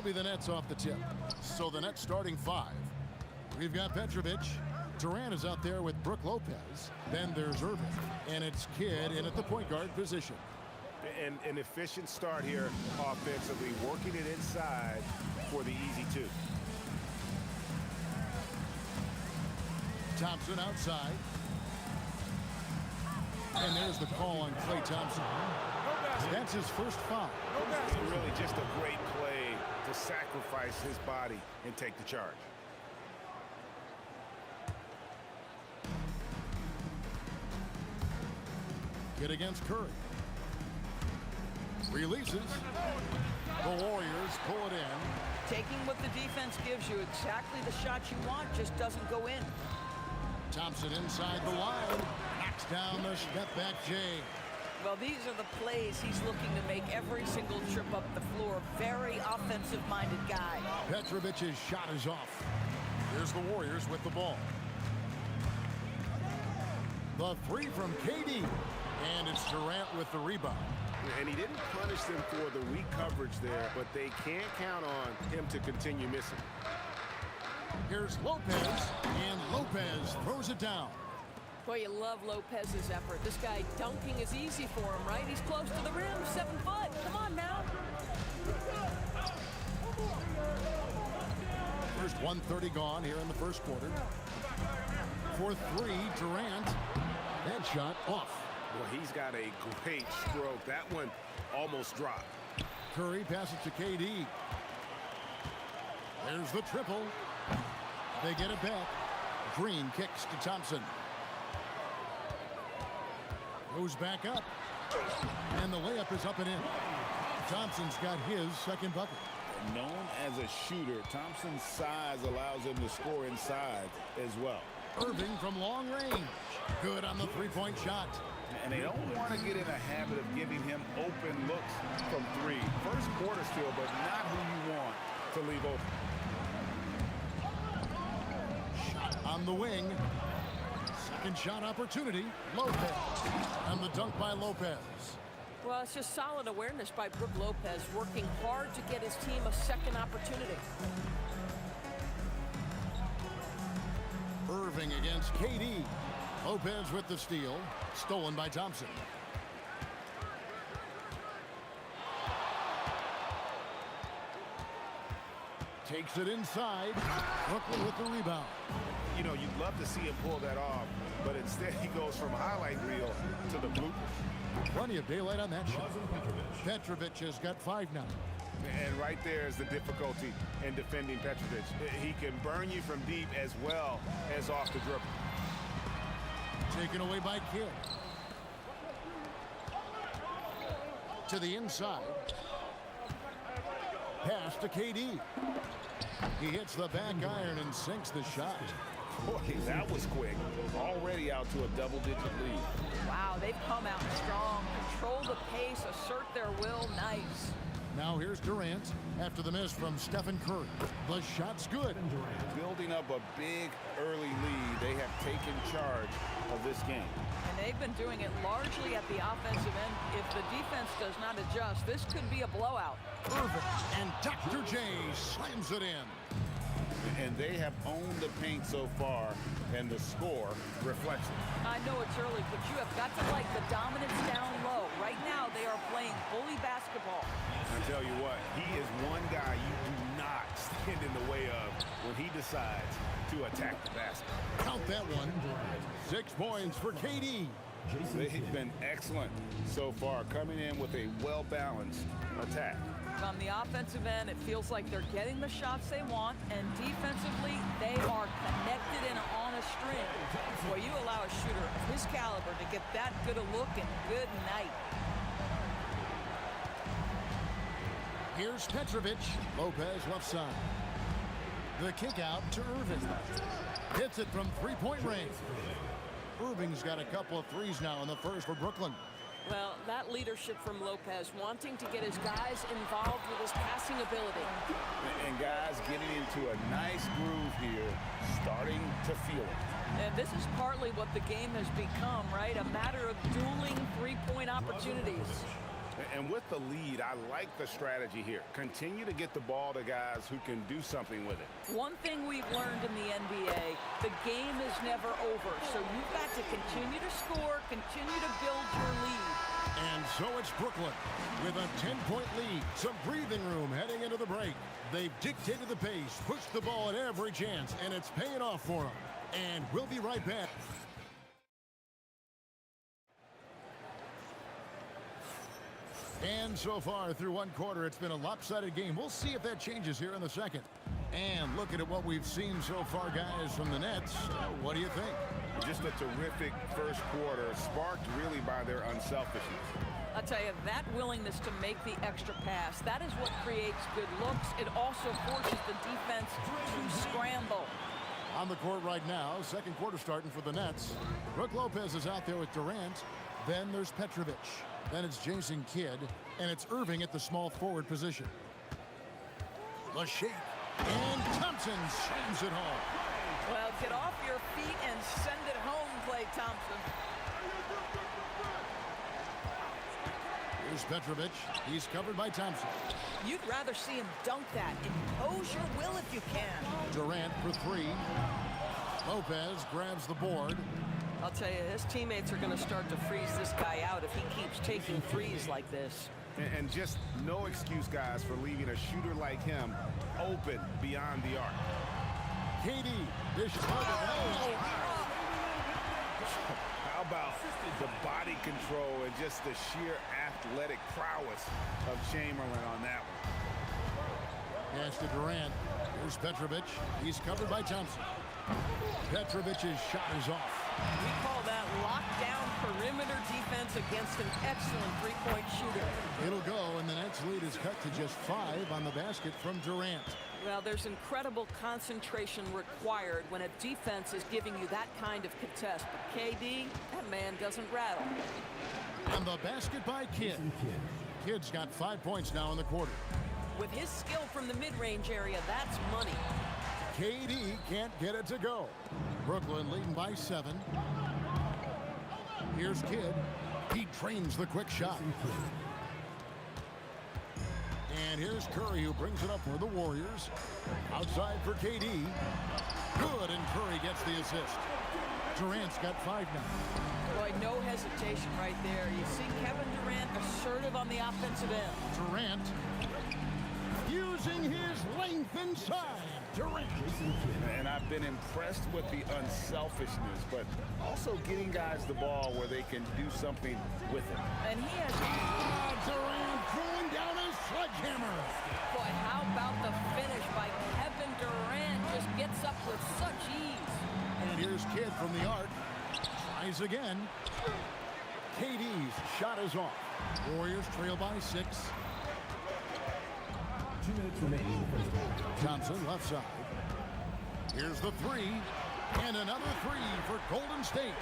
He'll be the Nets off the tip. So the Nets starting five. We've got Petrovic. Durant is out there with Brook Lopez. Then there's Irving. And it's Kidd in at the point guard position. And an efficient start here offensively, working it inside for the easy two. Thompson outside. And there's the call on Klay Thompson. That's his first foul. Really just a great play to sacrifice his body and take the charge. Kidd against Curry. Releases. The Warriors pull it in. Taking what the defense gives you, exactly the shot you want, just doesn't go in. Thompson inside the line. Knocks down the step-back J. Well, these are the plays he's looking to make every single trip up the floor. Very offensive-minded guy. Petrovic's shot is off. Here's the Warriors with the ball. The three from KD. And it's Durant with the rebound. And he didn't punish them for the weak coverage there, but they can't count on him to continue missing. Here's Lopez, and Lopez throws it down. Boy, you love Lopez's effort. This guy dunking is easy for him, right? He's close to the rim, 7 foot. Come on now. First 1:30 gone here in the first quarter. For three, Durant. That shot off. Well, he's got a great stroke. That one almost dropped. Curry passes to KD. There's the triple. They get it back. Green kicks to Thompson. Goes back up. And the layup is up and in. Thompson's got his second bucket. Known as a shooter, Thompson's size allows him to score inside as well. Irving from long range. Good on the three-point shot. And they don't want to get in a habit of giving him open looks from three. First quarter still, but not who you want to leave open. Shot on the wing. Second shot opportunity. Lopez. And the dunk by Lopez. Well, it's just solid awareness by Brook Lopez, working hard to get his team a second opportunity. Irving against KD. Lopez with the steal. Stolen by Thompson. Takes it inside. Brooklyn with the rebound. You know, you'd love to see him pull that off, but instead he goes from highlight reel to the bloopers. Plenty of daylight on that shot. Petrovic has got 5 now. And right there is the difficulty in defending Petrovic. He can burn you from deep as well as off the dribble. Taken away by Kidd. To the inside. Pass to KD. He hits the back iron and sinks the shot. Boy, that was quick. Already out to a double-digit lead. Wow, they've come out strong. Control the pace, assert their will. Nice. Now here's Durant after the miss from Stephen Curry. The shot's good. Building up a big early lead, they have taken charge of this game. And they've been doing it largely at the offensive end. If the defense does not adjust, this could be a blowout. Irving and Dr. J slams it in. And they have owned the paint so far, and the score reflects it. I know it's early, but you have got to like the dominance down low. Right now, they are playing bully basketball. I tell you what, he is one guy you do not stand in the way of when he decides to attack the basket. Count that one. 6 points for KD. They've been excellent so far, coming in with a well-balanced attack. On the offensive end, it feels like they're getting the shots they want, and defensively, they are connected and on a string. Boy, you allow a shooter of his caliber to get that good a look, and good night. Here's Petrovic. Lopez left side. The kick out to Irving. Hits it from three-point range. Irving's got a couple of threes now in the first for Brooklyn. Well, that leadership from Lopez, wanting to get his guys involved with his passing ability. And guys getting into a nice groove here, starting to feel it. And this is partly what the game has become, right? A matter of dueling three-point opportunities. And with the lead, I like the strategy here. Continue to get the ball to guys who can do something with it. One thing we've learned in the NBA, the game is never over. So you've got to continue to score, continue to build your lead. And so it's Brooklyn with a 10-point lead. Some breathing room heading into the break. They've dictated the pace, pushed the ball at every chance, and it's paying off for them. And we'll be right back. And so far through one quarter, it's been a lopsided game. We'll see if that changes here in the second. And looking at what we've seen so far, guys, from the Nets, what do you think? Just a terrific first quarter, sparked really by their unselfishness. I'll tell you, that willingness to make the extra pass, that is what creates good looks. It also forces the defense to scramble. On the court right now, second quarter starting for the Nets. Brook Lopez is out there with Durant. Then there's Petrovic. Then it's Jason Kidd. And it's Irving at the small forward position. The shake. And Thompson slams it home. Well, get off your feet and send it home, Klay Thompson. Here's Petrovic. He's covered by Thompson. You'd rather see him dunk that. Impose your will if you can. Durant for 3. Lopez grabs the board. I'll tell you, his teammates are going to start to freeze this guy out if he keeps taking threes like this. And just no excuse, guys, for leaving a shooter like him open beyond the arc. KD dishes. How about the body control and just the sheer athletic prowess of Chamberlain on that one? Pass to Durant. Here's Petrovic. He's covered by Thompson. Petrovic's shot is off. We call that lockdown perimeter defense against an excellent three-point shooter. It'll go, and the Nets' lead is cut to just 5 on the basket from Durant. Well, there's incredible concentration required when a defense is giving you that kind of contest. But KD, that man doesn't rattle. And the basket by Kidd. Kidd's got 5 points now in the quarter. With his skill from the mid-range area, that's money. KD can't get it to go. Brooklyn leading by 7. Here's Kidd. He drains the quick shot. And here's Curry, who brings it up for the Warriors. Outside for KD. Good, and Curry gets the assist. Durant's got 5 now. Boy, no hesitation right there. You see Kevin Durant assertive on the offensive end. Durant using his length inside. Durant. And I've been impressed with the unselfishness, but also getting guys the ball where they can do something with it. And he has... Durant throwing down his sledgehammer. Boy, how about the finish by Kevin Durant? Just gets up with such ease. And here's Kidd from the arc. Tries again. KD's shot is off. Warriors trail by 6. 2 minutes remaining. Thompson left side. Here's the 3. And another 3 for Golden State.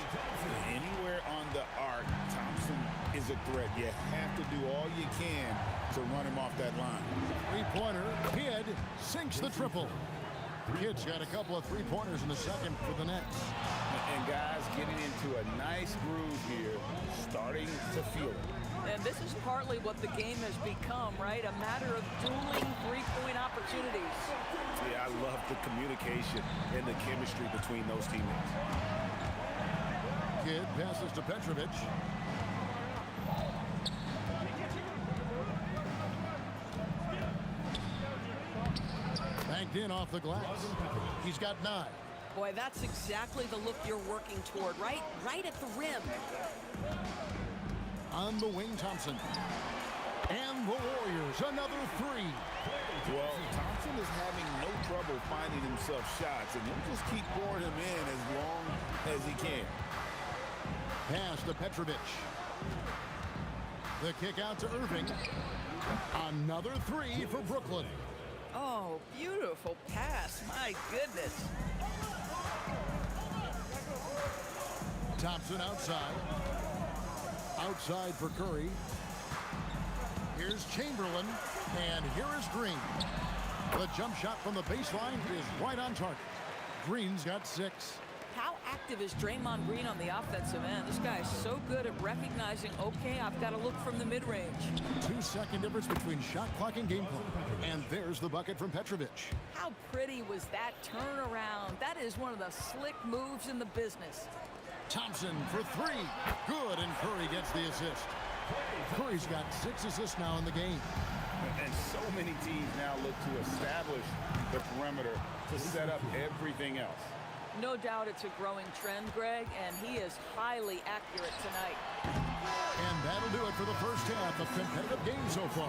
Anywhere on the arc, Thompson is a threat. You have to do all you can to run him off that line. Three-pointer. Kidd sinks the triple. Kidd's got a couple of three-pointers in the second for the Nets. And guys getting into a nice groove here, starting to feel it. And this is partly what the game has become, right? A matter of dueling three-point opportunities. Yeah, I love the communication and the chemistry between those teammates. Kidd passes to Petrovic. Banked in off the glass. He's got 9. Boy, that's exactly the look you're working toward, right? Right at the rim. On the wing, Thompson. And the Warriors, another 3. Well, Thompson is having no trouble finding himself shots, and he'll just keep pouring him in as long as he can. Pass to Petrovic. The kick out to Irving. Another 3 for Brooklyn. Oh, beautiful pass. My goodness. Thompson outside. Outside for Curry. Here's Chamberlain, and here is Green. The jump shot from the baseline is right on target. Green's got 6. How active is Draymond Green on the offensive end? This guy is so good at recognizing, okay, I've got to look from the mid-range. 2-second difference between shot clock and game clock. And there's the bucket from Petrovic. How pretty was that turnaround? That is one of the slick moves in the business. Thompson for 3. Good, and Curry gets the assist. Curry's got 6 assists now in the game. And so many teams now look to establish the perimeter to set up everything else. No doubt it's a growing trend, Greg, and he is highly accurate tonight. And that'll do it for the first half of competitive games so far.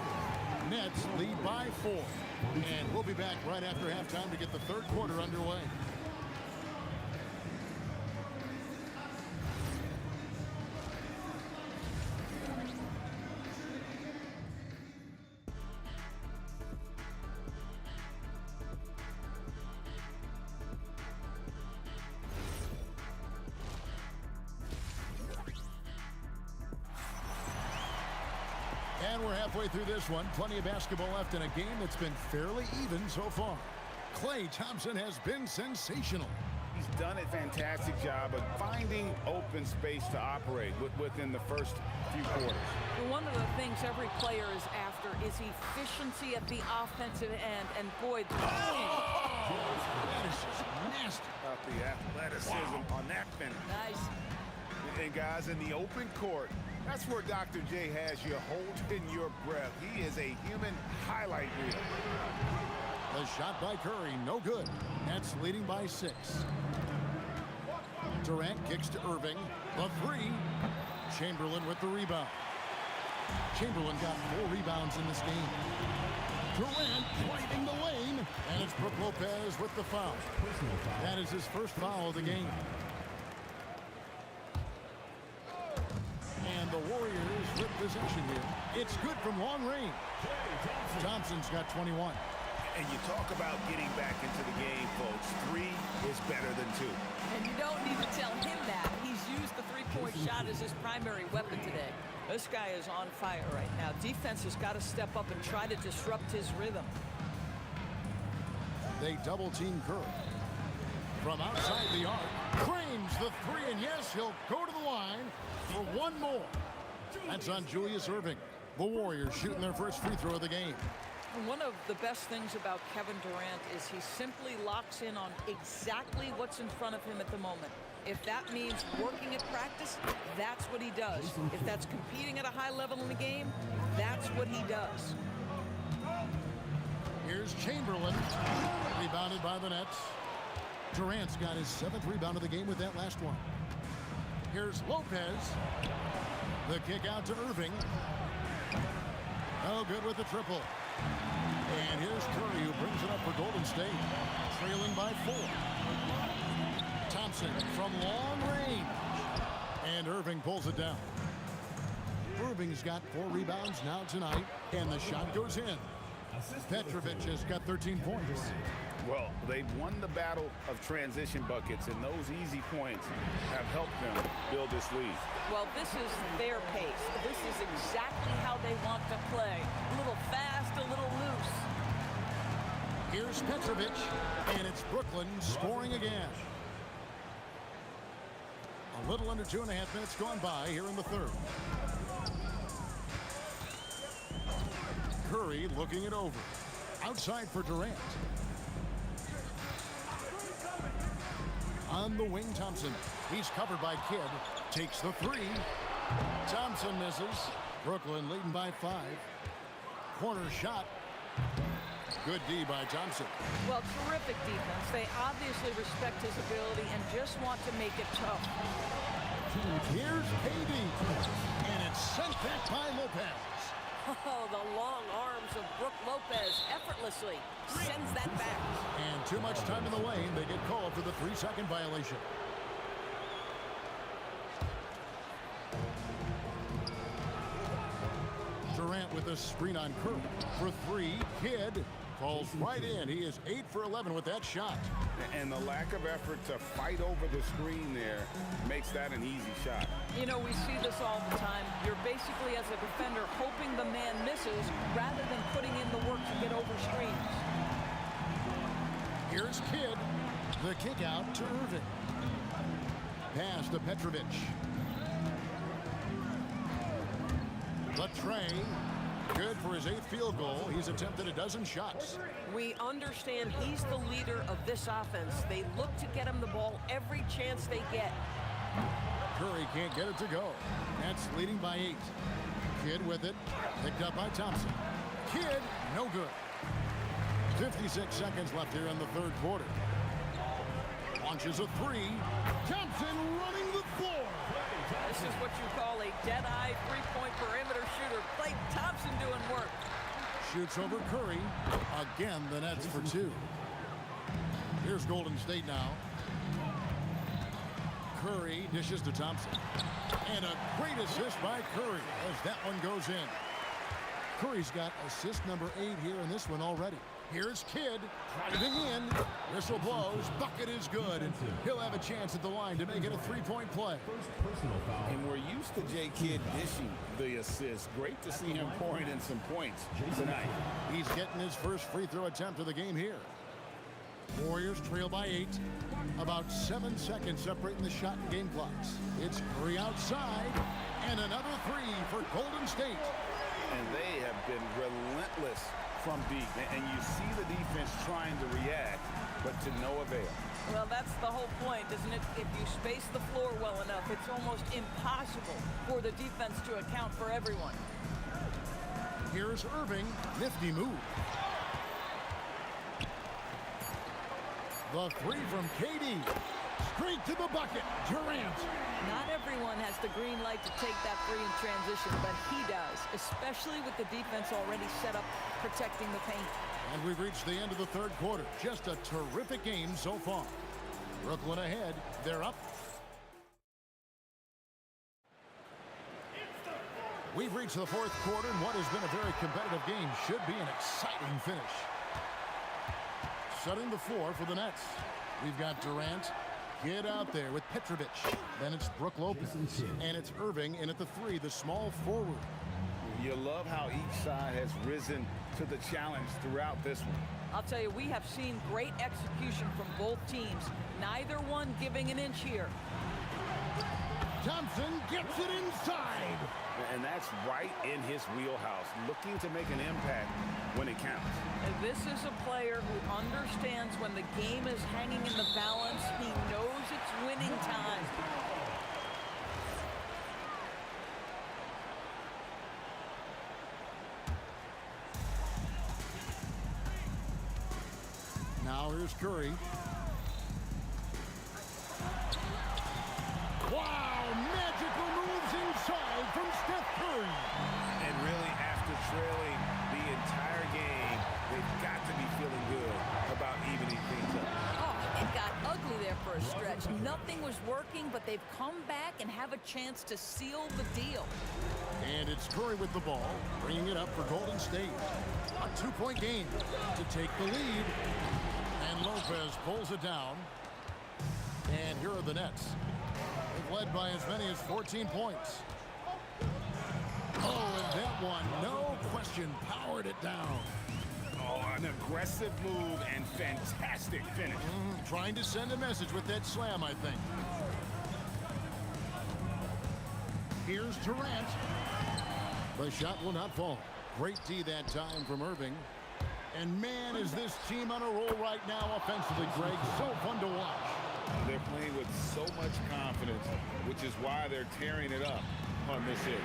Nets lead by 4. And we'll be back right after halftime to get the third quarter underway. And we're halfway through this one. Plenty of basketball left in a game that's been fairly even so far. Klay Thompson has been sensational. He's done a fantastic job of finding open space to operate within the first few quarters. Well, one of the things every player is after is efficiency at the offensive end. And boy, That is just nasty. About the athleticism on that finish. nice. And guys, in the open court, that's where Dr. J has you holding your breath. He is a human highlight reel. The shot by Curry, no good. Nets leading by 6. Durant kicks to Irving. The 3. Chamberlain with the rebound. Chamberlain got 4 rebounds in this game. Durant driving the lane, and it's Brook Lopez with the foul. That is his first foul of the game. And the Warriors with possession here. It's good from long range. Thompson's got 21. And you talk about getting back into the game, folks. 3 is better than 2. And you don't need to tell him that. He's used the three-point shot as his primary weapon today. This guy is on fire right now. Defense has got to step up and try to disrupt his rhythm. They double-team Curry. From outside the arc, frames the 3, and yes, he'll go to the line for one more. That's on Julius Erving. The Warriors shooting their first free throw of the game. One of the best things about Kevin Durant is he simply locks in on exactly what's in front of him at the moment. If that means working at practice, that's what he does. If that's competing at a high level in the game, that's what he does. Here's Chamberlain, rebounded by the Nets. Durant's got his 7th rebound of the game with that last one. Here's Lopez. The kick out to Irving. No good with the triple. And here's Curry, who brings it up for Golden State, trailing by 4. Thompson from long range. And Irving pulls it down. Irving's got 4 rebounds now tonight, and the shot goes in. Petrovic has got 13 points. Well, they've won the battle of transition buckets, and those easy points have helped them build this lead. Well, this is their pace. This is exactly how they want to play. A little fast, a little loose. Here's Petrovic, and it's Brooklyn scoring again. A little under 2.5 minutes gone by here in the third. Curry looking it over. Outside for Durant. On the wing, Thompson. He's covered by Kidd. Takes the 3. Thompson misses. Brooklyn leading by 5. Corner shot. Good D by Thompson. Well, terrific defense. They obviously respect his ability and just want to make it tough. Here's KD. And it's sent back by Lopez. Oh, the long arms of Brook Lopez effortlessly sends that back. And too much time in the lane. They get called for the 3-second violation. Durant with a screen on Curry for 3. Kidd falls right in. He is 8 for 11 with that shot. And the lack of effort to fight over the screen there makes that an easy shot. You know, we see this all the time. You're basically, as a defender, hoping the man misses rather than putting in the work to get over screens. Here's Kidd. The kick out to Irving. Pass to Petrovic. Latrey, good for his 8th field goal. He's attempted a dozen shots. We understand he's the leader of this offense. They look to get him the ball every chance they get. Curry can't get it to go. That's leading by 8. Kidd with it. Picked up by Thompson. Kidd, no good. 56 seconds left here in the third quarter. Launches a 3. Thompson running the floor. This is what you call a dead-eye three-point perimeter shooter. Klay Thompson doing work. Shoots over Curry. Again, the Nets for 2. Here's Golden State now. Curry dishes to Thompson. And a great assist by Curry as that one goes in. Curry's got assist number 8 here in this one already. Here's Kidd driving in. Whistle blows. Bucket is good. And he'll have a chance at the line to make it a 3-point play. And we're used to J. Kidd dishing the assist. Great to see him pouring in some points tonight. He's getting his first free throw attempt of the game here. Warriors trail by 8. About 7 seconds separating the shot and game clocks. It's Curry outside. And another 3 for Golden State. And they have been relentless from deep. And you see the defense trying to react, but to no avail. Well, that's the whole point, isn't it? If you space the floor well enough, it's almost impossible for the defense to account for everyone. Here's Irving. Nifty move. The 3 from KD. Straight to the bucket. Durant. Not everyone has the green light to take that free in transition, but he does, especially with the defense already set up protecting the paint. And we've reached the end of the third quarter. Just a terrific game so far. Brooklyn ahead. They're up. We've reached the fourth quarter, and what has been a very competitive game should be an exciting finish. Shutting the floor for the Nets. We've got Durant. Get out there with Petrovic. Then it's Brook Lopez. And it's Irving in at the 3, the small forward. You love how each side has risen to the challenge throughout this one. I'll tell you, we have seen great execution from both teams. Neither one giving an inch here. Thompson gets it inside. And that's right in his wheelhouse, looking to make an impact when it counts. And this is a player who understands when the game is hanging in the balance. He knows it's winning time. Now here's Curry. Wow, magical moves inside from Steph Curry. And really, after trailing the entire game, they've got to be feeling good about evening things up. Oh, it got ugly there for a stretch. Nothing was working, but they've come back and have a chance to seal the deal. And it's Curry with the ball, bringing it up for Golden State. A 2-point game to take the lead. And Lopez pulls it down. And here are the Nets. They've led by as many as 14 points. Oh, and that one, no question, powered it down. Oh, an aggressive move and fantastic finish. Trying to send a message with that slam, I think. Here's Durant. The shot will not fall. Great D that time from Irving. And man, is this team on a roll right now offensively, Greg. So fun to watch. They're playing with so much confidence, which is why they're tearing it up on this hit.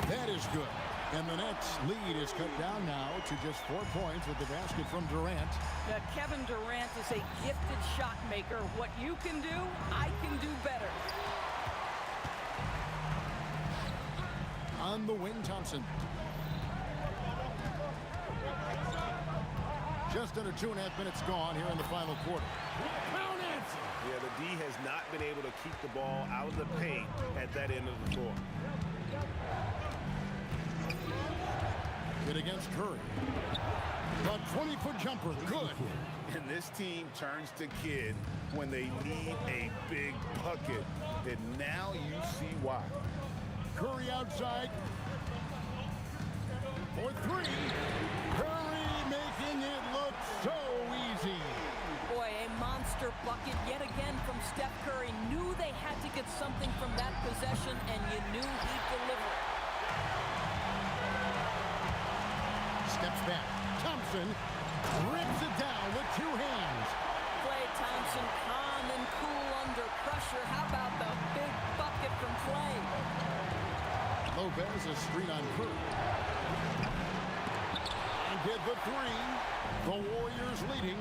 That is good. And the Nets lead is cut down now to just 4 points with the basket from Durant. Now, Kevin Durant is a gifted shot maker. What you can do, I can do better. On the wing, Thompson. Just under 2.5 minutes gone here in the final quarter. Count it! Yeah, the D has not been able to keep the ball out of the paint at that end of the floor. Hit against Curry. A 20-foot jumper, good. And this team turns to Kidd when they need a big bucket. And now you see why. Curry outside. For 3. Curry making it look so easy. Boy, a monster bucket yet again from Steph Curry. Knew they had to get something from that possession, and you knew he'd deliver. Steps back. Thompson rips it down with 2 hands. Klay Thompson calm and cool under pressure. How about the big bucket from Klay? Lopez a screen on Curry. And did the 3. The Warriors leading.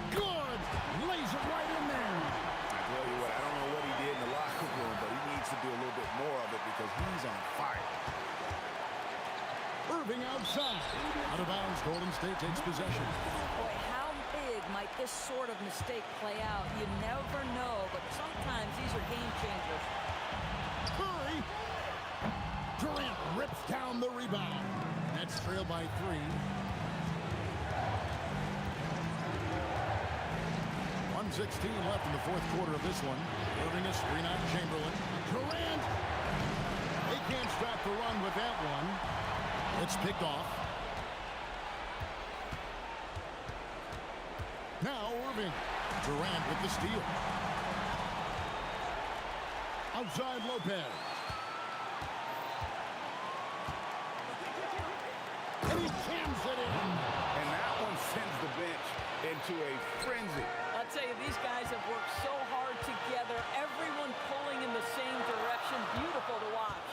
Good! Lays it right in there. I tell you what, I don't know what he did in the locker room, but he needs to do a little bit more of it because he's on fire. Irving outside. Out of bounds, Golden State takes possession. Boy, how big might this sort of mistake play out? You never know, but sometimes these are game changers. Curry. Durant rips down the rebound. Nets trail by 3. 1:16 left in the fourth quarter of this one. Irving a screen on Chamberlain. Durant. They can't stop the run with that one. It's picked off. Now Irving. Durant with the steal. Outside Lopez. And he jams it in. And that one sends the bench into a frenzy. I'll tell you, these guys have worked so hard together. Everyone pulling in the same direction. Beautiful to watch.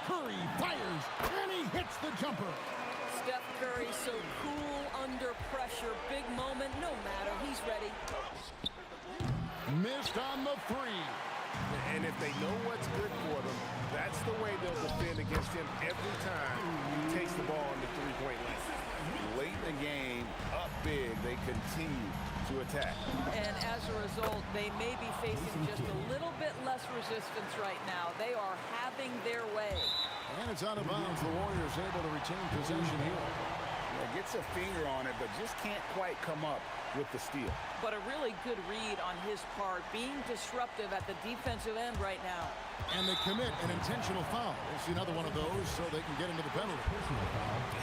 Curry fires, and he hits the jumper. Steph Curry so cool under missed on the three. And if they know what's good for them, that's the way they'll defend against him every time he takes the ball in the three-point line. Late in the game, up big, they continue to attack. And as a result, they may be facing just a little bit less resistance right now. They are having their way. And it's out of bounds. The Warriors able to retain possession here. Yeah, gets a finger on it, but just can't quite come up with the steal. But a really good read on his part, being disruptive at the defensive end right now. And they commit an intentional foul. We'll see another one of those so they can get into the penalty.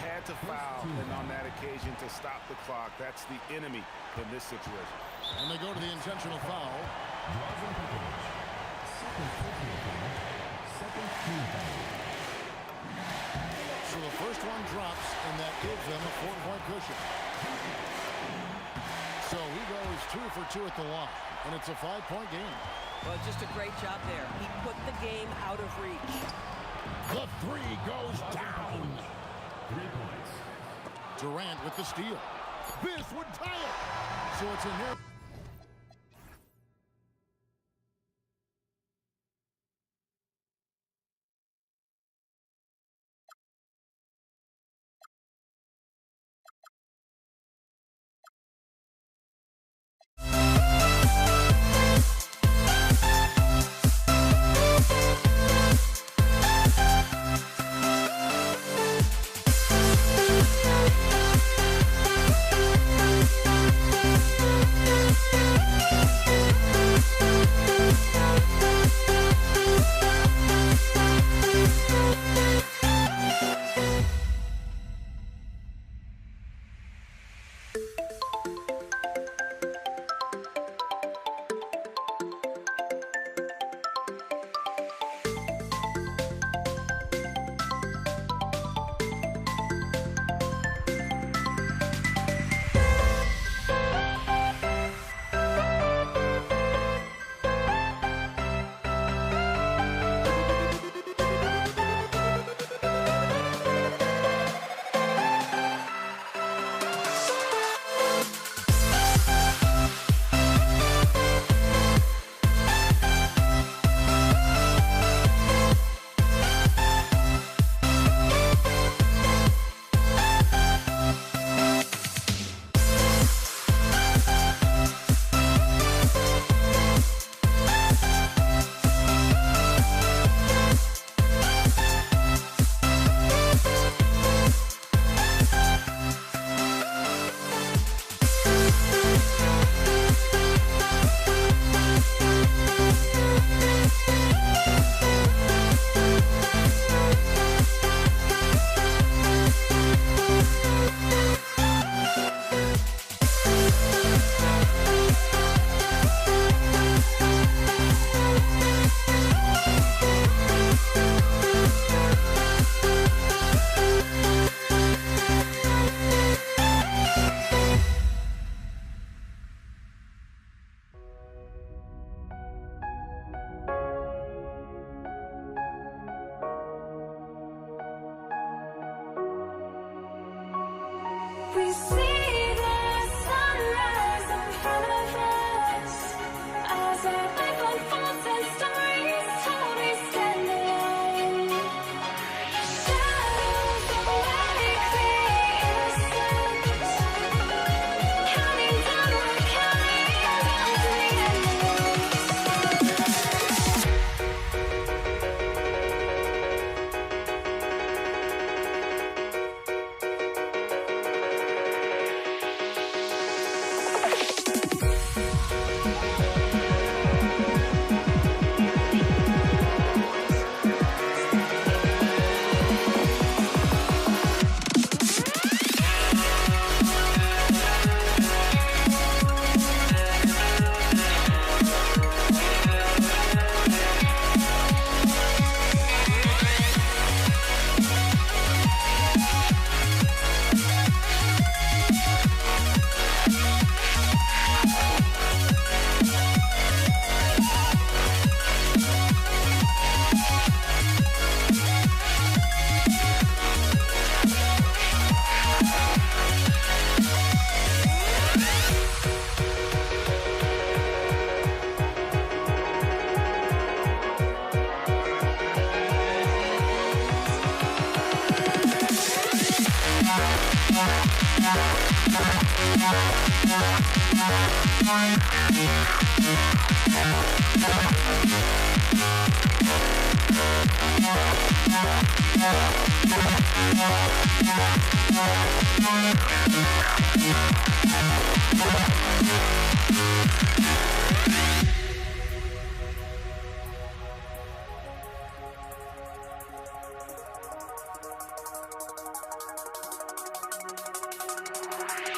Had to foul, and on that occasion to stop the clock. That's the enemy in this situation. And they go to the intentional foul. So the first one drops, and that gives them a 4-point cushion. So he goes 2 for 2 at the line, and it's a 5-point game. Well, just a great job there. He put the game out of reach. The three goes down. 3 points. Durant with the steal. This would tie it. So it's a near.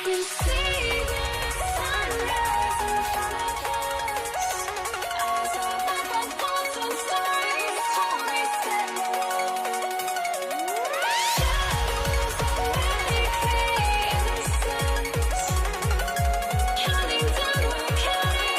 You see the sunrise in front of us. Eyes are like photos, stories already set. Shadows already create the sense. Counting down, we're counting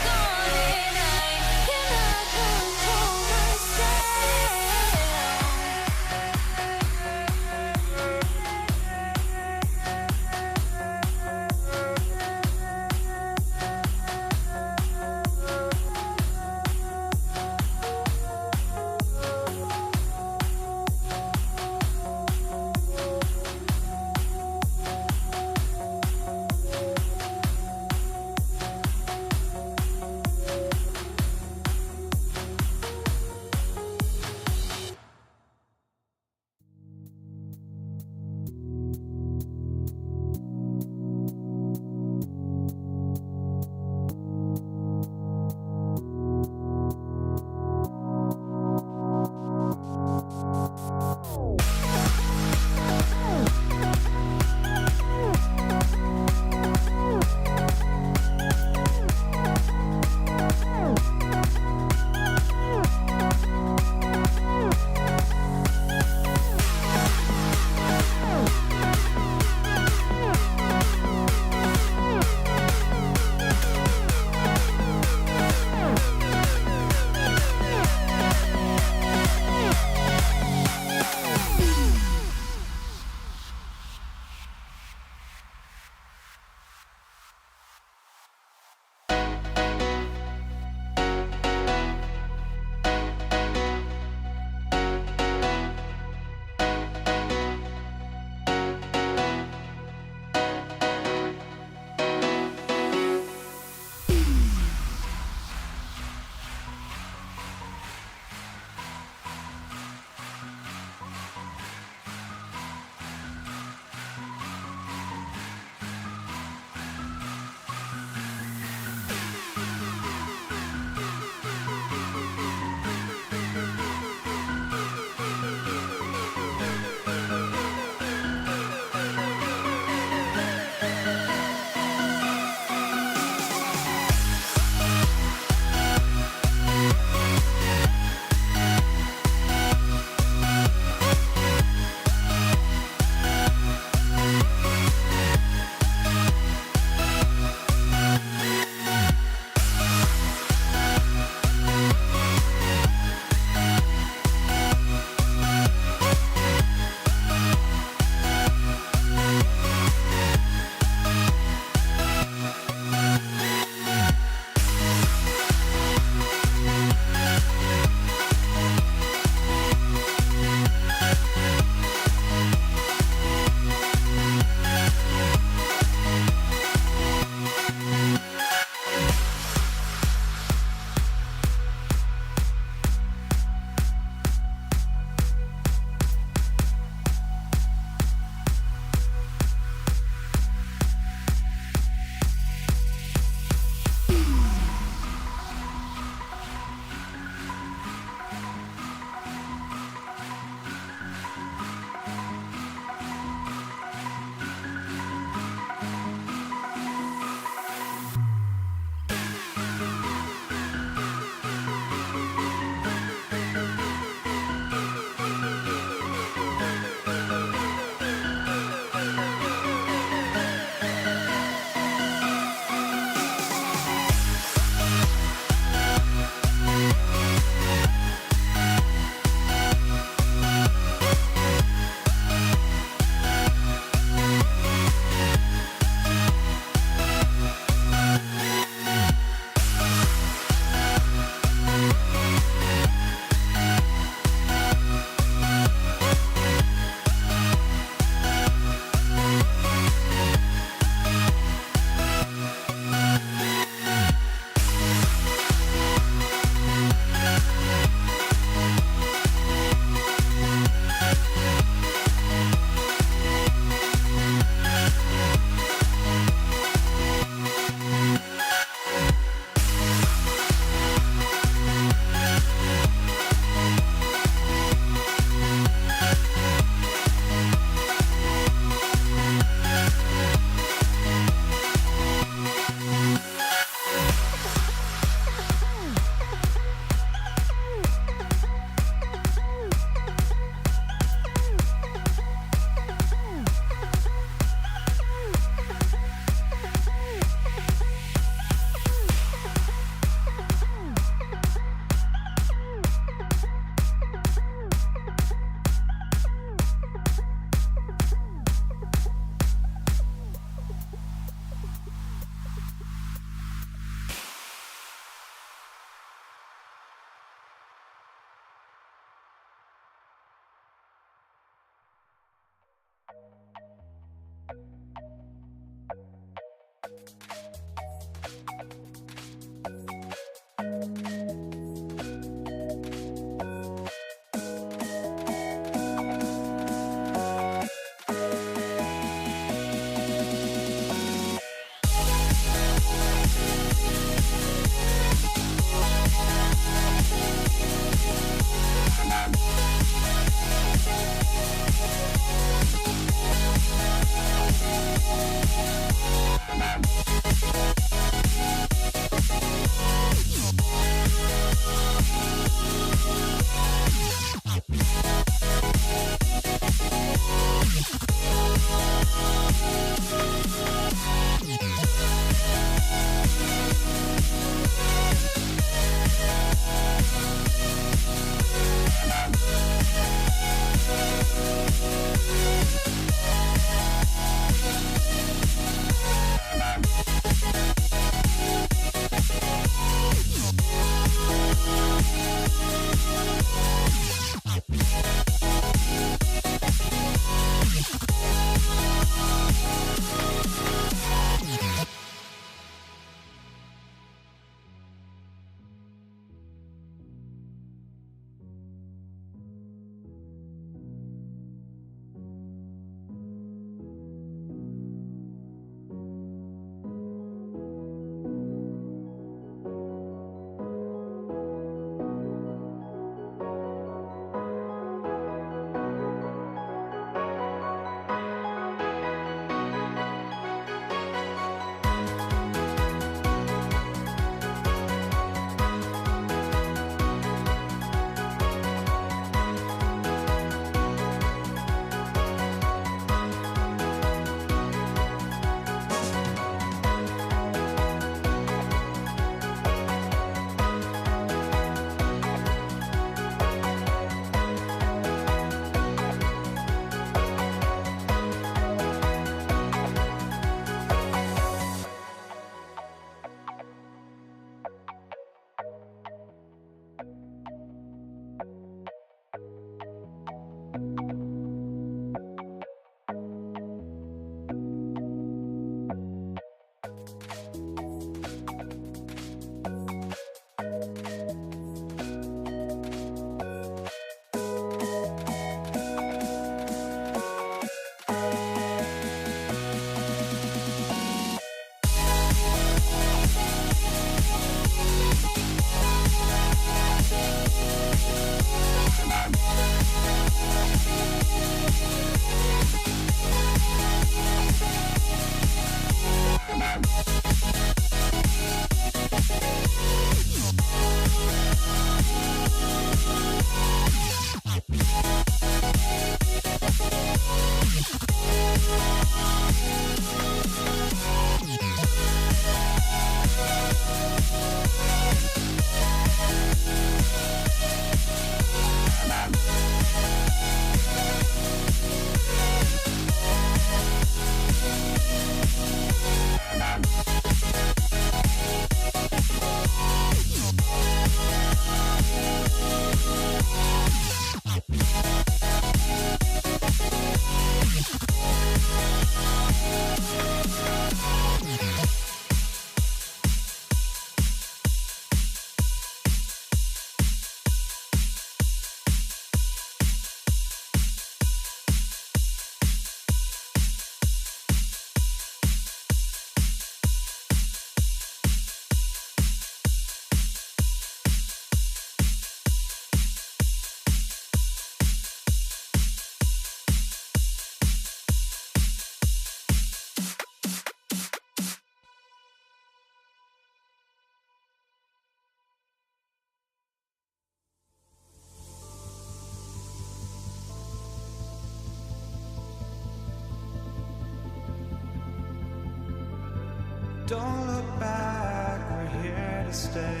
Don't look back, we're here to stay.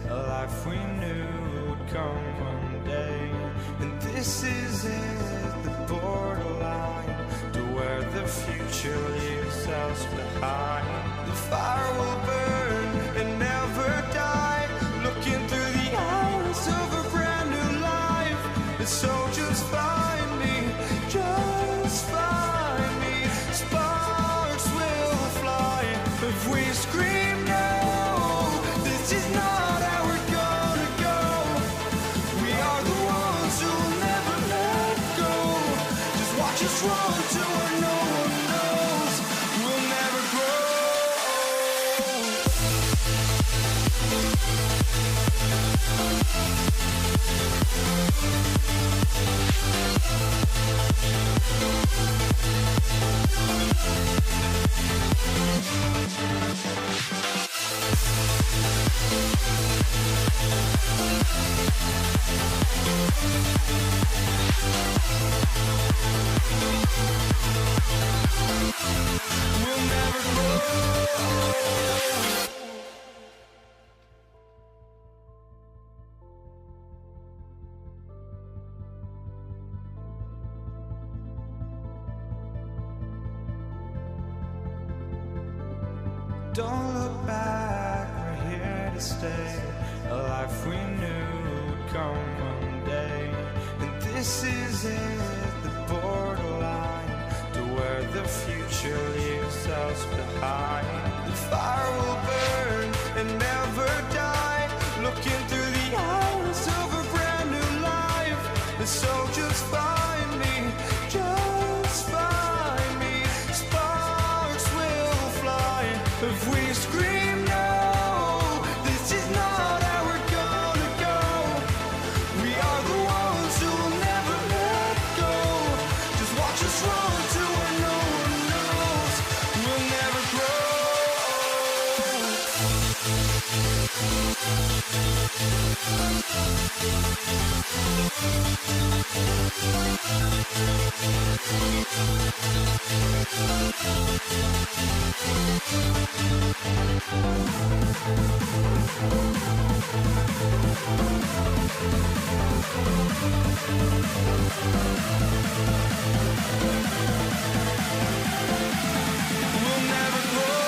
A life we knew would come one day. And this is it, the borderline to where the future leaves us behind. The fire will burn and never die, looking through the eyes of a brand new life. And so just find me, just find me. Sparks will fly if we scream no. This is not how we're gonna go. We are the ones who will never let go. Just watch us run to where no one knows. We'll never grow. We'll never grow. Don't look back, we're here to stay. A life we knew would come one day. And this is it, the borderline to where the future leaves us behind. The fire will burn and never die, looking through the eyes of a brand new life. And so just find me, just find me. Sparks will fly if we scream no. This is not how we're gonna go. We are the ones who will never let go. Just watch us run to where no one knows. We'll never grow. We'll never grow.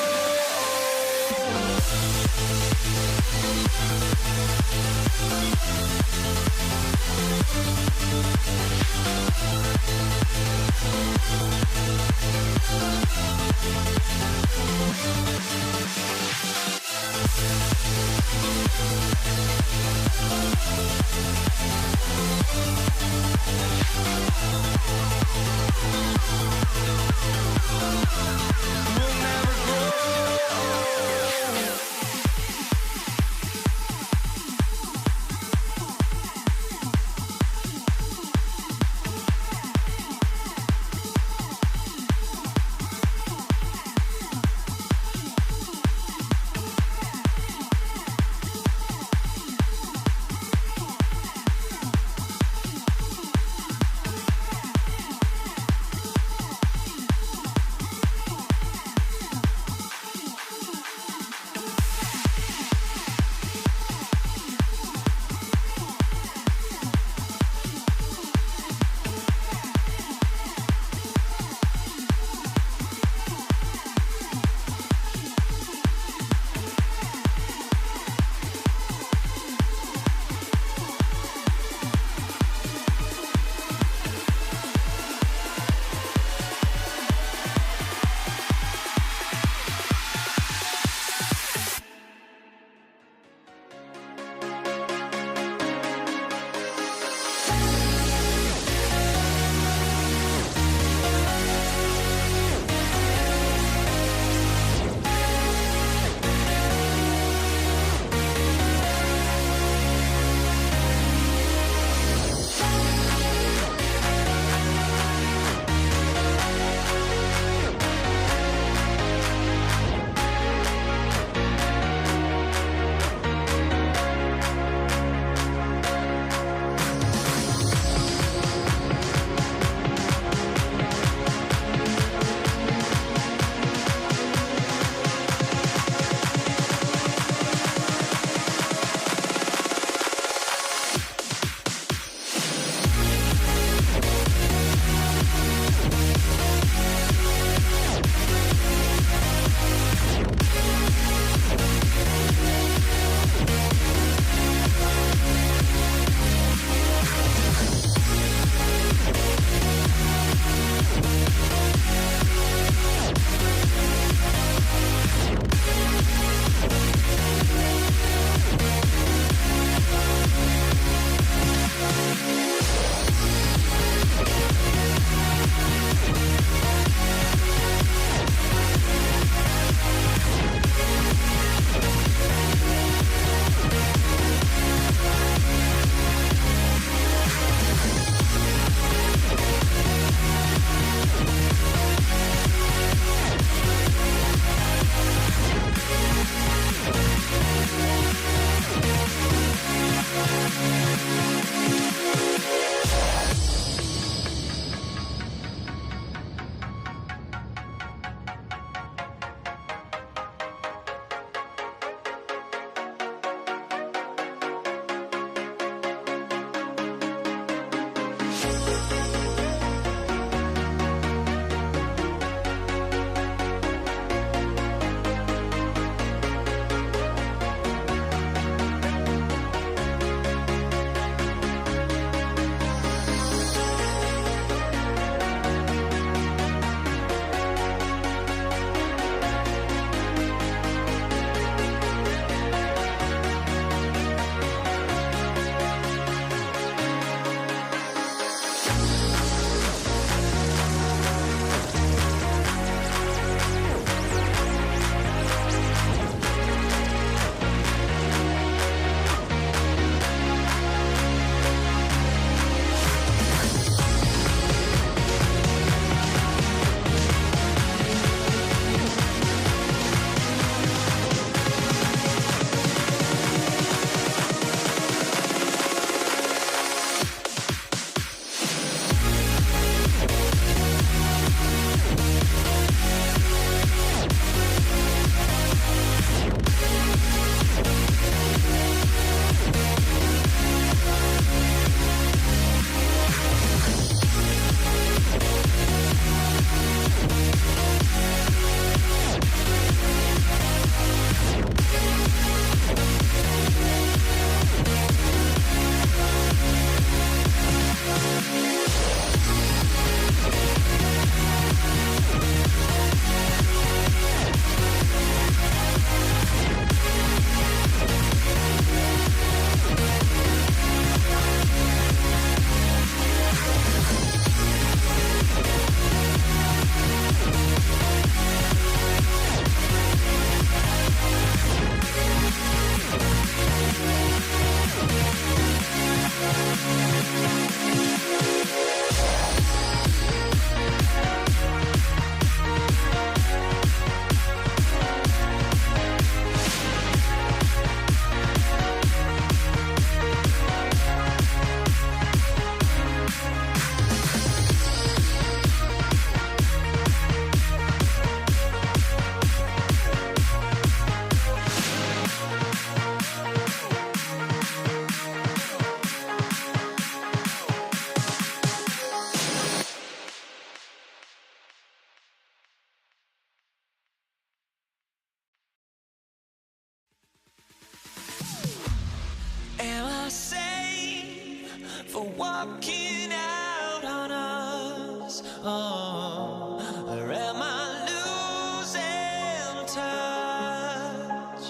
walking out on us? Oh, or am I losing touch?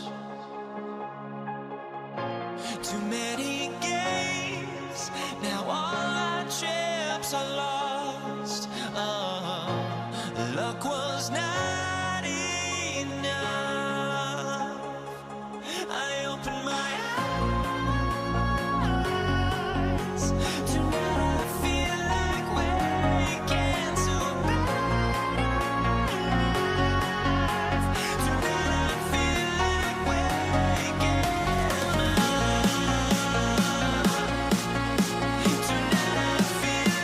Too many games, now all our chips are lost. Oh, luck was not enough. I opened my eyes. Tonight I feel like waking to life. Tonight I feel like waking up. Tonight I feel like waking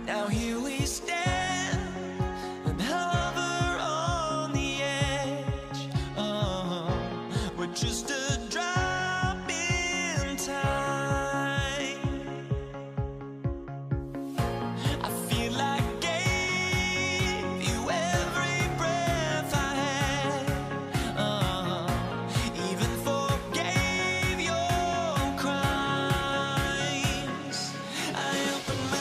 Now here we stand and hover on the edge. Oh, we're just a drop in time. I feel like I gave you every breath I had. Even forgave your crimes. I opened my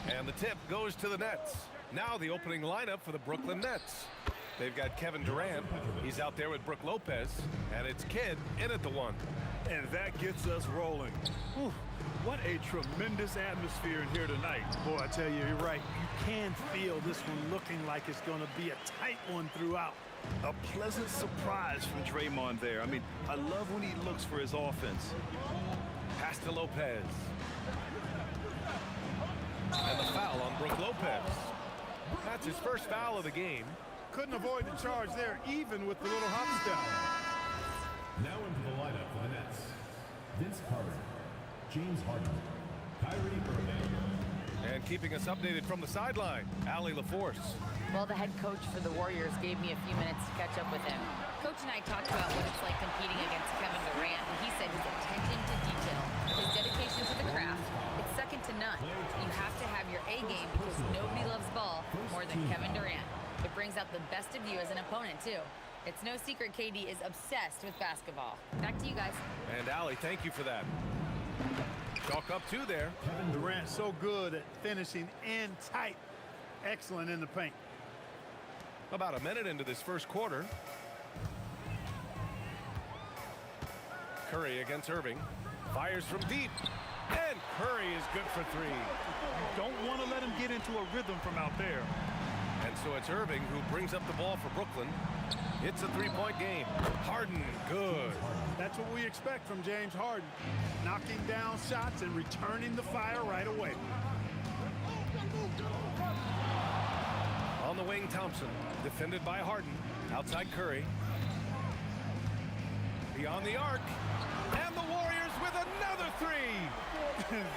And the tip goes to the Nets. Now the opening lineup for the Brooklyn Nets. They've got Kevin Durant. He's out there with Brooke Lopez. And it's Kidd in at the one. And that gets us rolling. Whew, what a tremendous atmosphere in here tonight. Boy, I tell you, you're right. You can feel this one looking like it's going to be a tight one throughout. A pleasant surprise from Draymond there. I mean, I love when he looks for his offense. Pass to Lopez. And the foul on Brooke Lopez. That's his first foul of the game. Couldn't avoid the charge there, even with the little hop step. Now into the lineup for the Nets. Vince Carter, James Harden, Kyrie Irving. And keeping us updated from the sideline, Allie LaForce. Well, the head coach for the Warriors gave me a few minutes to catch up with him. Coach and I talked about what it's like competing against Kevin Durant, and he said his attention to detail, his dedication to the craft, it's second to none. You have to have your A game because nobody loves ball more than Kevin Durant. It brings out the best of you as an opponent, too. It's no secret KD is obsessed with basketball. Back to you guys. And Allie, thank you for that. Chalk up two there. Kevin Durant so good at finishing in tight. Excellent in the paint. About a minute into this first quarter. Curry against Irving. Fires from deep. And Curry is good for three. You don't want to let him get into a rhythm from out there. And so it's Irving who brings up the ball for Brooklyn. It's a three-point game. Harden, good. That's what we expect from James Harden. Knocking down shots and returning the fire right away. On the wing, Thompson. Defended by Harden. Outside Curry. Beyond the arc. And the Warriors with another three.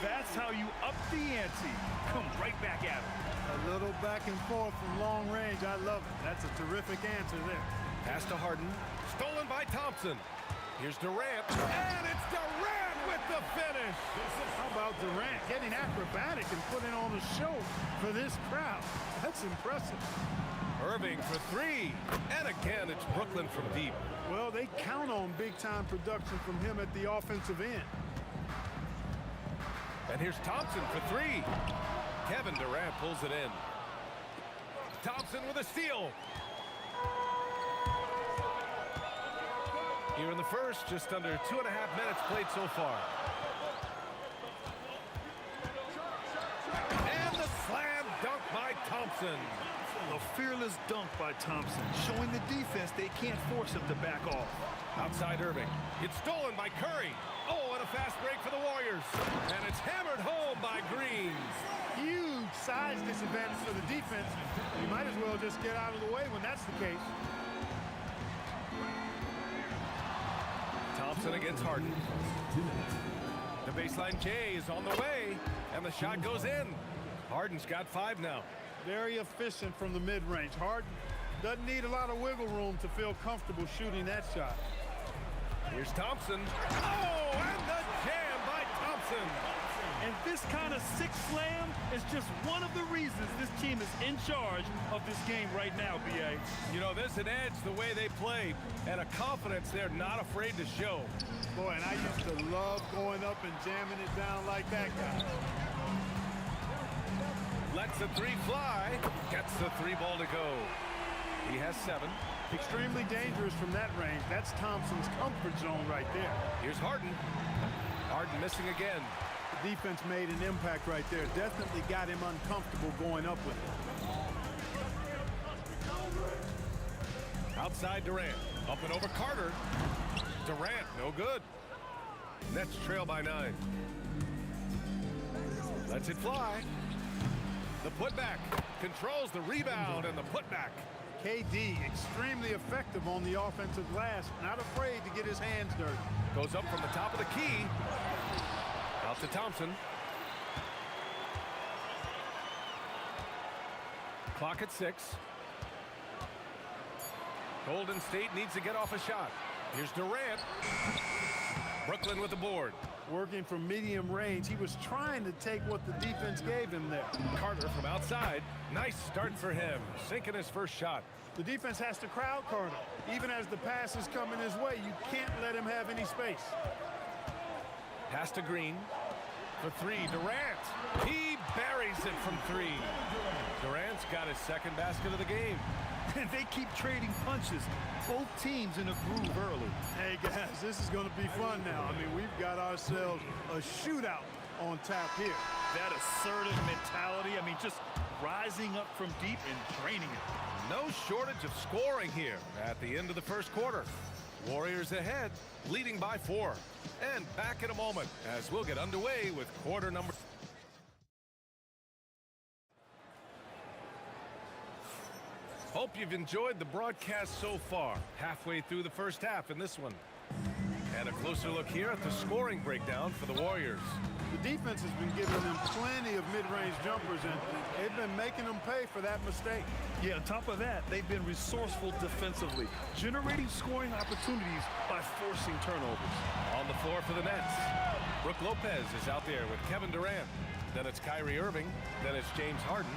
That's how you up the ante. Come right back at him. A little back and forth from long range. I love it. That's a terrific answer there. Pass to Harden. Stolen by Thompson. Here's Durant. And it's Durant with the finish. How about Durant getting acrobatic and putting on a show for this crowd? That's impressive. Irving for three. And again, it's Brooklyn from deep. Well, they count on big-time production from him at the offensive end. And here's Thompson for three. Kevin Durant pulls it in. Thompson with a steal. Here in the first, just under 2.5 minutes played so far. And the slam dunk by Thompson. A fearless dunk by Thompson, showing the defense they can't force him to back off. Outside Irving. It's stolen by Curry. Oh, and a fast break for the Warriors. And it's hammered home by Green. Huge size disadvantage for the defense. You might as well just get out of the way when that's the case. Thompson against Harden. The baseline J is on the way, and the shot goes in. Harden's got 5 now. Very efficient from the mid-range. Harden doesn't need a lot of wiggle room to feel comfortable shooting that shot. Here's Thompson. Oh, and the jam by Thompson. And this kind of six slam is just one of the reasons this team is in charge of this game right now, B.A. You know, there's an edge the way they play, and a confidence they're not afraid to show. Boy, and I used to love going up and jamming it down like that guy. Lets the three fly. Gets the 3 ball to go. He has 7. Extremely dangerous from that range. That's Thompson's comfort zone right there. Here's Harden. Harden missing again. The defense made an impact right there. Definitely got him uncomfortable going up with it. Outside Durant. Up and over Carter. Durant, no good. Nets trail by 9. Lets it fly. The putback. Controls the rebound and the putback. KD extremely effective on the offensive glass. Not afraid to get his hands dirty. Goes up from the top of the key. Out to Thompson. Clock at 6. Golden State needs to get off a shot. Here's Durant. Brooklyn with the board. Working from medium range. He was trying to take what the defense gave him there. Carter from outside. Nice start for him. Sinking his first shot. The defense has to crowd Carter. Even as the pass is coming his way, you can't let him have any space. Pass to Green. For 3, Durant. He buries it from 3. Durant's got his second basket of the game. And they keep trading punches. Both teams in a groove early. Hey, guys, this is going to be fun now. I mean, we've got ourselves a shootout on tap here. That assertive mentality, I mean, just rising up from deep and draining it. No shortage of scoring here at the end of the first quarter. Warriors ahead, leading by 4. And back in a moment as we'll get underway with quarter number. Hope you've enjoyed the broadcast so far. Halfway through the first half in this one. And a closer look here at the scoring breakdown for the Warriors. The defense has been giving them plenty of mid-range jumpers, and they've been making them pay for that mistake. Yeah, on top of that, they've been resourceful defensively, generating scoring opportunities by forcing turnovers. On the floor for the Nets, Brook Lopez is out there with Kevin Durant. Then it's Kyrie Irving. Then it's James Harden.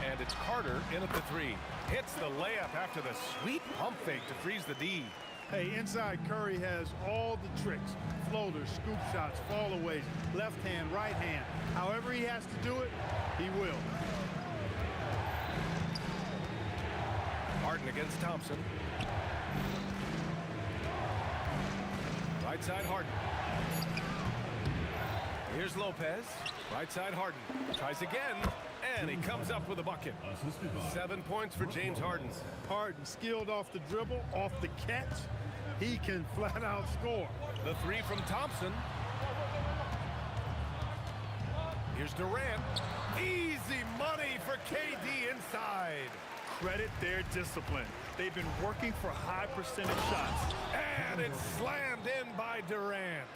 And it's Carter in at the 3. Hits the layup after the sweet pump fake to freeze the D. Hey, inside Curry has all the tricks. Floaters, scoop shots, fallaways, left hand, right hand. However he has to do it, he will. Harden against Thompson. Right side Harden. Here's Lopez. Right side Harden. Tries again. And he comes up with a bucket. 7 points for James Harden. Harden skilled off the dribble, off the catch. He can flat out score. The 3 from Thompson. Here's Durant. Easy money for KD inside. Credit their discipline. They've been working for high percentage shots. And it's slammed in by Durant.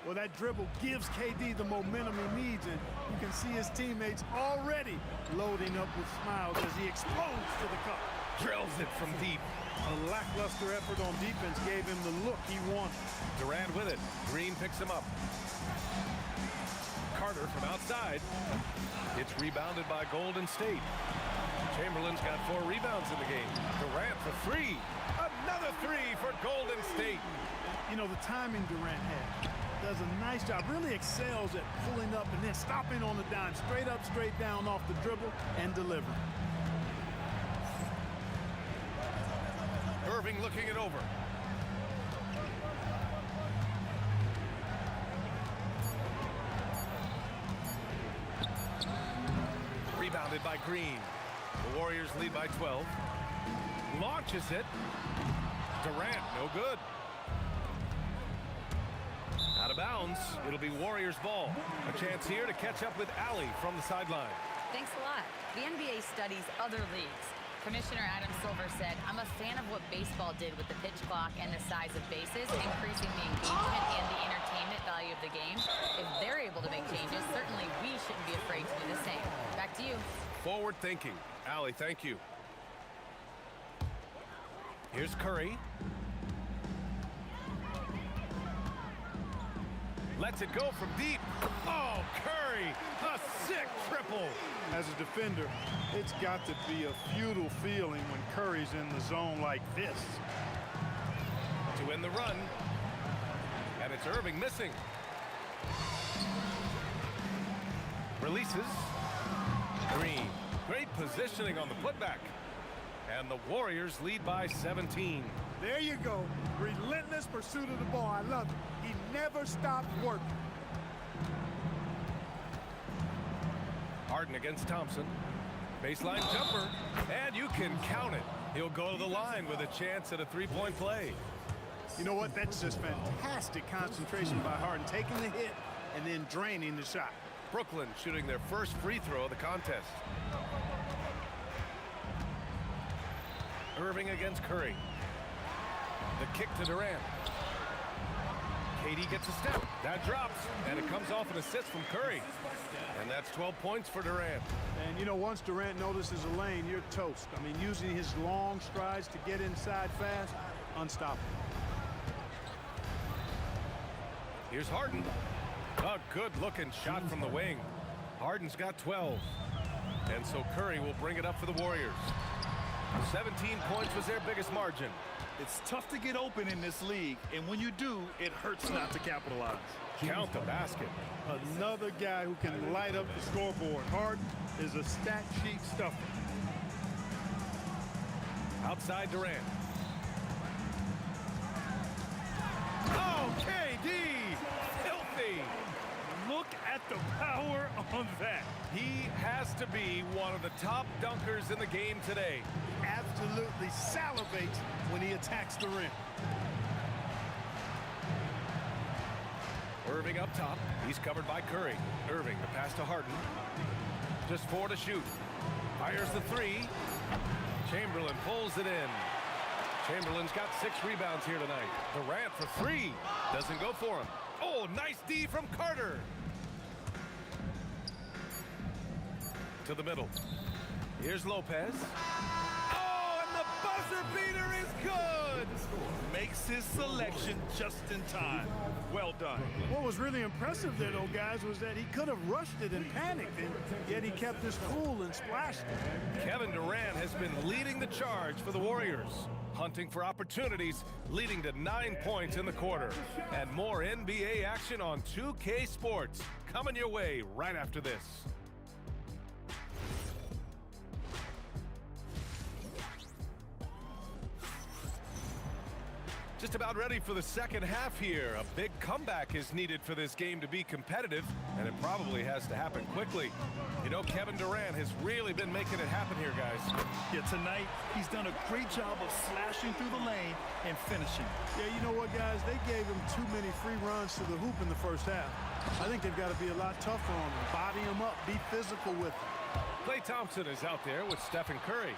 Well, that dribble gives KD the momentum he needs, and you can see his teammates already loading up with smiles as he explodes to the cup. Drills it from deep. A lackluster effort on defense gave him the look he wanted. Durant with it. Green picks him up. Carter from outside. It's rebounded by Golden State. Chamberlain's got 4 rebounds in the game. Durant for 3. Another 3 for Golden State. You know, the timing Durant had. does a nice job, really excels at pulling up and then stopping on the dime, straight up, straight down off the dribble and delivering. Irving looking it over. Rebounded by Green. The Warriors lead by 12. Launches it. Durant, no good. Out of bounds. It'll be Warriors ball. A chance here to catch up with Allie from the sideline. Thanks a lot. The NBA studies other leagues. Commissioner Adam Silver said, I'm a fan of what baseball did with the pitch clock and the size of bases, increasing the engagement and the entertainment value of the game. If they're able to make changes, certainly we shouldn't be afraid to do the same. Back to you. Forward thinking. Allie, thank you. Here's Curry. Lets it go from deep. Oh, Curry, a sick triple. As a defender, it's got to be a futile feeling when Curry's in the zone like this. To win the run. And it's Irving missing. Releases. Green. Great positioning on the putback. And the Warriors lead by 17. There you go. Relentless pursuit of the ball. I love it. He never stopped working. Harden against Thompson. Baseline jumper. And you can count it. He'll go to the line with a chance at a three-point play. You know what? That's just fantastic concentration by Harden. Taking the hit and then draining the shot. Brooklyn shooting their first free throw of the contest. Irving against Curry. The kick to Durant. KD gets a step. That drops, and it comes off an assist from Curry. And that's 12 points for Durant. And, you know, once Durant notices a lane, you're toast. I mean, using his long strides to get inside fast, unstoppable. Here's Harden. A good-looking shot from the wing. Harden's got 12. And so Curry will bring it up for the Warriors. 17 points was their biggest margin. It's tough to get open in this league, and when you do, it hurts not to capitalize. Count the basket. Another guy who can light up the scoreboard. Harden is a stat sheet stuffer. Outside Durant. Oh, KD! Filthy! Look at the power on that. He has to be one of the top dunkers in the game today. Absolutely salivates when he attacks the rim. Irving up top. He's covered by Curry. Irving, the pass to Harden. Just 4 to shoot. Fires the 3. Chamberlain pulls it in. Chamberlain's got 6 rebounds here tonight. Durant for 3. Doesn't go for him. Oh, nice D from Carter. To the middle. Here's Lopez. Oh, and the buzzer beater is good. Makes his selection just in time. Well done. What was really impressive there, though, guys, was that he could have rushed it and panicked, and yet he kept his cool and splashed it. Kevin Durant has been leading the charge for the Warriors, hunting for opportunities, leading to 9 points in the quarter. And more NBA action on 2K Sports coming your way right after this. Just about ready for the second half here. A big comeback is needed for this game to be competitive, and it probably has to happen quickly. You know, Kevin Durant has really been making it happen here, guys. Yeah, tonight, he's done a great job of slashing through the lane and finishing. Yeah, you know what, guys? They gave him too many free runs to the hoop in the first half. I think they've got to be a lot tougher on him. Body him up, be physical with him. Klay Thompson is out there with Stephen Curry.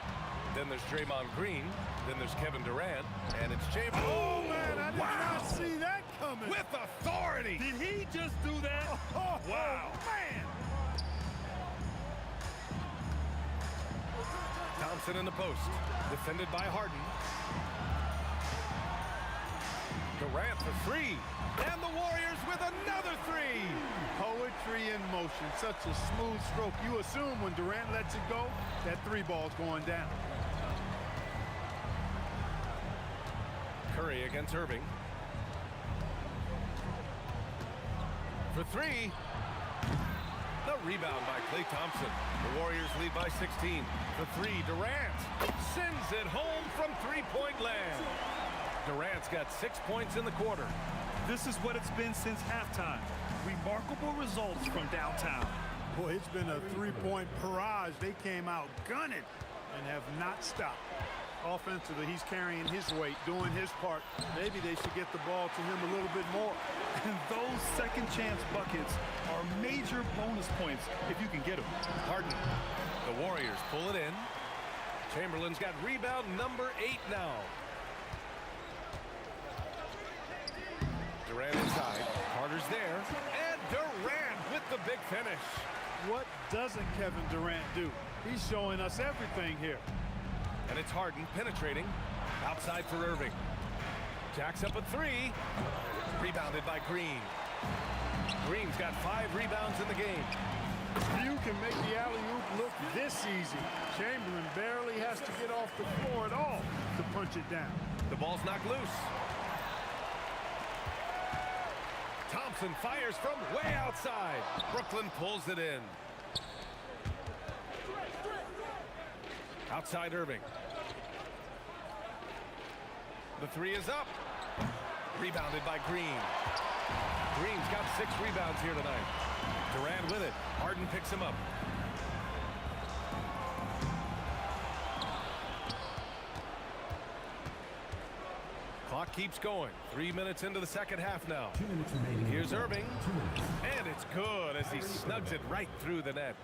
Then there's Draymond Green. Then there's Kevin Durant. And it's Chamberlain. Oh, man, I did not see that coming. With authority. Did he just do that? Oh, wow. Man. Thompson in the post. Defended by Harden. Durant for 3. And the Warriors with another 3. Poetry in motion. Such a smooth stroke. You assume when Durant lets it go, that 3 ball's going down. Curry against Irving. for three. The rebound by Klay Thompson. The Warriors lead by 16. For three, Durant sends it home from three-point land. Durant's got 6 points in the quarter. This is what it's been since halftime. Remarkable results from downtown. Boy, it's been a three-point barrage. They came out gunning and have not stopped. Offensively, he's carrying his weight, doing his part. Maybe they should get the ball to him a little bit more. And those second chance buckets are major bonus points if you can get them. Harden. The Warriors pull it in. Chamberlain's got rebound number 8 now. Durant inside. Carter's there. And Durant with the big finish. What doesn't Kevin Durant do? He's showing us everything here. And it's Harden penetrating. Outside for Irving. Jacks up a three. Rebounded by Green. Green's got 5 rebounds in the game. You can make the alley-oop look this easy. Chamberlain barely has to get off the floor at all to punch it down. The ball's knocked loose. Thompson fires from way outside. Brooklyn pulls it in. Outside Irving. The three is up. Rebounded by Green. Green's got 6 rebounds here tonight. Durant with it. Harden picks him up. Clock keeps going. 3 minutes into the second half now. 2 minutes remaining. Here's Irving. 2 minutes. And it's good as he snugs it right through the net.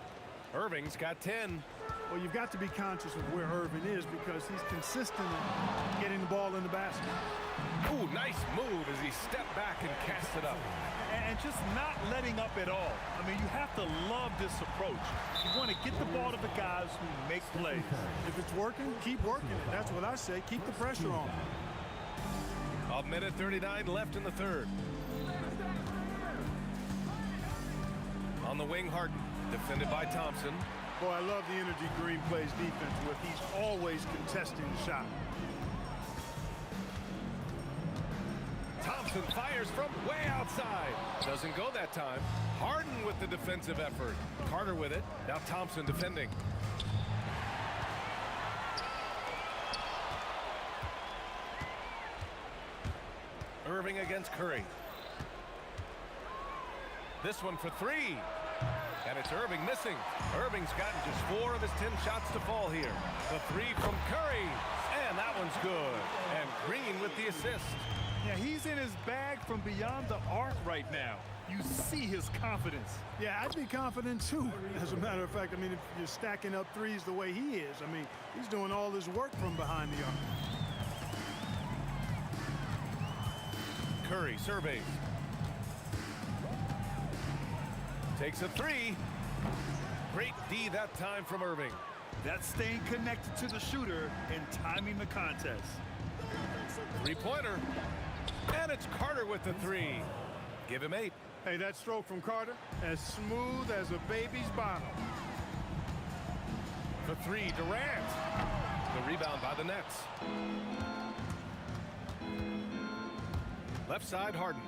Irving's got 10. Well, you've got to be conscious of where Irving is because he's consistent in getting the ball in the basket. Ooh, nice move as he stepped back and cast it up. And just not letting up at all. I mean, you have to love this approach. You want to get the ball to the guys who make plays. If it's working, keep working it. That's what I say. Keep the pressure on. A minute 39 left in the third. On the wing, Harden, defended by Thompson. Boy, I love the energy Green plays defense with. He's always contesting the shot. Thompson fires from way outside. Doesn't go that time. Harden with the defensive effort. Carter with it. Now Thompson defending. Irving against Curry. This one for three. And it's Irving missing. Irving's gotten just 4 of his 10 shots to fall here. The three from Curry. And that one's good. And Green with the assist. Yeah, he's in his bag from beyond the arc right now. You see his confidence. Yeah, I'd be confident too. As a matter of fact, I mean, if you're stacking up threes the way he is, I mean, he's doing all his work from behind the arc. Curry surveys. Takes a three. Great D that time from Irving. That's staying connected to the shooter and timing the contest. Three-pointer. And it's Carter with the three. Give him 8. Hey, that stroke from Carter, as smooth as a baby's bottom. For three, Durant. The rebound by the Nets. Left side, Harden.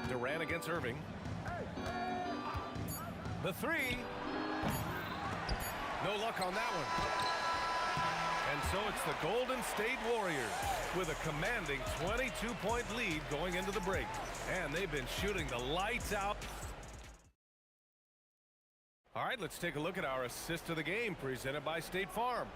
Durant against Irving. The three. No luck on that one. And so it's the Golden State Warriors with a commanding 22-point lead going into the break. And they've been shooting the lights out. All right, let's take a look at our assist of the game presented by State Farm.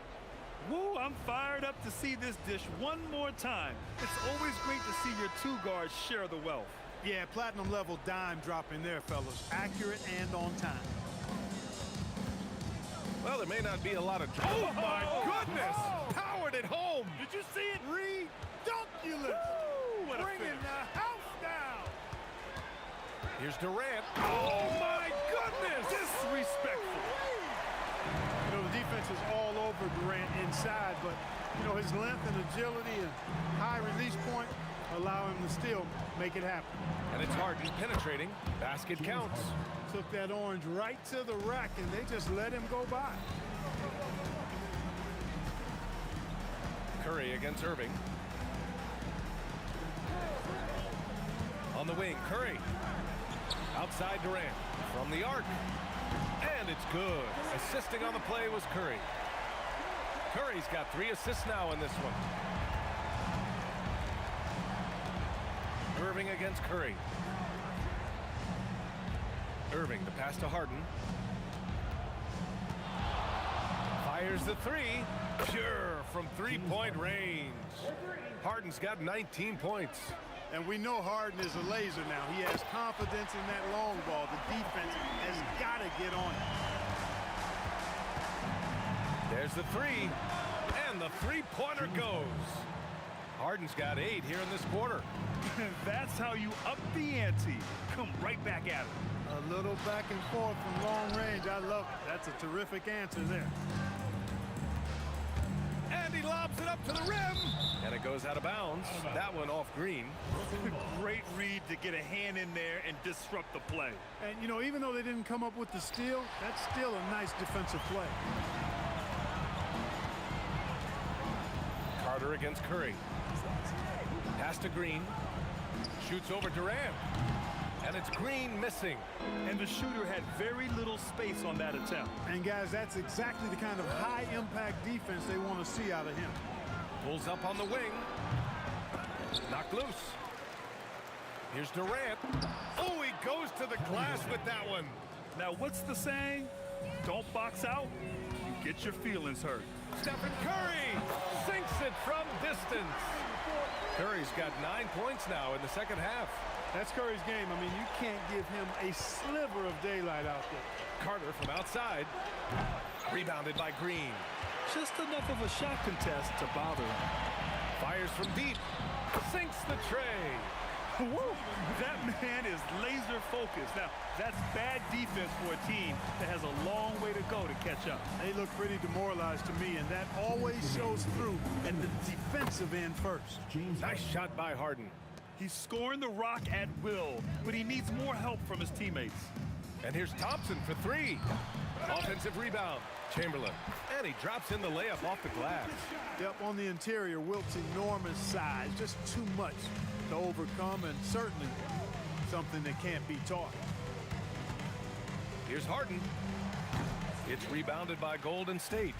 Woo, I'm fired up to see this dish one more time. It's always great to see your 2 guards share the wealth. Yeah, platinum level dime drop in there, fellas. Accurate and on time. Well, there may not be a lot of... Oh, my goodness! Powered it home! Did you see it? Ridiculous! What a Bringing finish. the house down! Here's Durant. Oh, my goodness! Disrespectful. You know, the defense is all over Durant inside, but, you know, his length and agility and high release point allow him to still make it happen. And it's Harden penetrating. Basket counts. Took that orange right to the rack, and they just let him go by. Curry against Irving. On the wing, Curry. Outside Durant. From the arc. And it's good. Assisting on the play was Curry. Curry's got 3 assists now in this one. Irving against Curry. Irving, the pass to Harden. Fires the 3. Pure from 3-point range. Harden's got 19 points. And we know Harden is a laser now. He has confidence in that long ball. The defense has got to get on it. There's the 3. And the 3-pointer goes. Harden's got 8 here in this quarter. That's how you up the ante. Come right back at it. A little back and forth from long range. I love it. That's a terrific answer there. And he lobs it up to the rim. And it goes out of bounds. That one off Green. Great read to get a hand in there and disrupt the play. And, you know, even though they didn't come up with the steal, that's still a nice defensive play. Carter against Curry. Pass to Green. Shoots over Durant. And it's Green missing. And the shooter had very little space on that attempt. And, guys, that's exactly the kind of high-impact defense they want to see out of him. Pulls up on the wing. Knocked loose. Here's Durant. Oh, he goes to the glass with that one. Now, what's the saying? Don't box out. You get your feelings hurt. Stephen Curry sinks it from distance. Curry's got 9 points now in the second half. That's Curry's game. I mean, you can't give him a sliver of daylight out there. Carter from outside. Rebounded by Green. Just enough of a shot contest to bother him. Fires from deep. Sinks the tray. Woo! That man is laser focused. Now, that's bad defense for a team that has a long way to go to catch up. They look pretty demoralized to me, and that always shows through at the defensive end first. Nice shot by Harden. He's scoring the rock at will, but he needs more help from his teammates. And here's Thompson for 3. Offensive rebound. Chamberlain. And he drops in the layup off the glass. Yep, on the interior, Wilt's enormous size. Just too much to overcome, and certainly something that can't be taught. Here's Harden. It's rebounded by Golden State.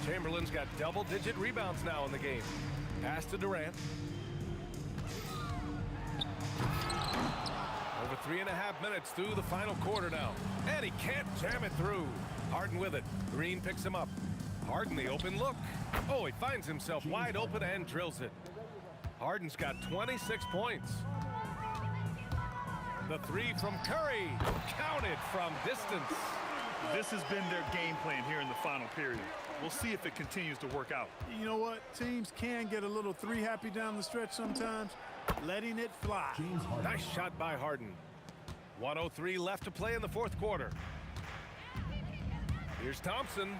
Chamberlain's got double-digit rebounds now in the game. Pass to Durant. Over 3.5 minutes through the final quarter now. And he can't jam it through. Harden with it. Green picks him up. Harden the open look. Oh, he finds himself wide open and drills it. Harden's got 26 points. The 3 from Curry. Counted from distance. This has been their game plan here in the final period. We'll see if it continues to work out. You know what? Teams can get a little 3 happy down the stretch sometimes. Letting it fly. Nice shot by Harden. 1:03 left to play in the fourth quarter. Here's Thompson.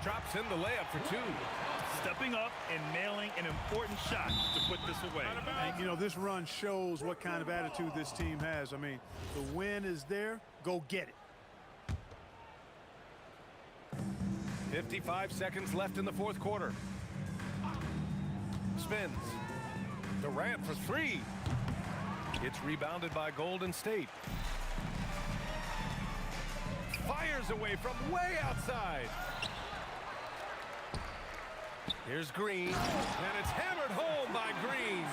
Drops in the layup for 2. Stepping up and nailing an important shot to put this away. And, you know, this run shows what kind of attitude this team has. I mean, the win is there. Go get it. 55 seconds left in the fourth quarter. Spins. Durant for 3. It's rebounded by Golden State. Fires away from way outside. Here's Green, and it's hammered home by Green.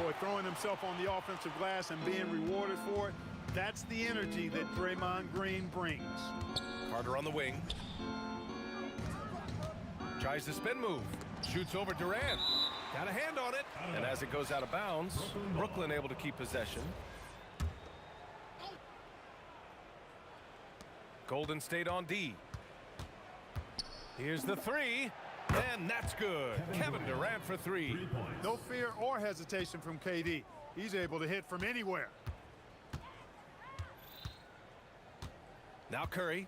Boy, throwing himself on the offensive glass and being rewarded for it, that's the energy that Draymond Green brings. Carter on the wing. Tries the spin move. Shoots over Durant. Got a hand on it. And as it goes out of bounds, Brooklyn able to keep possession. Golden State on D. Here's the 3. And that's good. Kevin Durant for 3. No fear or hesitation from KD. He's able to hit from anywhere. Now Curry.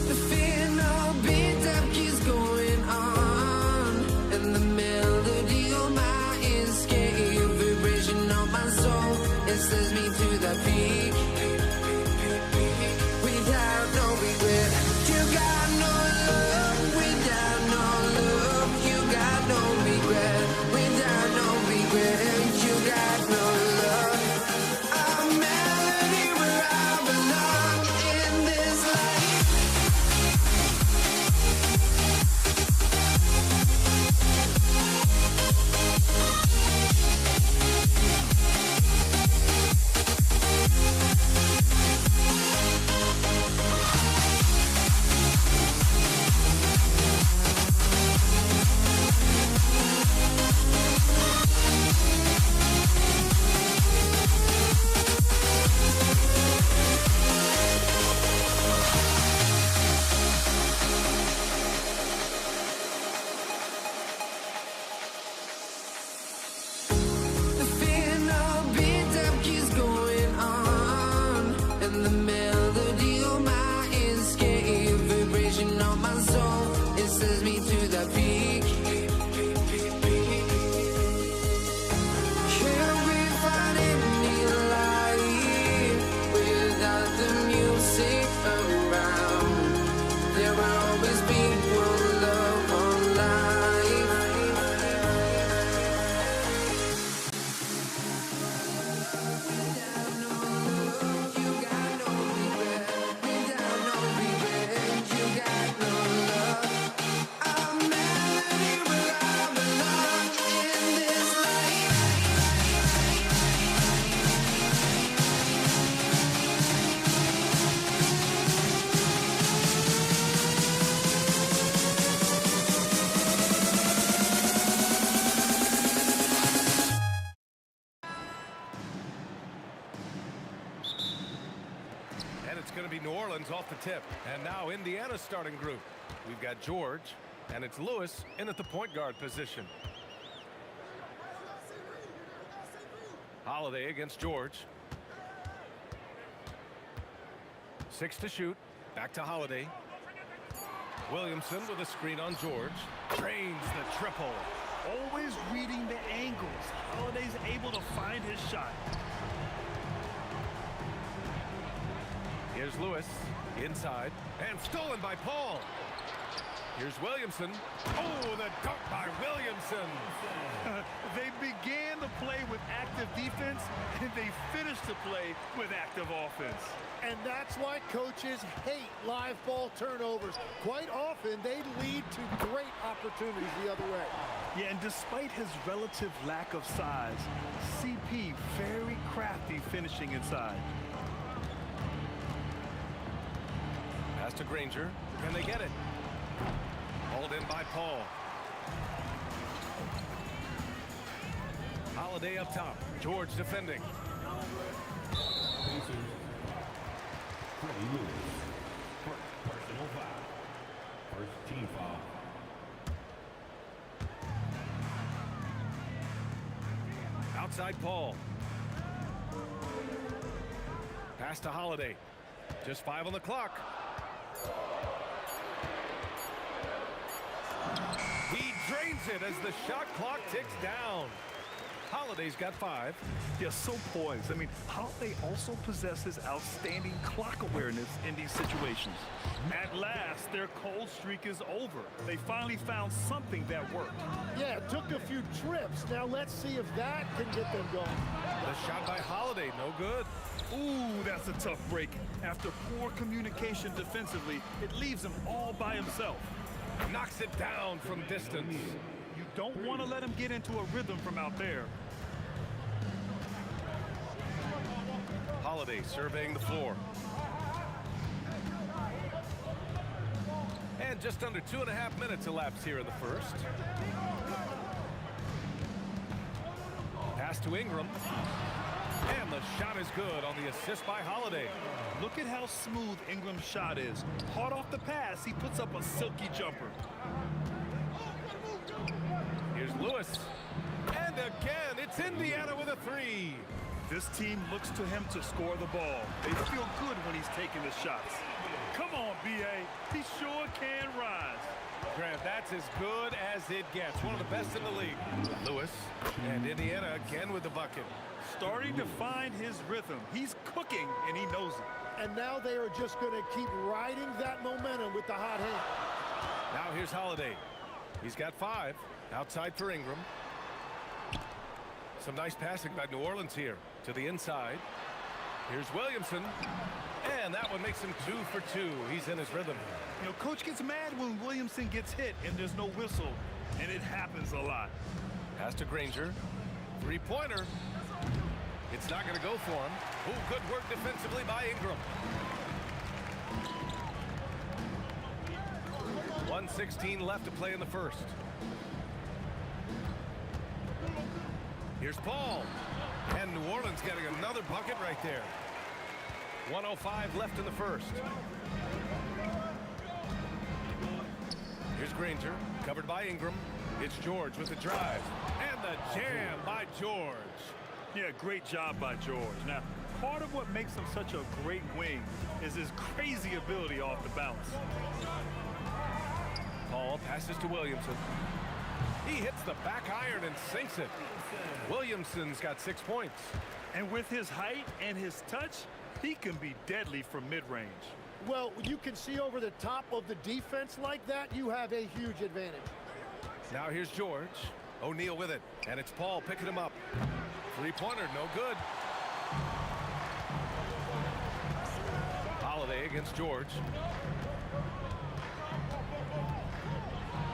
The fear of being up keeps going on, and the melody of my escape, vibration of my soul, it sends me to the peak. Without no regret, you got no love. Without no love, you got no regret. Without no regret, you got no love. A melody where I belong in this life. The fear of being up keeps going on, and the melody of my escape, vibration of my soul, it sends me to the peak. Can't we find any light without the music around? There will always be one love, one life. Without no love, you got no regret. Without no regret, you got no love. A melody where I belong in this life. And it's going to be New Orleans off the tip. And now Indiana's starting group. We've got George, and it's Lewis in at the point guard position. Holiday against George. 6 to shoot. Back to Holiday. Williamson with a screen on George. Drains the triple. Always reading the angles. Holiday's able to find his shot. Here's Lewis inside and stolen by Paul. Here's Williamson. Oh, the dunk by Williamson. They began the play with active defense, and they finished the play with active offense. And that's why coaches hate live ball turnovers. Quite often, they lead to great opportunities the other way. Yeah, and despite his relative lack of size, CP very crafty finishing inside. Pass to Granger. Can they get it? Hauled in by Paul. Holiday up top. George defending. Personal foul. First team foul. Outside Paul. Pass to Holiday. Just 5 on the clock. it as the shot clock ticks down. Holiday's got 5. They're so poised. I mean, Holiday also possesses outstanding clock awareness in these situations. At last, their cold streak is over. They finally found something that worked. Yeah, it took a few trips. Now let's see if that can get them going. The shot by Holiday, no good. Ooh, that's a tough break. After poor communication defensively, it leaves him all by himself. Knocks it down from distance. You don't want to let him get into a rhythm from out there. Holiday surveying the floor. And just under 2.5 minutes elapsed here in the first. Pass to Ingram. And the shot is good on the assist by Holiday. Look at how smooth Ingram's shot is. Hard off the pass, he puts up a silky jumper. Here's Lewis. And again, it's Indiana with a 3. This team looks to him to score the ball. They feel good when he's taking the shots. Come on, B.A. He sure can rise. Grant, that's as good as it gets. One of the best in the league. Lewis and Indiana again with the bucket. Starting to find his rhythm. He's cooking, and he knows it. And now they are just going to keep riding that momentum with the hot hand. Now here's Holiday. He's got 5. Outside for Ingram. Some nice passing by New Orleans here to the inside. Here's Williamson. And that one makes him 2 for 2. He's in his rhythm. You know, Coach gets mad when Williamson gets hit and there's no whistle, and it happens a lot. Pass to Granger. 3-pointer. It's not going to go for him. Oh, good work defensively by Ingram. 1:16 left to play in the first. Here's Paul. And New Orleans getting another bucket right there. 1:05 left in the first. Here's Granger, covered by Ingram. It's George with the drive. And the jam by George. Yeah, great job by George. Now, part of what makes him such a great wing is his crazy ability off the bounce. Paul passes to Williamson. He hits the back iron and sinks it. Williamson's got 6 points. And with his height and his touch, he can be deadly from mid-range. Well, you can see over the top of the defense like that, you have a huge advantage. Now here's George. O'Neal with it. And it's Paul picking him up. 3-pointer, no good. Holiday against George.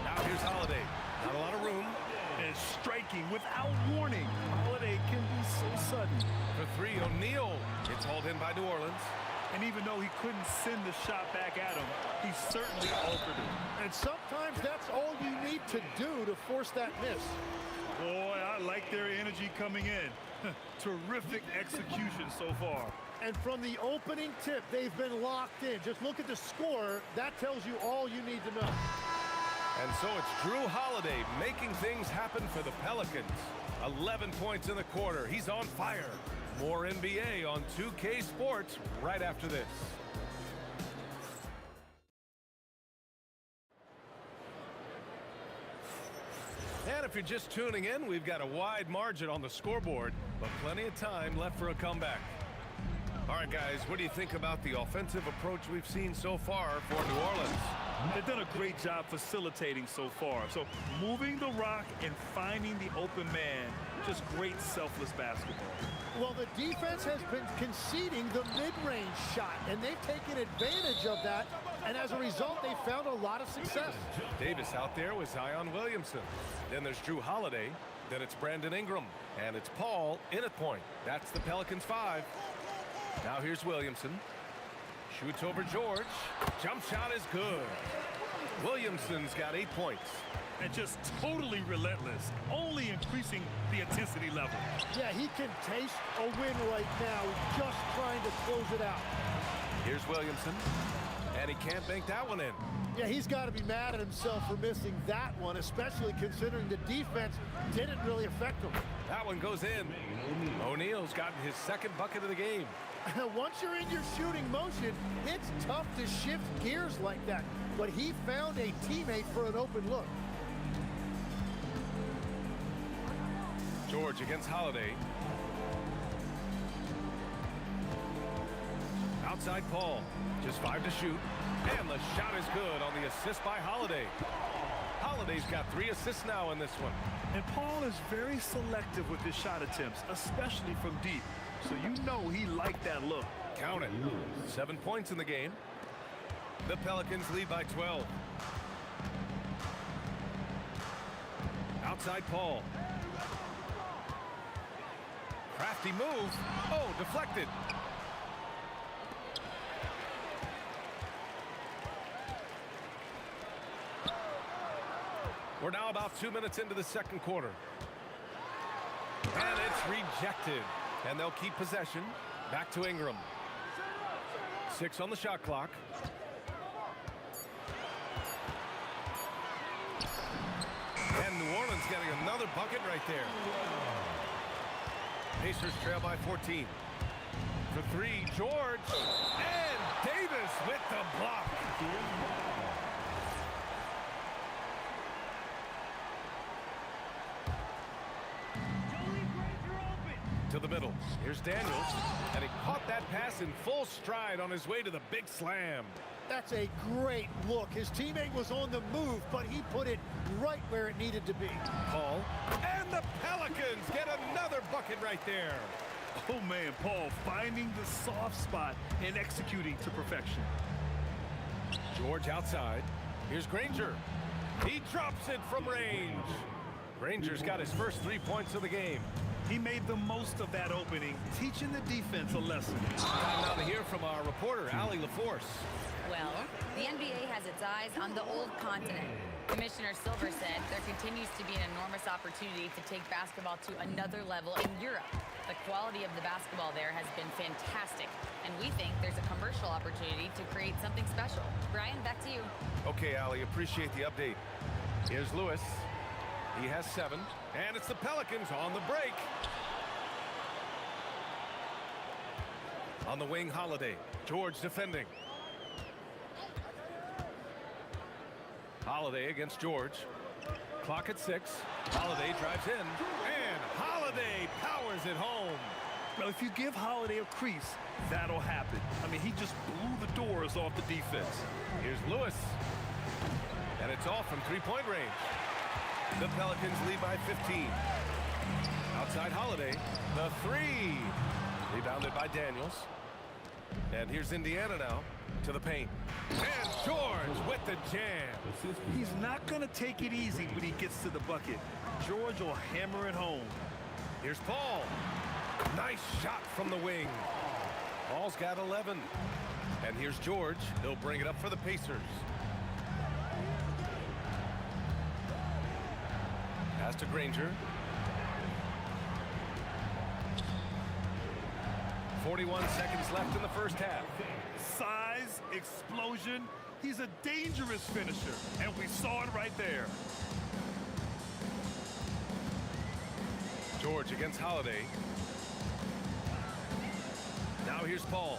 Now here's Holiday. Not a lot of room. And striking without warning. Holiday can be so sudden. For 3, O'Neal. It's hauled in by New Orleans. And even though he couldn't send the shot back at him, he certainly altered it. And sometimes that's all you need to do to force that miss. Boy, I like their energy coming in. Terrific execution so far. And from the opening tip, they've been locked in. Just look at the score. That tells you all you need to know. And so it's Drew Holiday making things happen for the Pelicans. 11 points in the quarter. He's on fire. More NBA on 2K Sports right after this. And if you're just tuning in, we've got a wide margin on the scoreboard, but plenty of time left for a comeback. All right, guys, what do you think about the offensive approach we've seen so far for New Orleans? They've done a great job facilitating so far. So moving the rock and finding the open man, just great selfless basketball. Well, the defense has been conceding the mid-range shot, and they've taken advantage of that, and as a result, they found a lot of success. Davis out there with Zion Williamson. Then there's Drew Holiday. Then it's Brandon Ingram. And it's Paul in at point. That's the Pelicans 5. Now here's Williamson. Shoots over George. Jump shot is good. Williamson's got 8 points. And just totally relentless, only increasing the intensity level. Yeah, he can taste a win right now, just trying to close it out. Here's Williamson, and he can't bank that one in. Yeah, he's got to be mad at himself for missing that one, especially considering the defense didn't really affect him. That one goes in. O'Neal's gotten his second bucket of the game. Once you're in your shooting motion, it's tough to shift gears like that. But he found a teammate for an open look. George against Holiday. Outside Paul. Just 5 to shoot. And the shot is good on the assist by Holiday. Holiday's got 3 assists now in this one. And Paul is very selective with his shot attempts, especially from deep. So you know he liked that look. Count it. 7 points in the game. The Pelicans lead by 12. Outside Paul. Crafty move. Oh, deflected. We're now about 2 minutes into the second quarter. And it's rejected. And they'll keep possession. Back to Ingram. 6 on the shot clock. And New Orleans getting another bucket right there. Pacers trail by 14. For 3, George. And Davis with the block. To the middle. Here's Daniels. And he caught that pass in full stride on his way to the big slam. That's a great look. His teammate was on the move, but he put it right where it needed to be. Paul. And the Pelicans get another bucket right there. Oh, man, Paul finding the soft spot and executing to perfection. George outside. Here's Granger. He drops it from range. Granger's got his first 3 points of the game. He made the most of that opening, teaching the defense a lesson. Time now to hear from our reporter, Allie LaForce. Well, the NBA has its eyes on the old continent. Commissioner Silver said there continues to be an enormous opportunity to take basketball to another level in Europe. The quality of the basketball there has been fantastic, and we think there's a commercial opportunity to create something special. Brian, back to you. Okay, Allie, appreciate the update. Here's Lewis. He has 7, and it's the Pelicans on the break. On the wing, Holiday. George defending. Holiday against George. Clock at 6. Holiday drives in, and Holiday powers it home. Well, if you give Holiday a crease, that'll happen. I mean, he just blew the doors off the defense. Here's Lewis. And it's off from 3-point range. The Pelicans lead by 15. Outside Holiday. The 3. Rebounded by Daniels. And here's Indiana now to the paint. And George with the jam. He's not going to take it easy when he gets to the bucket. George will hammer it home. Here's Paul. Nice shot from the wing. Paul's got 11. And here's George. He'll bring it up for the Pacers. Pass to Granger. 41 seconds left in the first half. Size, explosion. He's a dangerous finisher, and we saw it right there. George against Holiday. Now here's Paul.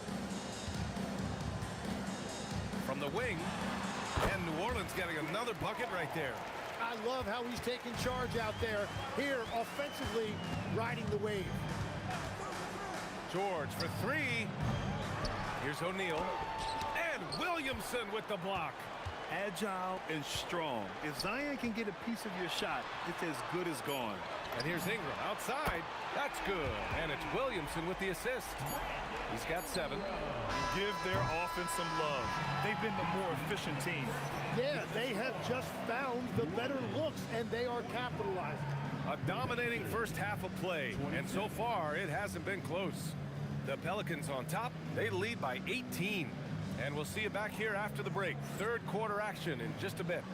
From the wing. And New Orleans getting another bucket right there. I love how he's taking charge out there. Here, offensively, riding the wave. George for 3. Here's O'Neal. And Williamson with the block. Agile and strong. If Zion can get a piece of your shot, it's as good as gone. And here's Ingram outside. That's good. And it's Williamson with the assist. He's got 7. Give their offense some love. They've been the more efficient team. Yeah, they have just found the better looks, and they are capitalizing. A dominating first half of play, and so far it hasn't been close. The Pelicans on top, they lead by 18. And we'll see you back here after the break. Third quarter action in just a bit.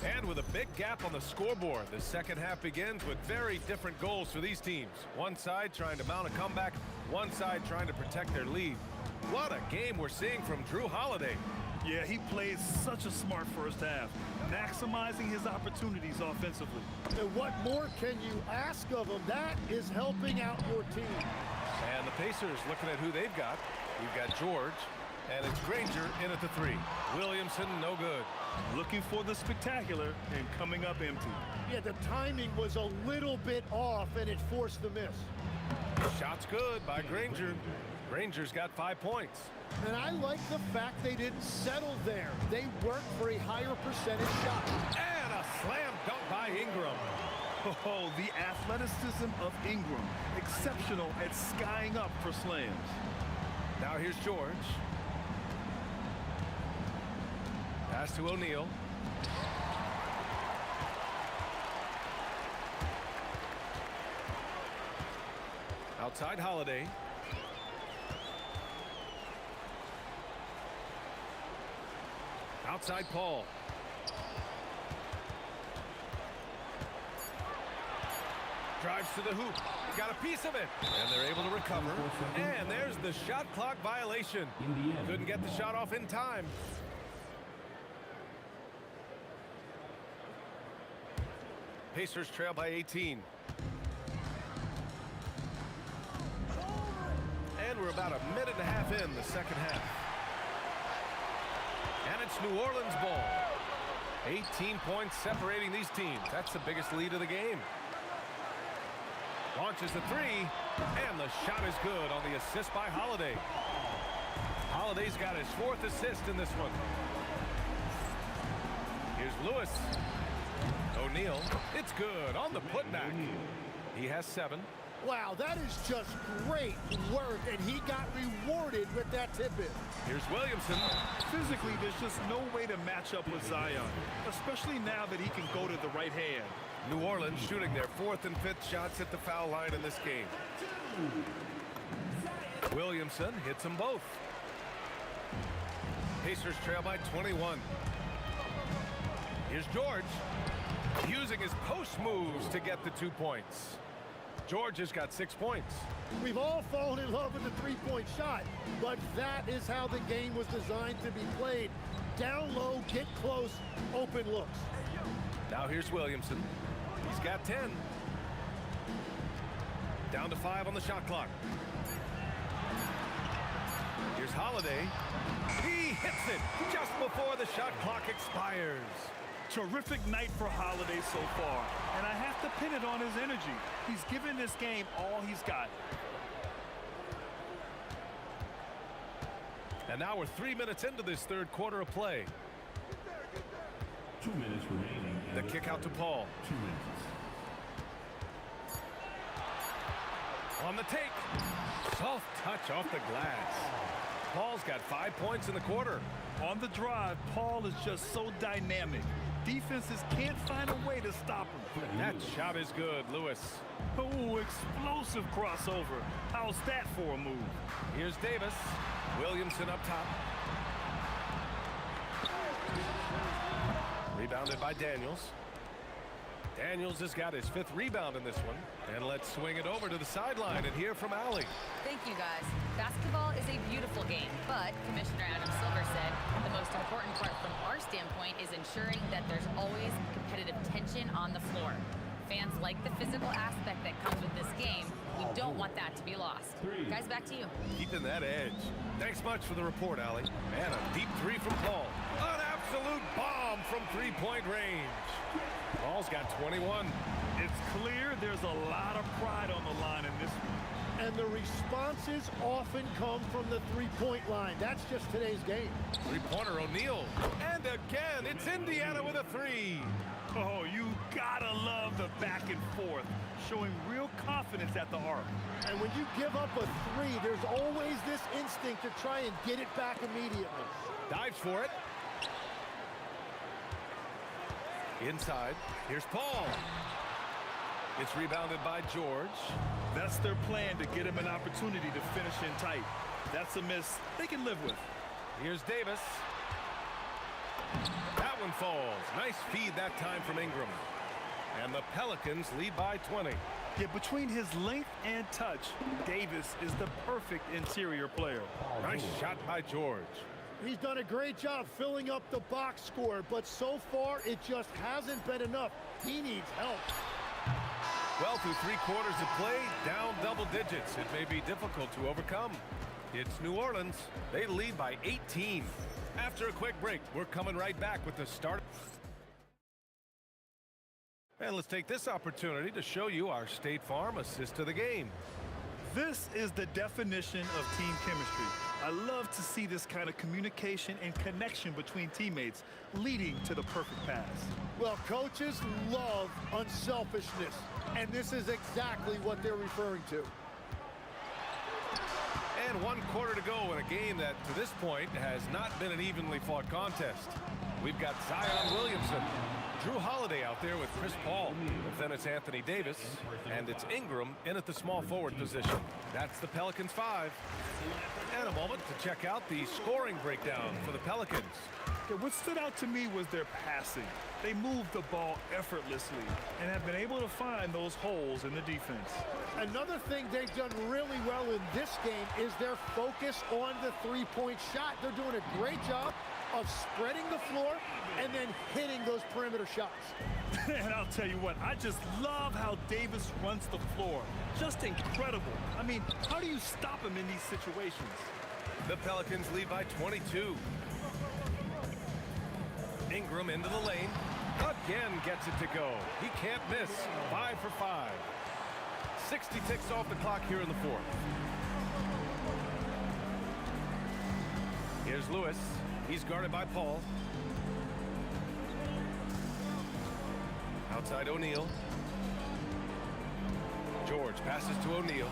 And with a big gap on the scoreboard, the second half begins with very different goals for these teams. One side trying to mount a comeback, one side trying to protect their lead. What a game we're seeing from Drew Holiday. Yeah, he played such a smart first half, maximizing his opportunities offensively. And what more can you ask of him? That is helping out your team. And the Pacers looking at who they've got. We've got George, and it's Granger in at the 3. Williamson, no good. Looking for the spectacular and coming up empty. Yeah, the timing was a little bit off, and it forced the miss. Shot's good by Granger. Granger's got 5 points. And I like the fact they didn't settle there. They worked for a higher percentage shot. And a slam dunk by Ingram. Oh, the athleticism of Ingram. Exceptional at skying up for slams. Now here's George. Pass to O'Neal. Outside Holiday. Outside Paul. Drives to the hoop. Got a piece of it. And they're able to recover. And there's the shot clock violation. Couldn't get the shot off in time. Pacers trail by 18. And we're about a minute and a half in the second half. And it's New Orleans ball. 18 points separating these teams. That's the biggest lead of the game. Launches the 3, and the shot is good on the assist by Holiday. Holiday's got his 4th assist in this one. Here's Lewis. O'Neal. It's good on the putback. He has 7. Wow, that is just great work, and he got rewarded with that tidbit. Here's Williamson. Physically, there's just no way to match up with Zion, especially now that he can go to the right hand. New Orleans shooting their 4th and 5th shots at the foul line in this game. Williamson hits them both. Pacers trail by 21. Here's George using his post moves to get the 2 points. George has got 6 points. We've all fallen in love with the three-point shot, but that is how the game was designed to be played. Down low, get close, open looks. Now here's Williamson. He's got 10. Down to 5 on the shot clock. Here's Holiday. He hits it just before the shot clock expires. Terrific night for Holiday so far, and I have to pin it on his energy. He's given this game all he's got. And now we're 3 minutes into this third quarter of play. 2 minutes remaining. The kick out to Paul. 2 minutes. On the take. Soft touch off the glass. Paul's got 5 points in the quarter. On the drive, Paul is just so dynamic. Defenses can't find a way to stop him. That shot is good, Lewis. Oh, explosive crossover. How's that for a move? Here's Davis. Williamson up top. Rebounded by Daniels. Daniels has got his 5th rebound in this one. And let's swing it over to the sideline and hear from Allie. Thank you, guys. Basketball is a beautiful game, but Commissioner Adam Silver said the most important part from our standpoint is ensuring that there's always competitive tension on the floor. Fans like the physical aspect that comes with this game. We don't want that to be lost. Guys, back to you. Keeping that edge. Thanks much for the report, Allie. And a deep 3 from Paul. An absolute bomb from 3-point range. Paul's got 21. It's clear there's a lot of pride on the line in this one. And the responses often come from the three-point line. That's just today's game. 3-pointer O'Neal. And again, it's Indiana with a 3. Oh, you gotta love the back and forth, showing real confidence at the arc. And when you give up a 3, there's always this instinct to try and get it back immediately. Dives for it. Inside. Here's Paul. It's rebounded by George. That's their plan, to get him an opportunity to finish in tight. That's a miss they can live with. Here's Davis. That That one falls. Nice feed that time from Ingram. And the Pelicans lead by 20. Yeah, between his length and touch, Davis is the perfect interior player. Nice shot by George. He's done a great job filling up the box score, but so far it just hasn't been enough. He needs help. Well, through 3 quarters of play, down double digits. It may be difficult to overcome. It's New Orleans. They lead by 18. After a quick break, we're coming right back with the start. And let's take this opportunity to show you our State Farm assist to the game. This is the definition of team chemistry. I love to see this kind of communication and connection between teammates leading to the perfect pass. Well, coaches love unselfishness, and this is exactly what they're referring to. And 1 quarter to go in a game that, to this point, has not been an evenly fought contest. We've got Zion Williamson, Drew Holiday out there with Chris Paul. But then it's Anthony Davis, and it's Ingram in at the small forward position. That's the Pelicans 5. And a moment to check out the scoring breakdown for the Pelicans. Okay, what stood out to me was their passing. They moved the ball effortlessly and have been able to find those holes in the defense. Another thing they've done really well in this game is their focus on the three-point shot. They're doing a great job of spreading the floor and then hitting those perimeter shots. And I'll tell you what, I just love how Davis runs the floor. Just incredible. I mean, how do you stop him in these situations? The Pelicans lead by 22. Ingram into the lane. Again gets it to go. He can't miss. 5 for 5. 60 ticks off the clock here in the 4th. Here's Lewis. He's guarded by Paul. Outside O'Neal. George passes to O'Neal.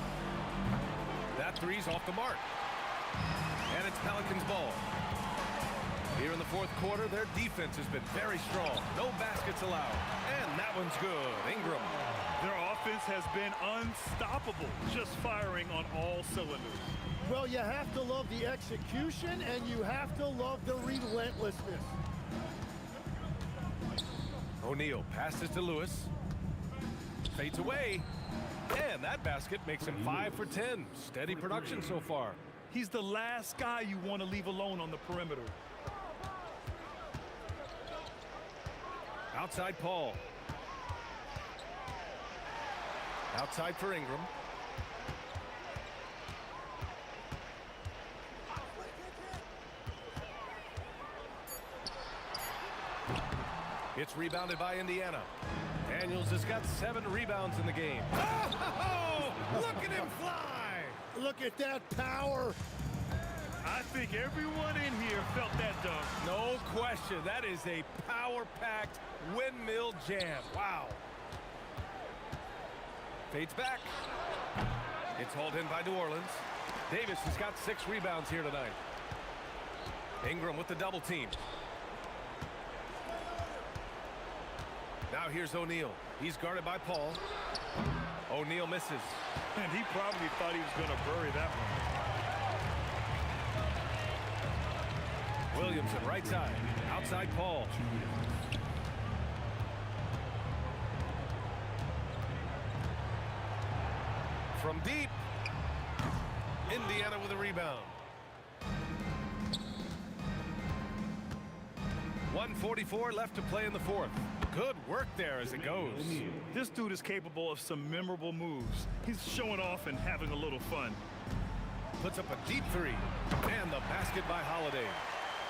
That three's off the mark. And it's Pelicans ball. Here in the 4th quarter, their defense has been very strong. No baskets allowed. And that one's good. Ingram. Their offense has been unstoppable, just firing on all cylinders. Well, you have to love the execution, and you have to love the relentlessness. O'Neal passes to Lewis. Fades away. And that basket makes him 5 for 10. Steady production so far. He's the last guy you want to leave alone on the perimeter. Outside Paul. Outside for Ingram. It's rebounded by Indiana. Daniels has got 7 rebounds in the game. Oh, look at him fly! Look at that power. I think everyone in here felt that dunk. No question. That is a power-packed windmill jam. Wow. Fades back. It's hauled in by New Orleans. Davis has got 6 rebounds here tonight. Ingram with the double team. Now here's O'Neal. He's guarded by Paul. O'Neal misses. And he probably thought he was going to bury that one. Williamson right side. Outside Paul. From deep. Indiana with a rebound. 1:44 left to play in the 4th. Good work there as it goes. This dude is capable of some memorable moves. He's showing off and having a little fun. Puts up a deep 3. And the basket by Holiday.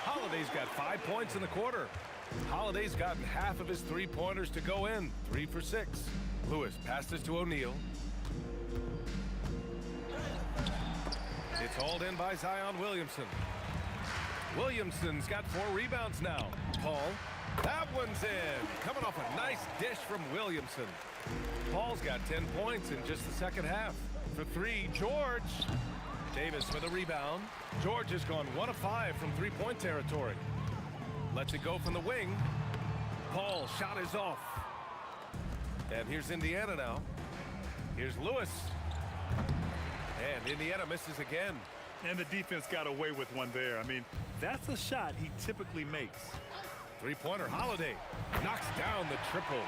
Holiday's got 5 points in the quarter. Holiday's gotten half of his 3-pointers to go in. 3 for 6. Lewis passes to O'Neal. It's hauled in by Zion Williamson. Williamson's got 4 rebounds now. Paul. That one's in. Coming off a nice dish from Williamson. Paul's got 10 points in just the second half. For 3, George. Davis with a rebound. George has gone 1 of 5 from 3-point territory. Lets it go from the wing. Paul shot is off. And here's Indiana now. Here's Lewis. And Indiana misses again. And the defense got away with one there. I mean, that's a shot he typically makes. Three-pointer, Holiday knocks down the triple.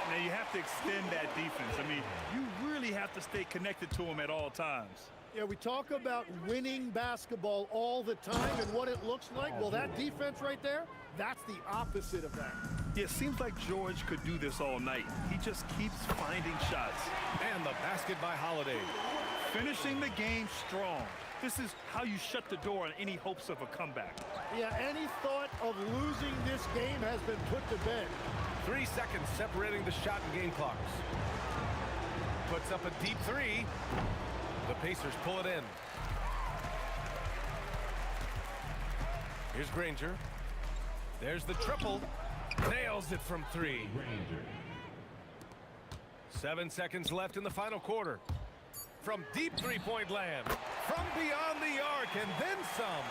Now you have to extend that defense. I mean, you really have to stay connected to him at all times. Yeah, we talk about winning basketball all the time and what it looks like. Well, that defense right there, that's the opposite of that. Yeah, it seems like George could do this all night. He just keeps finding shots. And the basket by Holiday. Finishing the game strong. This is how you shut the door on any hopes of a comeback. Yeah, any thought of losing this game has been put to bed. 3 seconds separating the shot and game clocks. Puts up a deep three. The Pacers pull it in. Here's Granger. There's the triple. Nails it from three. 7 seconds left in the final quarter. From deep three-point land. From beyond the arc and then some.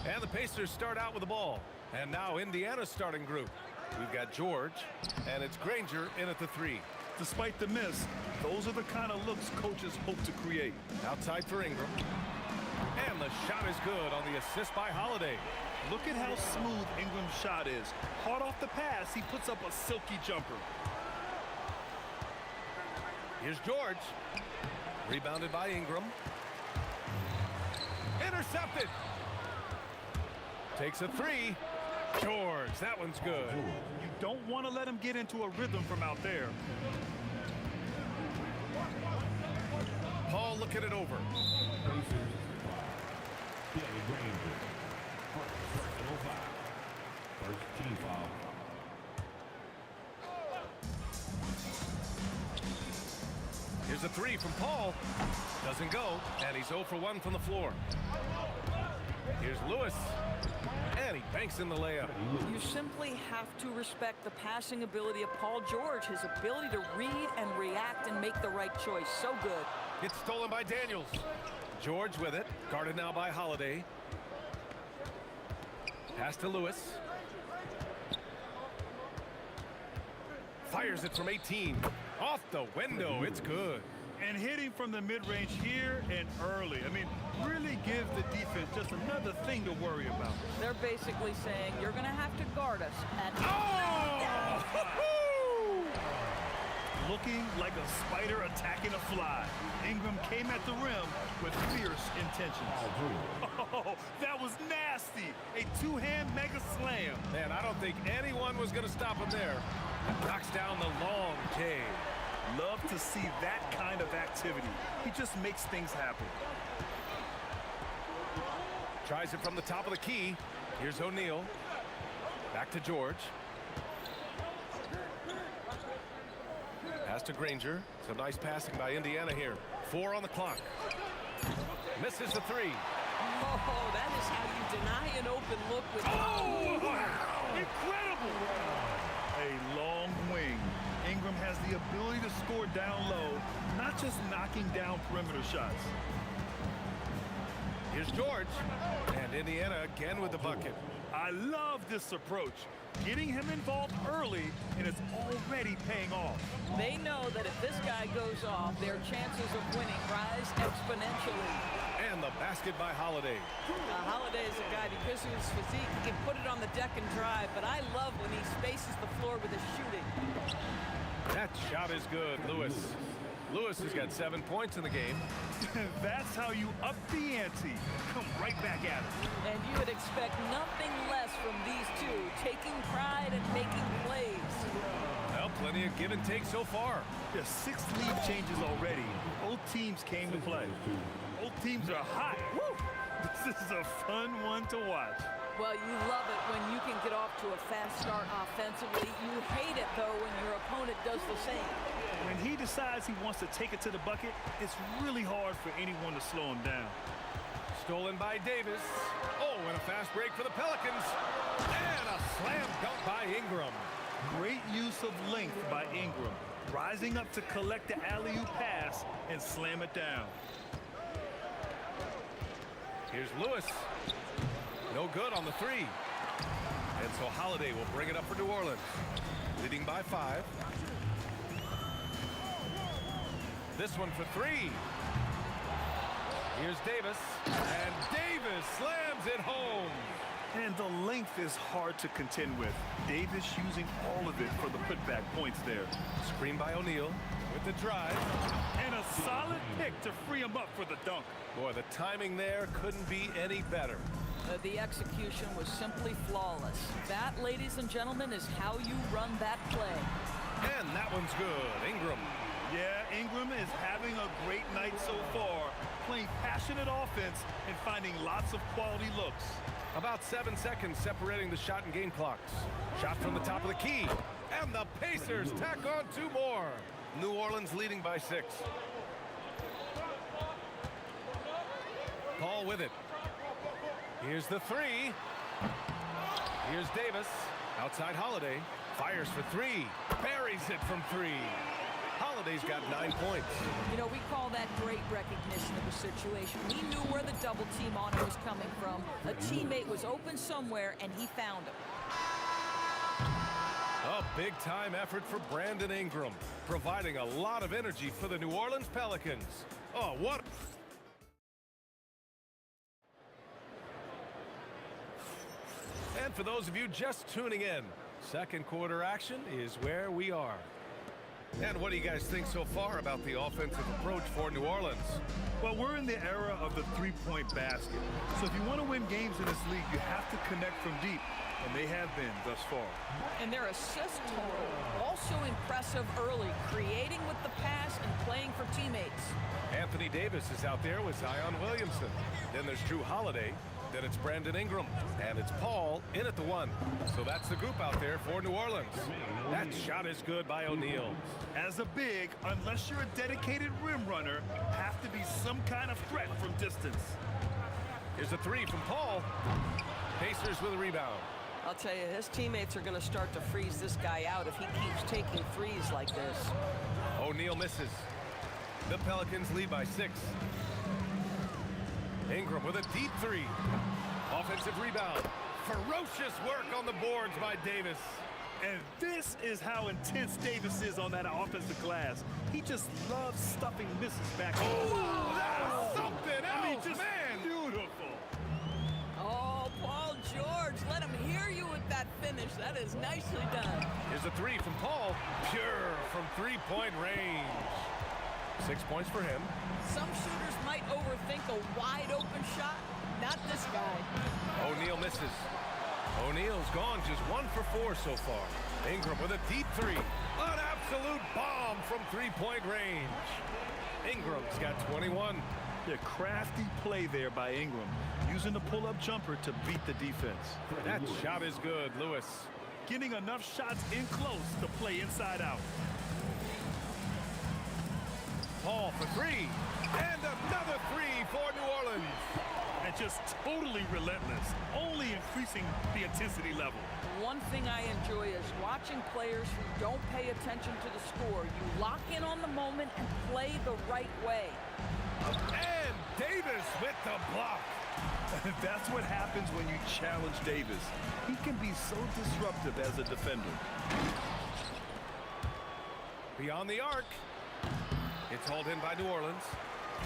And the Pacers start out with the ball. And now Indiana's starting group. We've got George, and it's Granger in at the 3. Despite the miss, those are the kind of looks coaches hope to create. Outside for Ingram. And the shot is good on the assist by Holiday. Look at how smooth Ingram's shot is. Hard off the pass, he puts up a silky jumper. Here's George. Rebounded by Ingram. Intercepted. Takes a 3. George, that one's good. You don't want to let him get into a rhythm from out there. Paul looking it over. First team foul. Here's a 3 from Paul. Doesn't go, and he's 0 for 1 from the floor. Here's Lewis. And he banks in the layup. You simply have to respect the passing ability of Paul George, his ability to read and react and make the right choice. So good. It's stolen by Daniels. George with it. Guarded now by Holiday. Pass to Lewis. Fires it from 18. Off the window. It's good. And hitting from the mid-range here and early. I mean, really give the defense just another thing to worry about. They're basically saying, you're going to have to guard us at... Oh! Looking like a spider attacking a fly. Ingram came at the rim with fierce intentions. Oh, that was nasty. A two-hand mega slam. Man, I don't think anyone was going to stop him there. Knocks down the long K. Love to see that kind of activity. He just makes things happen. Tries it from the top of the key. Here's O'Neal. Back to George. Pass to Granger. Some nice passing by Indiana here. 4 on the clock. Misses the 3. Oh, that is how you deny an open look with... Oh! Incredible! A long wing. Ingram has the ability to score down low, not just knocking down perimeter shots. Here's George. And Indiana again with the bucket. I love this approach. Getting him involved early, and it's already paying off. They know that if this guy goes off, their chances of winning rise exponentially. And the basket by Holiday. Holiday is a guy, because of his physique, he can put it on the deck and drive, but I love when he spaces the floor with his shooting. That shot is good, Lewis. Lewis has got 7 points in the game. That's how you up the ante. Come right back at it. And you would expect nothing less from these two, taking pride and making plays. Well, plenty of give and take so far. There's 6 lead changes already. Both teams came to play. Both teams are hot. Woo! This is a fun one to watch. Well, you love it when you can get off to a fast start offensively. You hate it, though, when your opponent does the same. When he decides he wants to take it to the bucket, it's really hard for anyone to slow him down. Stolen by Davis. Oh, and a fast break for the Pelicans. And a slam dunk by Ingram. Great use of length by Ingram. Rising up to collect the alley-oop pass and slam it down. Here's Lewis. No good on the 3. And so Holiday will bring it up for New Orleans. Leading by 5. This one for 3. Here's Davis. And Davis slams it home. And the length is hard to contend with. Davis using all of it for the putback points there. Screen by O'Neal with the drive. And a solid pick to free him up for the dunk. Boy, the timing there couldn't be any better. The execution was simply flawless. That, ladies and gentlemen, is how you run that play. And that one's good. Ingram. Yeah, Ingram is having a great night so far. playing passionate offense and finding lots of quality looks. About 7 seconds separating the shot and game clocks. Shot from the top of the key. And the Pacers tack on 2 more. New Orleans leading by 6. Paul with it. Here's the 3. Here's Davis. Outside Holiday. Fires for 3. Buries it from 3. Holiday's got 9 points. You know, we call that great recognition of the situation. He knew where the double team on him was coming from. A teammate was open somewhere, and he found him. A big-time effort for Brandon Ingram, providing a lot of energy for the New Orleans Pelicans. Oh, what... And for those of you just tuning in, second quarter action is where we are. And what do you guys think so far about the offensive approach for New Orleans? Well, we're in the era of the three-point basket. So if you want to win games in this league, you have to connect from deep. And they have been thus far. And their assist total also impressive early, creating with the pass and playing for teammates. Anthony Davis is out there with Zion Williamson. Then there's Drew Holiday. Then it's Brandon Ingram. And it's Paul in at the 1. So that's the group out there for New Orleans. That shot is good by O'Neal. As a big, unless you're a dedicated rim runner, have to be some kind of threat from distance. Here's a 3 from Paul. Pacers with a rebound. I'll tell you, his teammates are going to start to freeze this guy out if he keeps taking threes like this. O'Neal misses. The Pelicans lead by 6. Ingram with a deep 3. Offensive rebound. Ferocious work on the boards by Davis. And this is how intense Davis is on that offensive glass. He just loves stuffing misses back. Oh, that's something else, I mean, just man. Beautiful. Oh, Paul George, let him hear you with that finish. That is nicely done. Here's a 3 from Paul. Pure from 3-point range. 6 points for him. Some shooters might overthink a wide open shot. Not this guy. O'Neal misses. O'Neal's gone just 1 for 4 so far. Ingram with a deep 3. An absolute bomb from 3-point range. Ingram's got 21. The crafty play there by Ingram, using the pull-up jumper to beat the defense. That shot is good, Lewis. Getting enough shots in close to play inside out. Paul for 3. And another 3 for New Orleans. And just totally relentless, only increasing the intensity level. One thing I enjoy is watching players who don't pay attention to the score. You lock in on the moment and play the right way. And Davis with the block. That's what happens when you challenge Davis. He can be so disruptive as a defender. Beyond the arc. It's hauled in by New Orleans.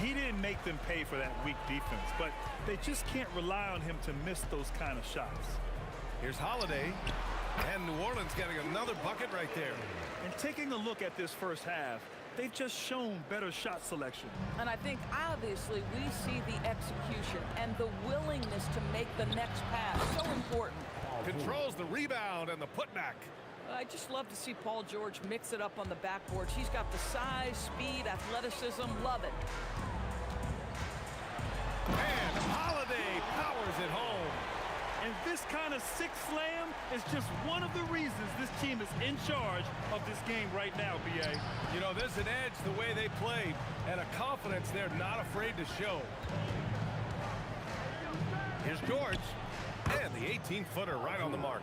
He didn't make them pay for that weak defense, but they just can't rely on him to miss those kind of shots. Here's Holiday. And New Orleans getting another bucket right there. And taking a look at this first half, they've just shown better shot selection. And I think obviously we see the execution and the willingness to make the next pass so important. Controls the rebound and the putback. I just love to see Paul George mix it up on the backboards. He's got the size, speed, athleticism. Love it. And Holiday powers it home. And this kind of sick slam is just one of the reasons this team is in charge of this game right now, B.A. You know, there's an edge the way they play and a confidence they're not afraid to show. Here's George. And the 18-footer right on the mark.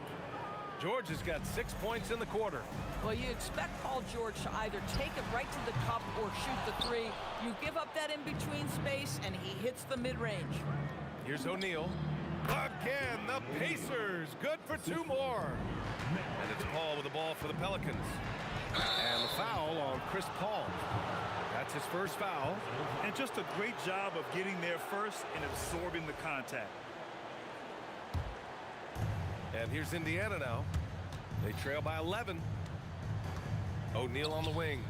George has got 6 points in the quarter. Well, you expect Paul George to either take it right to the cup or shoot the 3. You give up that in-between space, and he hits the mid-range. Here's O'Neal. Again, the Pacers. Good for 2 more. And it's Paul with the ball for the Pelicans. And the foul on Chris Paul. That's his first foul. And just a great job of getting there first and absorbing the contact. And here's Indiana now. They trail by 11. O'Neal on the wing.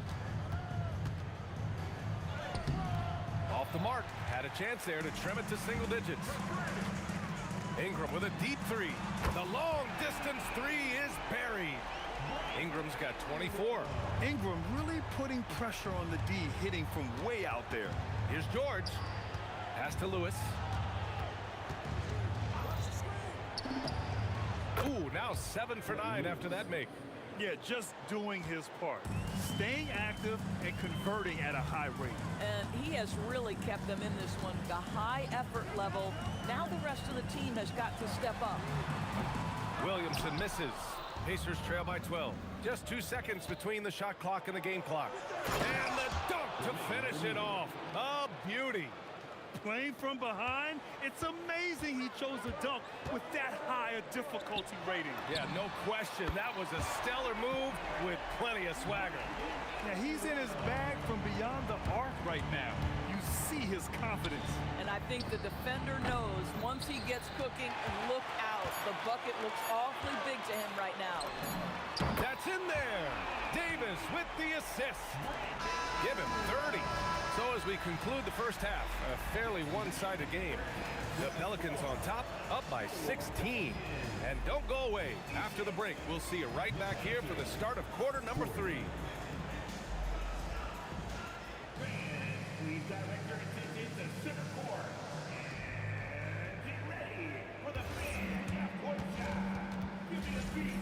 Off the mark. Had a chance there to trim it to single digits. Ingram with a deep 3. The long distance 3 is buried. Ingram's got 24. Ingram really putting pressure on the D, hitting from way out there. Here's George. Pass to Lewis. Ooh, now 7 for 9 after that make. Yeah, just doing his part. Staying active and converting at a high rate. And he has really kept them in this one. The high effort level. Now the rest of the team has got to step up. Williamson misses. Pacers trail by 12. Just 2 seconds between the shot clock and the game clock. And the dunk to finish it off. A beauty. Playing from behind, it's amazing he chose a dunk with that high a difficulty rating. Yeah, no question. That was a stellar move with plenty of swagger. Now, he's in his bag from beyond the arc right now. You see his confidence. And I think the defender knows once he gets cooking, look out. The bucket looks awfully big to him right now. That's in there. Davis with the assist. Give him 30. So as we conclude the first half, a fairly one-sided game. The Pelicans on top, up by 16. And don't go away. After the break, we'll see you right back here for the start of quarter number 3. Please direct your attention to center court. And get ready for the fan half-court shot. Give me a beat.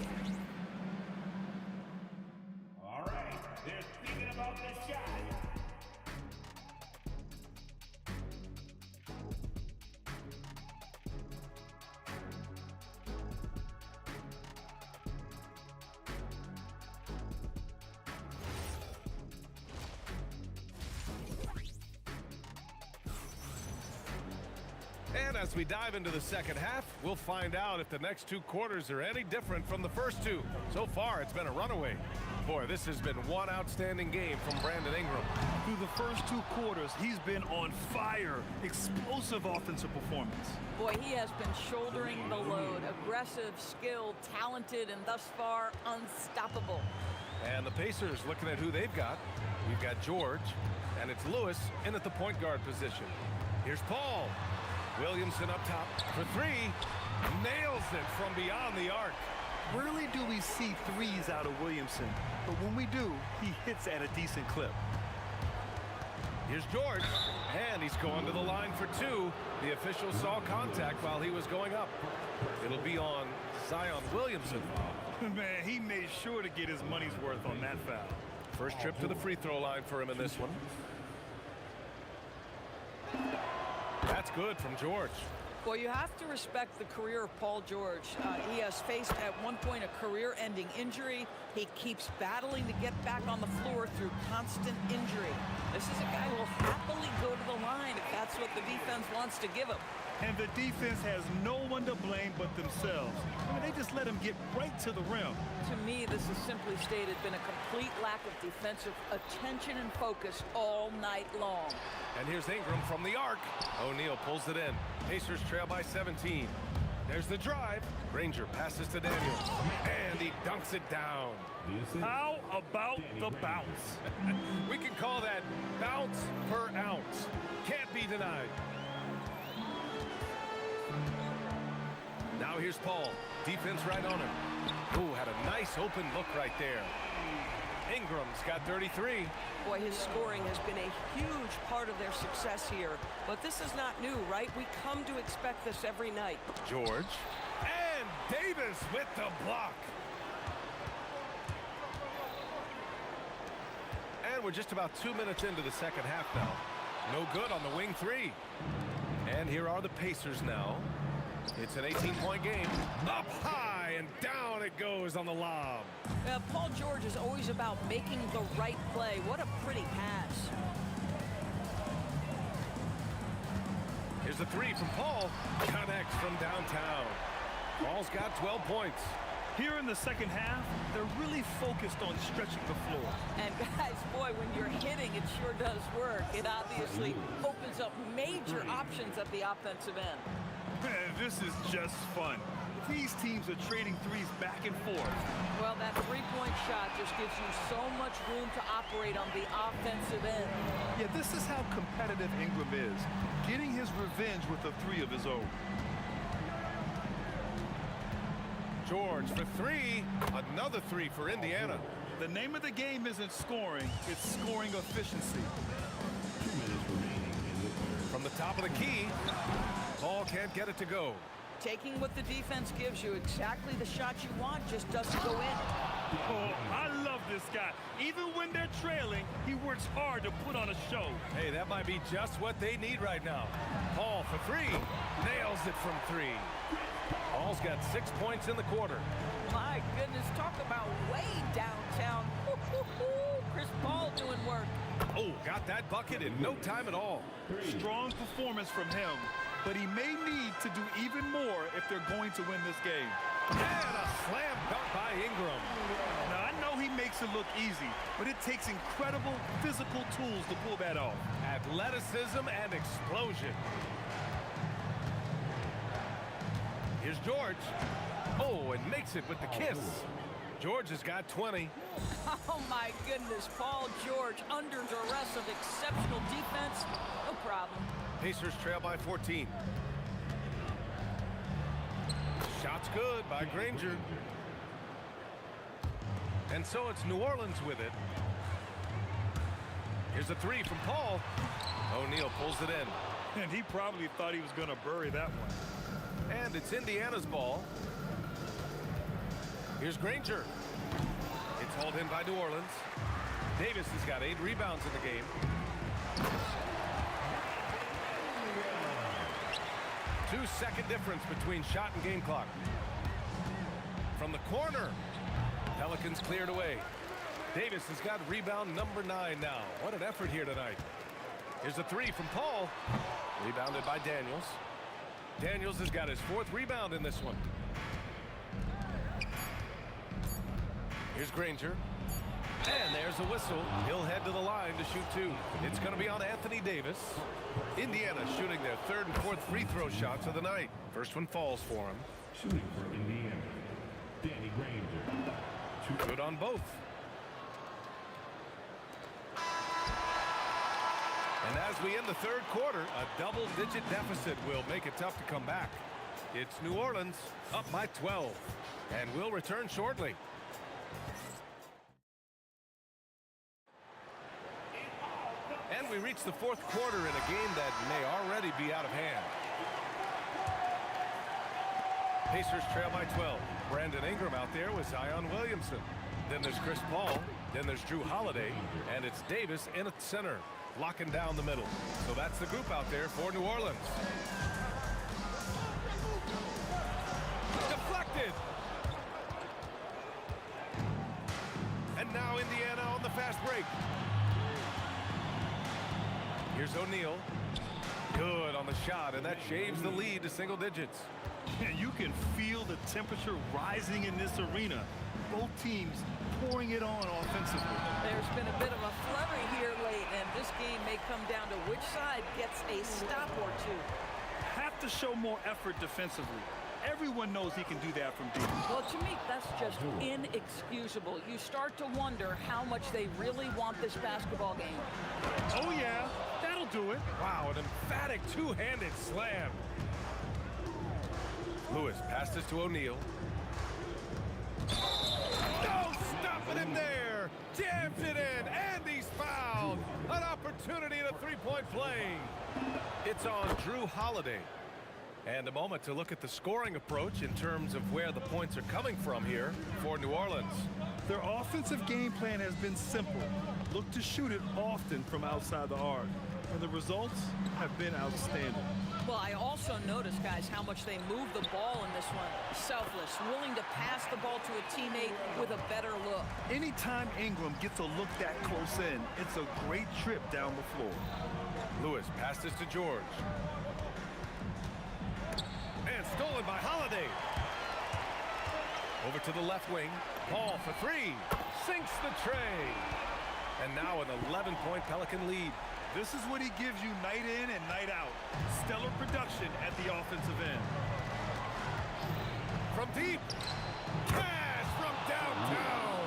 All right, they're thinking about the shot. And as we dive into the second half, we'll find out if the next 2 quarters are any different from the first 2. So far, it's been a runaway. Boy, this has been one outstanding game from Brandon Ingram. Through the first 2 quarters, he's been on fire. Explosive offensive performance. Boy, he has been shouldering the load. Aggressive, skilled, talented, and thus far, unstoppable. And the Pacers looking at who they've got. We've got George, and it's Lewis in at the point guard position. Here's Paul. Williamson up top for 3. Nails it from beyond the arc. Rarely do we see threes out of Williamson, but when we do, he hits at a decent clip. Here's George, and he's going to the line for 2. The official saw contact while he was going up. It'll be on Zion Williamson. Man, he made sure to get his money's worth on that foul. First trip to the free throw line for him in this one. That's good from George. Well, you have to respect the career of Paul George. He has faced at one point a career-ending injury. He keeps battling to get back on the floor through constant injury. This is a guy who will happily go to the line if that's what the defense wants to give him. And the defense has no one to blame but themselves. I mean, they just let him get right to the rim. To me, this has simply stated been a complete lack of defensive attention and focus all night long. And here's Ingram from the arc. O'Neal pulls it in. Pacers trail by 17. There's the drive. Granger passes to Daniels. And he dunks it down. How about the bounce? We can call that bounce per ounce. Can't be denied. Now here's Paul. Defense right on him. Ooh, had a nice open look right there. Ingram's got 33. Boy, his scoring has been a huge part of their success here. But this is not new, right? We come to expect this every night. George. And Davis with the block. And we're just about 2 minutes into the second half now. No good on the wing 3. And here are the Pacers now. It's an 18-point game. Up high and down it goes on the lob. Paul George is always about making the right play. What a pretty pass. Here's the 3 from Paul. Connects from downtown. Paul's got 12 points. Here in the second half, they're really focused on stretching the floor. And guys, boy, when you're hitting, it sure does work. It obviously opens up major options at the offensive end. Man, this is just fun. These teams are trading threes back and forth. Well, that three-point shot just gives you so much room to operate on the offensive end. Yeah, this is how competitive Ingram is, getting his revenge with a 3 of his own. George for 3. Another 3 for Indiana. The name of the game isn't scoring, it's scoring efficiency. 2 minutes remaining in the third. From the top of the key, Paul can't get it to go. Taking what the defense gives you, exactly the shot you want, just doesn't go in. Oh, I love this guy. Even when they're trailing, he works hard to put on a show. Hey, that might be just what they need right now. Paul for three. Nails it from three. Paul's got 6 points in the quarter. My goodness, talk about way downtown. Chris Paul doing work. Oh, got that bucket in no time at all. Strong performance from him, but he may need to do even more if they're going to win this game. And a slam dunk by Ingram. Now, I know he makes it look easy, but it takes incredible physical tools to pull that off. Athleticism and explosion. Here's George. Oh, and makes it with the kiss. George has got 20. Oh, my goodness. Paul George under duress of exceptional defense. No problem. Pacers trail by 14. Shot's good by Granger. And so it's New Orleans with it. Here's a three from Paul. O'Neal pulls it in. And he probably thought he was going to bury that one. And it's Indiana's ball. Here's Granger. It's hauled in by New Orleans. Davis has got 8 rebounds in the game. Two-second difference between shot and game clock. From the corner, Pelicans cleared away. Davis has got rebound number 9 now. What an effort here tonight. Here's a three from Paul. Rebounded by Daniels. Daniels has got his 4th rebound in this one. Here's Granger. And there's a whistle. He'll head to the line to shoot 2. It's going to be on Anthony Davis. Indiana shooting their 3rd and 4th free throw shots of the night. First one falls for him. Shooting for Indiana, Danny Granger. Good on both. And as we end the 3rd quarter, a double-digit deficit will make it tough to come back. It's New Orleans up by 12. And we'll return shortly. And we reach the 4th quarter in a game that may already be out of hand. Pacers trail by 12. Brandon Ingram out there with Zion Williamson. Then there's Chris Paul. Then there's Drew Holiday. And it's Davis in at center, locking down the middle. So that's the group out there for New Orleans. Deflected. And now Indiana on the fast break. Here's O'Neal. Good on the shot, and that shaves the lead to single digits. And you can feel the temperature rising in this arena. Both teams pouring it on offensively. There's been a bit of a flurry here late, and this game may come down to which side gets a stop or two. Have to show more effort defensively. Everyone knows he can do that from deep. Well, to me, that's just inexcusable. You start to wonder how much they really want this basketball game. Oh, yeah. That'll do it. Wow, an emphatic two-handed slam. Lewis passes to O'Neal. No stopping him there. Jams it in, and he's fouled. An opportunity in a three-point play. It's on Drew Holiday. And a moment to look at the scoring approach in terms of where the points are coming from here for New Orleans. Their offensive game plan has been simple. Look to shoot it often from outside the arc. And the results have been outstanding. Well, I also noticed, guys, how much they move the ball in this one. Selfless, willing to pass the ball to a teammate with a better look. Anytime Ingram gets a look that close in, it's a great trip down the floor. Lewis passes to George. And stolen by Holiday. Over to the left wing. Paul for three. Sinks the tray. And now an 11-point Pelican lead. This is what he gives you night in and night out. Stellar production at the offensive end. From deep. Cash from downtown.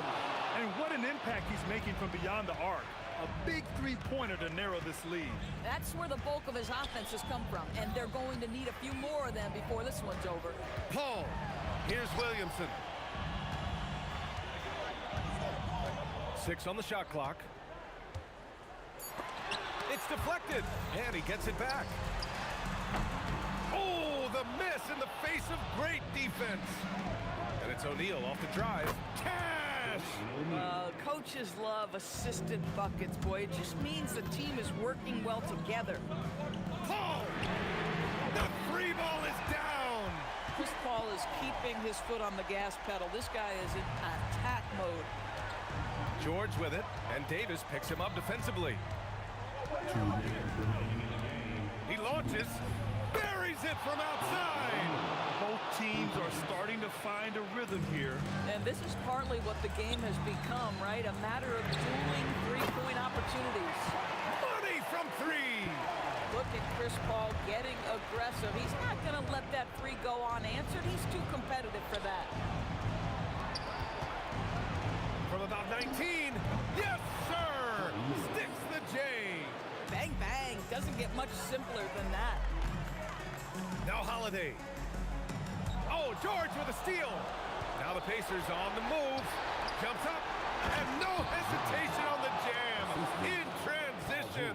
And what an impact he's making from beyond the arc. A big three-pointer to narrow this lead. That's where the bulk of his offense has come from, and they're going to need a few more of them before this one's over. Paul. Here's Williamson. 6 on the shot clock. It's deflected, and he gets it back. Oh, the miss in the face of great defense. And it's O'Neal off the drive. Cash! Coaches love assisted buckets, boy. It just means the team is working well together. Paul! The free ball is down! Chris Paul is keeping his foot on the gas pedal. This guy is in attack mode. George with it, and Davis picks him up defensively. He launches, buries it from outside! Both teams are starting to find a rhythm here. And this is partly what the game has become, right? A matter of dueling three-point opportunities. Money from three! Look at Chris Paul getting aggressive. He's not going to let that three go unanswered. He's too competitive for that. From about 19, yes, sir! Sticks the J. Bang, bang. Doesn't get much simpler than that. Now Holiday. Oh, George with a steal. Now the Pacers on the move. Jumps up, and no hesitation on the jam. In transition.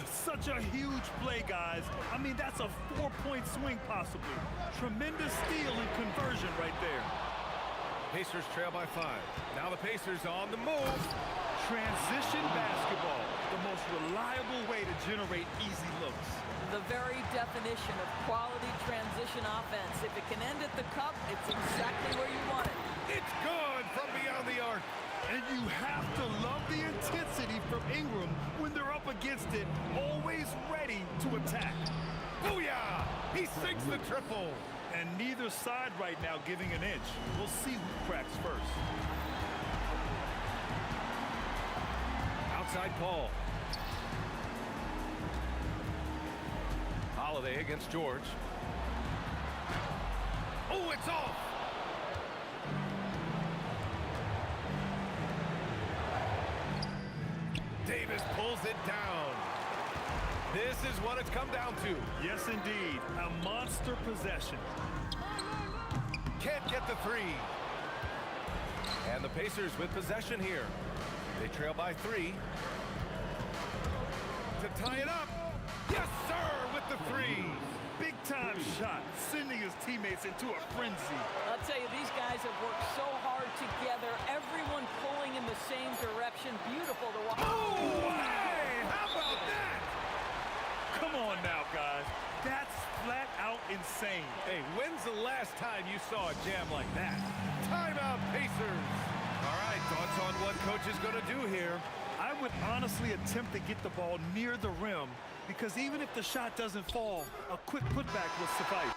Such a huge play, guys. I mean, that's a 4-point swing possibly. Tremendous steal and conversion right there. Pacers trail by 5. Now the Pacers on the move. Transition basketball, the most reliable way to generate easy looks. The very definition of quality transition offense. If it can end at the cup, it's exactly where you want it. It's good from beyond the arc. And you have to love the intensity from Ingram when they're up against it, always ready to attack. Booyah! He sinks the triple. And neither side right now giving an inch. We'll see who cracks first. Outside Paul. Holiday against George. Oh, it's off! Davis pulls it down. This is what it's come down to. Yes, indeed. A monster possession. Can't get the three. And the Pacers with possession here. They trail by 3. To tie it up. Yes, sir, with the 3. Big-time shot, sending his teammates into a frenzy. I'll tell you, these guys have worked so hard together. Everyone pulling in the same direction. Beautiful to watch. Oh, hey, how about that? Come on now, guys. That's flat out insane. Hey, when's the last time you saw a jam like that? Timeout, Pacers. All right, thoughts on what coach is going to do here? I would honestly attempt to get the ball near the rim because even if the shot doesn't fall, a quick putback will suffice.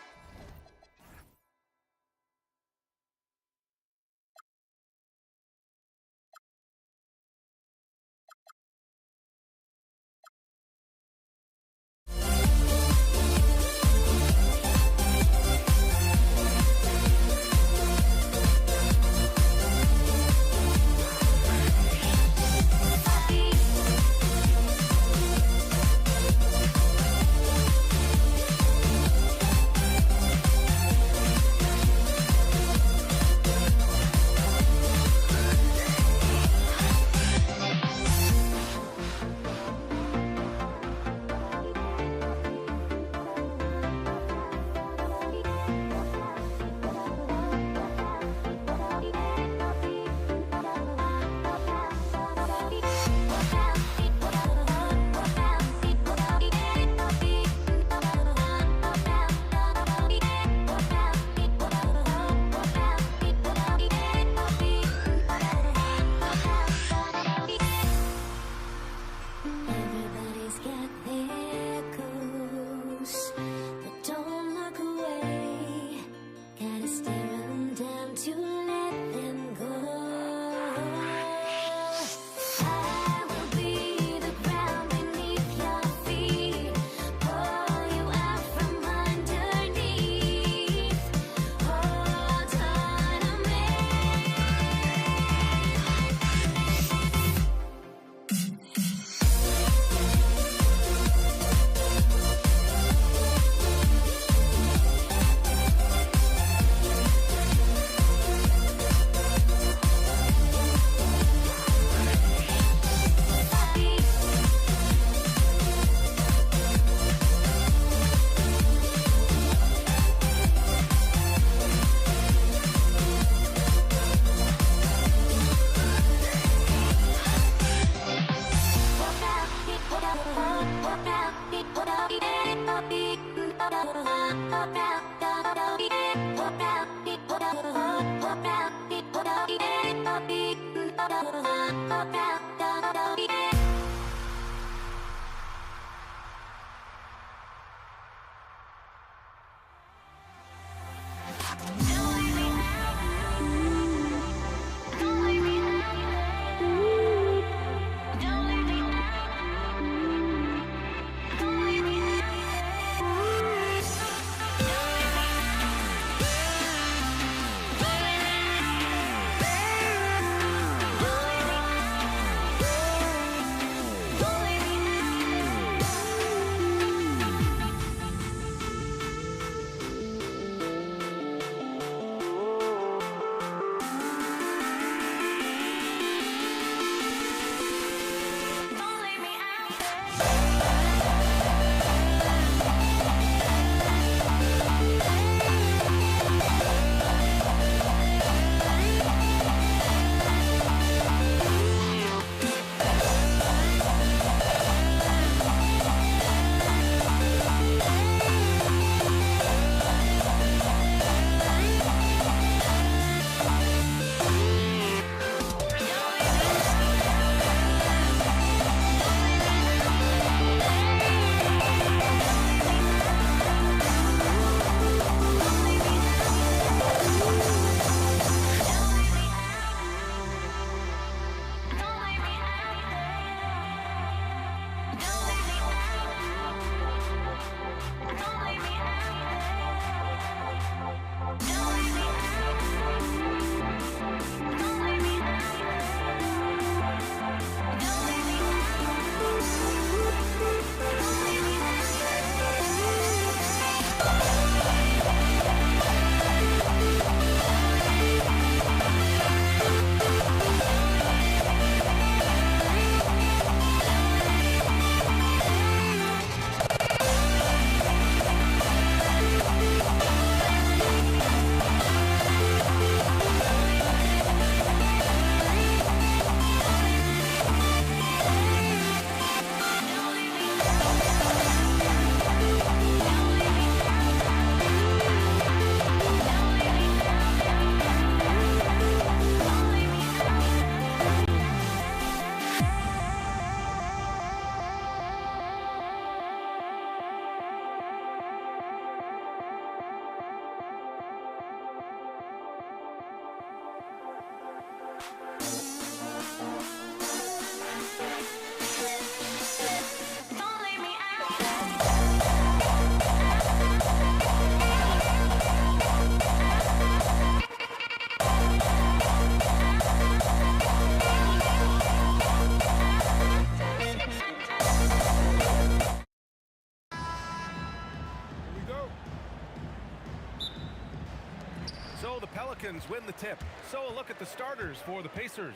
So the Pelicans win the tip. So a look at the starters for the Pacers.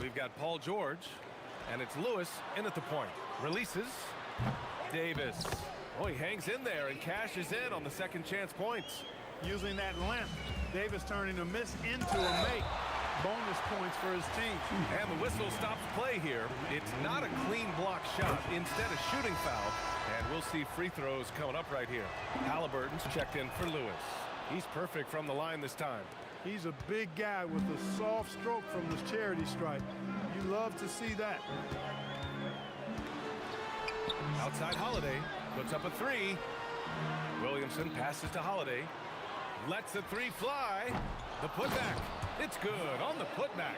We've got Paul George, and it's Lewis in at the point. Releases. Davis. Oh, he hangs in there and cashes in on the second chance points. Using that length, Davis turning a miss into a make. Bonus points for his team. And the whistle stops play here. It's not a clean block shot, instead a shooting foul. And we'll see free throws coming up right here. Halliburton's checked in for Lewis. He's perfect from the line this time. He's a big guy with a soft stroke from his charity stripe. You love to see that. Outside Holiday puts up a three. Williamson passes to Holiday. Lets the three fly. The putback. It's good on the putback.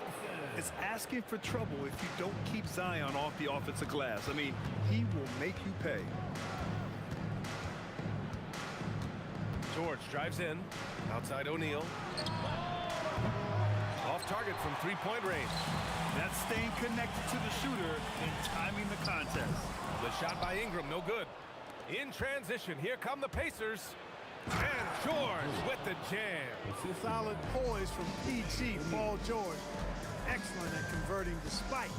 It's asking for trouble if you don't keep Zion off the offensive glass. I mean, he will make you pay. George drives in. Outside O'Neal. Off target from three-point range. That's staying connected to the shooter and timing the contest. The shot by Ingram, no good. In transition, here come the Pacers. And George with the jam. It's a solid poise from PG, Paul George. Excellent at converting despite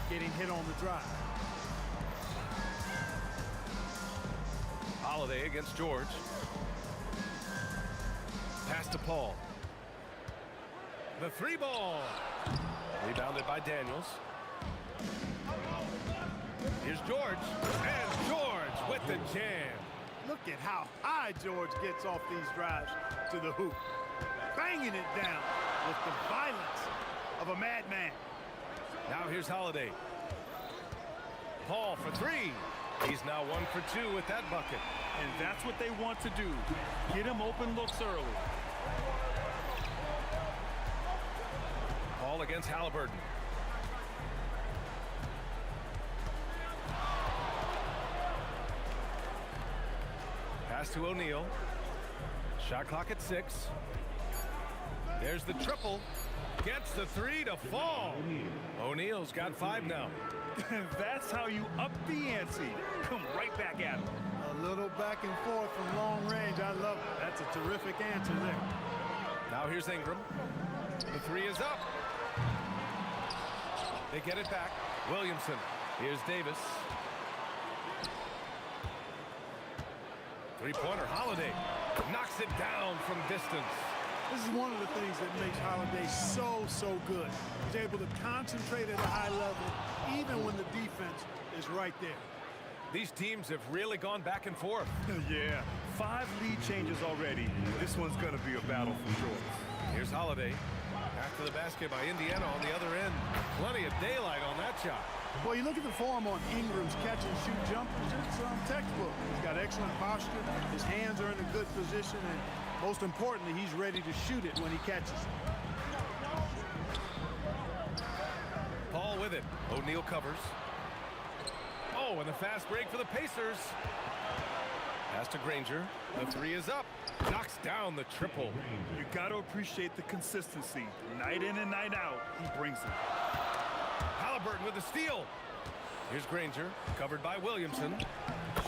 getting hit on the drive. Holiday against George. Pass to Paul. The three ball. Rebounded by Daniels. Here's George. And George with the jam. Look at how high George gets off these drives to the hoop. Banging it down with the violence of a madman. Now here's Holiday. Paul for three. He's now 1 for 2 with that bucket. And that's what they want to do. Get him open looks early. Paul against Halliburton. Pass to O'Neal. Shot clock at 6. There's the triple. Gets the three to fall. O'Neal's got 5 now. That's how you up the ante. Come right back at him. A little back and forth from long range. I love it. That's a terrific answer there. Now here's Ingram. The three is up. They get it back. Williamson. Here's Davis. Three-pointer, Holiday. Knocks it down from distance. This is one of the things that makes Holiday so good. He's able to concentrate at a high level, even when the defense is right there. These teams have really gone back and forth. Yeah, 5 lead changes already. This one's going to be a battle for sure. Here's Holiday. After the basket by Indiana on the other end. Plenty of daylight on that shot. Well, you look at the form on Ingram's catch-and-shoot jumpers. It's textbook. He's got excellent posture. His hands are in a good position, and most importantly, he's ready to shoot it when he catches it. Paul with it. O'Neal covers. Oh, and the fast break for the Pacers. Pass to Granger. The three is up. Knocks down the triple. You got to appreciate the consistency. Night in and night out, he brings it. Halliburton with the steal. Here's Granger, covered by Williamson.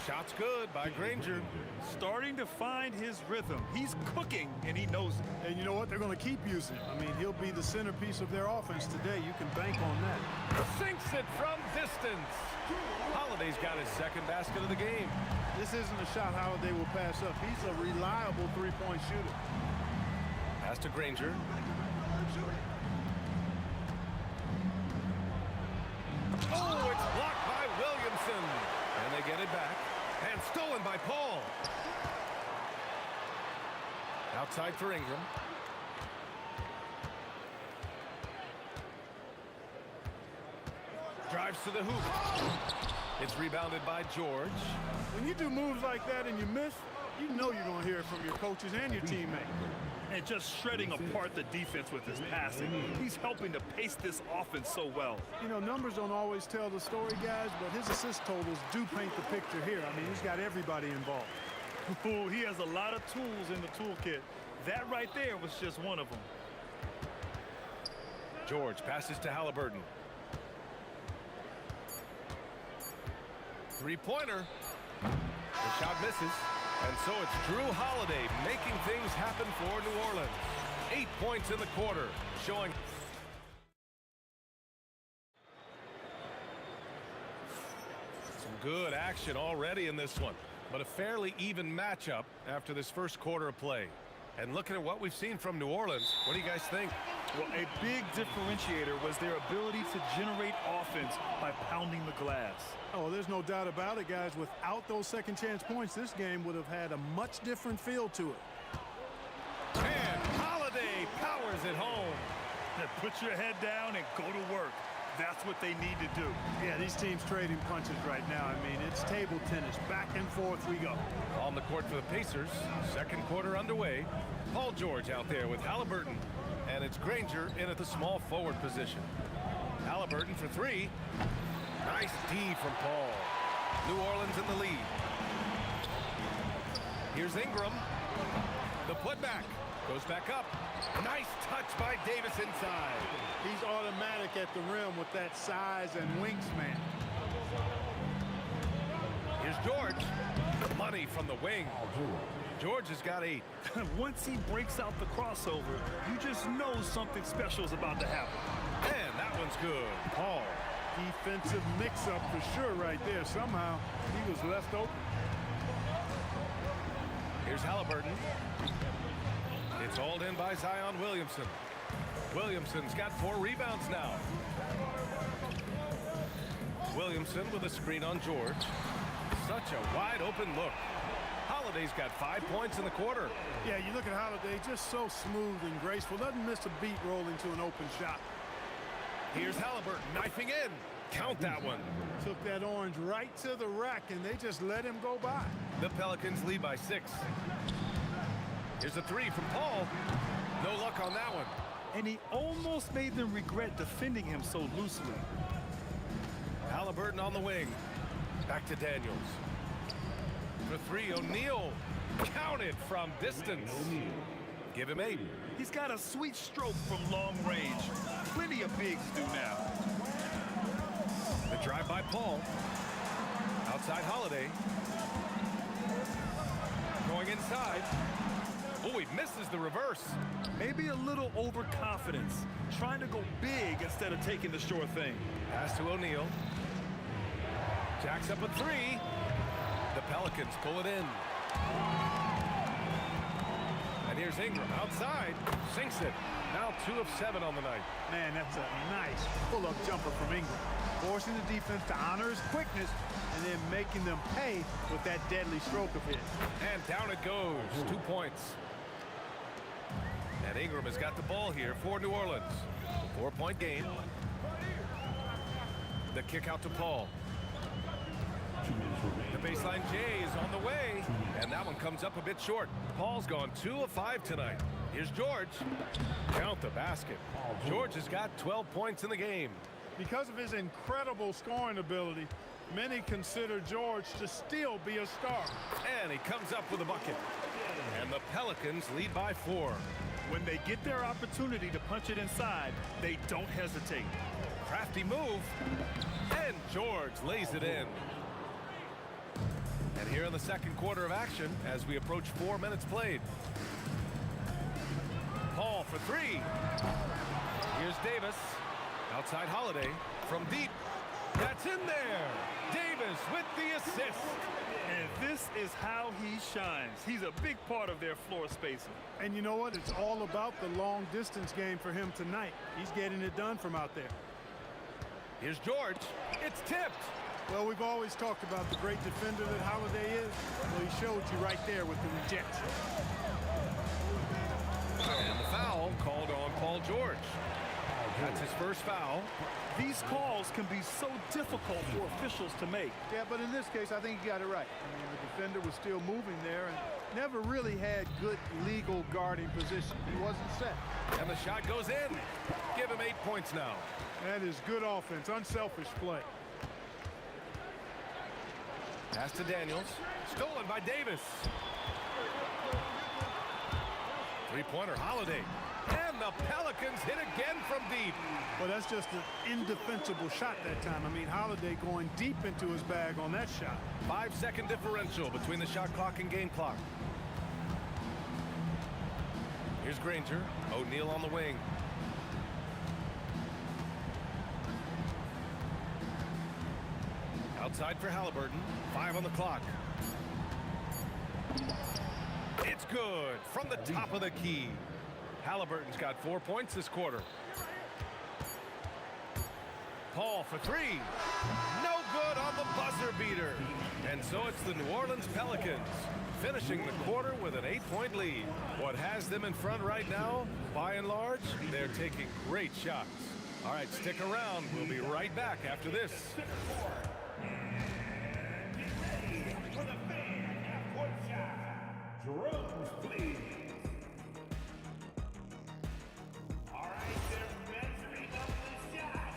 Shot's good by Granger. Starting to find his rhythm. He's cooking, and he knows it. And you know what? They're going to keep using him. I mean, he'll be the centerpiece of their offense today. You can bank on that. Sinks it from distance. Holiday's got his second basket of the game. This isn't a shot Holiday will pass up. He's a reliable three-point shooter. Pass to Granger. Oh, it's blocked by Williamson. And they get it back. And stolen by Paul. Outside for Ingram. Drives to the hoop. It's rebounded by George. When you do moves like that and you miss, you know you're going to hear it from your coaches and your teammates. And just shredding apart the defense with his passing. He's helping to pace this offense so well. You know, numbers don't always tell the story, guys, but his assist totals do paint the picture here. I mean, he's got everybody involved. Ooh, he has a lot of tools in the toolkit. That right there was just one of them. George passes to Halliburton. Three-pointer. The shot misses. And so it's Drew Holiday making things happen for New Orleans. 8 points in the quarter, showing some good action already in this one. But a fairly even matchup after this first quarter of play. And looking at what we've seen from New Orleans, what do you guys think? Well, a big differentiator was their ability to generate offense by pounding the glass. Oh, there's no doubt about it, guys. Without those second chance points, this game would have had a much different feel to it. And Holiday powers it home. Now put your head down and go to work. That's what they need to do. Yeah, these teams trading punches right now. I mean, it's table tennis. Back and forth we go. On the court for the Pacers. Second quarter underway. Paul George out there with Halliburton. And it's Granger in at the small forward position. Halliburton for three. Nice D from Paul. New Orleans in the lead. Here's Ingram. The putback. Goes back up. Nice touch by Davis inside. He's automatic at the rim with that size and wingspan. Here's George. Money from the wing. George has got 8. Once he breaks out the crossover, you just know something special is about to happen. And that one's good. Paul. Defensive mix-up for sure right there. Somehow he was left open. Here's Halliburton. It's hauled in by Zion Williamson. Williamson's got 4 rebounds now. Williamson with a screen on George. Such a wide open look. Holiday's got 5 points in the quarter. Yeah, you look at Holiday, just so smooth and graceful. Doesn't miss a beat rolling to an open shot. Here's Halliburton knifing in. Count that one. Took that orange right to the rack, and they just let him go by. The Pelicans lead by 6. Here's a 3 from Paul. No luck on that one. And he almost made them regret defending him so loosely. Halliburton on the wing. Back to Daniels. For 3, O'Neal. Counted from distance. Give him 8. He's got a sweet stroke from long range. Plenty of bigs do now. The drive by Paul. Outside Holiday. Going inside. Oh, he misses the reverse. Maybe a little overconfidence. Trying to go big instead of taking the sure thing. Pass to O'Neal. Jacks up a 3. The Pelicans pull it in. And here's Ingram outside. Sinks it. Now 2 of 7 on the night. Man, that's a nice pull-up jumper from Ingram. Forcing the defense to honor his quickness and then making them pay with that deadly stroke of his. And down it goes. 2 points. And Ingram has got the ball here for New Orleans. 4-point game. The kick out to Paul. The baseline J is on the way. And that one comes up a bit short. Paul's gone 2 of 5 tonight. Here's George. Count the basket. George has got 12 points in the game. Because of his incredible scoring ability, many consider George to still be a star. And he comes up with a bucket. And the Pelicans lead by 4. When they get their opportunity to punch it inside, they don't hesitate. Crafty move. And George lays it in. And here in the second quarter of action as we approach 4 minutes played. Paul for 3. Here's Davis. Outside Holiday from deep. That's in there. Davis with the assist. And this is how he shines. He's a big part of their floor spacing. And you know what? It's all about the long distance game for him tonight. He's getting it done from out there. Here's George. It's tipped. Well, we've always talked about the great defender that Holiday is. Well, he showed you right there with the rejection. And the foul called on Paul George. That's his first foul. These calls can be so difficult for officials to make. Yeah, but in this case, I think he got it right. I mean, the defender was still moving there and never really had good legal guarding position. He wasn't set. And the shot goes in. Give him 8 points now. That is good offense, unselfish play. Pass to Daniels. Stolen by Davis. Three-pointer Holiday. And the Pelicans hit again from deep. Well, that's just an indefensible shot that time. I mean, Holiday going deep into his bag on that shot. 5-second differential between the shot clock and game clock. Here's Granger. O'Neal on the wing. Outside for Halliburton. 5 on the clock. It's good from the top of the key. Halliburton's got 4 points this quarter. Paul for 3. No good on the buzzer beater. And so it's the New Orleans Pelicans finishing the quarter with an 8-point lead. What has them in front right now, by and large, they're taking great shots. All right, stick around. We'll be right back after this. Drums, please. All right, they're measuring up the shot.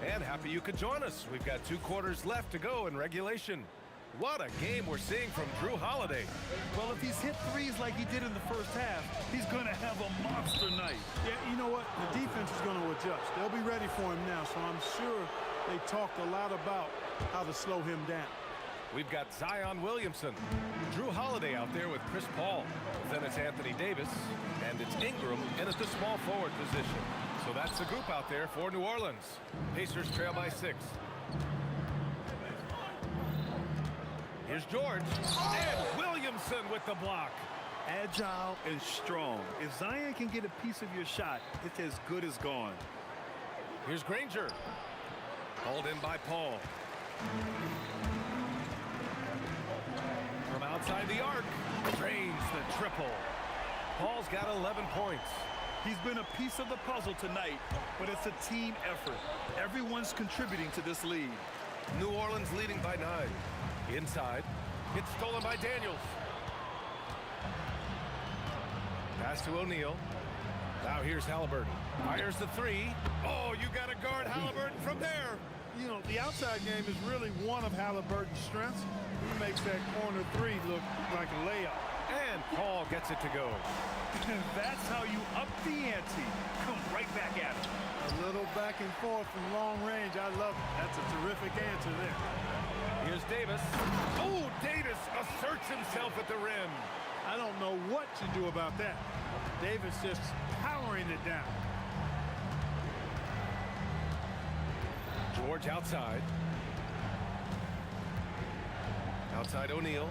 And happy you could join us. We've got 2 quarters left to go in regulation. What a game we're seeing from Drew Holiday. Well, if he's hit threes like he did in the first half, he's going to have a monster night. Yeah, you know what? The defense is going to adjust. They'll be ready for him now, so I'm sure they talked a lot about how to slow him down. We've got Zion Williamson, Drew Holiday out there with Chris Paul. Then it's Anthony Davis, and it's Ingram in at the small forward position. So that's the group out there for New Orleans. Pacers trail by 6. Here's George, and Williamson with the block. Agile and strong. If Zion can get a piece of your shot, it's as good as gone. Here's Granger. Hauled in by Paul. From outside the arc, drains the triple. Paul's got 11 points. He's been a piece of the puzzle tonight, but it's a team effort. Everyone's contributing to this lead. New Orleans leading by 9. Inside, it's stolen by Daniels. Pass to O'Neal. Now here's Halliburton. Fires the 3. Oh, you got to guard Halliburton from there. You know, the outside game is really one of Halliburton's strengths. He makes that corner 3 look like a layup. And Paul gets it to go. And that's how you up the ante. Come right back at it. A little back and forth from long range. I love it. That's a terrific answer there. Here's Davis. Oh, Davis asserts himself at the rim. I don't know what to do about that. Davis just powering it down. George outside. Outside O'Neal.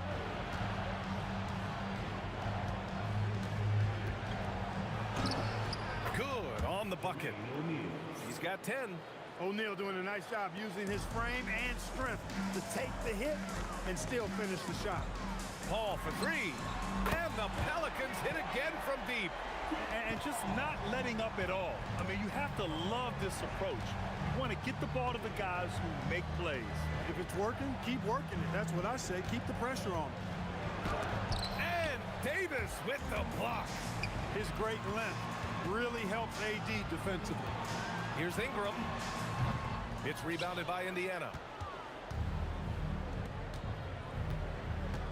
Good on the bucket. He's got 10. O'Neal doing a nice job using his frame and strength to take the hit and still finish the shot. Paul for 3. And the Pelicans hit again from deep. And just not letting up at all. I mean, you have to love this approach. You want to get the ball to the guys who make plays. If it's working, keep working it. That's what I say. Keep the pressure on. And Davis with the block. His great length really helps AD defensively. Here's Ingram. It's rebounded by Indiana.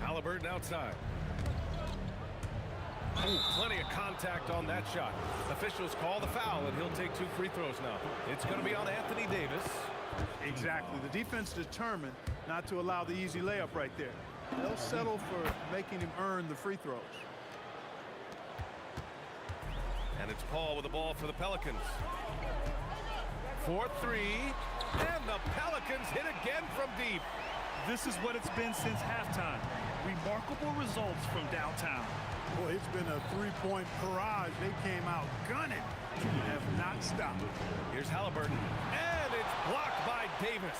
Halliburton outside. Ooh, plenty of contact on that shot. Officials call the foul, and he'll take 2 free throws now. It's going to be on Anthony Davis. Exactly. The defense determined not to allow the easy layup right there. They'll settle for making him earn the free throws. And it's Paul with the ball for the Pelicans. 4-3. And the Pelicans hit again from deep. This is what it's been since halftime. Remarkable results from downtown. Boy, it's been a 3-point barrage. They came out gunning and have not stopped. Here's Halliburton. And it's blocked by Davis.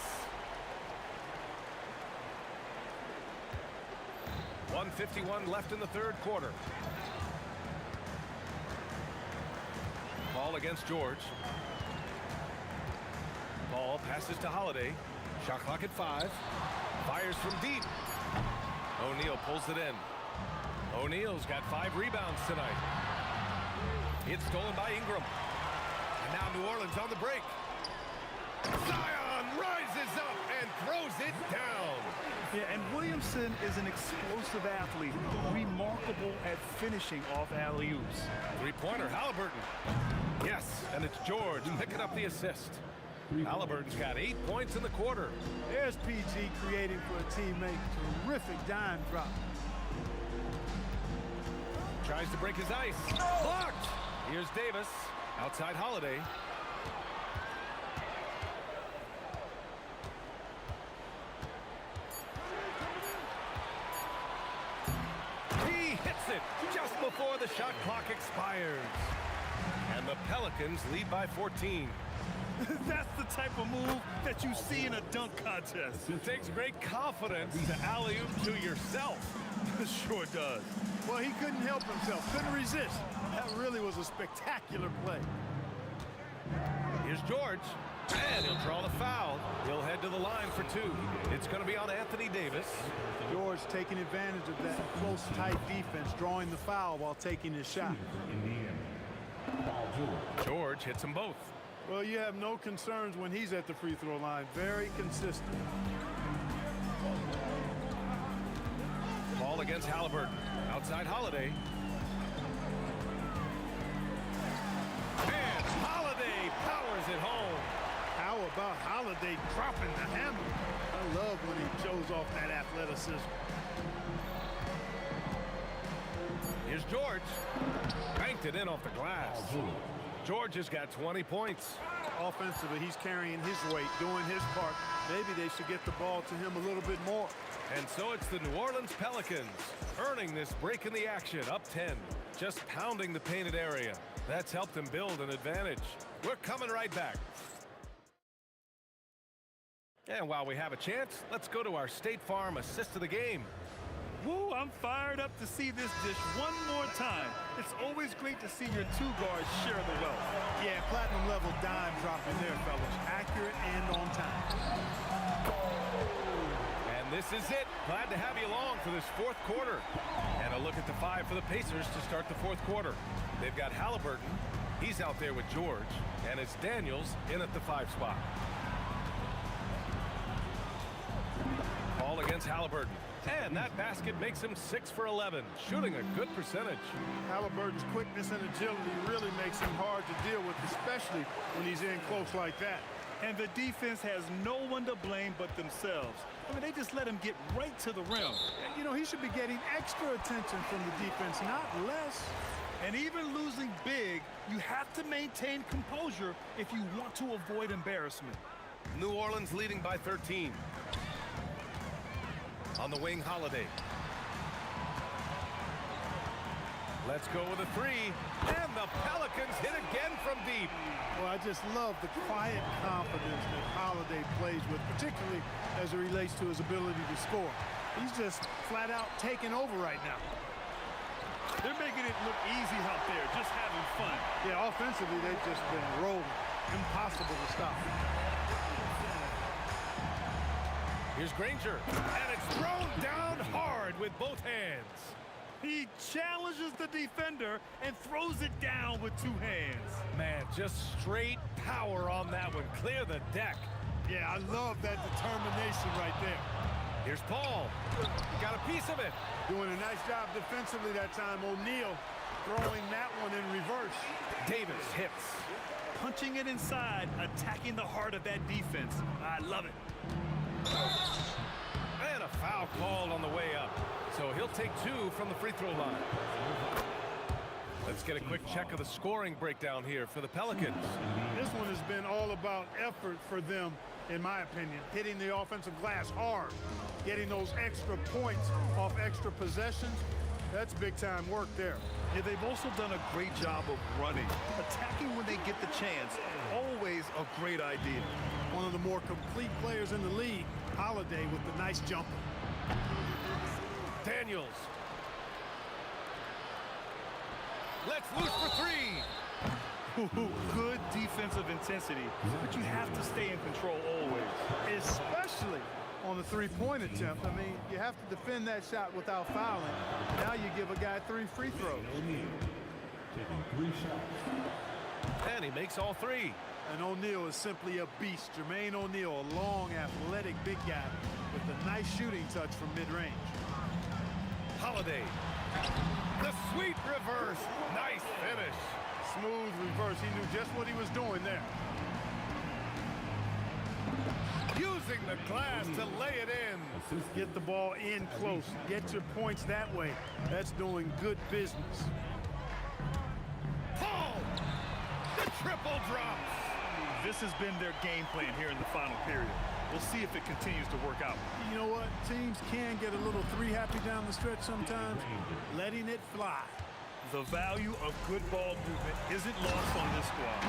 1:51 left in the third quarter. Paul against George. Paul passes to Holiday. Shot clock at 5. Fires from deep. O'Neal pulls it in. O'Neal's got 5 rebounds tonight. It's stolen by Ingram. And now New Orleans on the break. Zion rises up and throws it down. Yeah, and Williamson is an explosive athlete, remarkable at finishing off alley-oops. 3-pointer, Halliburton. Yes, and it's George picking up the assist. Halliburton's got 8 points in the quarter. There's PG creating for a teammate. Terrific dime drop. Tries to break his ice. Blocked. Here's Davis. Outside Holiday. He hits it just before the shot clock expires. And the Pelicans lead by 14. That's the type of move that you see in a dunk contest. It takes great confidence to alley-oop to yourself. Sure does. Well, he couldn't help himself. Couldn't resist. That really was a spectacular play. Here's George. And he'll draw the foul. He'll head to the line for 2. It's going to be on Anthony Davis. George taking advantage of that close, tight defense, drawing the foul while taking his shot. George hits them both. Well, you have no concerns when he's at the free throw line. Very consistent. Ball against Halliburton. Outside Holiday. And Holiday powers it home. How about Holiday dropping the hammer? I love when he shows off that athleticism. Here's George. Banked it in off the glass. George has got 20 points. Offensively, he's carrying his weight, doing his part. Maybe they should get the ball to him a little bit more. And so it's the New Orleans Pelicans earning this break in the action, up 10. Just pounding the painted area. That's helped them build an advantage. We're coming right back. And while we have a chance, let's go to our State Farm assist of the game. Woo, I'm fired up to see this dish one more time. It's always great to see your two guards share the wealth. Yeah, platinum level dime dropping there, fellas. Accurate and on time. And this is it. Glad to have you along for this fourth quarter. And a look at the five for the Pacers to start the fourth quarter. They've got Halliburton. He's out there with George. And it's Daniels in at the 5 spot. Ball against Halliburton. And that basket makes him 6 for 11, shooting a good percentage. Halliburton's quickness and agility really makes him hard to deal with, especially when he's in close like that. And the defense has no one to blame but themselves. I mean, they just let him get right to the rim. You know, he should be getting extra attention from the defense, not less. And even losing big, you have to maintain composure if you want to avoid embarrassment. New Orleans leading by 13. On the wing, Holiday. Let's go with a 3. And the Pelicans hit again from deep. Well, I just love the quiet confidence that Holiday plays with, particularly as it relates to his ability to score. He's just flat out taking over right now. They're making it look easy out there, just having fun. Yeah, offensively, they've just been rolling. Impossible to stop. Here's Granger, and it's thrown down hard with both hands. He challenges the defender and throws it down with 2 hands. Man, just straight power on that one. Clear the deck. Yeah, I love that determination right there. Here's Paul. Got a piece of it. Doing a nice job defensively that time. O'Neal throwing that one in reverse. Davis hits. Punching it inside, attacking the heart of that defense. I love it. And a foul called on the way up. So he'll take 2 from the free throw line. Let's get a quick check of the scoring breakdown here for the Pelicans. This one has been all about effort for them, in my opinion. Hitting the offensive glass hard. Getting those extra points off extra possessions. That's big-time work there. Yeah, they've also done a great job of running. Attacking when they get the chance. Always a great idea. One of the more complete players in the league, Holiday with the nice jumper. Daniels. Let's loose for 3. Good defensive intensity, but you have to stay in control always. Especially on the three-point attempt. I mean, you have to defend that shot without fouling. Now you give a guy 3 free throws. Taking 3 shots. And he makes all 3. And O'Neal is simply a beast. Jermaine O'Neal, a long, athletic, big guy with a nice shooting touch from mid-range. Holiday. The sweet reverse. Nice finish. Smooth reverse. He knew just what he was doing there. Using the glass to lay it in. Get the ball in close. Get your points that way. That's doing good business. Paul. The triple drops. This has been their game plan here in the final period. We'll see if it continues to work out. You know what? Teams can get a little 3-happy down the stretch sometimes. Letting it fly. The value of good ball movement isn't lost on this squad.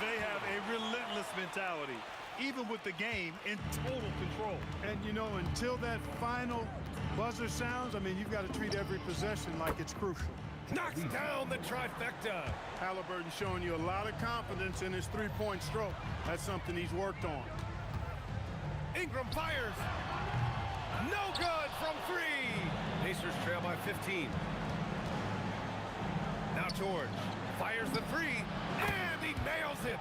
They have a relentless mentality, even with the game in total control. And, you know, until that final buzzer sounds, I mean, you've got to treat every possession like it's crucial. Knocks down the trifecta. Halliburton showing you a lot of confidence in his 3-point stroke. That's something he's worked on. Ingram fires. No good from 3. Pacers trail by 15. Now George fires the 3, and he nails it.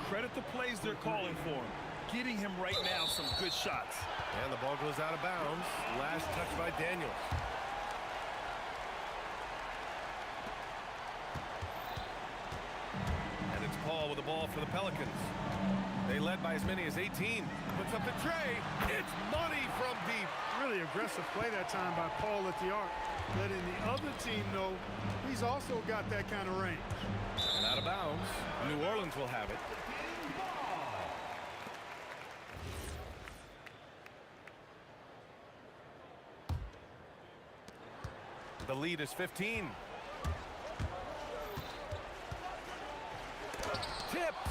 Credit the plays they're calling for him. Getting him right now some good shots. And the ball goes out of bounds. Last touch by Daniels. And it's Paul with the ball for the Pelicans. They led by as many as 18. Puts up the tray. It's money from deep. Really aggressive play that time by Paul at the arc. Letting the other team know he's also got that kind of range. And out of bounds. New Orleans will have it. The lead is 15. Tipped.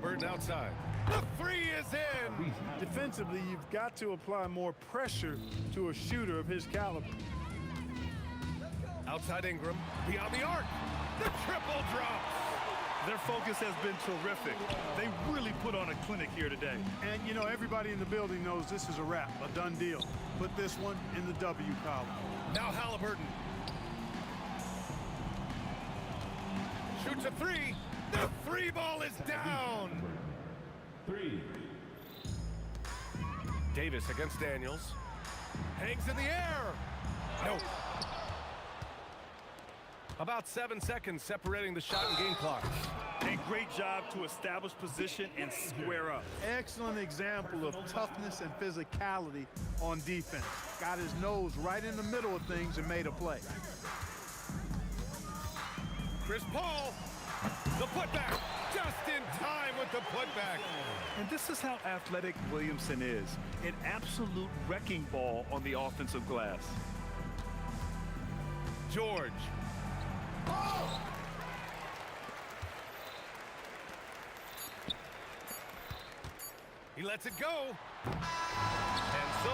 Halliburton outside. The three is in. Defensively, you've got to apply more pressure to a shooter of his caliber. Outside Ingram, beyond the arc. The triple drops. Their focus has been terrific. They really put on a clinic here today. And, you know, everybody in the building knows this is a wrap, a done deal. Put this one in the W column. Now Halliburton. Shoots a three. The three ball is down. 3. Davis against Daniels. Hangs in the air. No. About 7 seconds separating the shot and game clock. A great job to establish position and square up. Excellent example of toughness and physicality on defense. Got his nose right in the middle of things and made a play. Chris Paul, the putback, just in time with the putback. And this is how athletic Williamson is. An absolute wrecking ball on the offensive glass. George. He lets it go. And so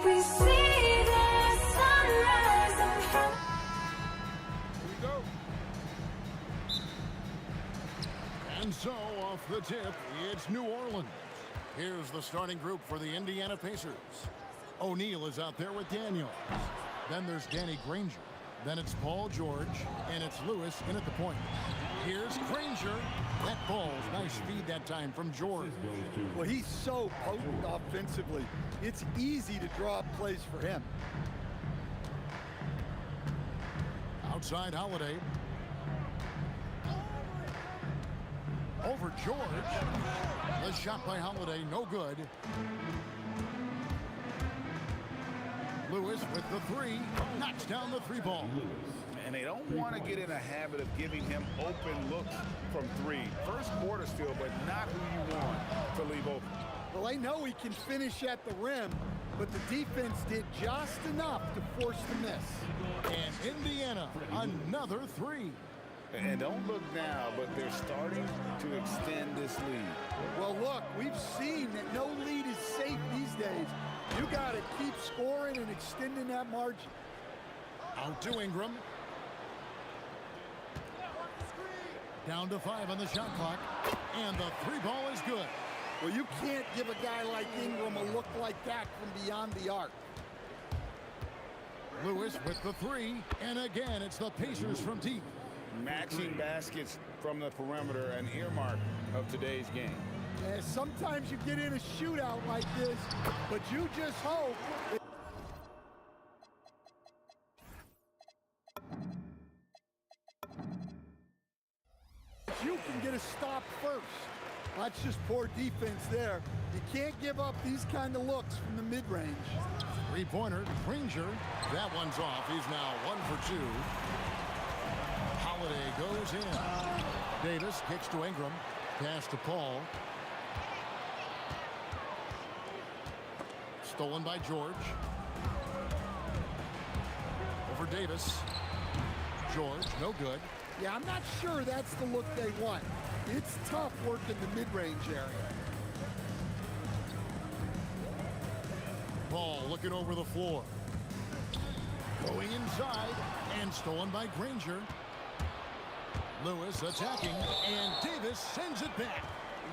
we see the sunrise of And so, off the tip, it's New Orleans. Here's the starting group for the Indiana Pacers. O'Neal is out there with Daniels. Then there's Danny Granger. Then it's Paul George, and it's Lewis in at the point. Here's Granger. That ball's nice speed that time from George. Well, he's so potent offensively. It's easy to draw up plays for him. Outside Holiday. Over George. The shot by Holiday, no good. Lewis with the three, knocks down the three ball. And they don't want to get in a habit of giving him open looks from three. First quarter still, but not who you want to leave open. Well, they know he can finish at the rim, but the defense did just enough to force the miss. And Indiana, another three. And don't look now, but they're starting to extend this lead. Well, look, we've seen that no lead is safe these days. You got to keep scoring and extending that margin. Out to Ingram. Down to 5 on the shot clock. And the three ball is good. Well, you can't give a guy like Ingram a look like that from beyond the arc. Lewis with the three. And again, it's the Pacers from deep. Matching baskets from the perimeter, an earmark of today's game. Yeah, sometimes you get in a shootout like this, but you just hope that you can get a stop first. That's just poor defense there. You can't give up these kind of looks from the mid-range. Three-pointer, Granger. That one's off. He's now 1 for 2. Holiday goes in. Davis kicks to Ingram. Pass to Paul. Stolen by George. Over Davis. George, no good. Yeah, I'm not sure that's the look they want. It's tough working the mid-range area. Paul looking over the floor. Going inside and stolen by Granger. Lewis attacking, and Davis sends it back.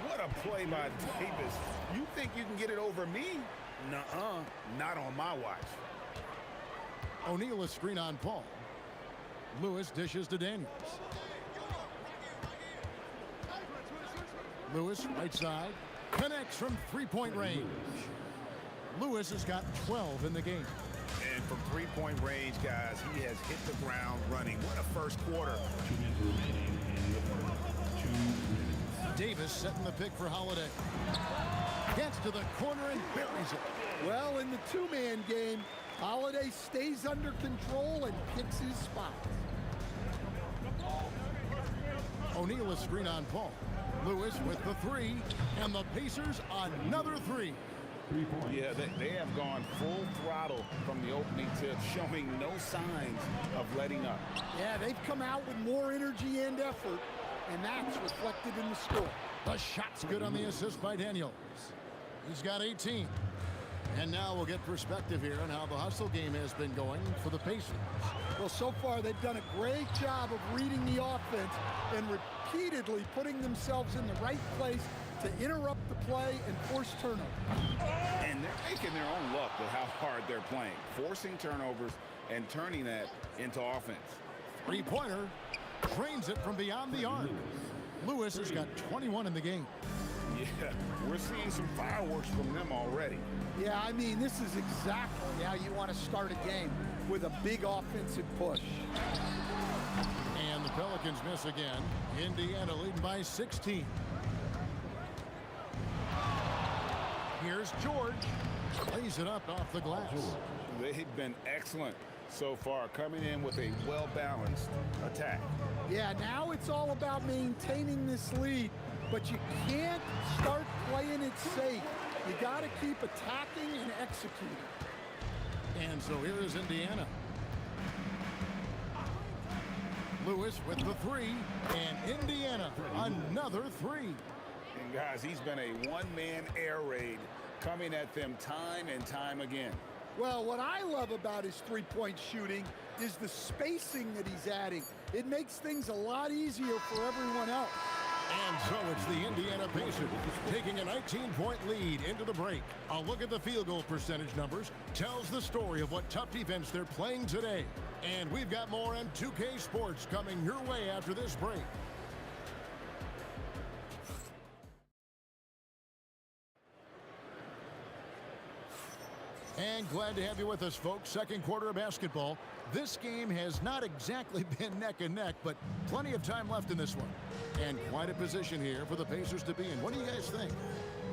What a play by Davis. You think you can get it over me? Nuh-uh, not on my watch. O'Neal a screen on Paul. Lewis dishes to Daniels. Lewis right side, connects from three-point range. Lewis has got 12 in the game. And from three-point range, guys, he has hit the ground running. What a first quarter. Davis setting the pick for Holiday. Gets to the corner and buries it. Well, in the two-man game, Holiday stays under control and picks his spot. O'Neal a screen on Paul. Lewis with the three, and the Pacers another three. Yeah, they have gone full throttle from the opening tip, showing no signs of letting up. Yeah, they've come out with more energy and effort, and that's reflected in the score. The shot's good on the assist by Daniels. He's got 18. And now we'll get perspective here on how the hustle game has been going for the Pacers. Well, so far they've done a great job of reading the offense and repeatedly putting themselves in the right place to interrupt the play and force turnovers. And they're making their own luck with how hard they're playing, forcing turnovers and turning that into offense. Three-pointer, drains it from beyond the arc. Lewis has got 21 in the game. Yeah, we're seeing some fireworks from them already. Yeah, I mean, this is exactly how you want to start a game, with a big offensive push. And the Pelicans miss again. Indiana leading by 16. Here's George. Lays it up off the glass. They've been excellent so far, coming in with a well-balanced attack. Yeah, now it's all about maintaining this lead, but you can't start playing it safe. You got to keep attacking and executing. And so here is Indiana. Lewis with the three, and Indiana another three. And guys, he's been a one-man air raid coming at them time and time again. Well, what I love about his three-point shooting is the spacing that he's adding. It makes things a lot easier for everyone else. And so it's the Indiana Pacers taking a 19-point lead into the break. A look at the field goal percentage numbers tells the story of what tough defense they're playing today. And we've got more on 2K Sports coming your way after this break. And glad to have you with us, folks. Second quarter of basketball. This game has not exactly been neck and neck, but plenty of time left in this one. And quite a position here for the Pacers to be in. What do you guys think?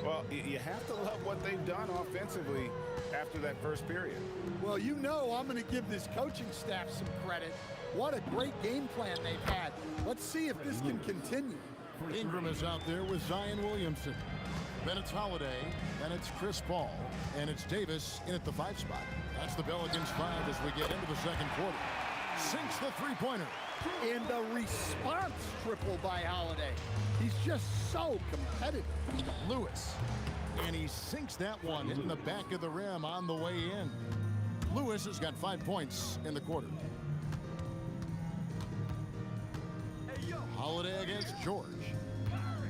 Well, you have to love what they've done offensively after that first period. Well, you know I'm going to give this coaching staff some credit. What a great game plan they've had. Let's see if this can continue. Ingram is out there with Zion Williamson. Then it's Holiday, then it's Chris Paul, and it's Davis in at the 5 spot. That's the Pelicans 5 as we get into the second quarter. Sinks the three-pointer. And the response triple by Holiday. He's just so competitive. Lewis. And he sinks that one, hitting the back of the rim on the way in. Lewis has got 5 points in the quarter. Holiday against George.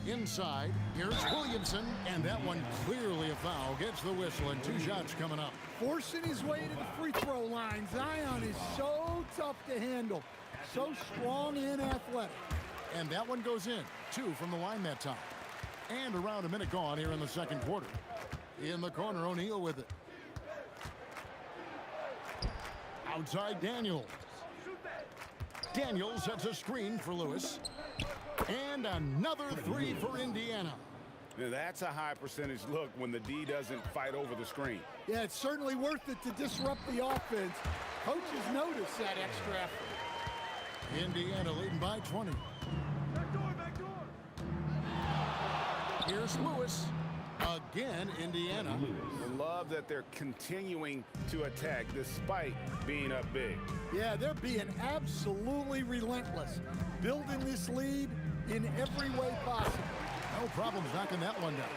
Inside, here's Williamson, and that one clearly a foul. Gets the whistle, and 2 shots coming up. Forcing his way to the free throw line. Zion is so tough to handle. So strong and athletic. And that one goes in. 2 from the line that time. And around a minute gone here in the second quarter. In the corner, O'Neal with it. Outside, Daniels. Daniels sets a screen for Lewis. And another 3 for Indiana. Now, that's a high percentage look when the D doesn't fight over the screen. Yeah, it's certainly worth it to disrupt the offense. Coaches notice that extra effort. Indiana leading by 20. Back door. Here's Lewis. Again, Indiana. I love that they're continuing to attack despite being up big. Yeah, they're being absolutely relentless. Building this lead in every way possible. No problems knocking that one down.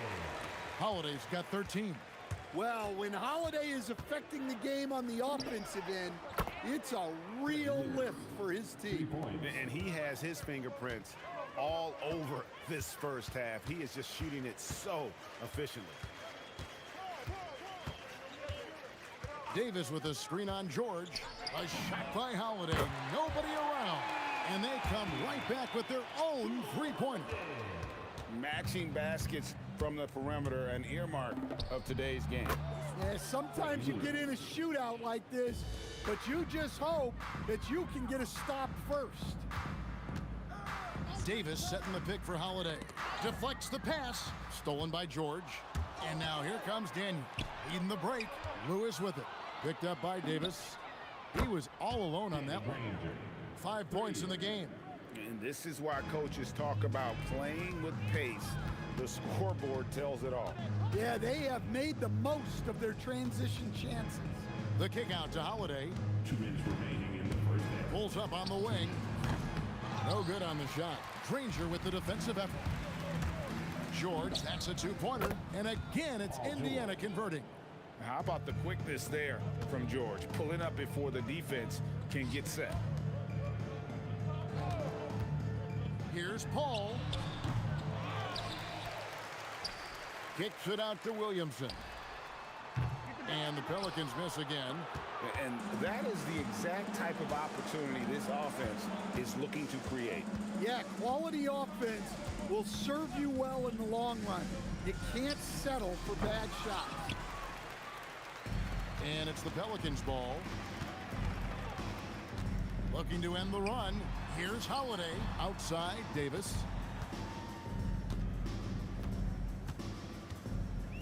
Holiday's got 13. Well, when Holiday is affecting the game on the offensive end, it's a real lift for his team. And he has his fingerprints all over this first half. He is just shooting it so efficiently. Davis with a screen on George. A shot by Holiday. Nobody around. And they come right back with their own three-pointer. Matching baskets from the perimeter, an earmark of today's game. Yeah, sometimes you get in a shootout like this, but you just hope that you can get a stop first. Davis setting the pick for Holiday. Deflects the pass. Stolen by George. And now here comes Daniel. Leading the break. Lewis with it. Picked up by Davis. He was all alone on that one. 5 points in the game. And this is why coaches talk about playing with pace. The scoreboard tells it all. Yeah, they have made the most of their transition chances. The kick out to Holiday. 2 minutes remaining in the first half. Pulls up on the wing. No good on the shot. Granger with the defensive effort. George, that's a 2-pointer. And again, it's Indiana converting. How about the quickness there from George? Pulling up before the defense can get set. Here's Paul. Kicks it out to Williamson. And the Pelicans miss again. And that is the exact type of opportunity this offense is looking to create. Yeah, quality offense will serve you well in the long run. You can't settle for bad shots. And it's the Pelicans' ball. Looking to end the run. Here's Holiday. Outside, Davis.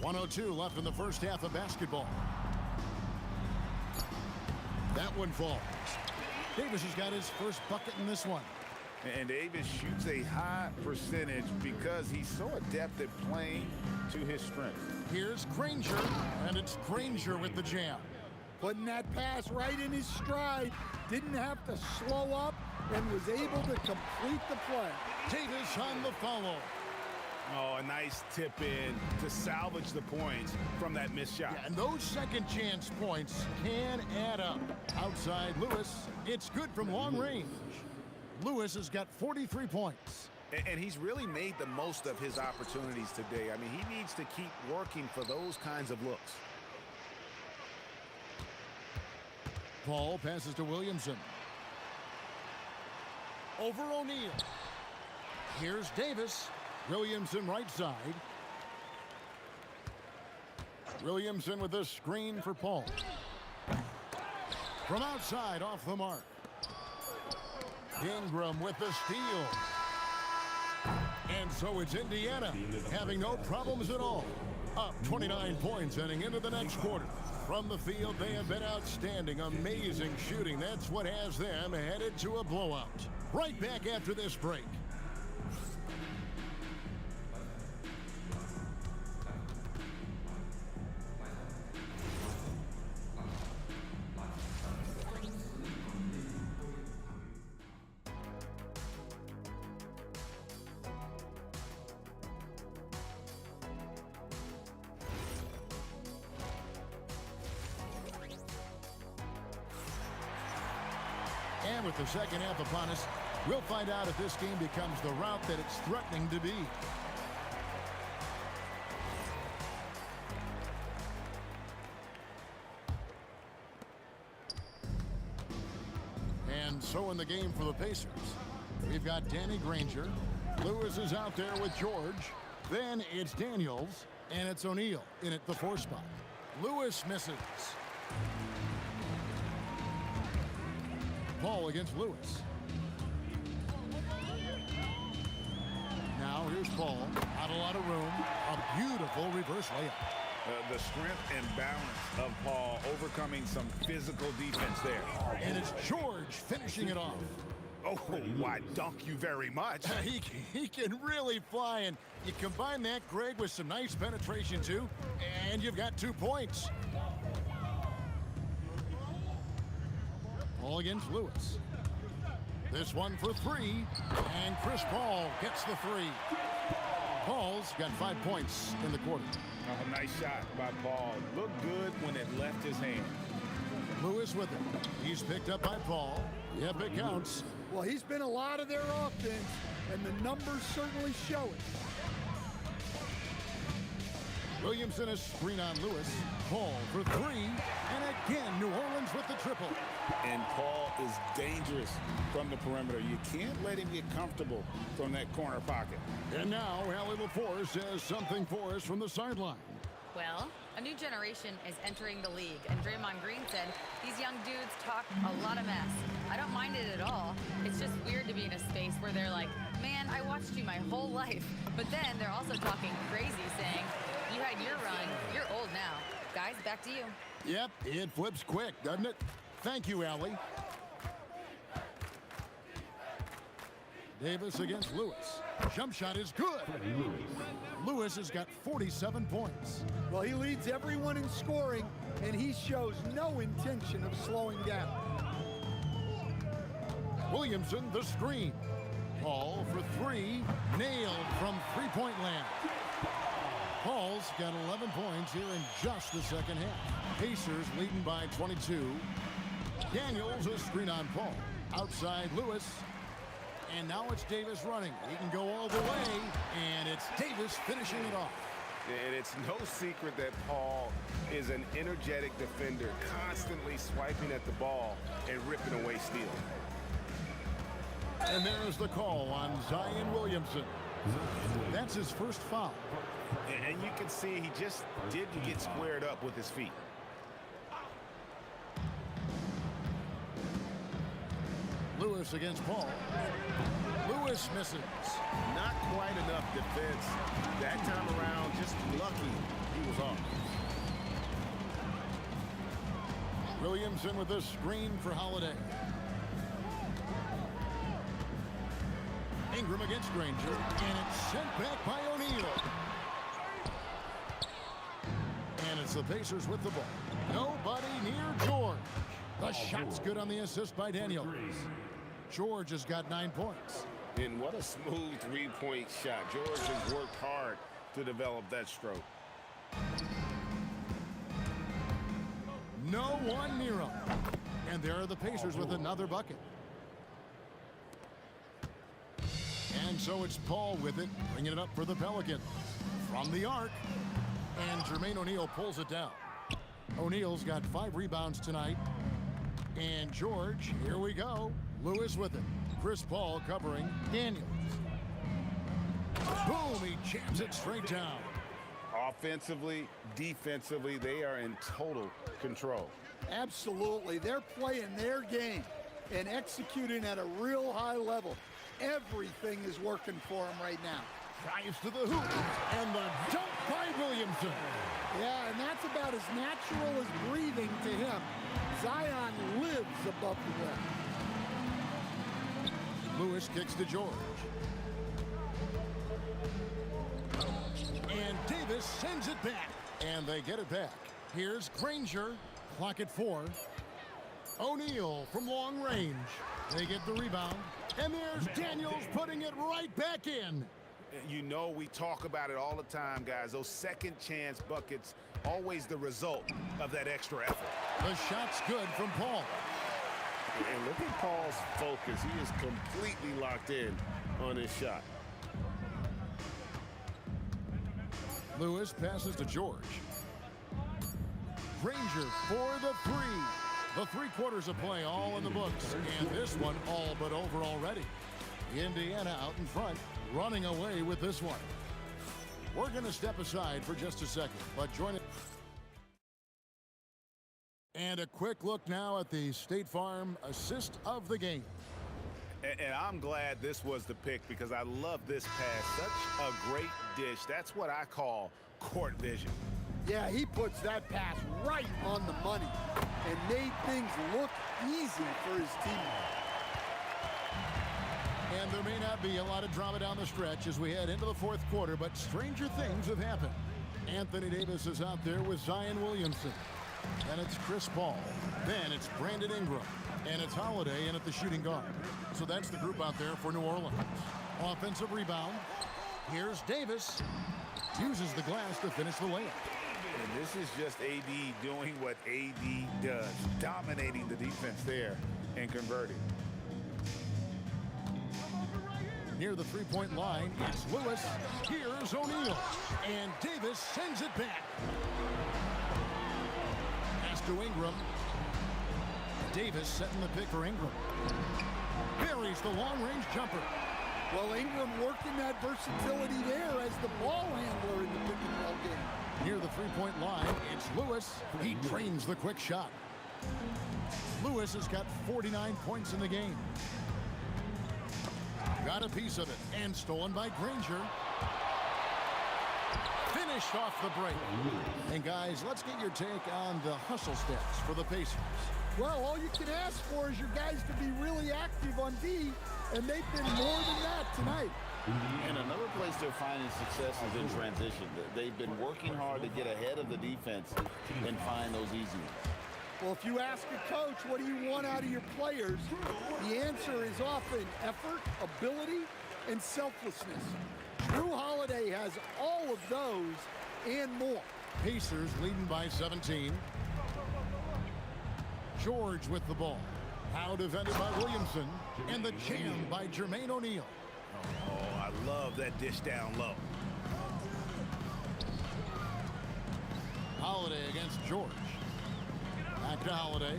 1:02 left in the first half of basketball. That one falls. Davis has got his first bucket in this one. And Davis shoots a high percentage because he's so adept at playing to his strength. Here's Granger, and it's Granger with the jam. Putting that pass right in his stride. Didn't have to slow up and was able to complete the play. Davis on the follow. Oh, a nice tip in to salvage the points from that missed shot. Yeah, and those second chance points can add up. Outside Lewis, it's good from long range. Lewis has got 43 points. And he's really made the most of his opportunities today. I mean, he needs to keep working for those kinds of looks. Paul passes to Williamson. Over O'Neal. Here's Davis. Williamson right side. Williamson with the screen for Paul. From outside, off the mark. Ingram with the steal. And so it's Indiana having no problems at all. Up 29 points heading into the next quarter. From the field, they have been outstanding. Amazing shooting. That's what has them headed to a blowout. Right back after this break. And with the second half upon us, we'll find out if this game becomes the route that it's threatening to be. And so in the game for the Pacers, we've got Danny Granger. Lewis is out there with George. Then it's Daniels, and it's O'Neal in at the 4 spot. Lewis misses. Paul against Lewis. Now here's Paul. Not a lot of room. A beautiful reverse layup. The strength and balance of Paul overcoming some physical defense there. And it's George finishing it off. Oh, why, dunk you very much. He can really fly, and you combine that, Greg, with some nice penetration, too, and you've got 2 points. Paul against Lewis. This one for 3, and Chris Paul gets the 3. Paul's got 5 points in the quarter. Oh, nice shot by Paul. Looked good when it left his hand. Lewis with it. He's picked up by Paul. Yep, it counts. Well, he's been a lot of their offense, and the numbers certainly show it. Williamson is screen on Lewis. Paul for 3, and again, New Orleans with the triple. And Paul is dangerous from the perimeter. You can't let him get comfortable from that corner pocket. And now, Allie LaForce has something for us from the sideline. Well, a new generation is entering the league, and Draymond Green said these young dudes talk a lot of mess. I don't mind it at all. It's just weird to be in a space where they're like, man, I watched you my whole life. But then they're also talking crazy, saying, you had your run, you're old now. Guys, back to you. Yep, it flips quick, doesn't it? Thank you, Allie. Davis against Lewis. Jump shot is good. Lewis has got 47 points. Well, he leads everyone in scoring, and he shows no intention of slowing down. Williamson, the screen. Paul for 3, nailed from three-point land. Paul's got 11 points here in just the second half. Pacers leading by 22. Daniels a screen on Paul. Outside Lewis. And now it's Davis running. He can go all the way, and it's Davis finishing it off. And it's no secret that Paul is an energetic defender, constantly swiping at the ball and ripping away steals. And there's the call on Zion Williamson. That's his first foul. And you can see he just didn't get squared up with his feet. Lewis against Paul. Lewis misses. Not quite enough defense. That time around, just lucky he was off. Williamson with the screen for Holiday. Ingram against Granger, and it's sent back by O'Neal. And it's the Pacers with the ball. Nobody near George. The shot's good on the assist by Daniels. George has got 9 points. And what a smooth three-point shot. George has worked hard to develop that stroke. No one near him. And there are the Pacers with another bucket. And so it's Paul with it, bringing it up for the Pelicans. From the arc. And Jermaine O'Neal pulls it down. O'Neal's got 5 rebounds tonight. And George, here we go. Lewis with it. Chris Paul covering Daniels. Boom, he jams it straight down. Offensively, defensively, they are in total control. Absolutely. They're playing their game and executing at a real high level. Everything is working for them right now. Drives to the hoop. And the dunk by Williamson. Yeah, and that's about as natural as breathing to him. Zion lives above the rim. Lewis kicks to George. And Davis sends it back. And they get it back. Here's Granger. Clock at 4. O'Neal from long range. They get the rebound. And there's Daniels putting it right back in. You know, we talk about it all the time, guys. Those second chance buckets, always the result of that extra effort. The shot's good from Paul. And look at Paul's focus. He is completely locked in on his shot. Lewis passes to George. Granger for the 3. The 3 quarters of play all in the books. And this one all but over already. Indiana out in front, running away with this one. We're going to step aside for just a second, but join it. And a quick look now at the State Farm assist of the game. And I'm glad this was the pick because I love this pass. Such a great dish. That's what I call court vision. Yeah, he puts that pass right on the money and made things look easy for his teammates. And there may not be a lot of drama down the stretch as we head into the 4th quarter, but stranger things have happened. Anthony Davis is out there with Zion Williamson. Then it's Chris Paul. Then it's Brandon Ingram. And it's Holiday in at the shooting guard. So that's the group out there for New Orleans. Offensive rebound. Here's Davis. Uses the glass to finish the layup. And this is just AD doing what AD does. Dominating the defense there and converting. Near the 3-point line, it's Lewis. Here's O'Neal. And Davis sends it back. Pass to Ingram. Davis setting the pick for Ingram. Buries the long-range jumper. Well, Ingram working that versatility there as the ball handler in the pick-and-roll game. Near the 3-point line, it's Lewis. He trains the quick shot. Lewis has got 49 points in the game. Got a piece of it, and stolen by Granger. Finished off the break. And guys, let's get your take on the hustle stats for the Pacers. Well, all you can ask for is your guys to be really active on D, and they've been more than that tonight. And another place they're finding success is in transition. They've been working hard to get ahead of the defense and find those easy ones. Well, if you ask a coach, what do you want out of your players? The answer is often effort, ability, and selflessness. Drew Holiday has all of those and more. Pacers leading by 17. George with the ball. How defended by Williamson. And the jam by Jermaine O'Neal. Oh, I love that dish down low. Holiday against George. Back to Holiday.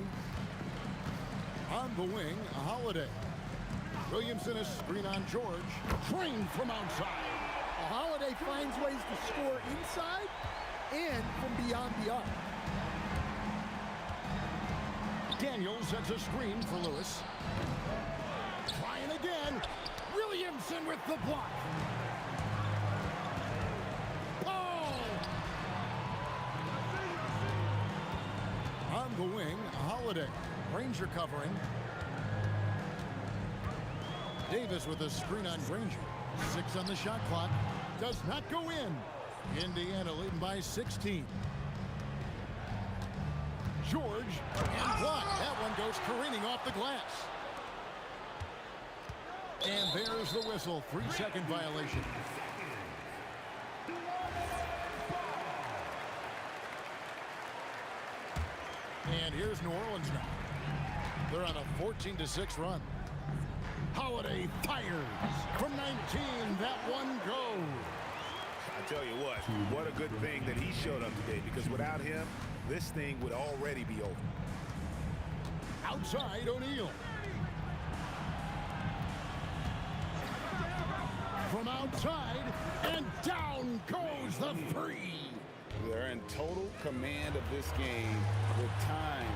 On the wing, Holiday. Williamson is screen on George. Trained from outside. Holiday finds ways to score inside and from beyond the arc. Daniels sets a screen for Lewis. Trying again. Williamson with the block. Oh! On the wing, Holiday. Granger covering. Davis with a screen on Granger. 6 on the shot clock. Does not go in. Indiana leading by 16. George and blocked. That one goes careening off the glass. And there's the whistle. 3-second violation. And here's New Orleans now. They're on a 14-6 run. Holiday fires from 19. That one goes. I tell you what a good thing that he showed up today, because without him, this thing would already be over. Outside, O'Neal. From outside, and down goes the three. They're in total command of this game with time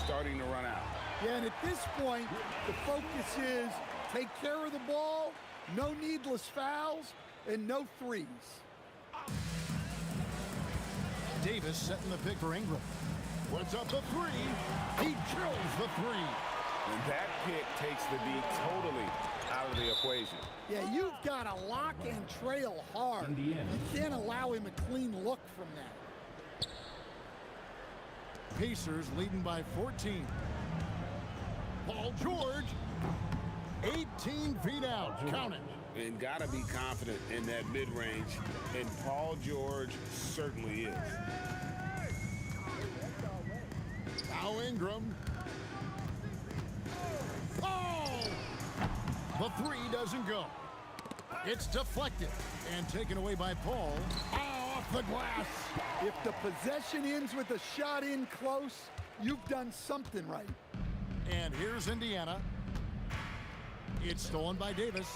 starting to run out. Yeah, and at this point, the focus is take care of the ball, no needless fouls, and no threes. Davis setting the pick for Ingram. What's up the three? He drills the three. And that pick takes the D totally out of the equation. Yeah, you've got to lock and trail hard. You can't allow him a clean look from that. Pacers leading by 14. Paul George, 18 feet out. Count it. And got to be confident in that mid-range, and Paul George certainly is. Now Ingram. Oh! The three doesn't go. It's deflected and taken away by Paul. Off the glass. If the possession ends with a shot in close, you've done something right. And here's Indiana. It's stolen by Davis.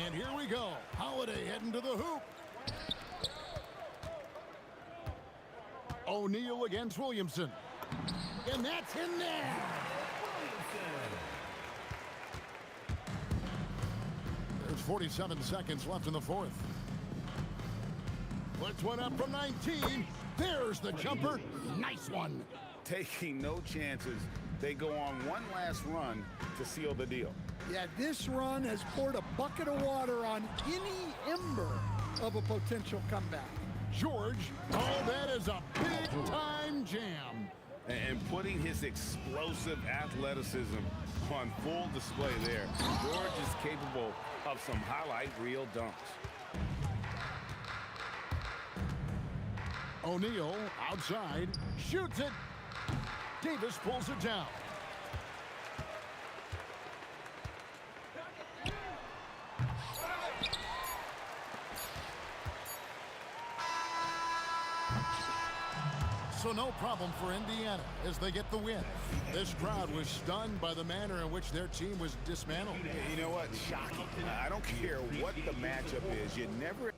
And here we go. Holiday heading to the hoop. O'Neal against Williamson. And that's in there. There's 47 seconds left in the fourth. Puts one up from 19. There's the jumper. Nice one. Taking no chances. They go on one last run to seal the deal. Yeah, this run has poured a bucket of water on any ember of a potential comeback. George, oh, that is a big-time jam. And putting his explosive athleticism on full display there. George is capable of some highlight reel dunks. O'Neal outside, shoots it. Davis pulls it down. So no problem for Indiana as they get the win. This crowd was stunned by the manner in which their team was dismantled. You know what? Shocking. I don't care what the matchup is. You never